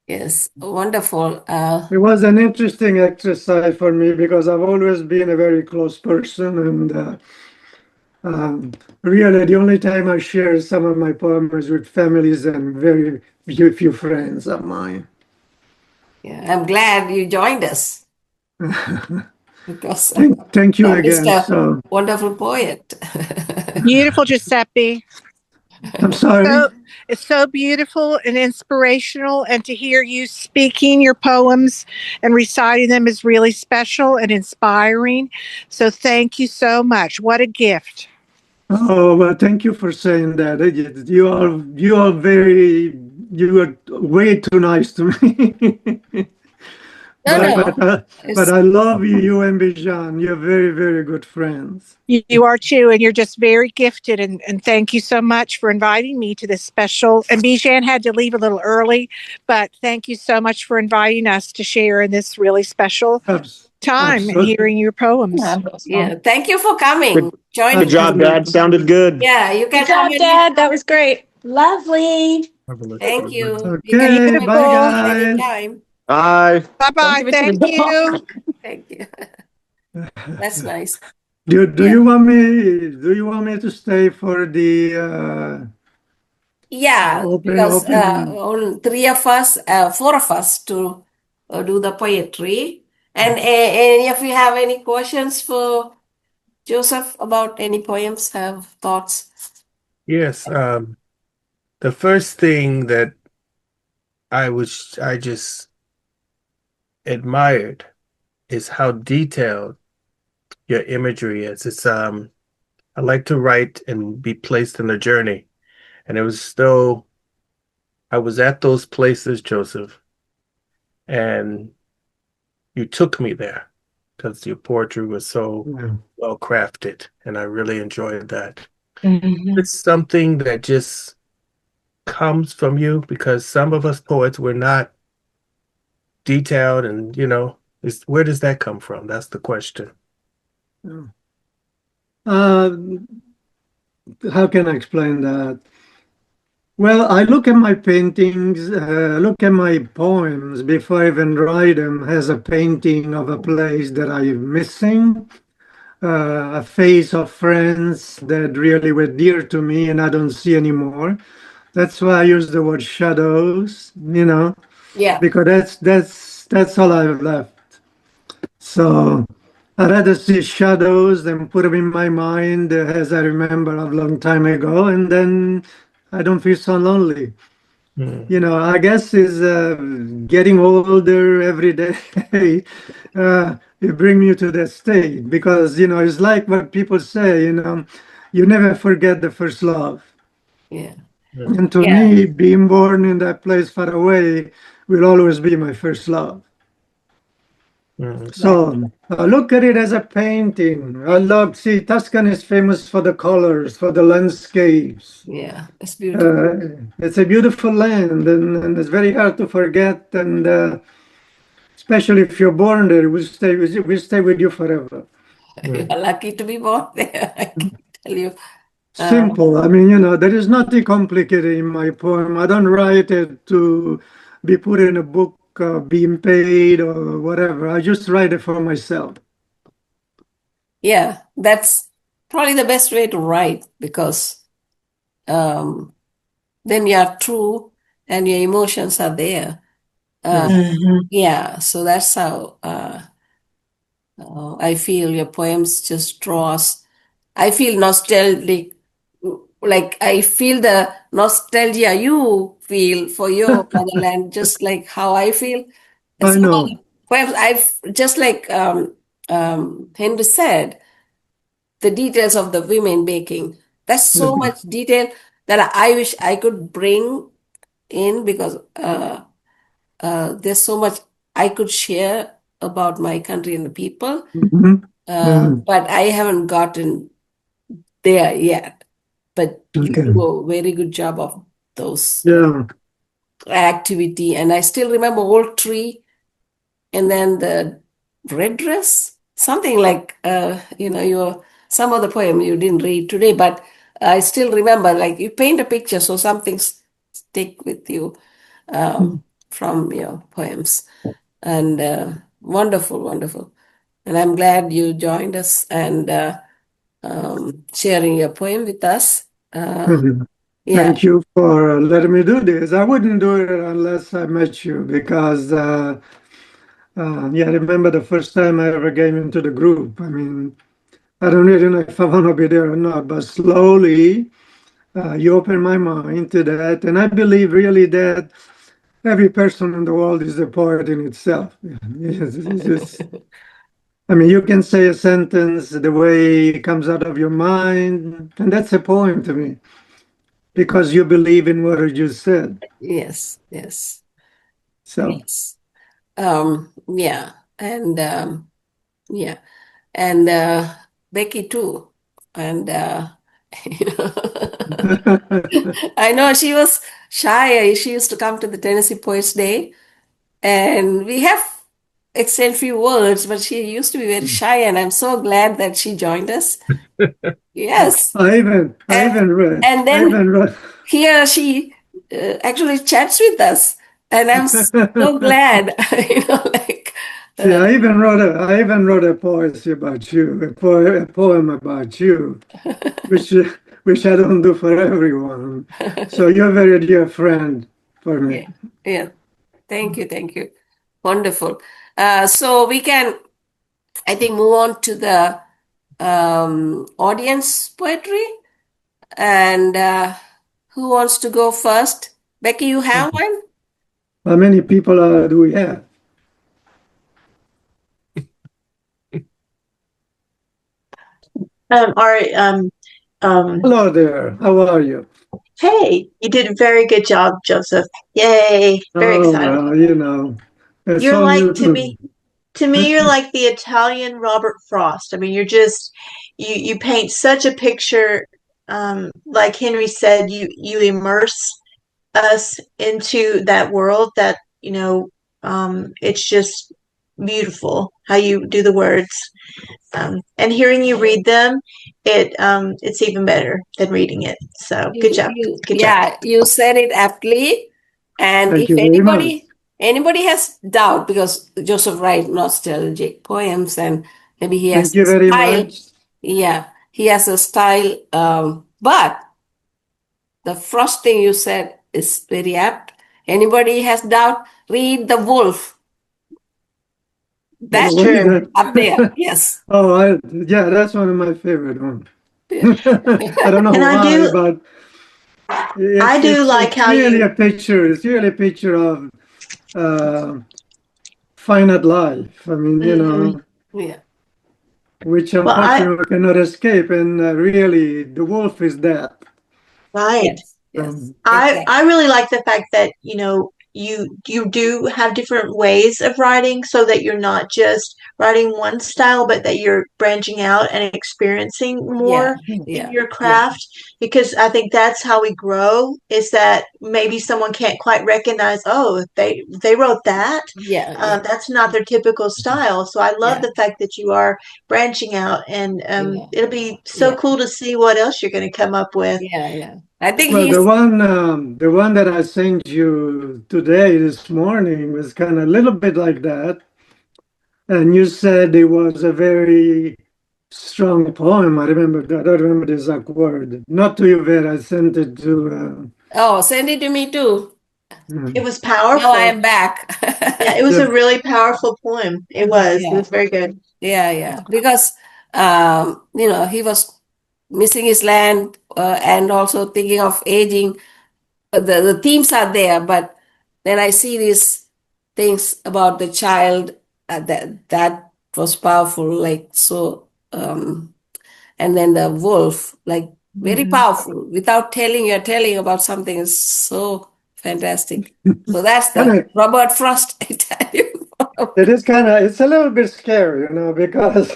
Yes, wonderful. It was an interesting exercise for me because I've always been a very close person, and really the only time I share some of my poems with families and very few friends of mine. Yeah, I'm glad you joined us because Thank you you're just again. a So wonderful poet. Beautiful, Giuseppe. I'm sorry. So, it's so beautiful and inspirational, and to hear you speaking your poems and reciting them is really special and inspiring. So, thank you so much. What a gift. Oh, well, thank you for saying that. You are way too nice to me. But I love you and Bijan. You're very, very good friends. You are too, and you're just very gifted. And thank you so much for inviting me to this special. And Bijan had to leave a little early, but thank you so much for inviting us to share in this really special time and hearing your poems. Yeah, thank you for coming. Good job, Dad. Sounded good. Yeah, you can Good job, come Dad. That was great. Lovely. Thank you. You Okay, can come bye, back guys. anytime. Bye. Bye-bye. Thank you. Thank you. That's nice. Do you want me to stay for the Yeah, because open? all three of us, four of us to do the poetry. And if you have any questions for Joseph about any poems, have thoughts? Yes. The first thing that I just admired is how detailed your imagery is. It's I like to write and be placed in a journey. And it was still I was at those places, Joseph, and you took me there because your poetry was so well crafted, and I really enjoyed that. It's something that just comes from you because some of us poets were not detailed, and where does that come from? That's the question. How can I explain that? Well, I look at my paintings, look at my poems before I even write them as a painting of a place that I'm missing, a face of friends that really were dear to me and I don't see anymore. That's why I use the word shadows, Yeah. because that's all I've left. So I'd rather see shadows than put them in my mind as I remember a long time ago, and then I don't feel so lonely. I guess is getting older every day. It brings me to that state because it's like what people say. You never forget the first love. Yeah. And to me, being born in that place far away will always be my first love. So look at it as a painting. See, Tuscany is famous for the colors, for the landscapes. Yeah, it's beautiful. It's a beautiful land, and it's very hard to forget. And especially if you're born there, it will stay with you forever. You are lucky to be born there, I can tell you. Simple. I mean, there is nothing complicated in my poem. I don't write it to be put in a book, being paid or whatever. I just write it for myself. Yeah, that's probably the best way to write because then you are true and your emotions are there. Yeah, so that's how I feel your poems just draw us. I feel nostalgic, like I feel the nostalgia you feel for your motherland, just like how I feel. I know. Poems, I've just like Henry said, the details of the women baking. That's so much detail that I wish I could bring in because there's so much I could share about my country and the people, but I haven't gotten there yet. But you do a very good job of those activity. And I still remember Old Tree and then the red dress, something like, your some of the poem you didn't read today, but I still remember, like you paint a picture, so something stick with you from your poems. And wonderful, wonderful. And I'm glad you joined us and sharing your poem with us. Yeah. Thank you for letting me do this. I wouldn't do it unless I met you because, yeah, I remember the first time I ever came into the group. I mean, I don't really know if I want to be there or not, but slowly you opened my mind to that. And I believe really that every person in the world is a poet in itself. It's just, I mean, you can say a sentence the way it comes out of your mind, and that's a poem to me. Because you believe in what I just said. Yes, yes. So. Yes. Yeah. And yeah. And Becky too. And you know, I know she was shy. She used to come to the Tennessee Poets Day, and we have exchanged few words, but she used to be very shy, and I'm so glad that she joined us. Yes. I even read. And then here she actually chats with us, and I'm so glad. You know, like. See, I even wrote a poesy about you, a poem about you, which I don't do for everyone. So you're a very dear friend for me. Yeah. Thank you. Thank you. Wonderful. So we can, I think, move on to the audience poetry. And who wants to go first? Becky, you have one? How many people do we have? Hello there. How are you? Hey, you did a very good job, Joseph. Yay. Very excited. Well, you know, it's You're all like, you to me, you're like the Italian Robert Frost. I mean, you're just, you paint such a picture. Like Henry said, you immerse us into that world that, it's just beautiful how you do the words. And hearing you read them, it's even better than reading it. So good job. Good job. Yeah, you said it aptly. And Thank if you very much. anybody has doubt, because Joseph writes nostalgic poems, and maybe he has Thank you a very style. much. Yeah, he has a style. But the first thing you said is very apt. Anybody has doubt, read The Wolf. That's true. up there. Yes. Oh, yeah, that's one of my favorite ones. I don't know And I why, do- but I do like how really you- a picture. It's really a picture of finite life. I mean, you know, Yeah. which Well, unfortunately cannot escape. And really, the wolf is that. Right. Yes. I really like the fact that, you do have different ways of writing so that you're not just writing one style, but that you're branching out and experiencing more in your craft. Because I think that's how we grow, is that maybe someone can't quite recognize, oh, they wrote that. That's not their typical style. So I love the fact that you are branching out, and it'll be so cool to see what else you're going to come up with. Yeah. I think Well, the one that I sent you today, this morning, was kind of a little bit like that. And you said it was a very strong poem. I remember that. I don't remember the exact word. Not to you, Vera. I sent it to. Oh, send it to me too. It was powerful. Now I am back. Yeah, it was a really powerful poem. It was. It was very good. Yeah. Because, he was missing his land and also thinking of aging. The themes are there, but then I see these things about the child that was powerful, like so. And then the wolf, like very powerful. Without telling, you're telling about something is so fantastic. So that's the Robert Frost Italian. It is it's a little bit scary, you know, because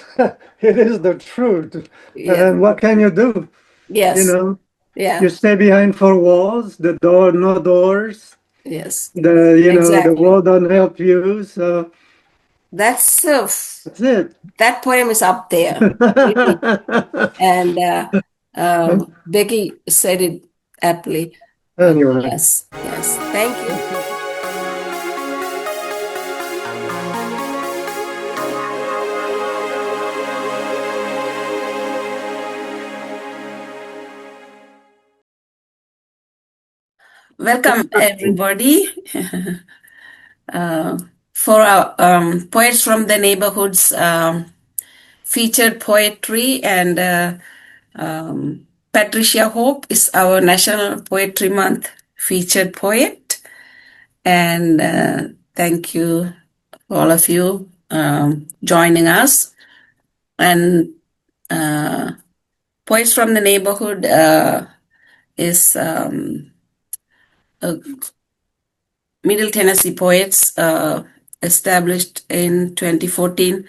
it is the truth. And what can you do? Yes. You know, Yeah. you stay behind four walls, no doors. Yes. The Exactly. wall don't help you. So That's That's it. that poem is up there. Really. And Becky said it aptly. Anyway. Yes, yes. Thank you. Welcome, everybody, for our Poets from the Neighborhoods featured poetry. And Patricia Hope is our National Poetry Month featured poet. And thank you, all of you, joining us. And Poets from the Neighborhood is a Middle Tennessee Poets, established in 2014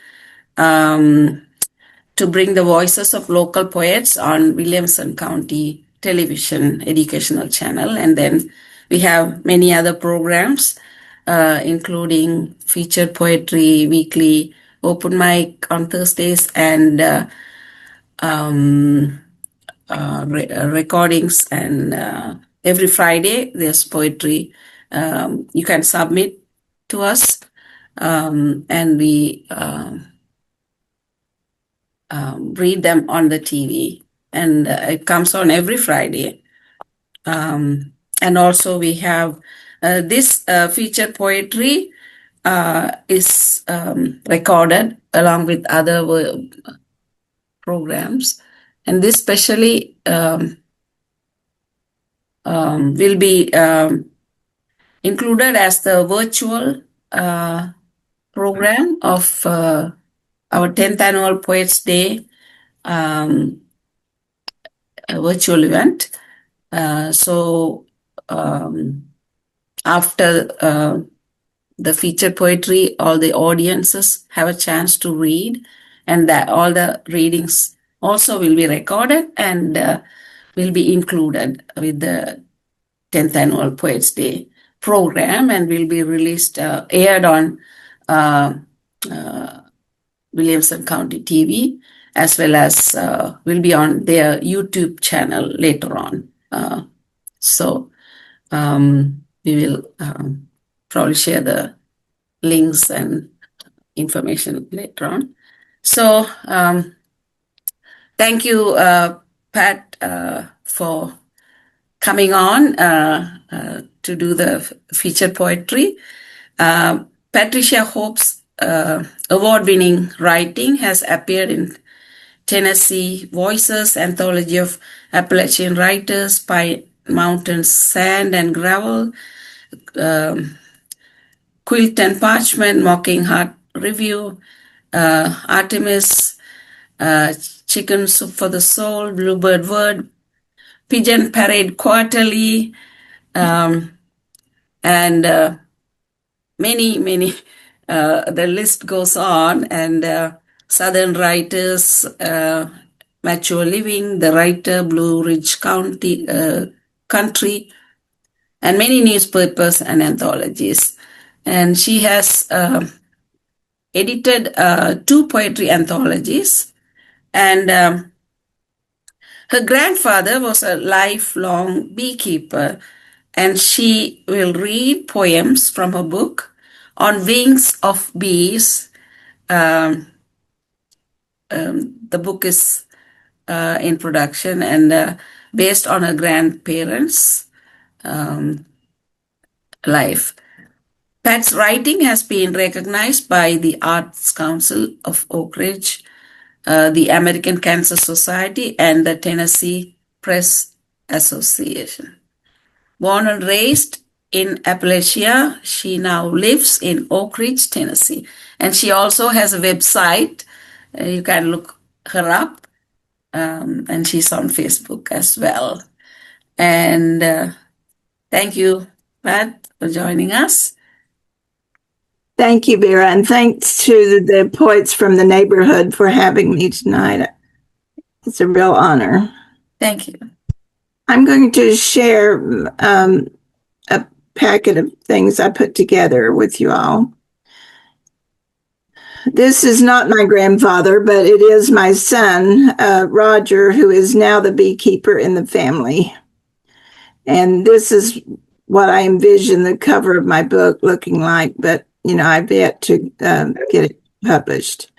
to bring the voices of local poets on Williamson County Television Educational Channel. And then we have many other programs, including featured poetry, weekly open mic on Thursdays, and recordings. And every Friday there's poetry. You can submit to us, and we read them on the TV. And it comes on every Friday. And also we have this featured poetry is recorded along with other programs. And this specially will be included as the virtual program of our 10th Annual Poets Day virtual event. So after the featured poetry, all the audiences have a chance to read, and that all the readings also will be recorded and will be included with the 10th Annual Poets Day program, and will be released, aired on Williamson County TV, as well as will be on their YouTube channel later on. So we will probably share the links and information later on. So thank you, Pat, for coming on to do the featured poetry. Patricia Hope's award-winning writing has appeared in Tennessee Voices, Anthology of Appalachian Writers, Pine Mountain Sand and Gravel, Quilt and Parchment, Mockinghart Review, Artemis, Chicken Soup for the Soul, Bluebird Word, Pigeon Parade Quarterly, and many. The list goes on. And Southern Writers, Mature Living, The Writer, Blue Ridge County, Country, and many newspapers and anthologies. And she has edited 2 poetry anthologies. And her grandfather was a lifelong beekeeper, and she will read poems from her book, On Wings of Bees. The book is in production and based on her grandparents' life. Pat's writing has been recognized by the Arts Council of Oak Ridge, the American Cancer Society, and the Tennessee Press Association. Born and raised in Appalachia, she now lives in Oak Ridge, Tennessee. And she also has a website. You can look her up. And she's on Facebook as well. And thank you, Pat, for joining us. Thank you, Vera, and thanks to the Poets from the Neighborhood for having me tonight. It's a real honor. Thank you. I'm going to share a packet of things I put together with you all. This is not my grandfather, but it is my son, Roger, who is now the beekeeper in the family. And this is what I envision the cover of my book looking like, but I've yet to get it published.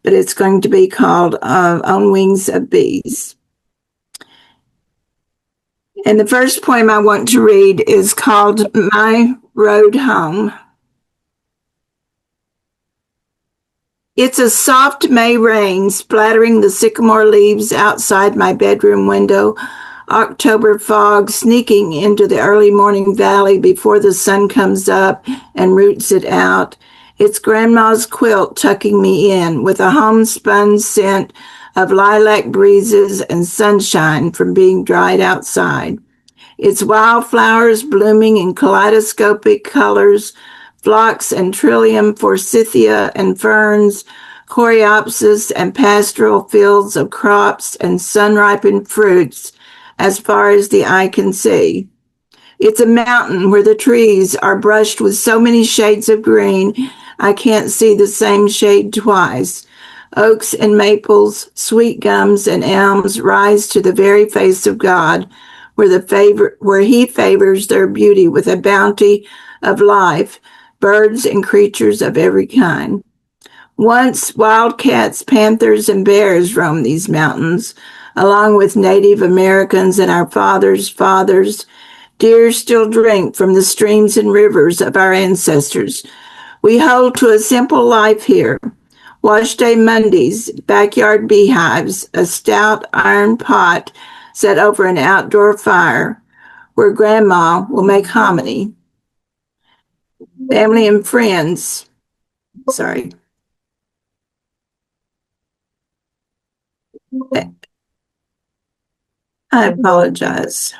But it's going to be called On Wings of Bees. And the first poem I want to read is called My Road Home. It's a soft May rain splattering the sycamore leaves outside my bedroom window, October fog sneaking into the early morning valley before the sun comes up and roots it out. It's Grandma's quilt tucking me in with a homespun scent of lilac breezes and sunshine from being dried outside. It's wildflowers blooming in kaleidoscopic colors, phlox and trillium, forsythia and ferns, coreopsis and pastoral fields of crops and sun-ripened fruits as far as the eye can see. It's a mountain where the trees are brushed with so many shades of green, I can't see the same shade twice. Oaks and maples, sweet gums and elms rise to the very face of God, where he favors their beauty with a bounty of life, birds and creatures of every kind. Once wildcats, panthers, and bears roamed these mountains, along with Native Americans and our fathers' fathers. Deer still drink from the streams and rivers of our ancestors. We hold to a simple life here. Wash day Mondays, backyard beehives, a stout iron pot set over an outdoor fire where Grandma will make hominy. Family and friends. Sorry. I apologize.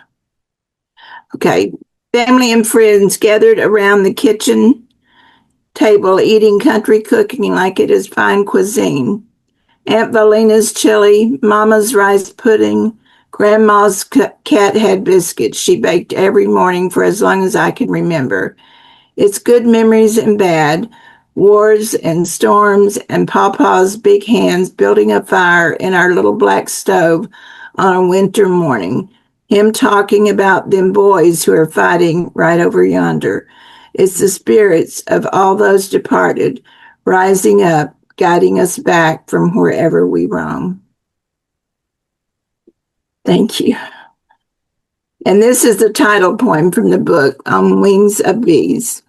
Okay. Family and friends gathered around the kitchen table eating country cooking like it is fine cuisine. Aunt Valina's chili, Mama's rice pudding, Grandma's cat head biscuits she baked every morning for as long as I can remember. It's good memories and bad, wars and storms and Papa's big hands building a fire in our little black stove on a winter morning. Him talking about them boys who are fighting right over yonder. It's the spirits of all those departed rising up, guiding us back from wherever we roam. Thank you. And this is the title poem from the book, On Wings of Bees.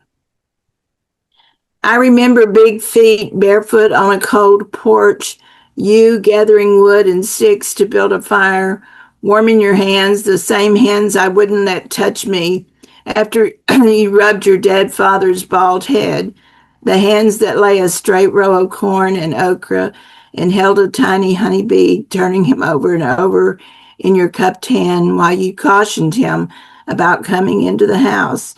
I remember big feet barefoot on a cold porch, you gathering wood and sticks to build a fire, warming your hands, the same hands I wouldn't let touch me after you rubbed your dead father's bald head, the hands that lay a straight row of corn and okra and held a tiny honeybee, turning him over and over in your cupped hand while you cautioned him about coming into the house.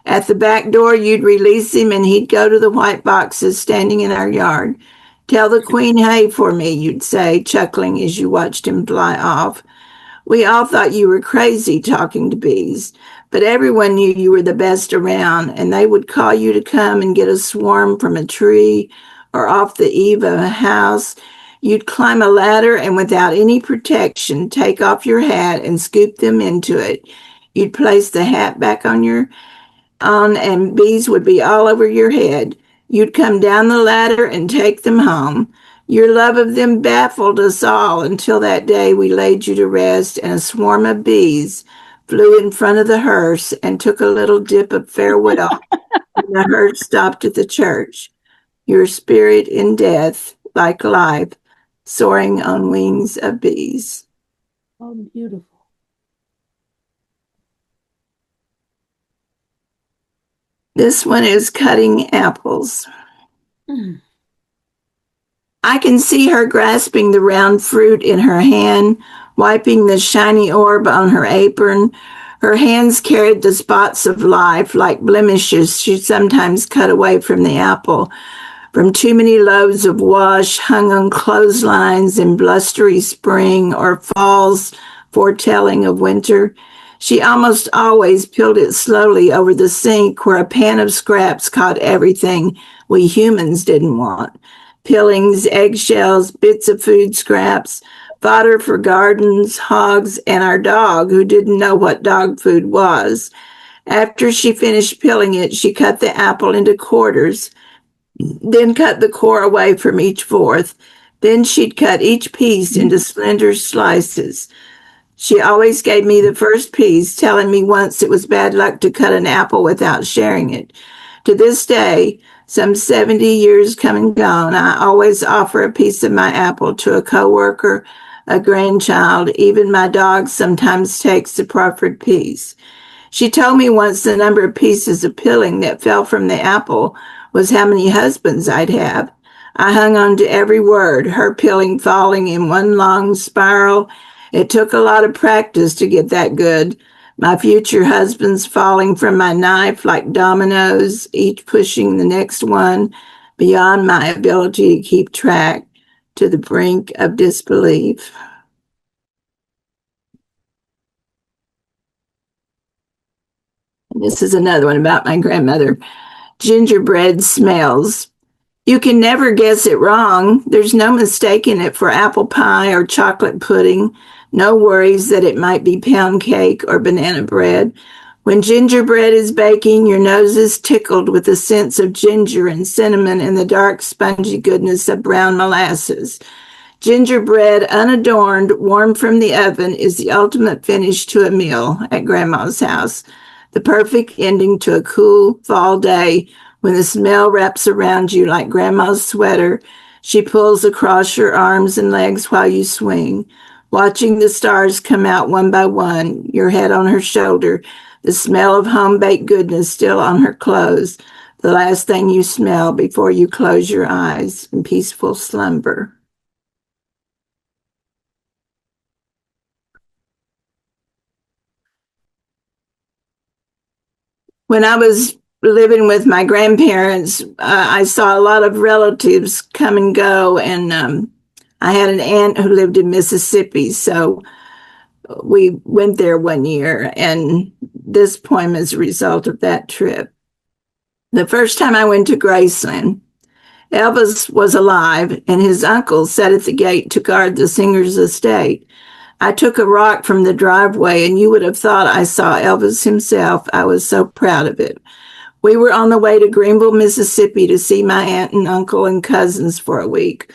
At the back door, you'd release him and he'd go to the white boxes standing in our yard. Tell the queen hey for me, you'd say, chuckling as you watched him fly off. We all thought you were crazy talking to bees, but everyone knew you were the best around, and they would call you to come and get a swarm from a tree or off the eave of a house. You'd climb a ladder and without any protection, take off your hat and scoop them into it. You'd place the hat back on and bees would be all over your head. You'd come down the ladder and take them home. Your love of them baffled us all until that day we laid you to rest and a swarm of bees flew in front of the hearse and took a little dip of farewell when the hearse stopped at the church. Your spirit in death, like life, soaring on wings of bees. Oh, beautiful. This one is cutting apples. Mm. I can see her grasping the round fruit in her hand, wiping the shiny orb on her apron. Her hands carried the spots of life like blemishes she sometimes cut away from the apple, from too many loads of wash hung on clotheslines in blustery spring or fall's foretelling of winter. She almost always peeled it slowly over the sink where a pan of scraps caught everything we humans didn't want. peelings, eggshells, bits of food scraps, fodder for gardens, hogs, and our dog, who didn't know what dog food was. After she finished peeling it, she cut the apple into quarters, then cut the core away from each fourth. Then she'd cut each piece into slender slices. She always gave me the first piece, telling me once it was bad luck to cut an apple without sharing it. To this day, some 70 years come and gone, I always offer a piece of my apple to a coworker, a grandchild, even my dog sometimes takes the proffered piece. She told me once the number of pieces of peeling that fell from the apple was how many husbands I'd have. I hung on to every word, her peeling falling in one long spiral. It took a lot of practice to get that good. My future husbands falling from my knife like dominoes, each pushing the next one beyond my ability to keep track, to the brink of disbelief. This is another one about my grandmother. Gingerbread smells. You can never guess it wrong. There's no mistaking it for apple pie or chocolate pudding. No worries that it might be pound cake or banana bread. When gingerbread is baking, your nose is tickled with the scents of ginger and cinnamon and the dark, spongy goodness of brown molasses. Gingerbread, unadorned, warm from the oven, is the ultimate finish to a meal at Grandma's house. The perfect ending to a cool fall day when the smell wraps around you like Grandma's sweater. She pulls across your arms and legs while you swing, watching the stars come out one by one, your head on her shoulder, the smell of home-baked goodness still on her clothes, the last thing you smell before you close your eyes in peaceful slumber. When I was living with my grandparents, I saw a lot of relatives come and go, and I had an aunt who lived in Mississippi, so we went there one year, and this poem is a result of that trip. The first time I went to Graceland, Elvis was alive, and his uncle sat at the gate to guard the singer's estate. I took a rock from the driveway, and you would have thought I saw Elvis himself. I was so proud of it. We were on the way to Greenville, Mississippi to see my aunt and uncle and cousins for a week.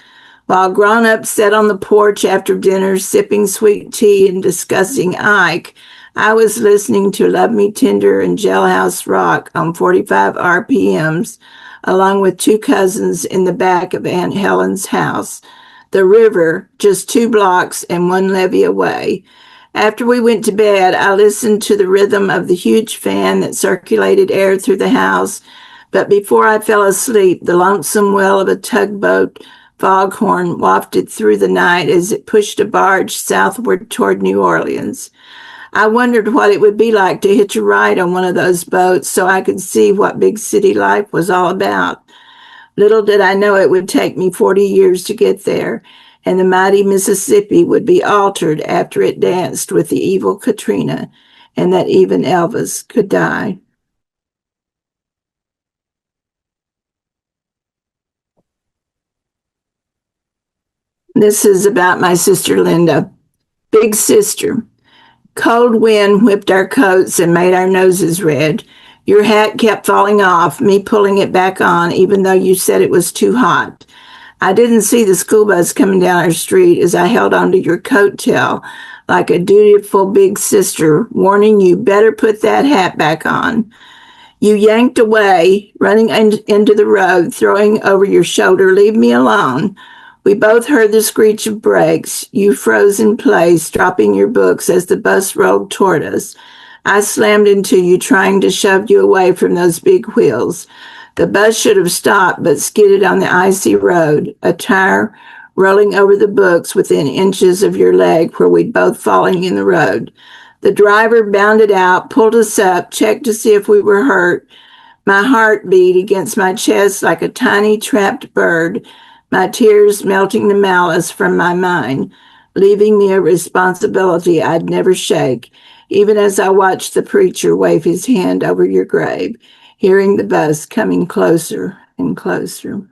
While grown-ups sat on the porch after dinner, sipping sweet tea and discussing Ike, I was listening to Love Me Tender and Jailhouse Rock on 45 RPMs, along with two cousins in the back of Aunt Helen's house. The river, just 2 blocks and 1 levee away. After we went to bed, I listened to the rhythm of the huge fan that circulated air through the house. But before I fell asleep, the lonesome wail of a tugboat foghorn wafted through the night as it pushed a barge southward toward New Orleans. I wondered what it would be like to hitch a ride on one of those boats so I could see what big city life was all about. Little did I know it would take me 40 years to get there, and the mighty Mississippi would be altered after it danced with the evil Katrina, and that even Elvis could die. This is about my sister Linda. Big sister. Cold wind whipped our coats and made our noses red. Your hat kept falling off, me pulling it back on, even though you said it was too hot. I didn't see the school bus coming down our street as I held onto your coat tail like a dutiful big sister, warning you better put that hat back on. You yanked away, running into the road, throwing over your shoulder, "Leave me alone." We both heard the screech of brakes. You froze in place, dropping your books as the bus rolled toward us. I slammed into you, trying to shove you away from those big wheels. The bus should have stopped, but skidded on the icy road, a tire rolling over the books within inches of your leg where we'd both fallen in the road. The driver bounded out, pulled us up, checked to see if we were hurt. My heart beat against my chest like a tiny trapped bird, my tears melting the malice from my mind, leaving me a responsibility I'd never shake, even as I watched the preacher wave his hand over your grave, hearing the bus coming closer and closer.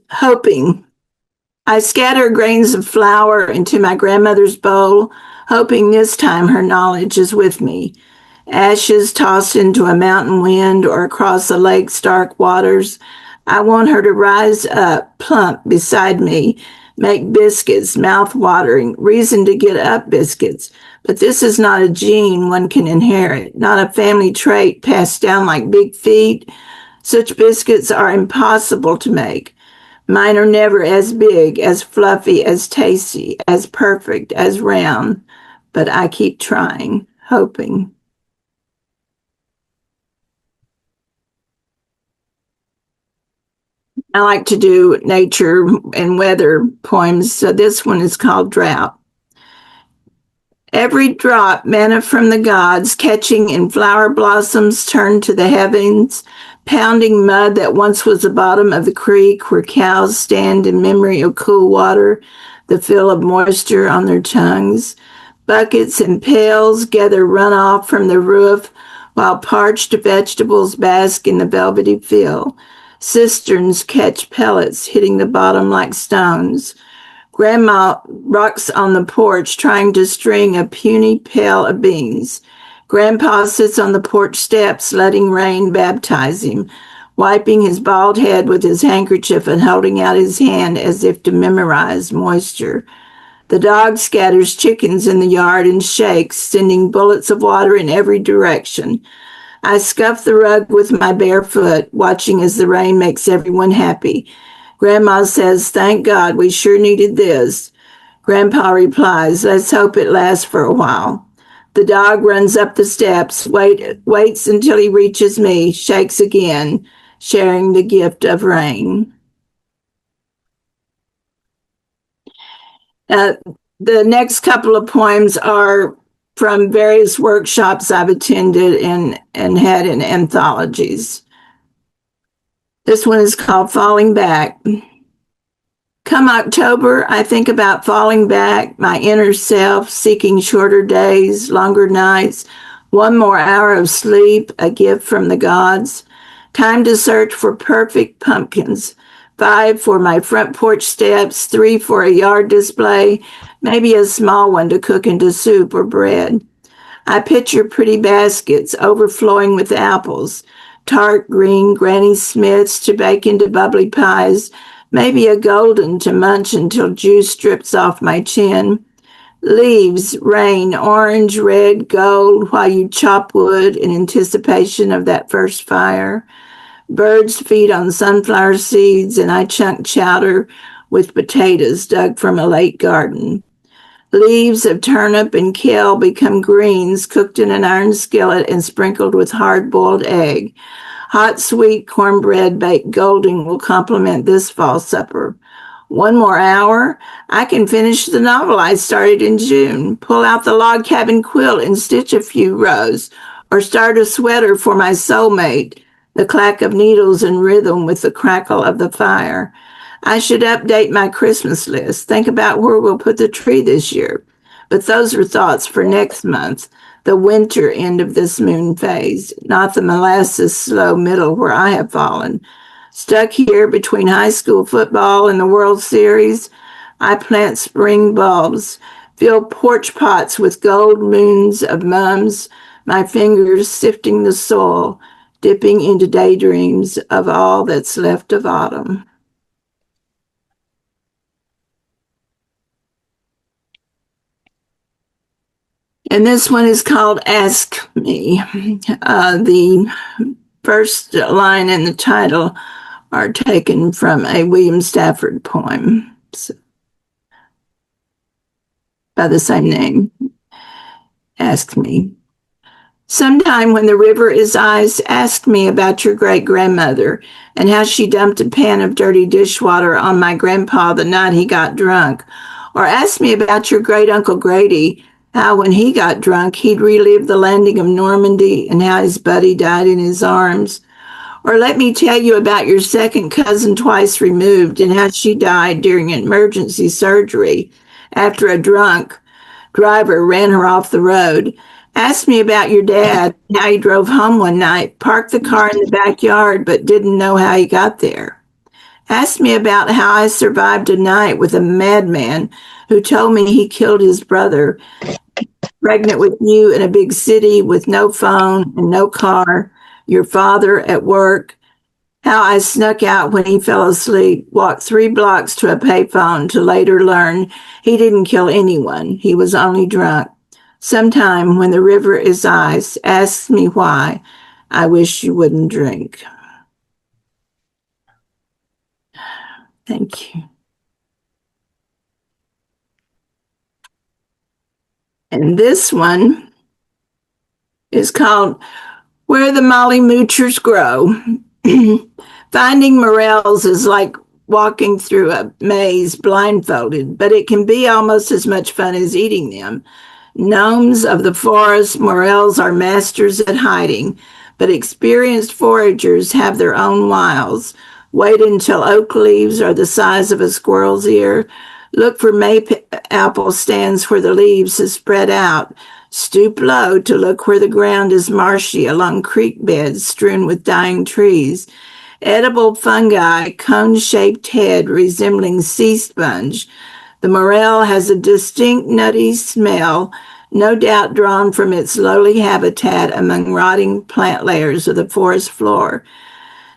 hoping. I scatter grains of flour into my grandmother's bowl, hoping this time her knowledge is with me. Ashes tossed into a mountain wind or across the lake's dark waters. I want her to rise up, plump beside me, make biscuits, mouth-watering, reason to get up biscuits. But this is not a gene one can inherit, not a family trait passed down like big feet. Such biscuits are impossible to make. Mine are never as big, as fluffy, as tasty, as perfect, as round. But I keep trying, hoping. I like to do nature and weather poems, so this one is called Drought. Every drop, manna from the gods, catching in flower blossoms, turned to the heavens, pounding mud that once was the bottom of the creek where cows stand in memory of cool water, the feel of moisture on their tongues. Buckets and pails gather runoff from the roof, while parched vegetables bask in the velvety fill. Cisterns catch pellets, hitting the bottom like stones. Grandma rocks on the porch trying to string a puny pail of beans. Grandpa sits on the porch steps, letting rain baptize him, wiping his bald head with his handkerchief and holding out his hand as if to memorize moisture. The dog scatters chickens in the yard and shakes, sending bullets of water in every direction. I scuff the rug with my bare foot, watching as the rain makes everyone happy. Grandma says, "Thank God, we sure needed this." Grandpa replies, "Let's hope it lasts for a while." The dog runs up the steps, waits until he reaches me, shakes again, sharing the gift of rain. The next couple of poems are from various workshops I've attended and had in anthologies. This one is called Falling Back. Come October, I think about falling back, my inner self, seeking shorter days, longer nights, one more hour of sleep, a gift from the gods. Time to search for perfect pumpkins. 5 for my front porch steps, 3 for a yard display, maybe a small one to cook into soup or bread. I picture pretty baskets overflowing with apples, tart green Granny Smiths to bake into bubbly pies, maybe a golden to munch until juice drips off my chin. Leaves, rain, orange, red, gold, while you chop wood in anticipation of that first fire. Birds feed on sunflower seeds, and I chunk chowder with potatoes dug from a late garden. Leaves of turnip and kale become greens cooked in an iron skillet and sprinkled with hard-boiled egg. Hot, sweet cornbread baked golden will complement this fall supper. One more hour, I can finish the novel I started in June, pull out the log cabin quilt and stitch a few rows, or start a sweater for my soulmate, the clack of needles in rhythm with the crackle of the fire. I should update my Christmas list, think about where we'll put the tree this year. But those are thoughts for next month, the winter end of this moon phase, not the molasses slow middle where I have fallen. Stuck here between high school football and the World Series, I plant spring bulbs, fill porch pots with gold moons of mums, my fingers sifting the soil, dipping into daydreams of all that's left of autumn. And this one is called Ask Me. The first line and the title are taken from a William Stafford poem by the same name. Ask me. Sometime when the river is ice, ask me about your great-grandmother and how she dumped a pan of dirty dishwater on my grandpa the night he got drunk. Or ask me about your great-uncle Grady, how when he got drunk, he'd relive the landing of Normandy and how his buddy died in his arms. Or let me tell you about your second cousin twice removed and how she died during emergency surgery after a drunk driver ran her off the road. Ask me about your dad, how he drove home one night, parked the car in the backyard, but didn't know how he got there. Asked me about how I survived a night with a madman who told me he killed his brother, pregnant with you in a big city with no phone and no car, your father at work, how I snuck out when he fell asleep, walked 3 blocks to a payphone to later learn he didn't kill anyone. He was only drunk. Sometime when the river is ice, ask me why. I wish you wouldn't drink. Thank you. And this one is called Where the Molly Moochers Grow. Finding morels is like walking through a maze blindfolded, but it can be almost as much fun as eating them. Gnomes of the forest, morels are masters at hiding, but experienced foragers have their own wiles. Wait until oak leaves are the size of a squirrel's ear. Look for apple stands where the leaves have spread out. Stoop low to look where the ground is marshy along creek beds strewn with dying trees. Edible fungi, cone-shaped head resembling sea sponge. The morel has a distinct nutty smell, no doubt drawn from its lowly habitat among rotting plant layers of the forest floor.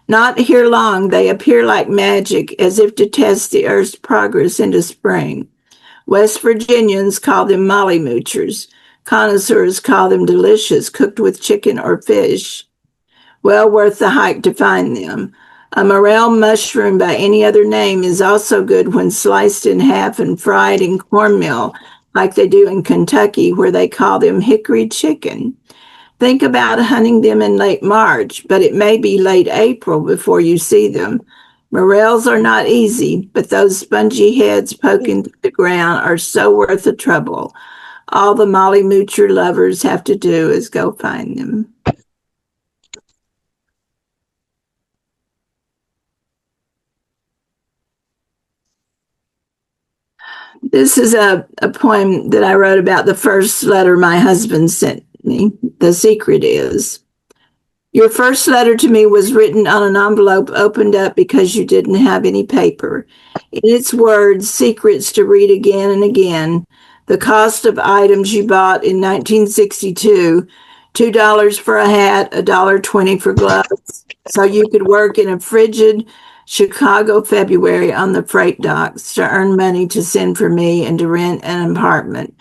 Not here long, they appear like magic, as if to test the earth's progress into spring. West Virginians call them molly moochers. Connoisseurs call them delicious, cooked with chicken or fish. Well worth the hike to find them. A morel mushroom by any other name is also good when sliced in half and fried in cornmeal, like they do in Kentucky, where they call them hickory chicken. Think about hunting them in late March, but it may be late April before you see them. Morels are not easy, but those spongy heads poking through the ground are so worth the trouble. All the Molly Moocher lovers have to do is go find them. This is a poem that I wrote about the first letter my husband sent me. The secret is, your first letter to me was written on an envelope opened up because you didn't have any paper. In its words, secrets to read again and again, the cost of items you bought in 1962, $2 for a hat, $1.20 for gloves, so you could work in a frigid Chicago February on the freight docks to earn money to send for me and to rent an apartment.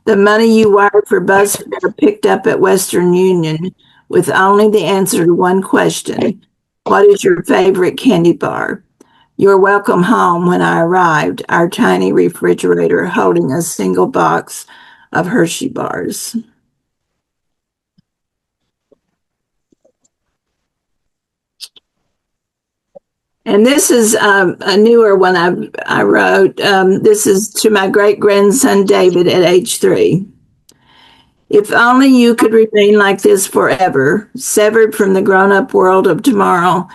The money you wired for bus fare picked up at Western Union with only the answer to one question. What is your favorite candy bar? Your welcome home when I arrived, our tiny refrigerator holding a single box of Hershey bars. And this is a newer one I wrote. This is to my great-grandson David at age 3. If only you could remain like this forever, severed from the grown-up world of tomorrow,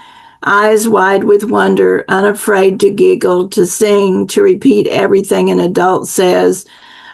eyes wide with wonder, unafraid to giggle, to sing, to repeat everything an adult says.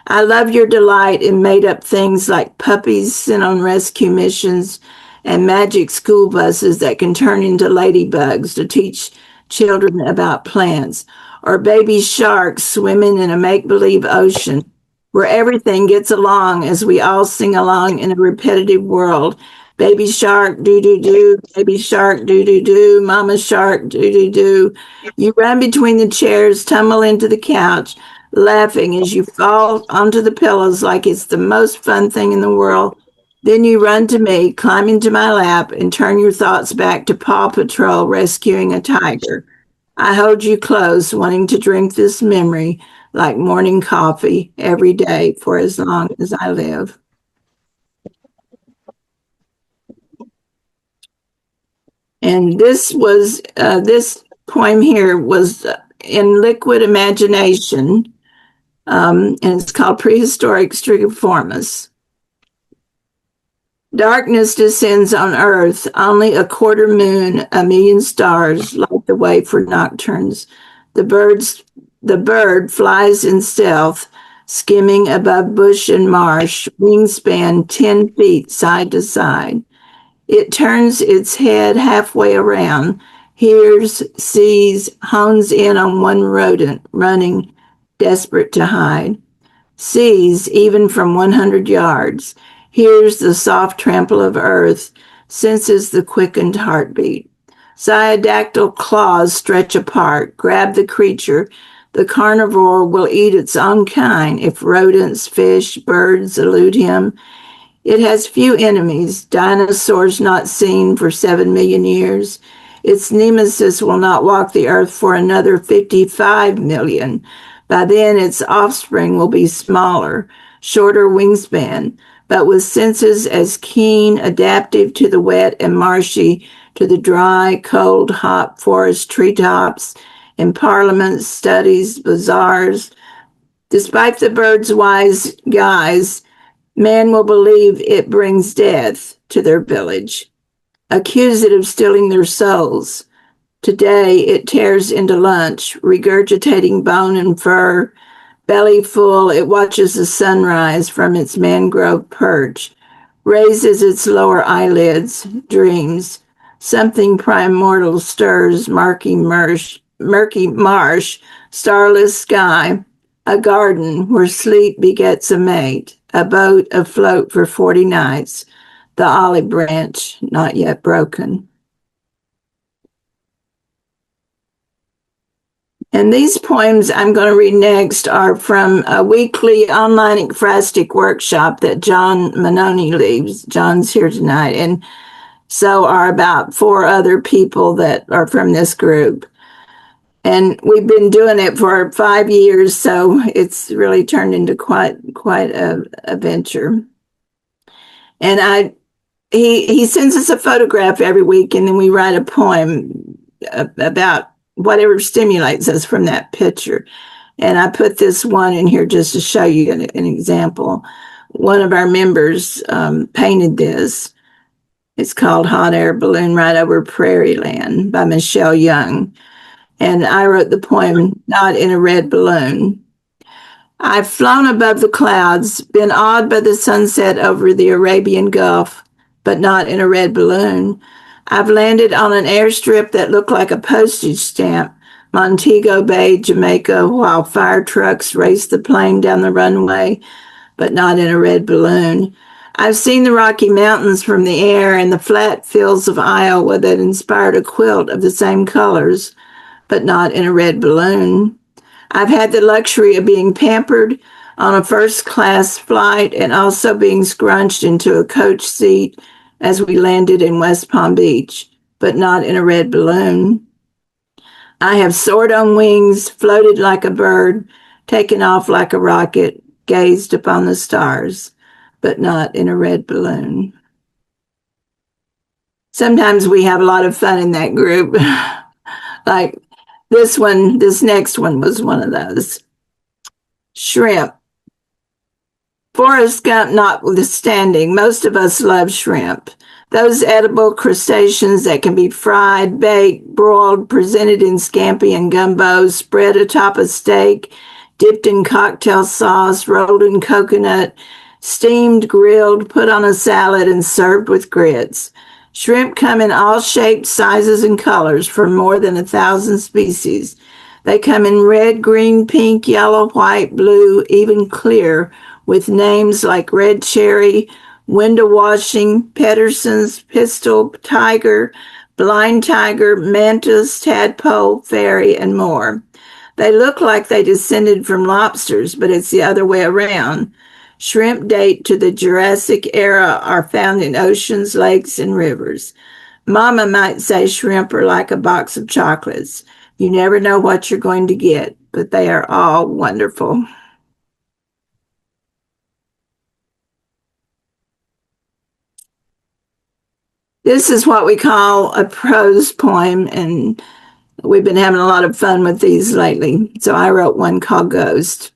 I love your delight in made-up things like puppies sent on rescue missions and magic school buses that can turn into ladybugs to teach children about plants, or baby sharks swimming in a make-believe ocean where everything gets along as we all sing along in a repetitive world. Baby shark, do-do-do, baby shark, do-do-do, mama shark, do-do-do. You run between the chairs, tumble into the couch, laughing as you fall onto the pillows like it's the most fun thing in the world. Then you run to me, climb into my lap, and turn your thoughts back to Paw Patrol rescuing a tiger. I hold you close, wanting to drink this memory like morning coffee every day for as long as I live. And this poem here was in Liquid Imagination, and it's called Prehistoric Strigoformis. Darkness descends on earth, only a quarter moon, a million stars light the way for nocturnes. The bird flies in stealth, skimming above bush and marsh, wingspan 10 feet side to side. It turns its head halfway around, hears, sees, hones in on one rodent running, desperate to hide, sees even from 100 yards, hears the soft trample of earth, senses the quickened heartbeat. Zygodactyl claws stretch apart, grab the creature. The carnivore will eat its own kind if rodents, fish, birds elude him. It has few enemies, dinosaurs not seen for 7 million years. Its nemesis will not walk the earth for another 55 million. By then, its offspring will be smaller, shorter wingspan, but with senses as keen, adaptive to the wet and marshy, to the dry, cold, hot forest treetops, in parliaments, studies, bazaars. Despite the bird's wise guise, man will believe it brings death to their village, accuse it of stealing their souls. Today it tears into lunch, regurgitating bone and fur. Belly full, it watches the sunrise from its mangrove perch, raises its lower eyelids, dreams. Something primordial stirs murky marsh, starless sky, a garden where sleep begets a mate, a boat afloat for 40 nights, the olive branch not yet broken. And these poems I'm going to read next are from a weekly online ekphrastic workshop that John Manoni leads. John's here tonight. And so are about 4 other people that are from this group. And we've been doing it for 5 years, so it's really turned into quite a venture. And he sends us a photograph every week, and then we write a poem about whatever stimulates us from that picture. And I put this one in here just to show you an example. One of our members painted this. It's called Hot Air Balloon Ride Over Prairie Land by Michelle Young. And I wrote the poem, Not in a Red Balloon. I've flown above the clouds, been awed by the sunset over the Arabian Gulf, but not in a red balloon. I've landed on an airstrip that looked like a postage stamp, Montego Bay, Jamaica, while fire trucks raced the plane down the runway, but not in a red balloon. I've seen the Rocky Mountains from the air and the flat fields of Iowa that inspired a quilt of the same colors, but not in a red balloon. I've had the luxury of being pampered on a first-class flight and also being scrunched into a coach seat as we landed in West Palm Beach, but not in a red balloon. I have soared on wings, floated like a bird, taken off like a rocket, gazed upon the stars, but not in a red balloon. Sometimes we have a lot of fun in that group. Like this next one was one of those. Shrimp. Forrest Gump notwithstanding, most of us love shrimp. Those edible crustaceans that can be fried, baked, broiled, presented in scampi and gumbo, spread atop a steak, dipped in cocktail sauce, rolled in coconut, steamed, grilled, put on a salad, and served with grits. Shrimp come in all shapes, sizes, and colors from more than 1,000 species. They come in red, green, pink, yellow, white, blue, even clear, with names like red cherry, window washing, Pedersen's, pistol, tiger, blind tiger, mantis, tadpole, fairy, and more. They look like they descended from lobsters, but it's the other way around. Shrimp date to the Jurassic era, are found in oceans, lakes, and rivers. Mama might say shrimp are like a box of chocolates. You never know what you're going to get, but they are all wonderful. This is what we call a prose poem, and we've been having a lot of fun with these lately. So I wrote one called Ghost.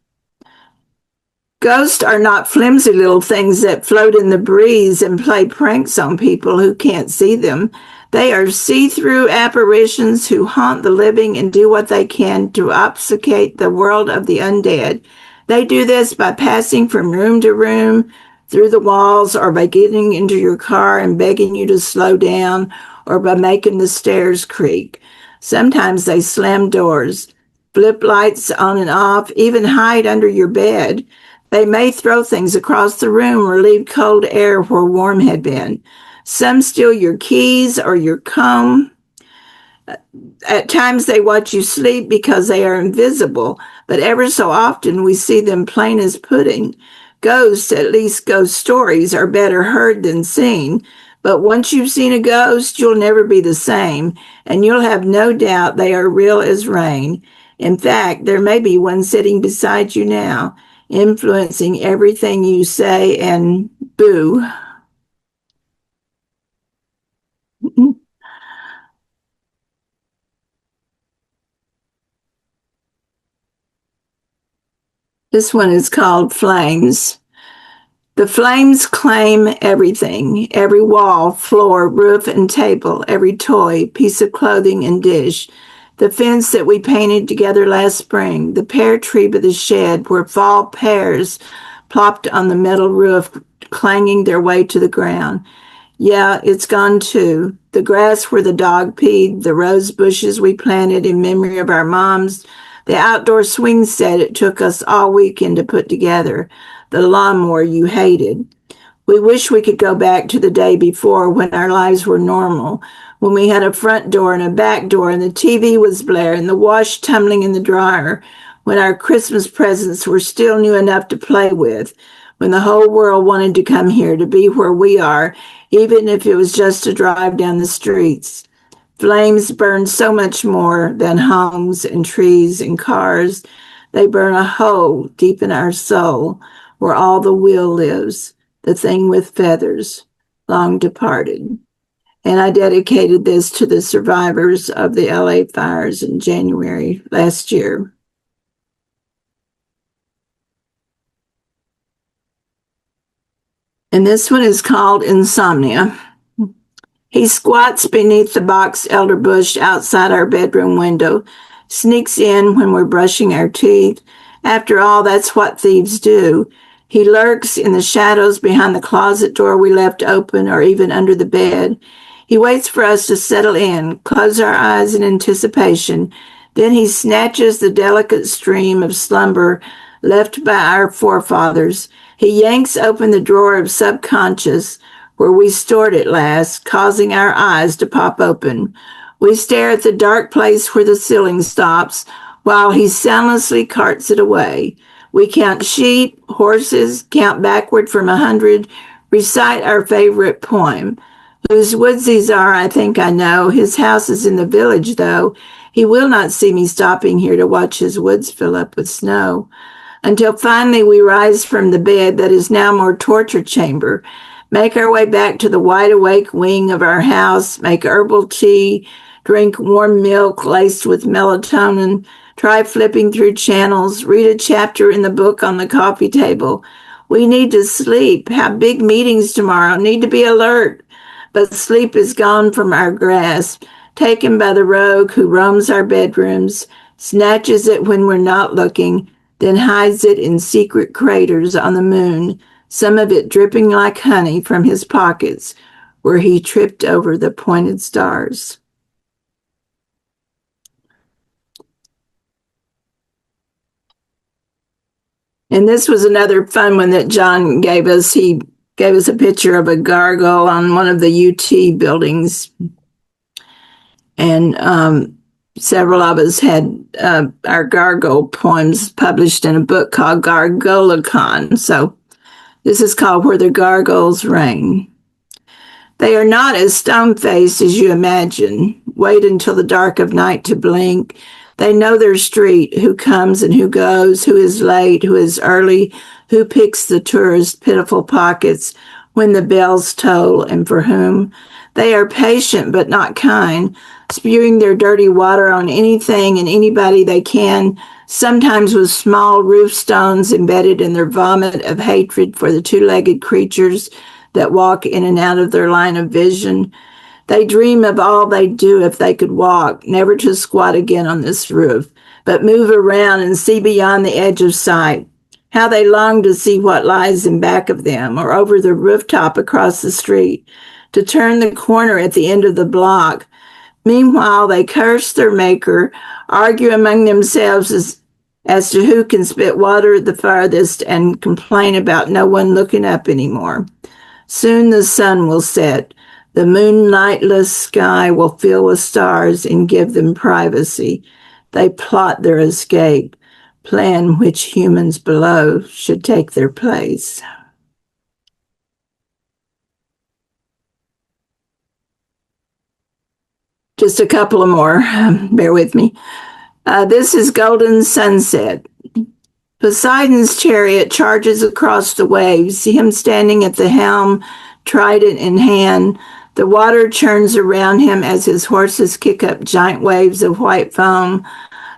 Ghosts are not flimsy little things that float in the breeze and play pranks on people who can't see them. They are see-through apparitions who haunt the living and do what they can to obfuscate the world of the undead. They do this by passing from room to room, through the walls, or by getting into your car and begging you to slow down, or by making the stairs creak. Sometimes they slam doors, flip lights on and off, even hide under your bed. They may throw things across the room or leave cold air where warm had been. Some steal your keys or your comb. At times they watch you sleep because they are invisible, but ever so often we see them plain as pudding. Ghosts, at least ghost stories, are better heard than seen. But once you've seen a ghost, you'll never be the same, and you'll have no doubt they are real as rain. In fact, there may be one sitting beside you now, influencing everything you say and boo. This one is called Flames. The flames claim everything, every wall, floor, roof, and table, every toy, piece of clothing, and dish. The fence that we painted together last spring, the pear tree by the shed where fall pears plopped on the metal roof, clanging their way to the ground. Yeah, it's gone too. The grass where the dog peed, the rose bushes we planted in memory of our moms, the outdoor swing set it took us all weekend to put together, the lawnmower you hated. We wish we could go back to the day before when our lives were normal, when we had a front door and a back door and the TV was blaring, the wash tumbling in the dryer, when our Christmas presents were still new enough to play with, when the whole world wanted to come here to be where we are, even if it was just a drive down the streets. Flames burn so much more than homes and trees and cars. They burn a hole deep in our soul where all the will lives, the thing with feathers, long departed. And I dedicated this to the survivors of the LA fires in January last year. And this one is called Insomnia. He squats beneath the box elderbush outside our bedroom window, sneaks in when we're brushing our teeth. After all, that's what thieves do. He lurks in the shadows behind the closet door we left open or even under the bed. He waits for us to settle in, close our eyes in anticipation. Then he snatches the delicate stream of slumber left by our forefathers. He yanks open the drawer of subconscious where we stored it last, causing our eyes to pop open. We stare at the dark place where the ceiling stops while he soundlessly carts it away. We count sheep, horses, count backward from 100, recite our favorite poem. Whose woods these are, I think I know. His house is in the village, though. He will not see me stopping here to watch his woods fill up with snow. Until finally we rise from the bed that is now more torture chamber, make our way back to the wide-awake wing of our house, make herbal tea, drink warm milk laced with melatonin, try flipping through channels, read a chapter in the book on the coffee table. We need to sleep, have big meetings tomorrow, need to be alert. But sleep is gone from our grasp, taken by the rogue who roams our bedrooms, snatches it when we're not looking, then hides it in secret craters on the moon, some of it dripping like honey from his pockets, where he tripped over the pointed stars. And this was another fun one that John gave us. He gave us a picture of a gargoyle on one of the UT buildings. And several of us had our gargoyle poems published in a book called Gargoylecon. So this is called Where the Gargoyles Reign. They are not as stone-faced as you imagine. Wait until the dark of night to blink. They know their street, who comes and who goes, who is late, who is early, who picks the tourist pitiful pockets when the bells toll, and for whom. They are patient but not kind, spewing their dirty water on anything and anybody they can, sometimes with small roof stones embedded in their vomit of hatred for the two-legged creatures that walk in and out of their line of vision. They dream of all they'd do if they could walk, never to squat again on this roof, but move around and see beyond the edge of sight. how they long to see what lies in back of them or over the rooftop across the street, to turn the corner at the end of the block. Meanwhile, they curse their maker, argue among themselves as to who can spit water the farthest, and complain about no one looking up anymore. Soon the sun will set. The moonlightless sky will fill with stars and give them privacy. They plot their escape, plan which humans below should take their place. Just a couple of more. Bear with me. This is Golden Sunset. Poseidon's chariot charges across the waves, him standing at the helm, trident in hand. The water churns around him as his horses kick up giant waves of white foam.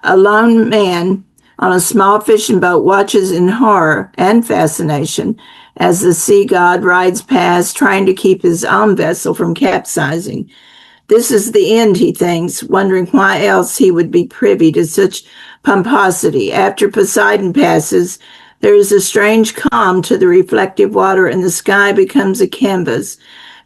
A lone man on a small fishing boat watches in horror and fascination as the sea god rides past, trying to keep his own vessel from capsizing. This is the end, he thinks, wondering why else he would be privy to such pomposity. After Poseidon passes, there is a strange calm to the reflective water, and the sky becomes a canvas,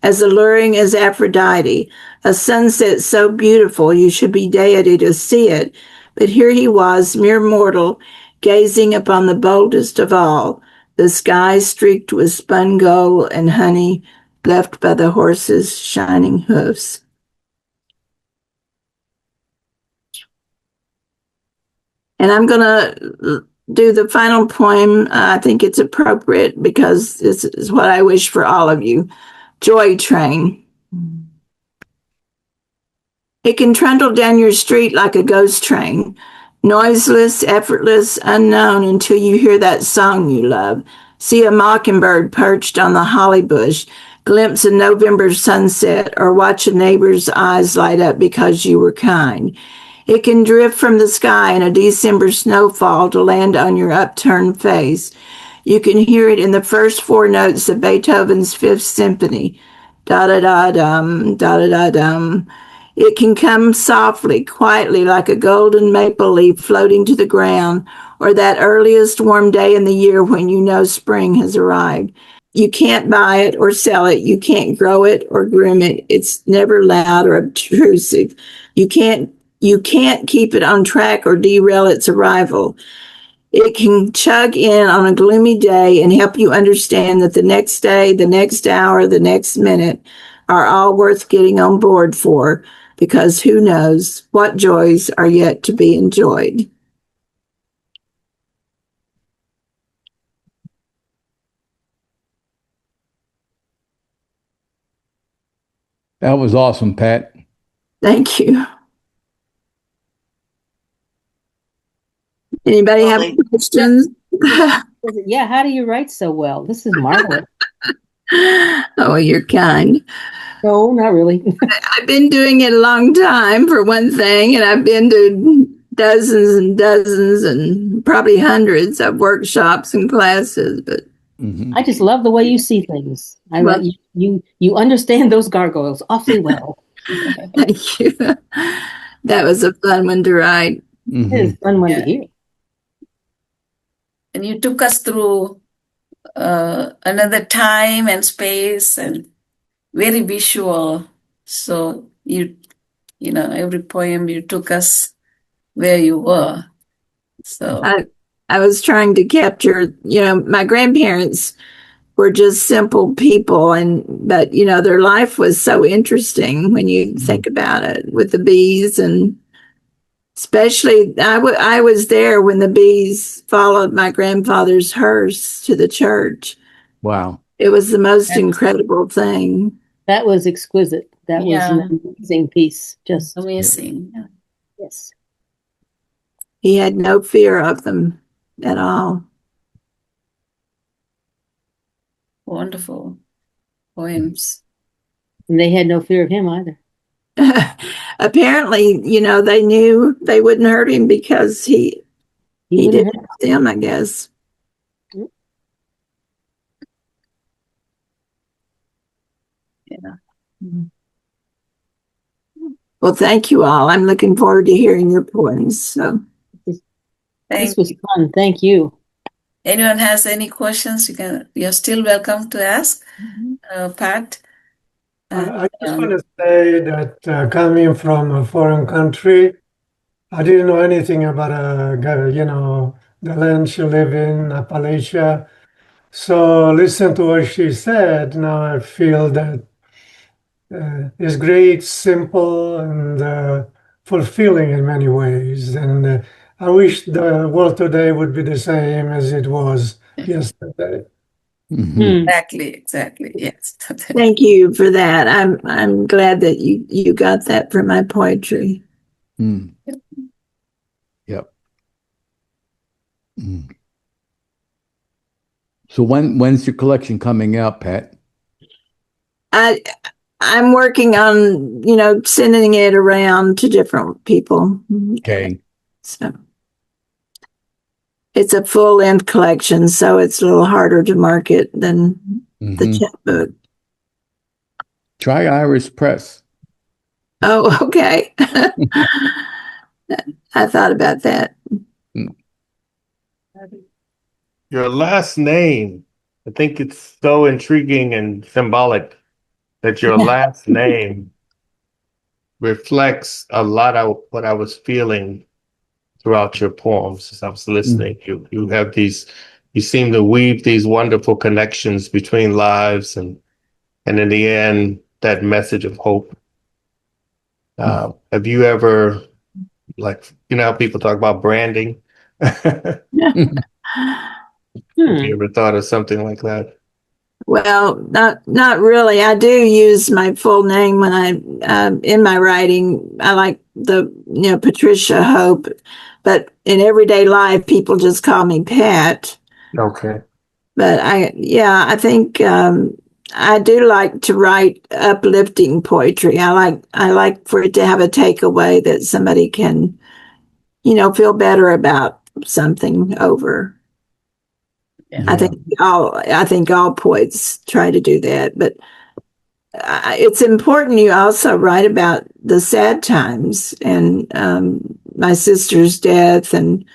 as alluring as Aphrodite, a sunset so beautiful you should be deity to see it. But here he was, mere mortal, gazing upon the boldest of all, the sky streaked with spun gold and honey left by the horses' shining hoofs. And I'm going to do the final poem. I think it's appropriate because this is what I wish for all of you. Joy Train. It can trundle down your street like a ghost train, noiseless, effortless, unknown until you hear that song you love. See a mockingbird perched on the holly bush, glimpse a November sunset, or watch a neighbor's eyes light up because you were kind. It can drift from the sky in a December snowfall to land on your upturned face. You can hear it in the first four notes of Beethoven's Fifth Symphony. Da-da-da-dum, da-da-da-dum. It can come softly, quietly, like a golden maple leaf floating to the ground, or that earliest warm day in the year when you know spring has arrived. You can't buy it or sell it. You can't grow it or groom it. It's never loud or obtrusive. You can't keep it on track or derail its arrival. It can chug in on a gloomy day and help you understand that the next day, the next hour, the next minute are all worth getting on board for, because who knows what joys are yet to be enjoyed. That was awesome, Pat. Thank you. Anybody have any questions? Yeah, how do you write so well? This is marvelous. Oh, you're kind. No, not really. I've been doing it a long time, for one thing, and I've been to dozens and dozens and probably hundreds of workshops and classes. But I just love the way you see things. You understand those gargoyles awfully well. Thank you. That was a fun one to write. It is a fun one to hear. And you took us through another time and space, and very visual. So you know, every poem you took us where you were. So I was trying to capture, my grandparents were just simple people, but their life was so interesting when you think about it, with the bees, and especially I was there when the bees followed my grandfather's hearse to the church. Wow. It was the most incredible thing. That was exquisite. That was an amazing piece. Just amazing. Yeah. Yes. He had no fear of them at all. Wonderful poems. And they had no fear of him either. Apparently, they knew they wouldn't hurt him because he didn't hurt them, I guess. Yeah. Well, thank you all. I'm looking forward to hearing your poems. So, this was fun. Thank you. anyone has any questions, you're still welcome to ask, Pat. I just want to say that coming from a foreign country, I didn't know anything about the land she lived in, Appalachia. So listen to what she said. Now I feel that it's great, simple, and fulfilling in many ways. And I wish the world today would be the same as it was yesterday. Exactly. Yes. Thank you for that. I'm glad that you got that from my poetry. Yep. So when's your collection coming out, Pat? I'm working on, sending it around to different people. Okay. So it's a full-length collection, so it's a little harder to market than the chapbook. Try Iris Press. Oh, okay. I thought about that. Your last name, I think it's so intriguing and symbolic that your last name reflects a lot of what I was feeling throughout your poems as I was listening. You have you seem to weave these wonderful connections between lives and in the end, that message of hope. Have you ever, how people talk about branding? Have you ever thought of something like that? Well, not really. I do use my full name when in my writing. I like Patricia Hope, but in everyday life, people just call me Pat. Okay. But I think I do like to write uplifting poetry. I like for it to have a takeaway that somebody can, feel better about something over. Yeah. I think all poets try to do that, but it's important you also write about the sad times and my sister's death and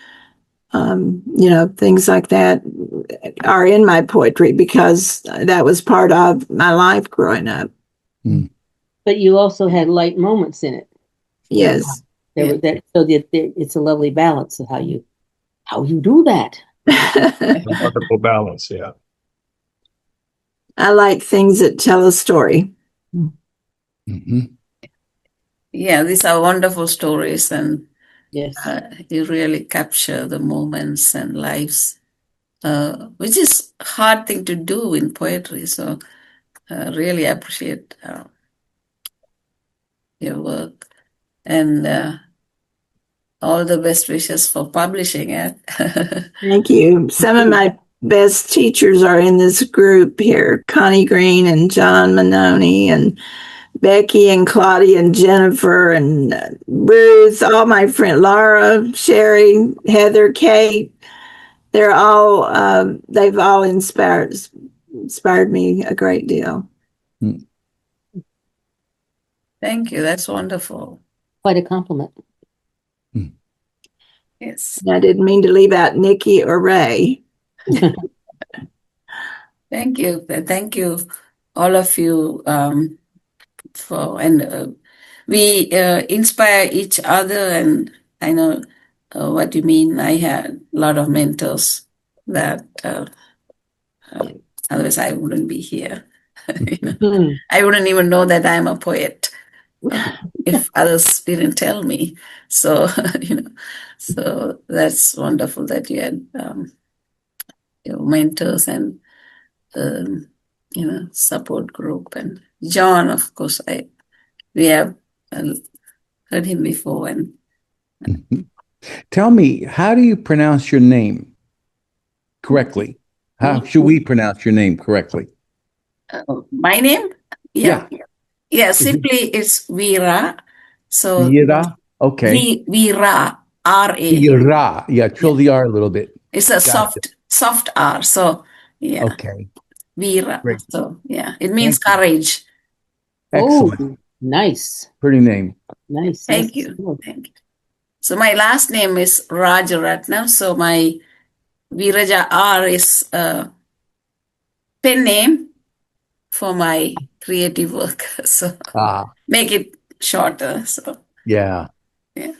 things like that are in my poetry because that was part of my life growing up. But you also had light moments in it. Yes. It's a lovely balance of how you do that. Wonderful balance, yeah. I like things that tell a story. Yeah, these are wonderful stories, and yes, you really capture the moments and lives, which is a hard thing to do in poetry. So, really appreciate your work, and all the best wishes for publishing it. Thank you. Some of my best teachers are in this group here: Connie Green and John Manoni and Becky and Claudia and Jennifer and Ruth, all my friends, Laura, Sherry, Heather, Kate. They're all, they've all inspired me a great deal. Thank you. That's wonderful. Quite a compliment. Yes. I didn't mean to leave out Nikki or Ray. Thank you. Thank you, all of you, we inspire each other, and I know what you mean. I had a lot of mentors that otherwise I wouldn't be here. I wouldn't even know that I'm a poet if others didn't tell me. So, so that's wonderful that you had your mentors and support group. And John, of course, we have heard him before. And tell me, how do you pronounce your name correctly? How should we pronounce your name correctly? My name? Yeah. Simply it's Veera. So Veera? Okay. Veera, R-A. Veera. Yeah, trill the R a little bit. It's a soft R. So yeah. Okay. Veera. Great. So yeah, it means courage. Excellent. Oh, nice. Pretty name. Nice. Thank you. Thank you. So my last name is Rajaratnam. So my Viraja R is a pen name for my creative work. So make it shorter. So Yeah. yeah.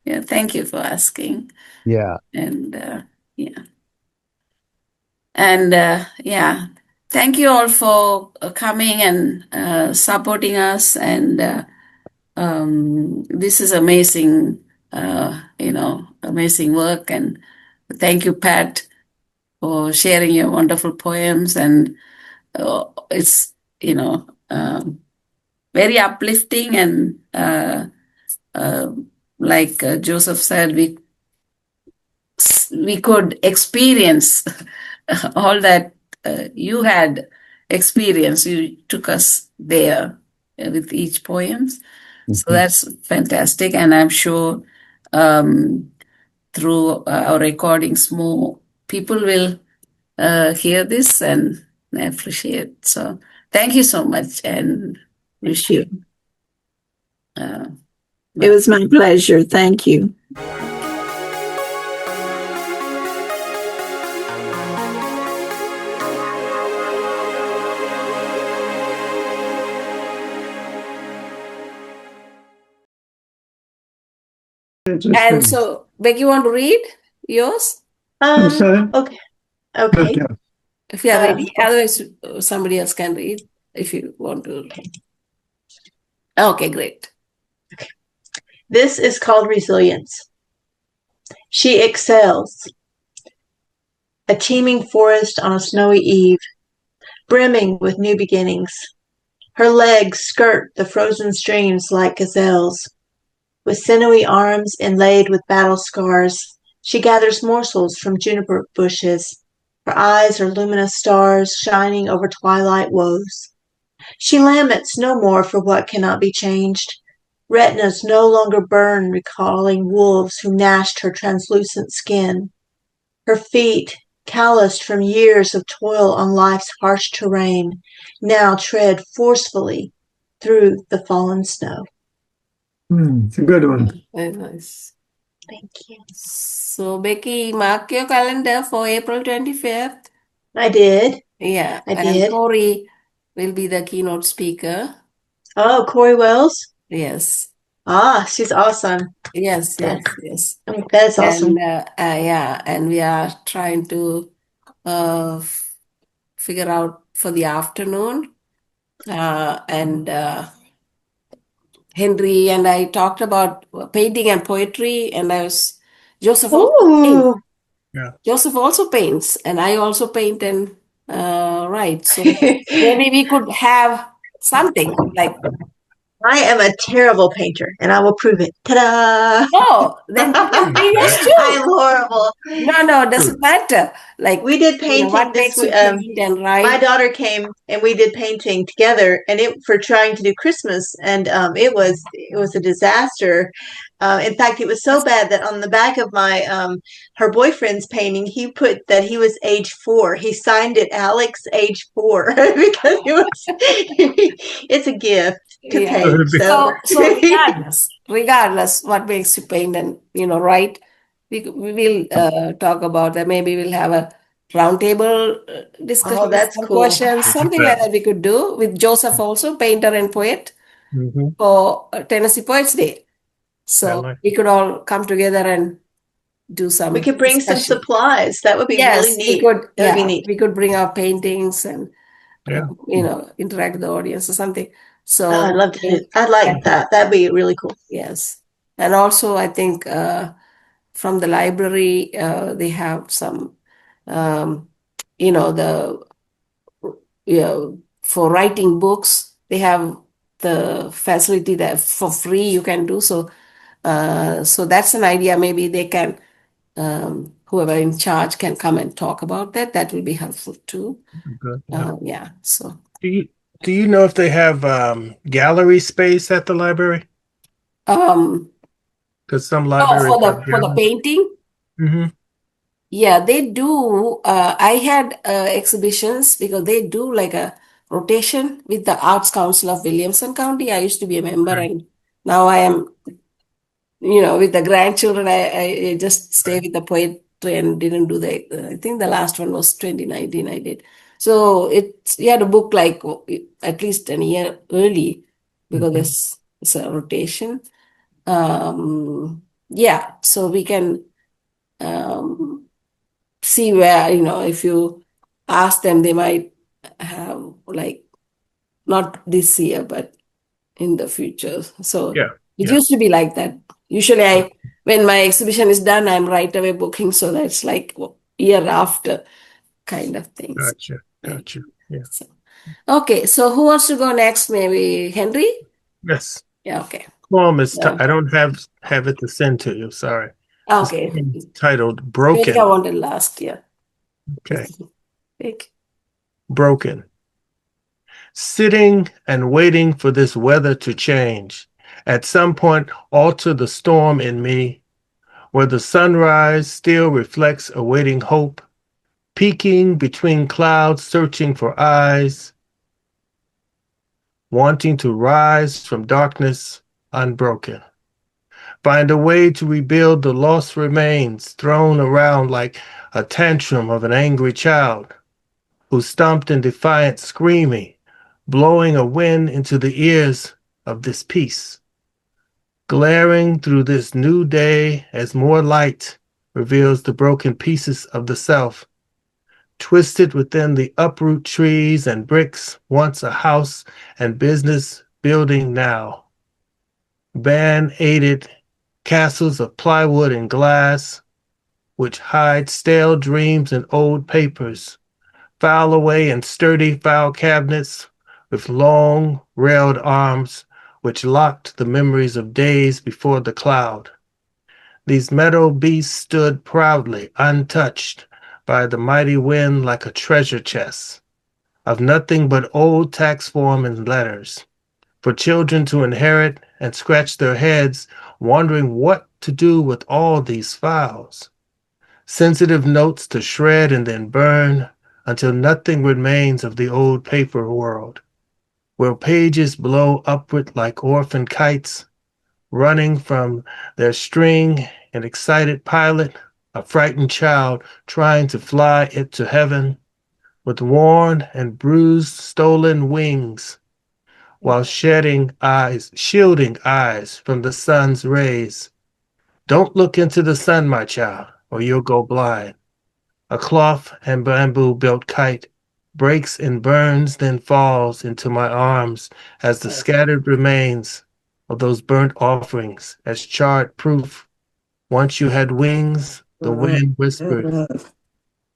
Yeah. Thank you for asking. Yeah. And yeah. And yeah. Thank you all for coming and supporting us. And this is amazing, amazing work. And thank you, Pat, for sharing your wonderful poems. And it's, very uplifting. And like Joseph said, we could experience all that you had experienced. You took us there with each poems. So that's fantastic. And I'm sure through our recordings, more people will hear this and appreciate. So thank you so much and wish you. It was my pleasure. Thank you. And so, Becky, you want to read yours? I'm sorry? Okay. Okay. If you are ready. Otherwise, somebody else can read if you want to. Okay, great. This is called resilience. She excels. A teeming forest on a snowy eve, brimming with new beginnings. Her legs skirt the frozen streams like gazelles. With sinewy arms inlaid with battle scars, she gathers morsels from juniper bushes. Her eyes are luminous stars shining over twilight woes. She laments no more for what cannot be changed. Retinas no longer burn, recalling wolves who gnashed her translucent skin. Her feet, calloused from years of toil on life's harsh terrain, now tread forcefully through the fallen snow. It's a good one. Very nice. Thank you. So, Becky, mark your calendar for April 25th. I did. Yeah. I and did. Corey will be the keynote speaker. Oh, Corey Wells? Yes. Ah, she's awesome. Yes, yes, yes. That's awesome. And yeah, and we are trying to figure out for the afternoon. And Henry and I talked about painting and poetry, and Joseph also paints. Joseph also paints, and I also paint and write. So maybe we could have something like. I am a terrible painter, and I will prove it. Ta-da! Oh, then you can paint us too. I'm horrible. No, doesn't matter. Like we did painting what this makes you paint and write? My daughter came and we did painting together, and it for trying to do Christmas, and it was a disaster. In fact, it was so bad that on the back of my her boyfriend's painting, he put that he was age 4. He signed it Alex, age 4, because it was. It's a gift to paint. So regardless, what makes you paint and write, we will talk about that. Maybe we'll have a roundtable discussion. Oh, that's some cool. questions, something like that we could do with Joseph also, painter and poet, for Tennessee Poets Day. So we could all come together and do some. We could bring some supplies. That would be really neat. We could. That would be neat. We could bring our paintings and interact with the audience or something. So I'd love to do. I'd like that. That'd be really cool. Yes, and also I think from the library they have some, for writing books they have the facility that for free you can do so. So that's an idea. Maybe they can, whoever in charge can come and talk about that. That will be helpful too. Yeah. So. Do you know if they have gallery space at the library? Because some libraries for the painting. Mm-hmm. Yeah, they do. I had exhibitions because they do like a rotation with the Arts Council of Williamson County. I used to be a member, and now I am, with the grandchildren. I just stay with the and didn't do the, I think the last one was 2019 I did. So you had to book like at least a year early because it's a rotation. Yeah, so we can see where, if you ask them, they might have like not this year, but in the future. So it used to be like that. Usually when my exhibition is done, I'm right away booking. So that's like year after kind of things. Gotcha. Yeah. Okay, so who wants to go next? Maybe Henry? Yes. Yeah, okay. Poem is, Yeah. I don't have it to send to you, sorry. Okay. It's titled Maybe I Broken. wanted last year. Okay. Thank Broken. Sitting and waiting for this weather to change. At some point, alter the storm in me, where the sunrise still reflects awaiting hope, peeking between clouds, searching for eyes, wanting to rise from darkness unbroken. Find a way to rebuild the lost remains thrown around like a tantrum of an angry child who stomped in defiance, screaming, blowing a wind into the ears of this peace. Glaring through this new day as more light reveals the broken pieces of the self, twisted within the uproot trees and bricks, once a house and business building now. Band-aided castles of plywood and glass, which hide stale dreams and old papers, file away in sturdy file cabinets with long railed arms, which locked the memories of days before the cloud. These metal beasts stood proudly, untouched by the mighty wind like a treasure chest of nothing but old tax form and letters, for children to inherit and scratch their heads, wondering what to do with all these files. Sensitive notes to shred and then burn until nothing remains of the old paper world, where pages blow upward like orphan kites, running from their string, an excited pilot, a frightened child trying to fly it to heaven, with worn and bruised stolen wings, while shielding eyes from the sun's rays. Don't look into the sun, my child, or you'll go blind. A cloth and bamboo built kite breaks and burns, then falls into my arms as the scattered remains of those burnt offerings as charred proof. Once you had wings, the wind whispered,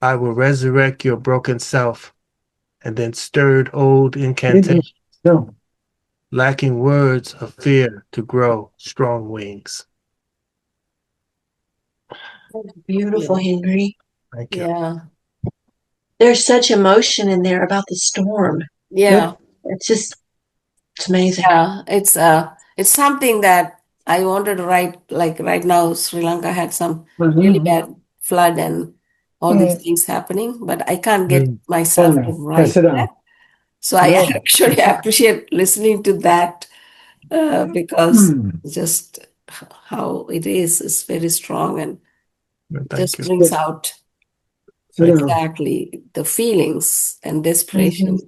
I will resurrect your broken self, and then stirred old incantations, lacking words of fear to grow strong wings. Beautiful, Henry. Thank you. Yeah. There's such emotion in there about the storm. Yeah. It's amazing. Yeah, it's something that I wanted to write. Like right now, Sri Lanka had some really bad flood and all these things happening, but I can't get myself to write that. So I actually appreciate listening to that because just how it is very strong and just brings out exactly the feelings and desperation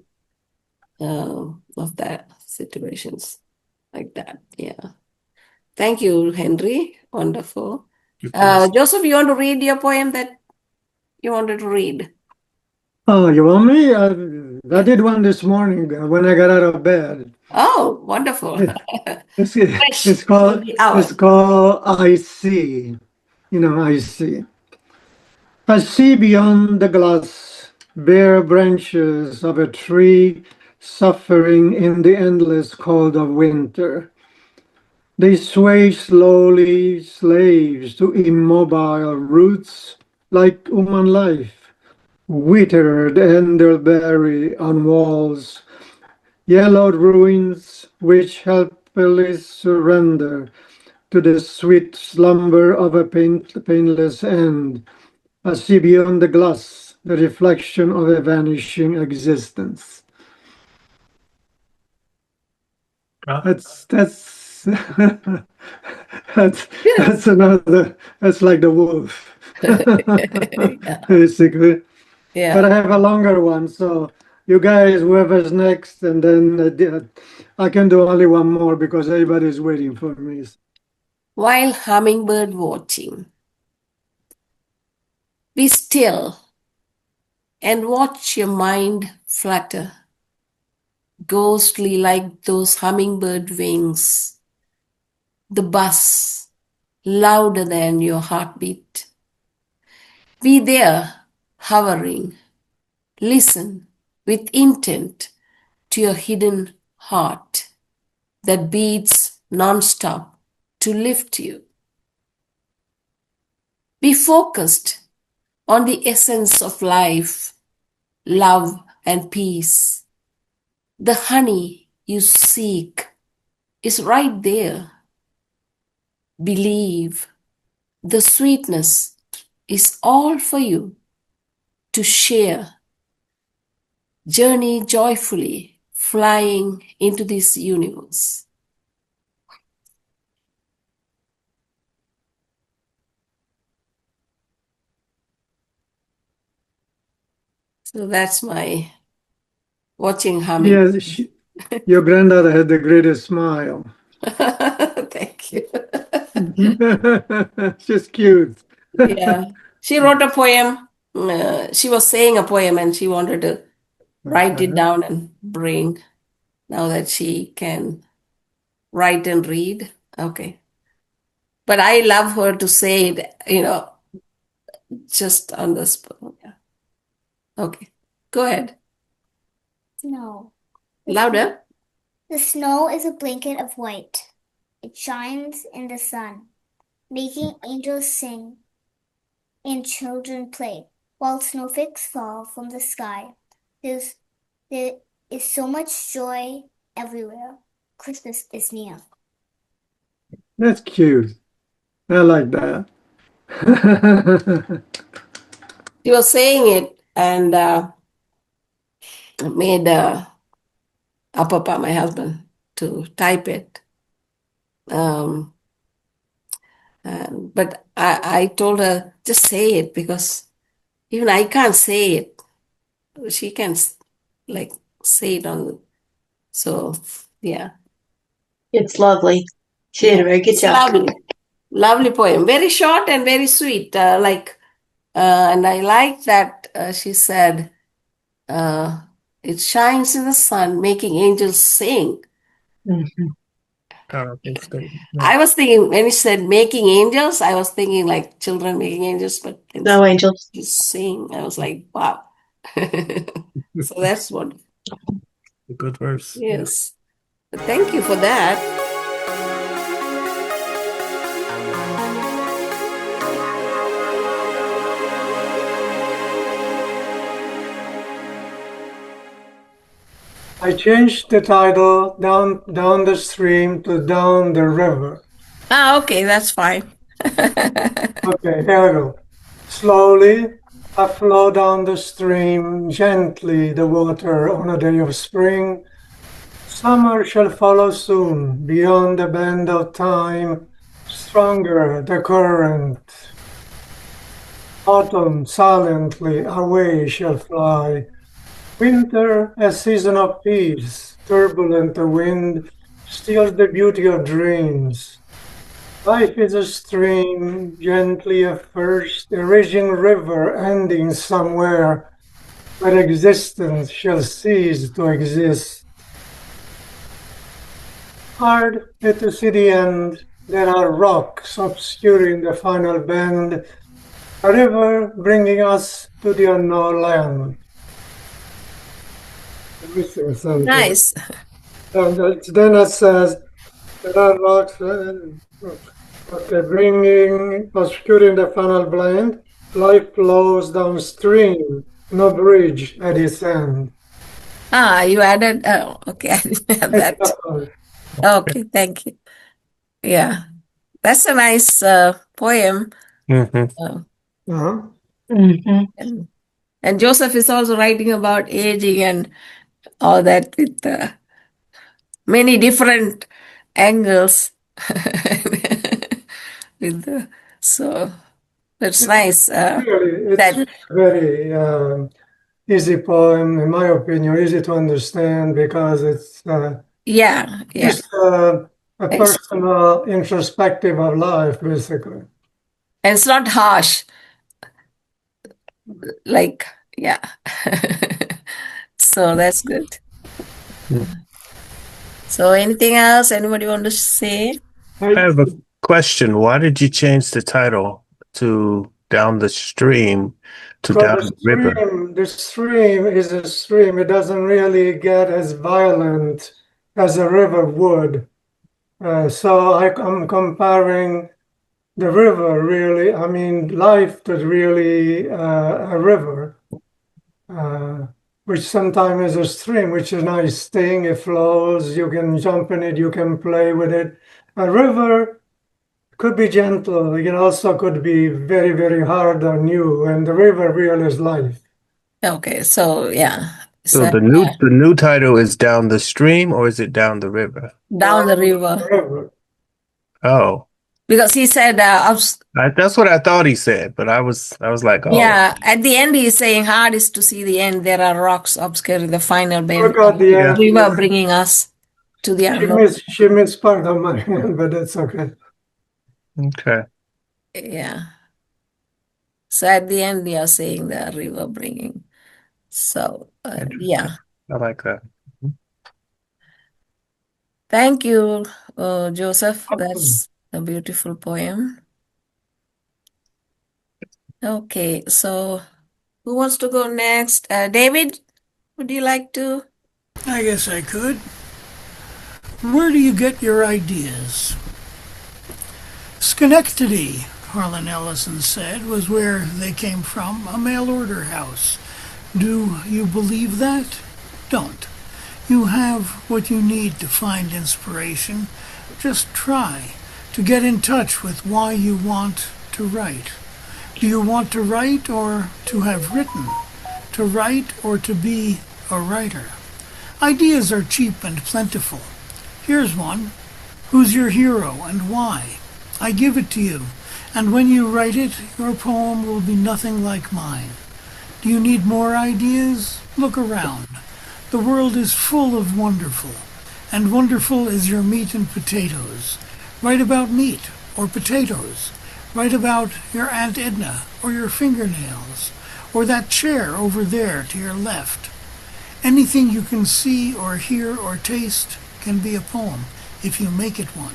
of that situations like that. Yeah. Thank you, Henry. Wonderful. Joseph, you want to read your poem that you wanted to read? Oh, you want me? I did one this morning when I got out of bed. Oh, wonderful. It's called I See. I see. I see beyond the glass bare branches of a tree suffering in the endless cold of winter. They sway slowly, slaves to immobile roots like human life, withered elderberry on walls, yellowed ruins which helplessly surrender to the sweet slumber of a painless end. I see beyond the glass the reflection of a vanishing existence. That's that's like the wolf. Basically. Yeah. But I have a longer one, so you guys, whoever's next, and then I can do only one more because everybody's waiting for me. While hummingbird watching, be still and watch your mind flutter, ghostly like those hummingbird wings, the buzz louder than your heartbeat. Be there, hovering, listen with intent to your hidden heart that beats nonstop to lift you. Be focused on the essence of life, love, and peace. The honey you seek is right there. Believe the sweetness is all for you to share. Journey joyfully, flying into this universe. So that's my watching humming. Yes, your granddaughter had the greatest smile. Thank you. She's cute. Yeah. She wrote a poem. She was saying a poem and she wanted to write it down and bring now that she can write and read. Okay. But I love her to say it, just on the spot. Yeah. Okay. Go ahead. Snow. Louder. The snow is a blanket of white. It shines in the sun, making angels sing and children play while snowflakes fall from the sky. There is so much joy everywhere. Christmas is near. That's cute. I like that. She was saying it and made Apapa, my husband, to type it. But I told her, just say it because even I can't say it. She can say it on. So, yeah. It's lovely. She did a very good It's job. lovely. Lovely poem. Very short and very sweet. And I like that she said, it shines in the sun, making angels sing. I was thinking when he said making angels, I was thinking like children making angels, but No angels. You sing. I was like, wow. So that's what. Good verse. Yes. Thank you for that. I changed the title down the stream to down the river. Okay, that's fine. Okay, here we go. Slowly, I flow down the stream, gently the water on a day of spring. Summer shall follow soon, beyond the bend of time, stronger the current. Autumn silently away shall fly. Winter, a season of peace, turbulent the wind, steals the beauty of dreams. Life is a stream, gently at first, a raging river ending somewhere, where existence shall cease to exist. Hard to see the end, there are rocks obscuring the final bend, a river bringing us to the unknown land. Nice. And then it says, there are rocks, obscuring the final blend. Life flows downstream, no bridge at its end. You added, okay, I didn't have that. Okay, thank you. Yeah, that's a nice poem. And Joseph is also writing about aging and all that with many different angles. So That's nice. It's very easy poem, in my opinion, easy to understand because it's Yeah, yeah. just a personal introspective of life, basically. And it's not harsh. Like, yeah. So that's good. So anything else anybody want to say? I have a question. Why did you change the title to Down the Stream to Down the River? The stream is a stream. It doesn't really get as violent as a river would. So I'm comparing the river, really. I mean, life to really a river, which sometimes is a stream, which is a nice thing. It flows. You can jump in it. You can play with it. A river could be gentle. It also could be very, very hard on you. And the river really is life. Okay, so yeah. So the new title is Down the Stream, or is it Down the River? Down the river. Oh, Because he said, that's what I thought he said, but I was like, oh, yeah, at the end he's saying, hard is to see the end. There are rocks obscuring the final bend. the end, River bringing us to the unknown. She missed part of my hand, but that's okay. Okay. Yeah. So at the end, we are saying the river bringing. So, yeah. I like that. Thank you, Joseph. That's a beautiful poem. Okay, so who wants to go next? David, would you like to? I guess I could. Where do you get your ideas? Schenectady, Harlan Ellison said, was where they came from, a mail order house. Do you believe that? Don't. You have what you need to find inspiration. Just try to get in touch with why you want to write. Do you want to write or to have written? To write or to be a writer? Ideas are cheap and plentiful. Here's one. Who's your hero and why? I give it to you, and when you write it, your poem will be nothing like mine. Do you need more ideas? Look around. The world is full of wonderful, and wonderful is your meat and potatoes. Write about meat or potatoes. Write about your Aunt Edna or your fingernails, or that chair over there to your left. Anything you can see or hear or taste can be a poem if you make it one.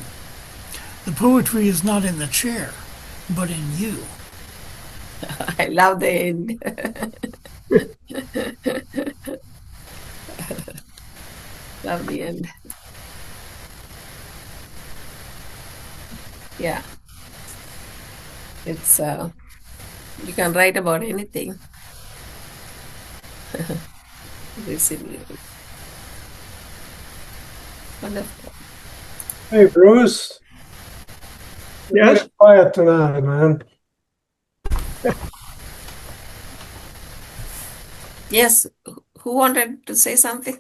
The poetry is not in the chair, but in you. I love the end. Love the end. Yeah. It's, you can write about anything. Wonderful. Hey, Bruce. Yes? Very quiet tonight, man. Yes. Who wanted to say something?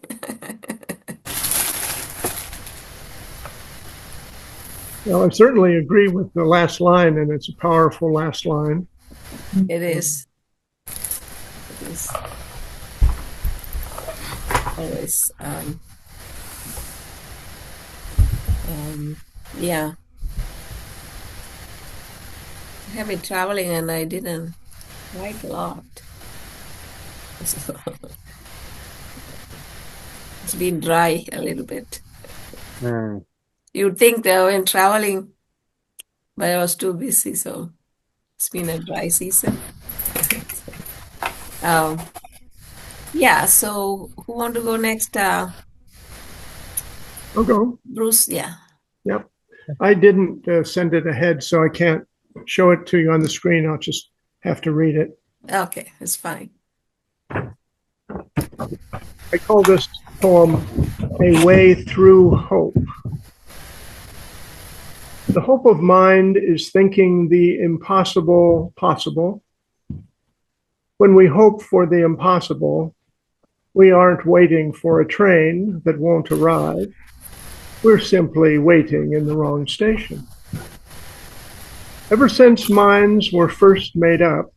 Well, I certainly agree with the last line, and it's a powerful last line. It is. It is. Always. Yeah. I have been traveling and I didn't write a lot. So it's been dry a little bit. You'd think that when traveling, but I was too busy, so it's been a dry season. Yeah, so who want to go next? I'll go. Bruce, yeah. Yep. I didn't send it ahead, so I can't show it to you on the screen. I'll just have to read it. Okay, it's fine. I call this poem A Way Through Hope. The hope of mind is thinking the impossible possible. When we hope for the impossible, we aren't waiting for a train that won't arrive. We're simply waiting in the wrong station. Ever since minds were first made up,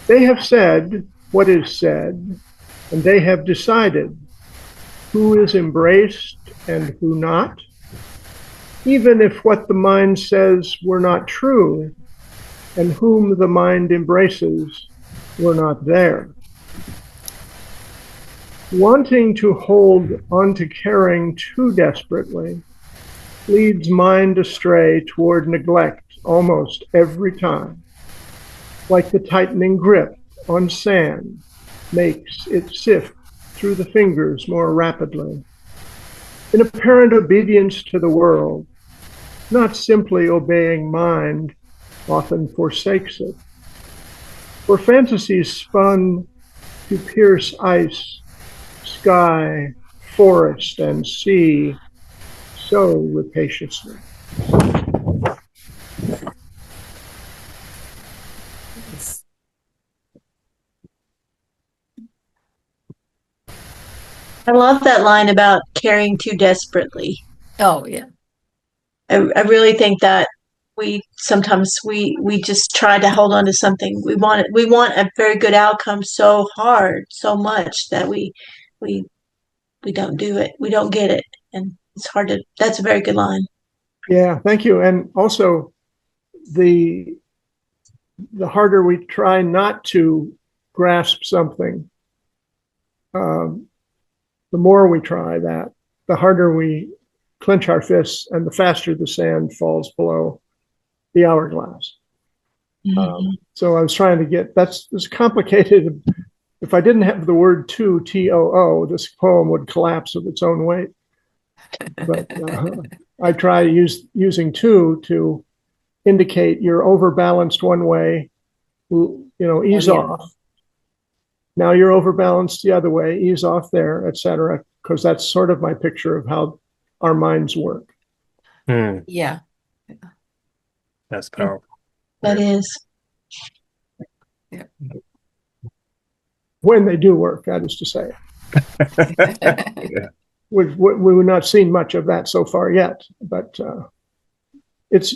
they have said what is said, and they have decided who is embraced and who not, even if what the mind says were not true, and whom the mind embraces were not there. Wanting to hold onto caring too desperately leads mind astray toward neglect almost every time, like the tightening grip on sand makes it sift through the fingers more rapidly. In apparent obedience to the world, not simply obeying mind, often forsakes it. For fantasies spun to pierce ice, sky, forest, and sea so rapaciously. I love that line about caring too desperately. Oh, yeah. I really think that we sometimes we just try to hold on to something. We want a very good outcome so hard, so much that we don't do it. We don't get it. And it's hard to that's a very good line. Yeah, thank you. And also the harder we try not to grasp something, the more we try that, the harder we clench our fists and the faster the sand falls below the hourglass. So I was trying to get, it's complicated. If I didn't have the word to, T-O-O, this poem would collapse of its own weight. But I try using to indicate you're overbalanced one way, ease off. Now you're overbalanced the other way, ease off there, etc. Because that's sort of my picture of how our minds work. Yeah. That's powerful. That is. Yeah. When they do work, that is to say. Yeah. We've not seen much of that so far yet, but the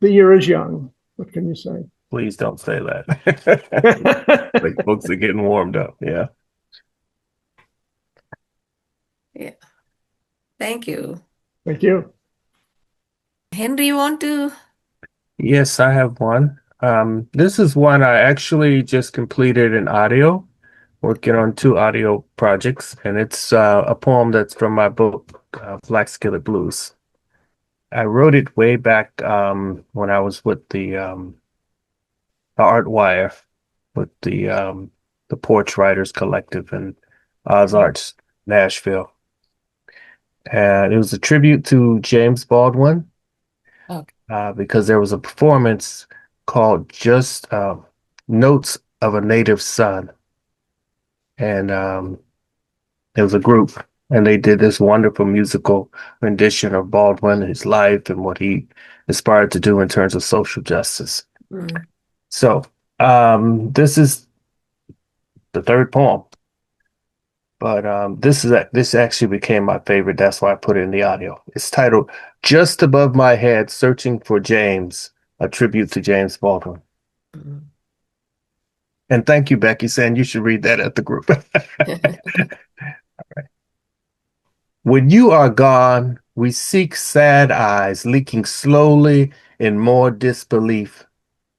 year is young. What can you say? Please don't say that. Like books are getting warmed up. Yeah. Yeah. Thank you. Thank you. Henry, you want to? Yes, I have one. This is one I actually just completed in audio, working on 2 audio projects, and it's a poem that's from my book, Black Skillet Blues. I wrote it way back when I was with the Art Wire, with the Porch Writers Collective in Oz Arts, Nashville. And it was a tribute to James Baldwin. Okay. Because there was a performance called just Notes of a Native Son. And it was a group, and they did this wonderful musical rendition of Baldwin, his life, and what he aspired to do in terms of social justice. So this is the 3rd poem. But this actually became my favorite. That's why I put it in the audio. It's titled Just Above My Head, Searching for James, a tribute to James Baldwin. And thank you, Becky, saying you should read that at the group. All right. When you are gone, we seek sad eyes leaking slowly in more disbelief,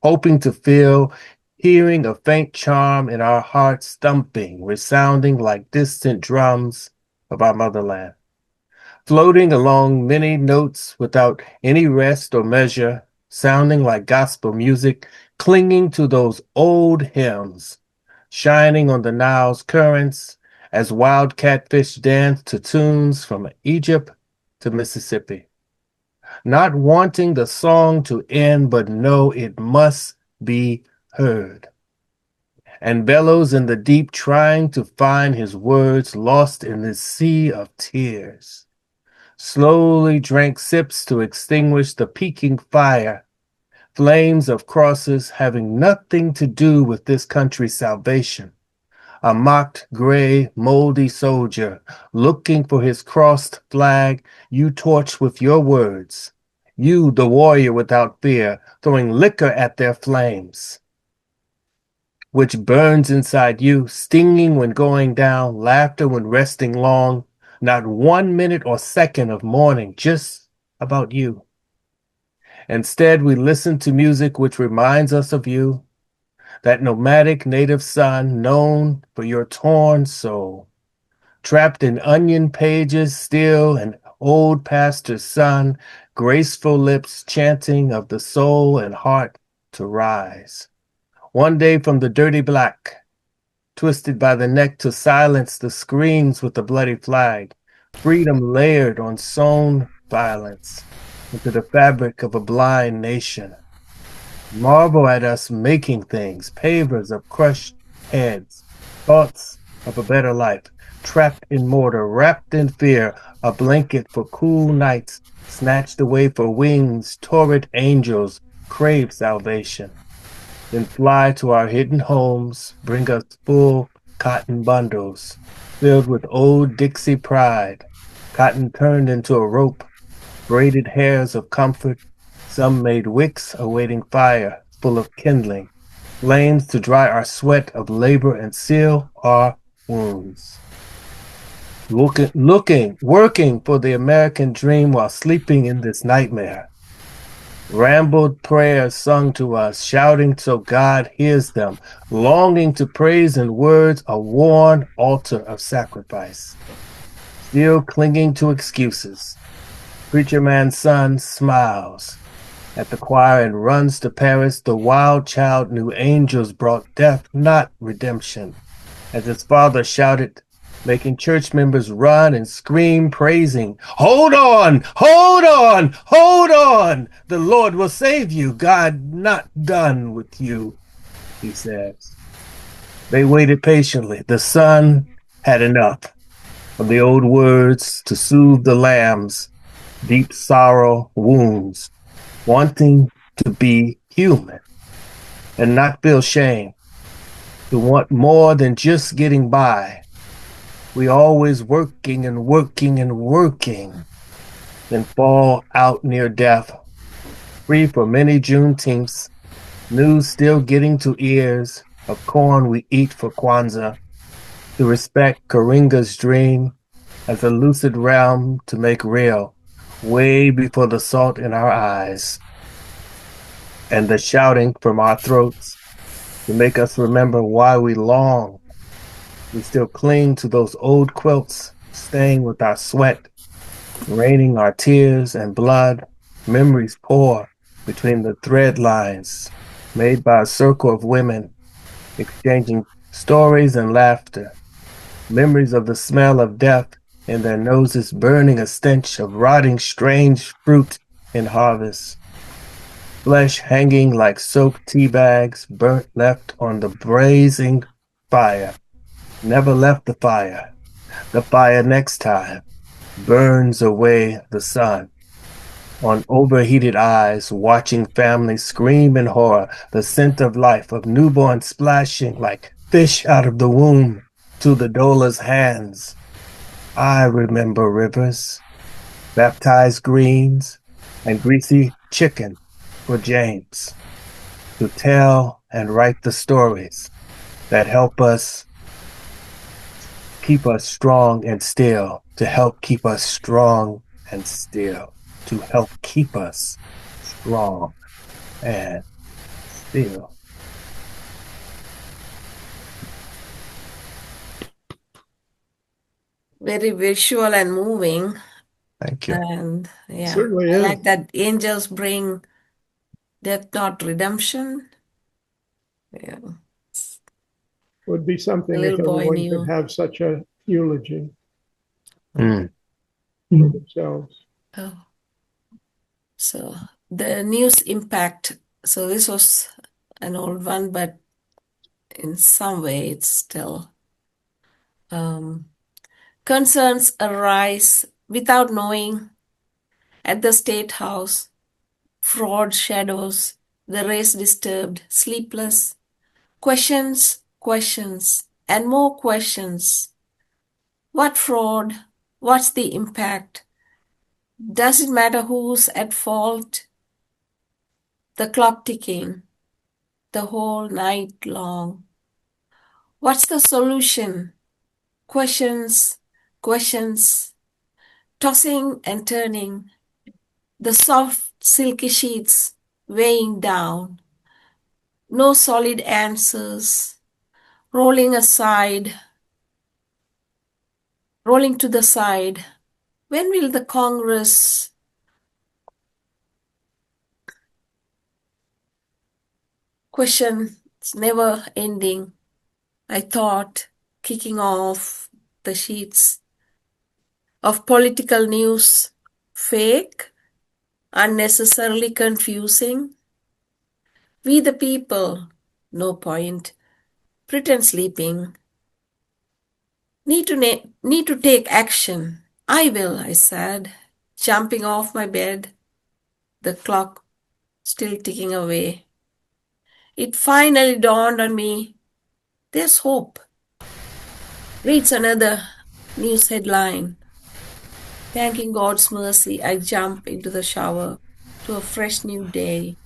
hoping to feel, hearing a faint charm in our hearts thumping, resounding like distant drums of our motherland. Floating along many notes without any rest or measure, sounding like gospel music, clinging to those old hymns, shining on the Nile's currents as wild catfish dance to tunes from Egypt to Mississippi. Not wanting the song to end, but know it must be heard. And bellows in the deep, trying to find his words, lost in this sea of tears. Slowly drank sips to extinguish the peaking fire, flames of crosses having nothing to do with this country's salvation. A mocked, gray, moldy soldier looking for his crossed flag, you torch with your words. You, the warrior without fear, throwing liquor at their flames, which burns inside you, stinging when going down, laughter when resting long, not 1 minute or second of mourning, just about you. Instead, we listen to music which reminds us of you, that nomadic native son known for your torn soul, trapped in onion pages, still an old pastor's son, graceful lips chanting of the soul and heart to rise. One day from the dirty black, twisted by the neck to silence the screams with the bloody flag, freedom layered on sewn violence into the fabric of a blind nation. Marvel at us making things, pavers of crushed heads, thoughts of a better life, trapped in mortar, wrapped in fear, a blanket for cool nights, snatched away for wings, torrid angels crave salvation. Then fly to our hidden homes, bring us full cotton bundles, filled with old Dixie pride, cotton turned into a rope, braided hairs of comfort, some made wicks awaiting fire, full of kindling, flames to dry our sweat of labor and seal our wounds. Working for the American dream while sleeping in this nightmare. Rambled prayers sung to us, shouting so God hears them, longing to praise in words a worn altar of sacrifice. Still clinging to excuses. Preacher man's son smiles at the choir and runs to Paris. The wild child knew angels brought death, not redemption. As his father shouted, making church members run and scream, praising, "Hold on, hold on, hold on! The Lord will save you. God not done with you," he says. They waited patiently. The son had enough of the old words to soothe the lambs, deep sorrow wounds, wanting to be human and not feel shame, to want more than just getting by. We always working and working and working, then fall out near death, free for many Juneteenths, news still getting to ears of corn we eat for Kwanzaa, to respect Karinga's dream as a lucid realm to make real, way before the salt in our eyes and the shouting from our throats to make us remember why we long. We still cling to those old quilts, staying with our sweat, raining our tears and blood. Memories pour between the thread lines made by a circle of women, exchanging stories and laughter. Memories of the smell of death in their noses, burning a stench of rotting strange fruit in harvest. Flesh hanging like soaked tea bags, burnt left on the blazing fire. Never left the fire. The fire next time burns away the sun. On overheated eyes, watching families scream in horror, the scent of life of newborn splashing like fish out of the womb to the doula's hands. I remember rivers, baptized greens, and greasy chicken for James to tell and write the stories that help us keep us strong and still, to help keep us strong and still, to help keep us strong and still. Very visual and moving. Thank you. And yeah, Certainly I is. like that angels bring death, not redemption. Yeah. Would be something The if little boy everyone knew. could have such a eulogy Mm. for themselves. Oh. So the news impact. So this was an old one, but in some way it's still concerns arise without knowing at the State House. Fraud shadows, the race disturbed, sleepless. Questions, questions, and more questions. What fraud? What's the impact? Does it matter who's at fault? The clock ticking the whole night long. What's the solution? Questions, questions, tossing and turning, the soft silky sheets weighing down. No solid answers, rolling aside, rolling to the side. When will the Congress questions never ending? I thought, kicking off the sheets of political news, fake, unnecessarily confusing. We the people, no point, pretend sleeping. Need to take action. I will, I said, jumping off my bed, the clock still ticking away. It finally dawned on me, there's hope. Reads another news headline. Thanking God's mercy, I jump into the shower to a fresh new day.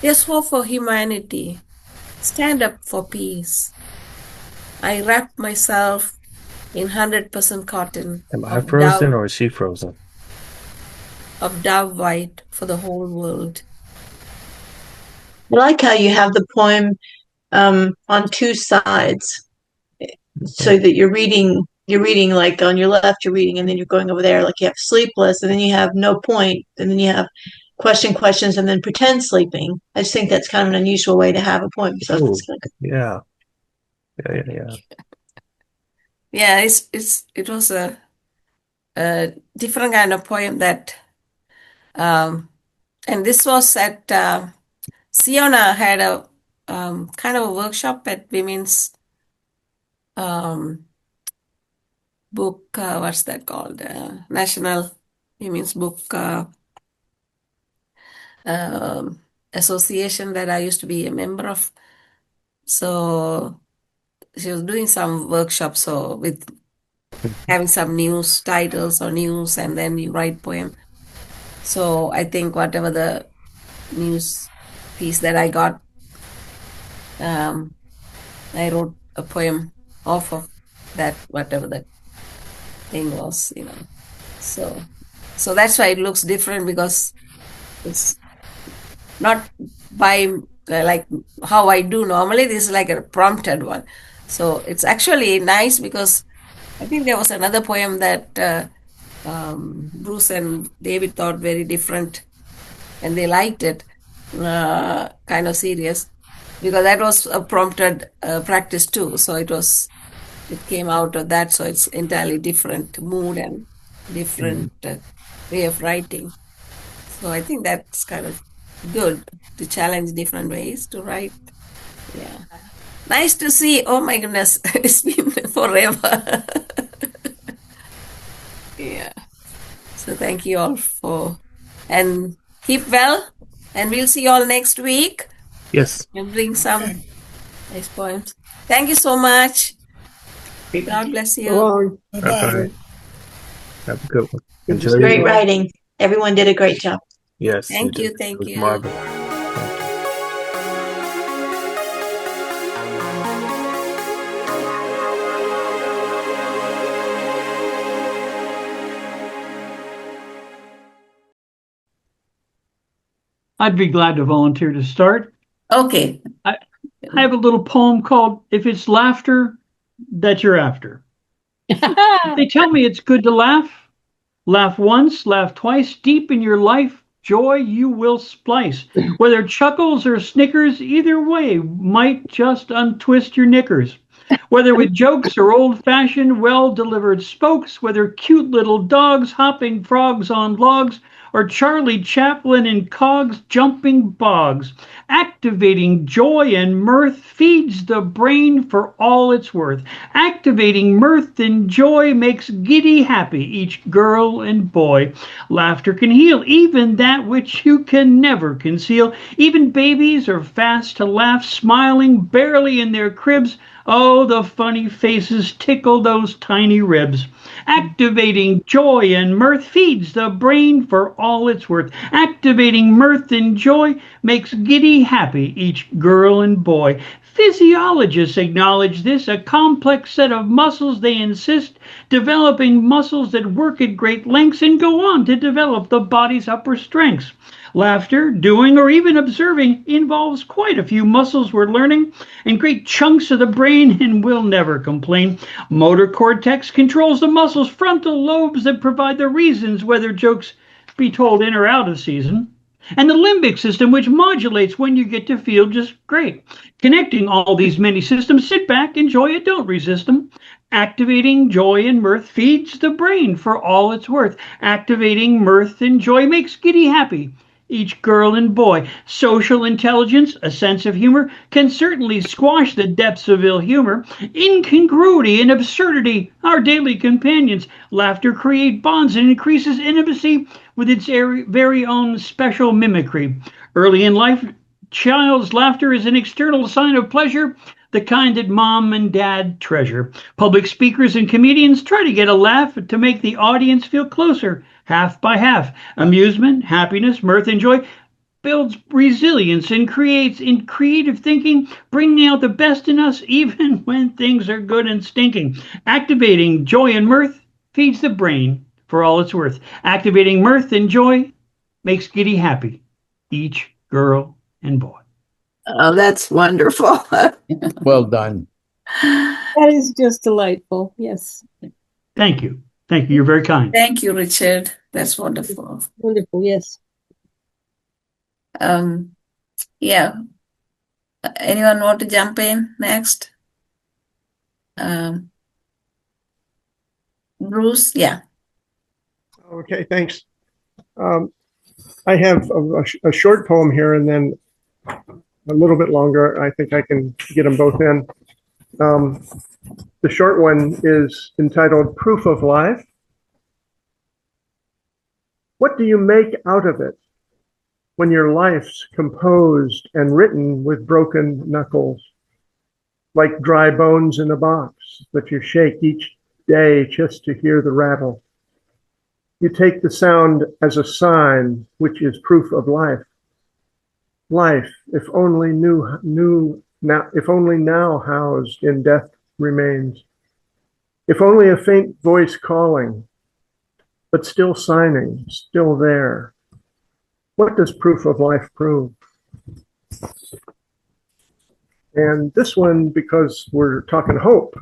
There's hope for humanity. Stand up for peace. I wrap myself in 100% cotton Am I frozen or is she frozen? of dove white for the whole world. I like how you have the poem on two sides, so that you're reading like on your left you're reading, and then you're going over there, like you have sleepless, and then you have no point, and then you have questions, and then pretend sleeping. I just think that's kind of an unusual way to have a poem. So Ooh, that's kind of good. yeah. Yeah, it was a different kind of poem that, and this was at Siona had a kind of a workshop at Women's book, what's that called? National Women's Book Association that I used to be a member of. So she was doing some workshops, so with having some news titles or news, and then you write poem. So I think whatever the news piece that I got, I wrote a poem off of that, whatever the thing was, So that's why it looks different, because it's not by like how I do normally. This is like a prompted one. So it's actually nice, because I think there was another poem that Bruce and David thought very different, and they liked it, kind of serious, because that was a prompted practice too. So it came out of that. So it's entirely different mood and different way of writing. So I think that's kind of good to challenge different ways to write. Yeah. Nice to see. Oh my goodness, it's been forever. Yeah. So thank you all and keep well, and we'll see you all next week. Yes. And bring some nice poems. Thank you so much. God bless you. Bye-bye. Have a good one. Enjoy Great your writing. Everyone did a great job. Yes. Thank you. did. Thank It was you. marvelous. I'd be glad to volunteer to start. Okay. I have a little poem called If It's Laughter That You're After. They tell me it's good to laugh. Laugh once, laugh twice. Deep in your life, joy you will splice. Whether chuckles or snickers, either way might just untwist your knickers. Whether with jokes or old-fashioned, well-delivered spokes, whether cute little dogs hopping frogs on logs, or Charlie Chaplin in cogs jumping bogs. Activating joy and mirth feeds the brain for all it's worth. Activating mirth and joy makes giddy happy each girl and boy. Laughter can heal even that which you can never conceal. Even babies are fast to laugh, smiling barely in their cribs. Oh, the funny faces tickle those tiny ribs. Activating joy and mirth feeds the brain for all it's worth. Activating mirth and joy makes giddy happy each girl and boy. Physiologists acknowledge this, a complex set of muscles, they insist, developing muscles that work at great lengths and go on to develop the body's upper strengths. Laughter, doing, or even observing involves quite a few muscles we're learning and great chunks of the brain, and we'll never complain. Motor cortex controls the muscles, frontal lobes that provide the reasons whether jokes be told in or out of season, and the limbic system, which modulates when you get to feel just great. Connecting all these many systems, sit back, enjoy it, don't resist them. Activating joy and mirth feeds the brain for all it's worth. Activating mirth and joy makes giddy happy each girl and boy. Social intelligence, a sense of humor, can certainly squash the depths of ill humor. Incongruity and absurdity, our daily companions. Laughter creates bonds and increases intimacy with its very own special mimicry. Early in life, child's laughter is an external sign of pleasure, the kind that mom and dad treasure. Public speakers and comedians try to get a laugh to make the audience feel closer, half by half. Amusement, happiness, mirth, and joy builds resilience and creates in creative thinking, bringing out the best in us even when things are good and stinking. Activating joy and mirth feeds the brain for all it's worth. Activating mirth and joy makes giddy happy each girl and boy. Oh, that's wonderful. Well done. That is just delightful. Yes. Thank you. Thank you. You're very kind. Thank you, Richard. That's wonderful. Wonderful. Yes. Yeah. Anyone want to jump in next? Bruce, yeah. Okay, thanks. I have a short poem here and then a little bit longer. I think I can get them both in. The short one is entitled Proof of Life. What do you make out of it when your life's composed and written with broken knuckles, like dry bones in a box that you shake each day just to hear the rattle? You take the sound as a sign, which is proof of life. Life, if only now housed in death remains. If only a faint voice calling, but still signing, still there. What does proof of life prove? And this one, because we're talking hope,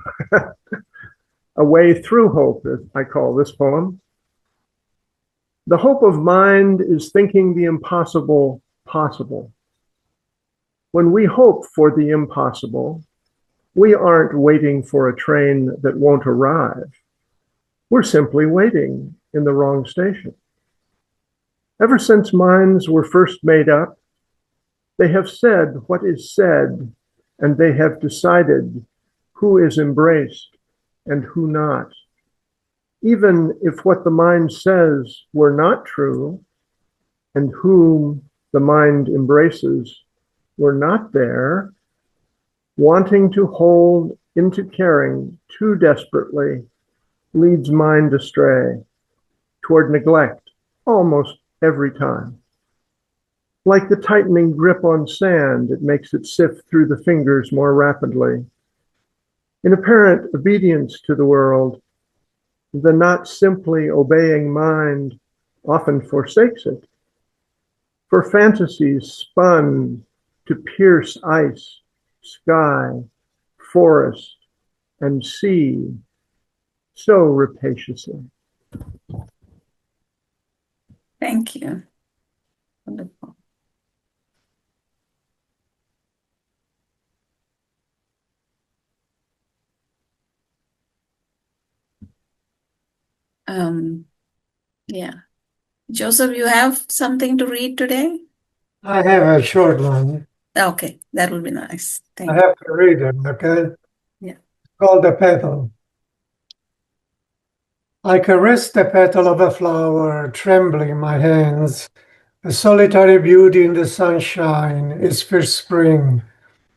a way through hope, as I call this poem. The hope of mind is thinking the impossible possible. When we hope for the impossible, we aren't waiting for a train that won't arrive. We're simply waiting in the wrong station. Ever since minds were first made up, they have said what is said, and they have decided who is embraced and who not. Even if what the mind says were not true, and whom the mind embraces were not there, wanting to hold into caring too desperately leads mind astray toward neglect almost every time. Like the tightening grip on sand, it makes it sift through the fingers more rapidly. In apparent obedience to the world, the not simply obeying mind often forsakes it. For fantasies spun to pierce ice, sky, forest, and sea so rapaciously. Thank you. Wonderful. Yeah. Joseph, you have something to read today? I have a short one. Okay, that will be nice. Thank I you. have to read it, okay? Yeah. It's called The Petal. I caress the petal of a flower, trembling in my hands. A solitary beauty in the sunshine is first spring.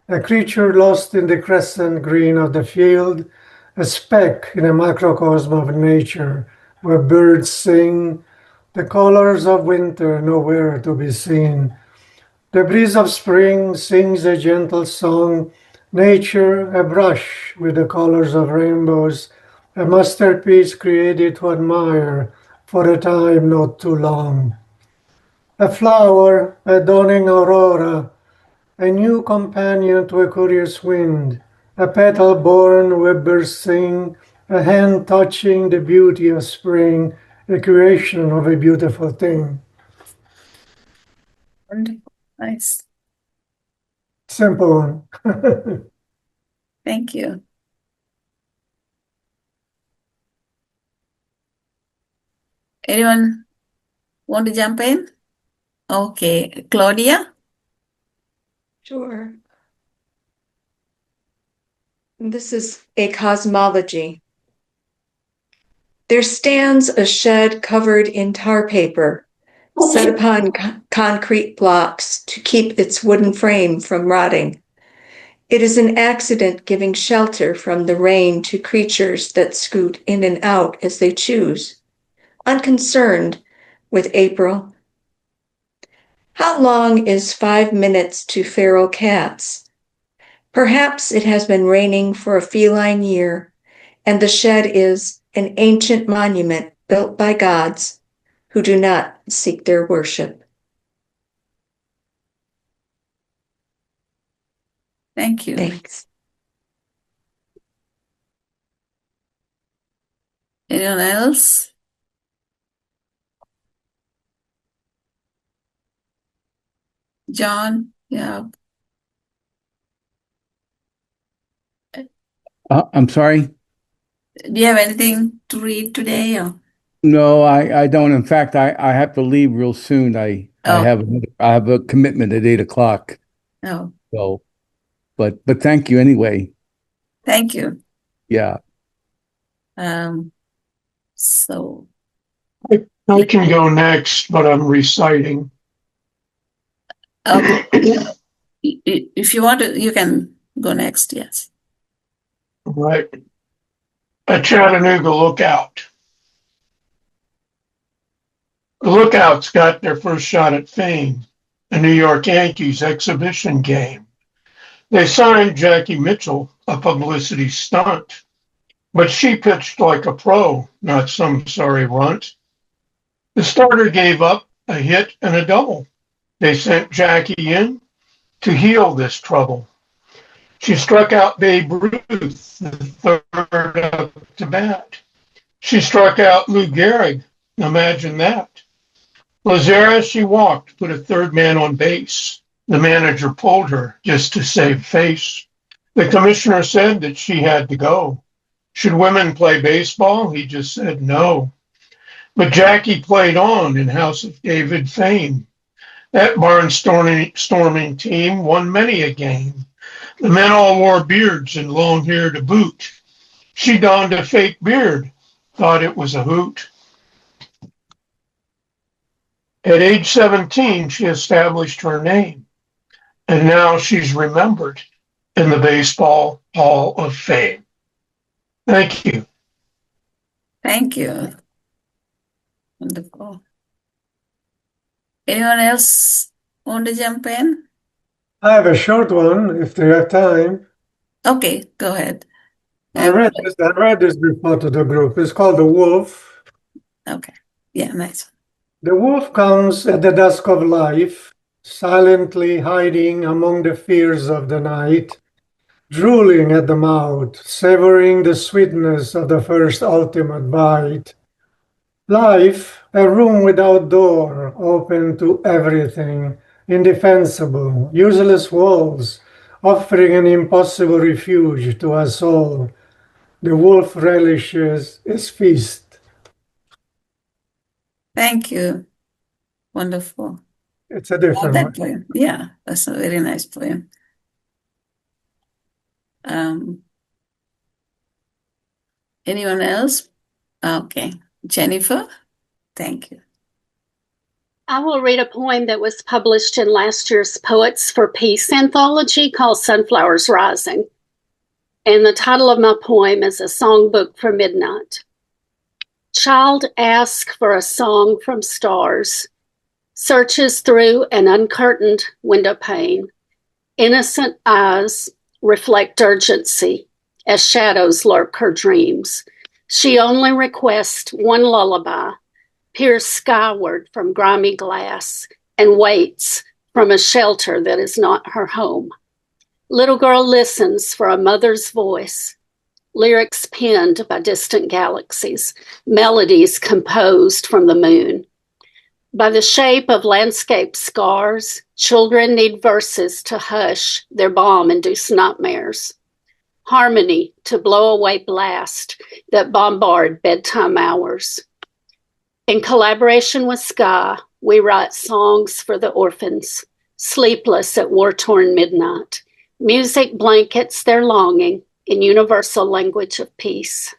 a creature lost in the crescent green of the field, a speck in a macrocosm of nature where birds sing, the colors of winter nowhere to be seen. The breeze of spring sings a gentle song, nature a brush with the colors of rainbows, a masterpiece created to admire for a time not too long. A flower, a dawning aurora, a new companion to a curious wind, a petal born where birds sing, a hand touching the beauty of spring, a creation of a beautiful thing. Wonderful. Nice. Simple one. Thank you. Anyone want to jump in? Okay, Claudia? Sure. This is a cosmology. There stands a shed covered in tar paper, set upon concrete blocks to keep its wooden frame from rotting. It is an accident giving shelter from the rain to creatures that scoot in and out as they choose, unconcerned with April. How long is 5 minutes to feral cats? Perhaps it has been raining for a feline year, and the shed is an ancient monument built by gods who do not seek their worship. Thank you. Thanks. Anyone else? John? Yeah. I'm sorry. Do you have anything to read today? Or? No, I don't. In fact, I have to leave real soon. I have a commitment at 8 o'clock. Oh, So, but thank you anyway. thank you. Yeah. So I can go next, but I'm reciting. okay. If you want to, you can go next. Yes. Right. A Chattanooga lookout. The Lookouts got their first shot at fame, a New York Yankees exhibition game. They signed Jackie Mitchell, a publicity stunt, but she pitched like a pro, not some sorry runt. The starter gave up a hit and a double. They sent Jackie in to heal this trouble. She struck out Babe Ruth, the third up to bat. She struck out Lou Gehrig. Imagine that. Lazara, she walked, put a third man on base. The manager pulled her just to save face. The commissioner said that she had to go. Should women play baseball? He just said no. But Jackie played on in House of David fame. That barnstorming team won many a game. The men all wore beards and long hair to boot. She donned a fake beard, thought it was a hoot. At age 17, she established her name, and now she's remembered in the Baseball Hall of Fame. Thank you. Thank you. Wonderful. Anyone else want to jump in? I have a short one if they have time. Okay, go ahead. I read this before to the group. It's called The Wolf. Okay. Yeah, nice. The wolf comes at the dusk of life, silently hiding among the fears of the night, drooling at the mouth, savoring the sweetness of the first ultimate bite. Life, a room without door, open to everything, indefensible, useless walls, offering an impossible refuge to us all. The wolf relishes its feast. Thank you. Wonderful. It's a different that one. poem. Yeah, that's a very nice poem. Anyone else? Okay. Jennifer, thank you. I will read a poem that was published in last year's Poets for Peace anthology called Sunflowers Rising. And the title of my poem is A Songbook for Midnight. Child asks for a song from stars, searches through an uncurtained window pane. Innocent eyes reflect urgency as shadows lurk her dreams. She only requests one lullaby, peers skyward from grimy glass, and waits from a shelter that is not her home. Little girl listens for a mother's voice, lyrics penned by distant galaxies, melodies composed from the moon. By the shape of landscape scars, children need verses to hush their bomb-induced nightmares, harmony to blow away blasts that bombard bedtime hours. In collaboration with Sky, we write songs for the orphans, sleepless at war-torn midnight. Music blankets their longing in universal language of peace.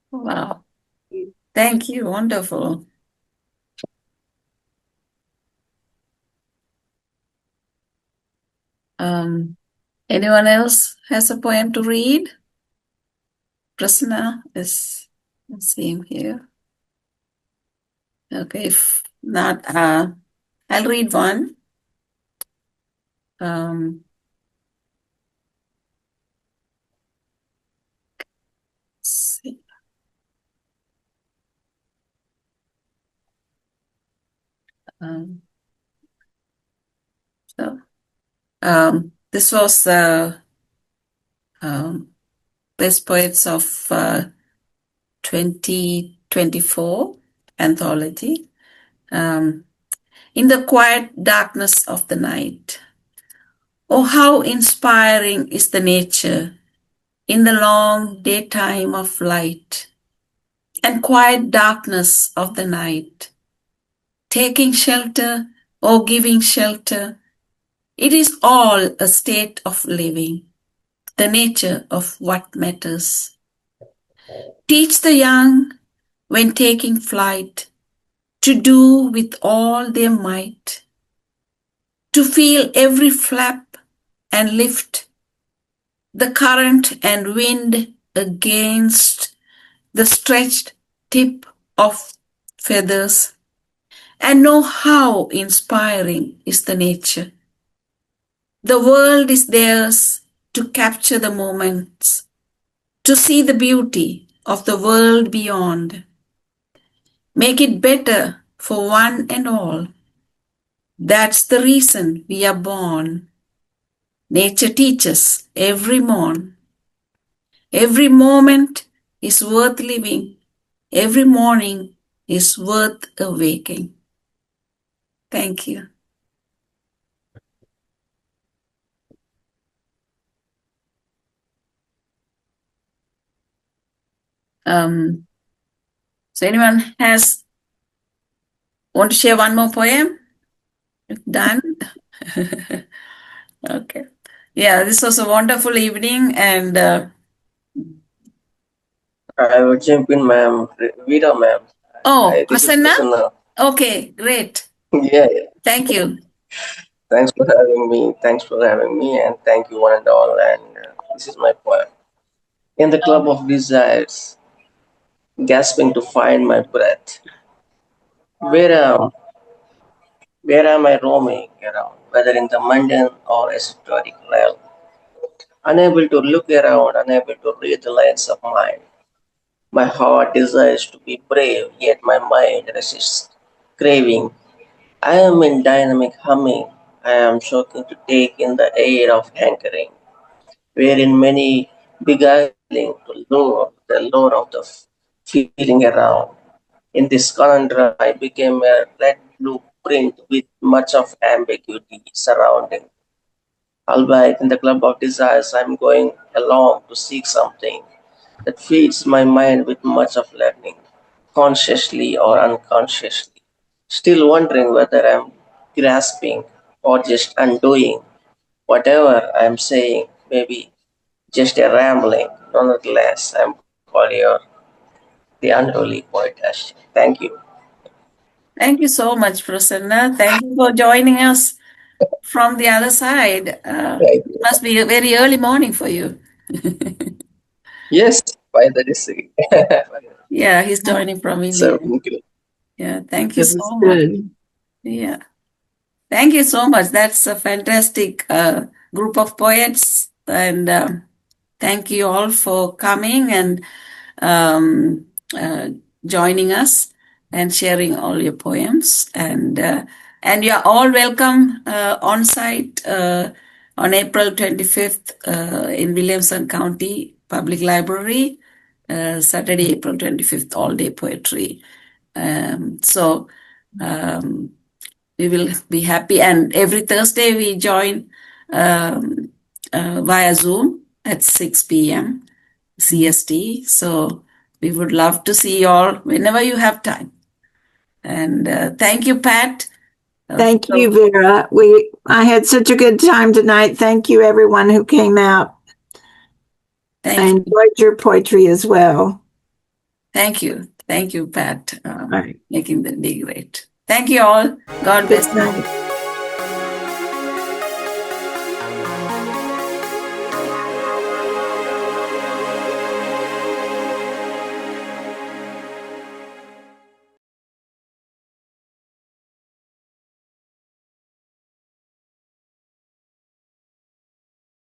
Wow. Thank you. Wonderful. Anyone else has a poem to read? Prasanna is seeing here. Okay, if not, I'll read one. Let's see. This was Best Poets of 2024 anthology. In the quiet darkness of the night. Oh, how inspiring is the nature in the long daytime of light and quiet darkness of the night. Taking shelter or giving shelter, it is all a state of living, the nature of what matters. Teach the young, when taking flight, to do with all their might, to feel every flap and lift, the current and wind against the stretched tip of feathers, and know how inspiring is the nature. The world is theirs to capture the moments, to see the beauty of the world beyond. Make it better for one and all. That's the reason we are born. Nature teaches every morn. Every moment is worth living. Every morning is worth awaking. Thank you. So anyone want to share one more poem? Done? Okay. Yeah, this was a wonderful evening, and I will jump in, ma'am. Vida, ma'am. oh, This is Prasanna? Prasanna. Okay, great. Yeah. Thank you. Thanks for having me. Thanks for having me, and thank you one and all. And this is my poem. In the club of desires, gasping to find my breath. Where am, where am I roaming around, whether in the mundane or esoteric realm? Unable to look around, unable to read the lines of mine. My heart desires to be brave, yet my mind resists, craving. I am in dynamic humming. I am choking to take in the air of hankering, wherein many beguiling to lure the lure of the feeling around. In this conundrum, I became a red blueprint with much of ambiguity surrounding. Albeit in the club of desires, I am going along to seek something that feeds my mind with much of learning, consciously or unconsciously. Still wondering whether I'm grasping or just undoing. Whatever I'm saying, maybe just a rambling. Nonetheless, I'm called your the unholy poet. Thank you. Thank you so much, Prasanna. Thank you for joining us from the other side. It must be a very early morning for you. Yes, 5:36. Yeah, he's joining from India. So good. Yeah, thank you That was so much. good. Yeah, thank you so much. That's a fantastic group of poets, and thank you all for coming and um, uh, joining us and sharing all your poems. And you're all welcome on site on April 25th in Williamson County Public Library, Saturday, April 25th, all day poetry. So we will be happy. And every Thursday we join via Zoom at 6 p.m. CST. So we would love to see you all whenever you have time. And thank you, Pat. Thank you, Vera. I had such a good time tonight. Thank you, everyone who came out. I enjoyed your poetry as well. Thank you. Thank you, Pat, All right. making the day great. Thank you all. God bless you.